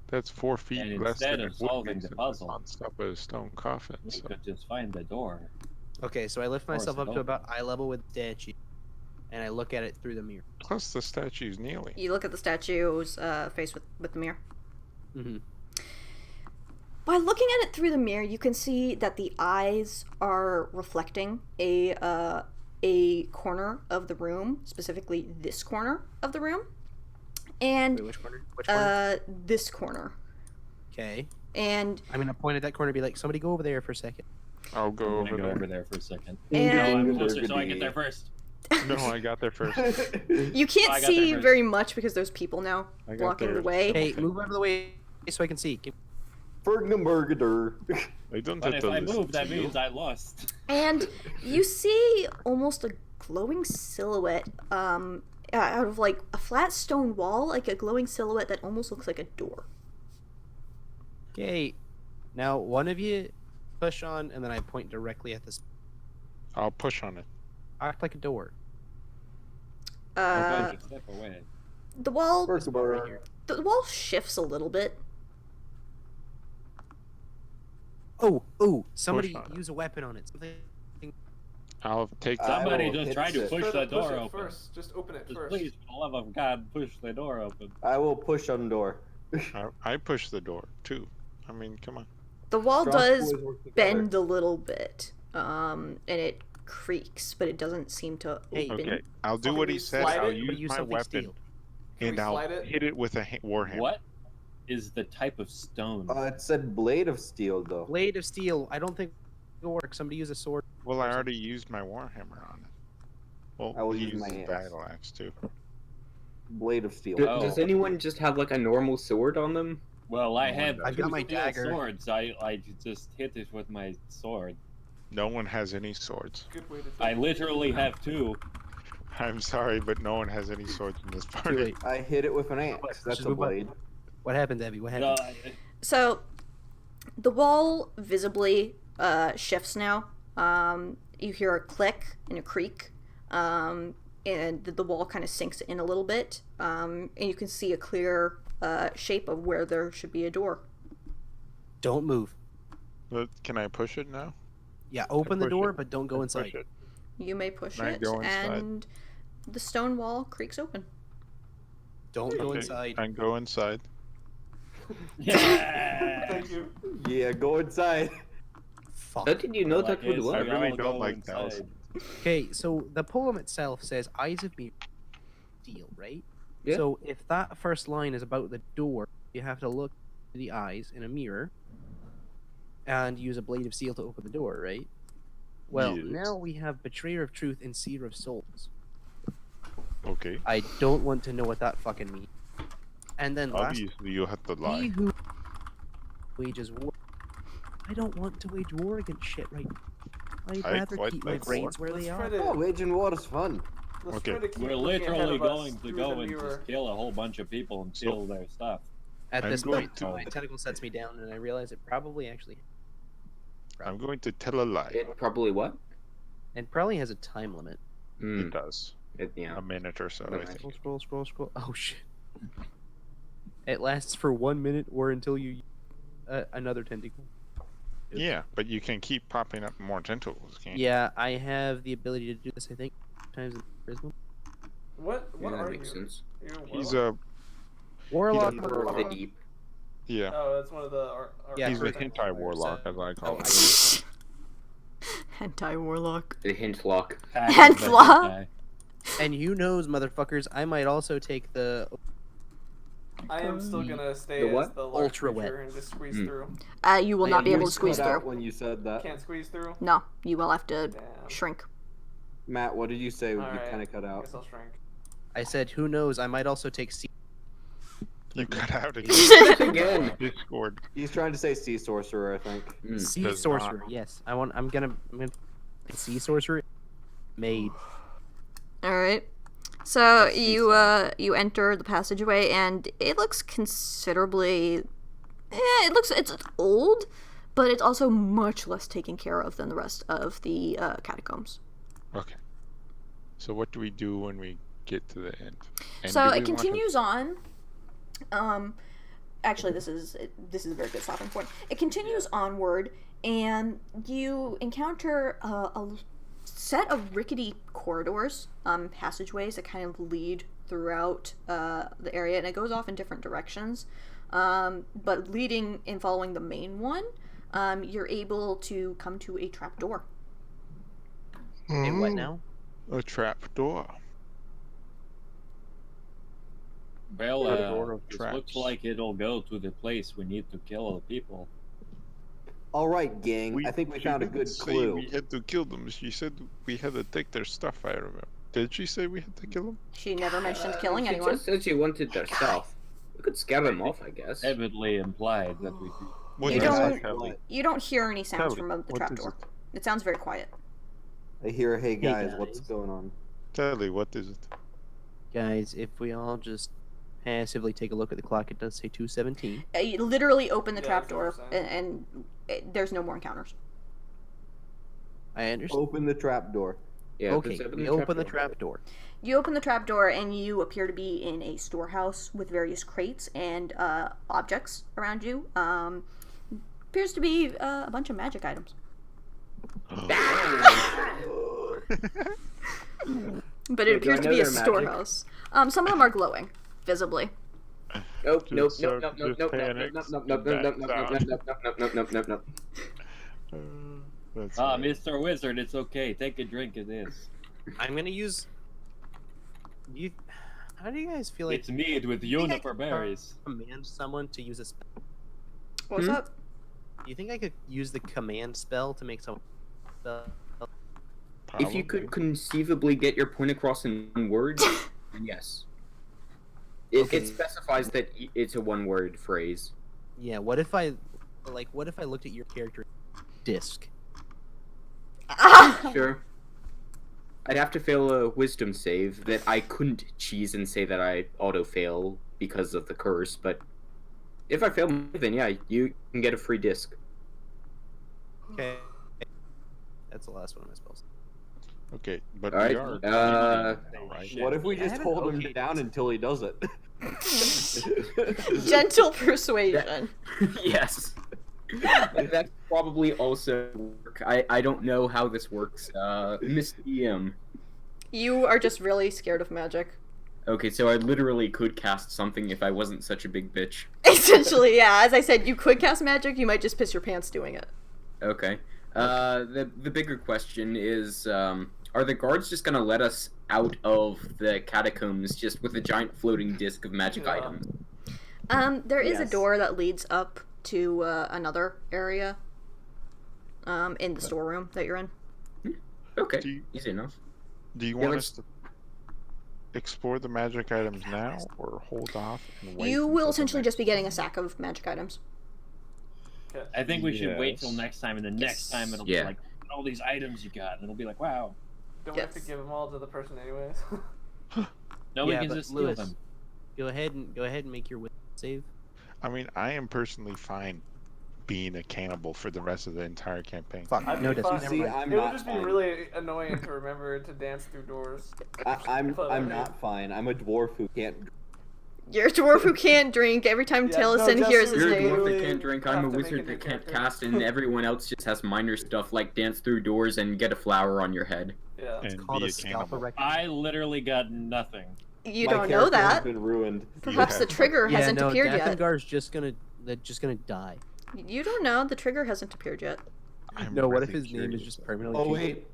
That's 4 feet And less instead than of it would solving be the since puzzle, it's on top of a stone coffin. We So. could just find the door. Okay, so I lift course, myself it up to opens. about eye level with the statue, and I look at it through the mirror. Plus, the statue's kneeling. You look at the statue's face with the mirror. Mm-hmm. By looking at it through the mirror, you can see that the eyes are reflecting a corner of the room, specifically this corner of the room, and Wait, which corner? Which corner? this corner. Okay. And I'm gonna point at that corner and be like, somebody go over there for a second. I'll go I'm gonna over go there. over there for a second. And- No, I'm Ding, closer, so I get ding, there first. No, I got there first. you can't I got see there first. very much because there's people now I got blocking there the way. Hey, Okay. move out of the way so I can see. Fergenberger. I don't But have if to I listen move, to that you. means I lost. And you see almost a glowing silhouette out of like a flat stone wall, like a glowing silhouette that almost looks like a door. Okay, now one of you push on, and then I point directly at this. I'll push on it. Act like a door. I'll step away. The wall, First of all, Right here. the wall shifts a little bit. Oh! Somebody on it. use a weapon on it. Something. I'll take I that. Somebody will just hit try to it. push Try the to push door it open. first. Just open it Just first. please, for the love of God, push the door open. I will push on the door. I push the door too. I mean, come on. The wall Strong does boys work together. bend a little bit, and it creaks, but it doesn't seem to Hey. open. Okay, I'll do Can what we he said. slide I'll it? use Use my something weapon steel. Can and we I'll slide it? hit it with a warhammer. What is the type of stone? It said blade of steel, though. Blade of steel. I don't think it'll work. Somebody use a sword. Well, I already used my warhammer on it. Well, I will he use my used axe. battle axe too. Blade of steel. Oh. Does anyone just have like a normal sword on them? Well, I No one have does. I've got two my steel dagger. swords. I just hit it with my sword. No one has any swords. Good way to do I it. literally have two. I'm sorry, but no one has any swords in this Too party. late. I hit it with an axe. That's Just a move on. blade. What happened, Debbie? What No, happened? So, the wall visibly shifts now. You hear a click and a creak, and the wall kind of sinks in a little bit, and you can see a clear shape of where there should be a door. Don't move. But can I push it now? Yeah, open the push door, it. but don't go Push inside. it. You may push Can I it, go inside? and the stone wall creaks open. Don't go Okay, inside. I go inside. yeah. Thank you. Yeah, go inside. Fuck. How did you know Well, I that would guess work? I we really all don't go like inside. Taliesin. Okay, so the poem itself says eyes of me steel, right? Yeah. So if that first line is about the door, you have to look at the eyes in a mirror and use a blade of steel to open the door, right? Well, Yes. now we have betrayer of truth and seer of souls. Okay. I don't want to know what that fucking means. And then last, Obviously, you have to he lie. who wages war. I don't want to wage war against shit right now. I'd I rather quite keep my like brains where Let's they try are. to- Oh, waging war is fun. Let's Okay. try to keep We're looking ahead literally of us going to through go the and mirror. just kill a whole bunch of people and steal their stuff. At I'm this going point, to- my tentacle sets me down, and I realize it probably actually, I'm going to tell a lie. It probably what? and probably has a time limit. Hmm. It does. Yeah. A minute or so, I Alright. think. Scroll. Oh shit! It lasts for 1 minute or until you another tentacle. Yeah, but you can keep popping up more tentacles, can't you? Yeah, I have the ability to do this. I think times in Prism. What Yeah, that are makes you? sense. You're a He's warlock? a Warlock. He Or of the deep. yeah. Oh, that's one of the. Yeah, He's a correct. hentai warlock, as I call Oh, it. Hentai warlock. The hint lock. Hand flop. And who knows, motherfuckers? I might also take the. I am still gonna stay The as what? the large Ultra wet. creature and just squeeze Hmm. through. You will not be able to squeeze cut out through. when you said that. Can't squeeze through. No, you will have to Damn. shrink. Matt, what did you say? You Alright, kind of cut I out. guess I'll shrink. I said, who knows? I might also take C. You cut out again. Again. Discord. He's trying to say sea sorcerer, I think. Hmm. Sea Does sorcerer. not. Yes, I'm gonna sea sorcerer. Made. All right. So you enter the passageway, and it looks considerably. It's old, but it's also much less taken care of than the rest of the catacombs. Okay. So what do we do when we get to the end? And So do we it want to- continues on. Actually, this is a very good stopping point. It continues onward, and you encounter a set of rickety corridors, passageways that kind of lead throughout the area, and it goes off in different directions. But leading and following the main one, you're able to come to a trap door. Hey, what now? A trap door. Well, A door of this looks traps. like it'll go to the place we need to kill the people. All right, gang. I think we she found a didn't good say clue. We had to kill them. She said we had to take their stuff. I remember. Did she say we had to kill them? She never mentioned killing She anyone. just said she wanted their stuff. We could scare them off, I guess. Heavily implied that we. What You is don't- it, Kelly? You don't hear any sounds Kelly, from the what is trapdoor. it? It sounds very quiet. I hear, hey Hey, guys, what's guys. going on? Tally, what is it? Guys, if we all just passively take a look at the clock, it does say 2:17. You literally open the Yeah, trapdoor, that's what I'm and there's no more encounters. I understand. Open the trap door. Yeah, Okay, let's we open the trapdoor. You open the trapdoor, and you appear to be in a storehouse with various crates and objects around you. Appears to be a bunch of magic items. But it Wait, do appears I to know be a they're magic? storehouse. Some of them are glowing, visibly. Nope, nope, Just, nope, uh, nope, nope, just nope, pay nope, an nope, X nope, nope, and nope, nope, that's nope, nope, nope, nope, nope, nope, nope, nope. That's Ah, right. Mr. Wizard, it's okay. Take a drink of this. I'm gonna use. You. How do you guys feel like It's made with think I juniper could berries. command someone to use a spell? What's Hmm? up? Do you think I could use the command spell to make someone spell? If you could Probably. conceivably get your point across in one word, then yes. It Okay. specifies that it's a one-word phrase. Yeah. What if I looked at your character disc? Sure. I'd have to fail a wisdom save that I couldn't cheese and say that I auto-fail because of the curse, but if I fail, then yeah, you can get a free disc. Okay. That's the last one of my spells. Okay, but Alright, we are. Right? What if we I just haven't hold him okayed down it. until he does it? Gentle persuasion. Yes. That probably also work. I don't know how this works. Miss DM. You are just really scared of magic. Okay, so I literally could cast something if I wasn't such a big bitch. Essentially, yeah. As I said, you could cast magic. You might just piss your pants doing it. Okay. The bigger question is, are the guards just gonna let us out of the catacombs just with a giant floating disc of magic Yeah. items? There is a Yes. door that leads up to another area. In the storeroom that you're in. Okay, Do you- easy enough. Do you Yeah, want let's- us to explore the magic items now, or hold off and wait? You until will the essentially next- just be getting a sack of magic items. Okay. I think we should wait till Yes. next time, and the next time it'll Yeah. be like, all these items you got, and it'll be like, wow. Don't we have to Yes. give them all to the person anyways? No, Yeah, we can but just Lewis, steal them. Go ahead and make your wisdom save. I mean, I am personally fine being a cannibal for the rest of the entire campaign. Fuck. I'd No, be that's fine. never See, mind. I'm It would not just be fine. really annoying to remember to dance through doors. I'm But, I mean- not fine. I'm a dwarf who can't. You're a dwarf who can't drink. Every time Yeah, Taliesin no, hears Justin, his You're a name. dwarf name. that Really can't drink. I'm have a to make wizard a new that can't character. cast, and everyone else just has minor stuff like dance through doors and get a flower on your head. Yeah. And Called be a a scalp cannibal. erect. I literally got nothing. You My don't know character has that. been ruined. Perhaps the trigger Yeah, hasn't no, appeared yet. Dathngar's just gonna die. You don't know. The trigger hasn't appeared yet. I'm No, what if really his name is curious just about permanently Oh changed? wait.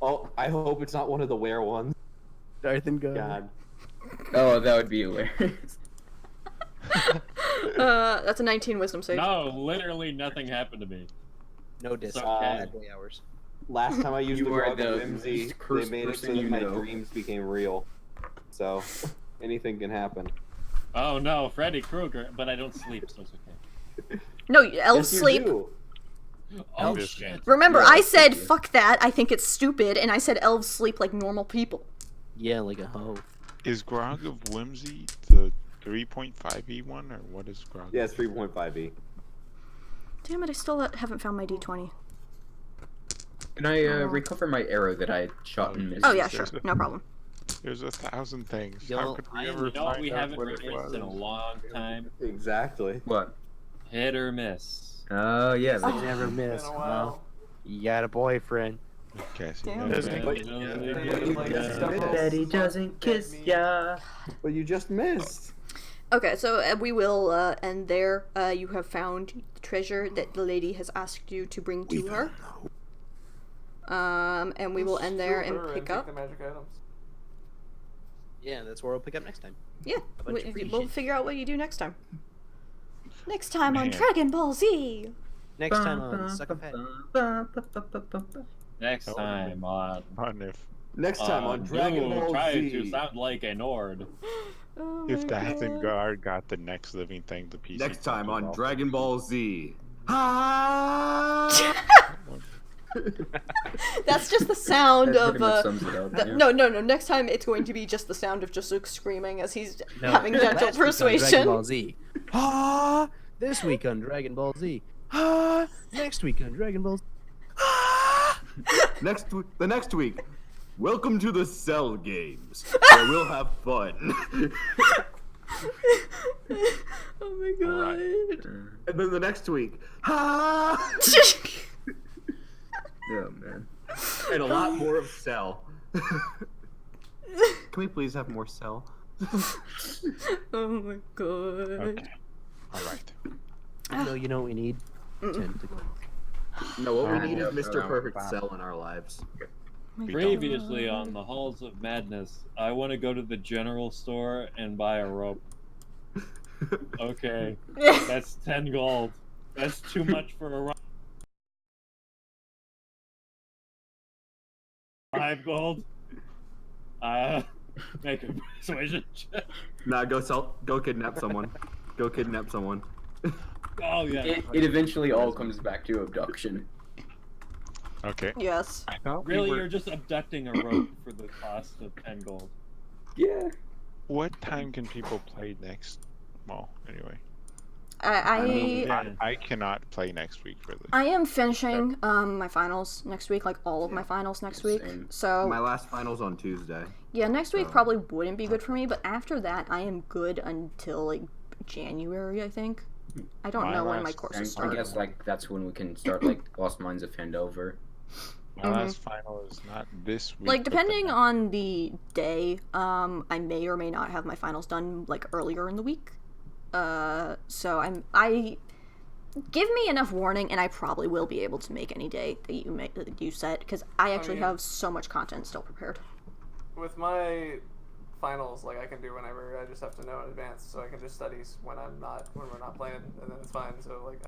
Oh, I hope it's not one of the were ones. Dathngar. God. Oh, that would be hilarious. That's a 19 wisdom save. No, literally nothing happened to me. No disc. It's okay. Bad boy hours. Last time I used You the are Grog the of Whimsy, least they cursed made it so person that you my know. dreams became real. So, anything can happen. Oh no, Freddy Krueger, but I don't sleep, so it's okay. No, elves Yes, you sleep. do. Oh this shit. Remember, Yeah, I said, yeah. fuck that, I think it's stupid, and I said elves sleep like normal people. Yeah, like a hoe. Is Grog of Whimsy the 3.5e one, or what is Grog? Yeah, it's 3.5e. Damn it, I still haven't found my d20. Can I recover my arrow that I shot and missed? Oh yeah, sure, no problem. There's 1,000 things. Yo, How could we I am- ever You know what find we out haven't what it witnessed in a was? long time? Exactly. What? Hit or miss. Oh yeah. Oh. You never It's miss. been a Huh? while. You got a boyfriend. Damn Cassie, that it. is But- Daddy doesn't kiss ya. But you just missed. Okay, so we will end there. You have found the treasure that the lady has asked you to bring to her. And we will end there Screw and her pick take up. the magic items. Yeah, that's where we'll pick up next time. Yeah, A bunch of free we'll shit. figure out what you do next time. Next time on Man. Dragon Ball Z. Next time on Suck a Pet. Next Oh, time on. Next time on Dragon you Ball try Z. to sound like a Nord. Oh If my God. Dathngar got the next living thing, the PC. Next time on Ball. Dragon Ball Z. Ha! That's just the sound That of pretty much sums it up, yeah. No. Next time it's going to be just the sound of Jasuk screaming as he's No, having gentle last week on persuasion. Dragon Ball Z. Ah, this week on Dragon Ball Z. Ah, next week on Dragon Ball Z. Ah! The next week, welcome to the Cell Games, where we'll have fun. Oh my god. And then the next week, ha! Yeah, man. And a lot more of Cell. Can we please have more Cell? Oh my god. Okay. All right. No, you know what we need? Tentacles. No, what we need is Oh, Mr. wow. Perfect Cell in our lives. My Previously God. on the Halls of Madness, I want to go to the general store and buy a rope. Okay, that's 10 gold. That's too much for a rope. 5 gold. Make a persuasion check. Nah, go kidnap someone. Go kidnap someone. Oh yeah. It eventually all comes back to abduction. Okay. Yes. I thought Really, we were... you're just abducting a rope for the cost of 10 gold. Yeah. What time can people play next? Well, anyway. I I cannot play next week for this. I am finishing my finals next week, like all of my finals next week. Same. So My last final's on Tuesday. yeah, next week probably wouldn't be good for me, but after that I am good until like January, I think. I don't My know when my last courses I start. guess like that's when we can start like Lost Minds of Fandover. My last final is not this week. Like but the depending next. on the day, I may or may not have my finals done like earlier in the week. So I give me enough warning, and I probably will be able to make any day that you set, because I actually mean- have so much content still prepared. With my finals, like I can do whenever. I just have to know in advance, so I can just study when we're not playing, and then it's fine. So like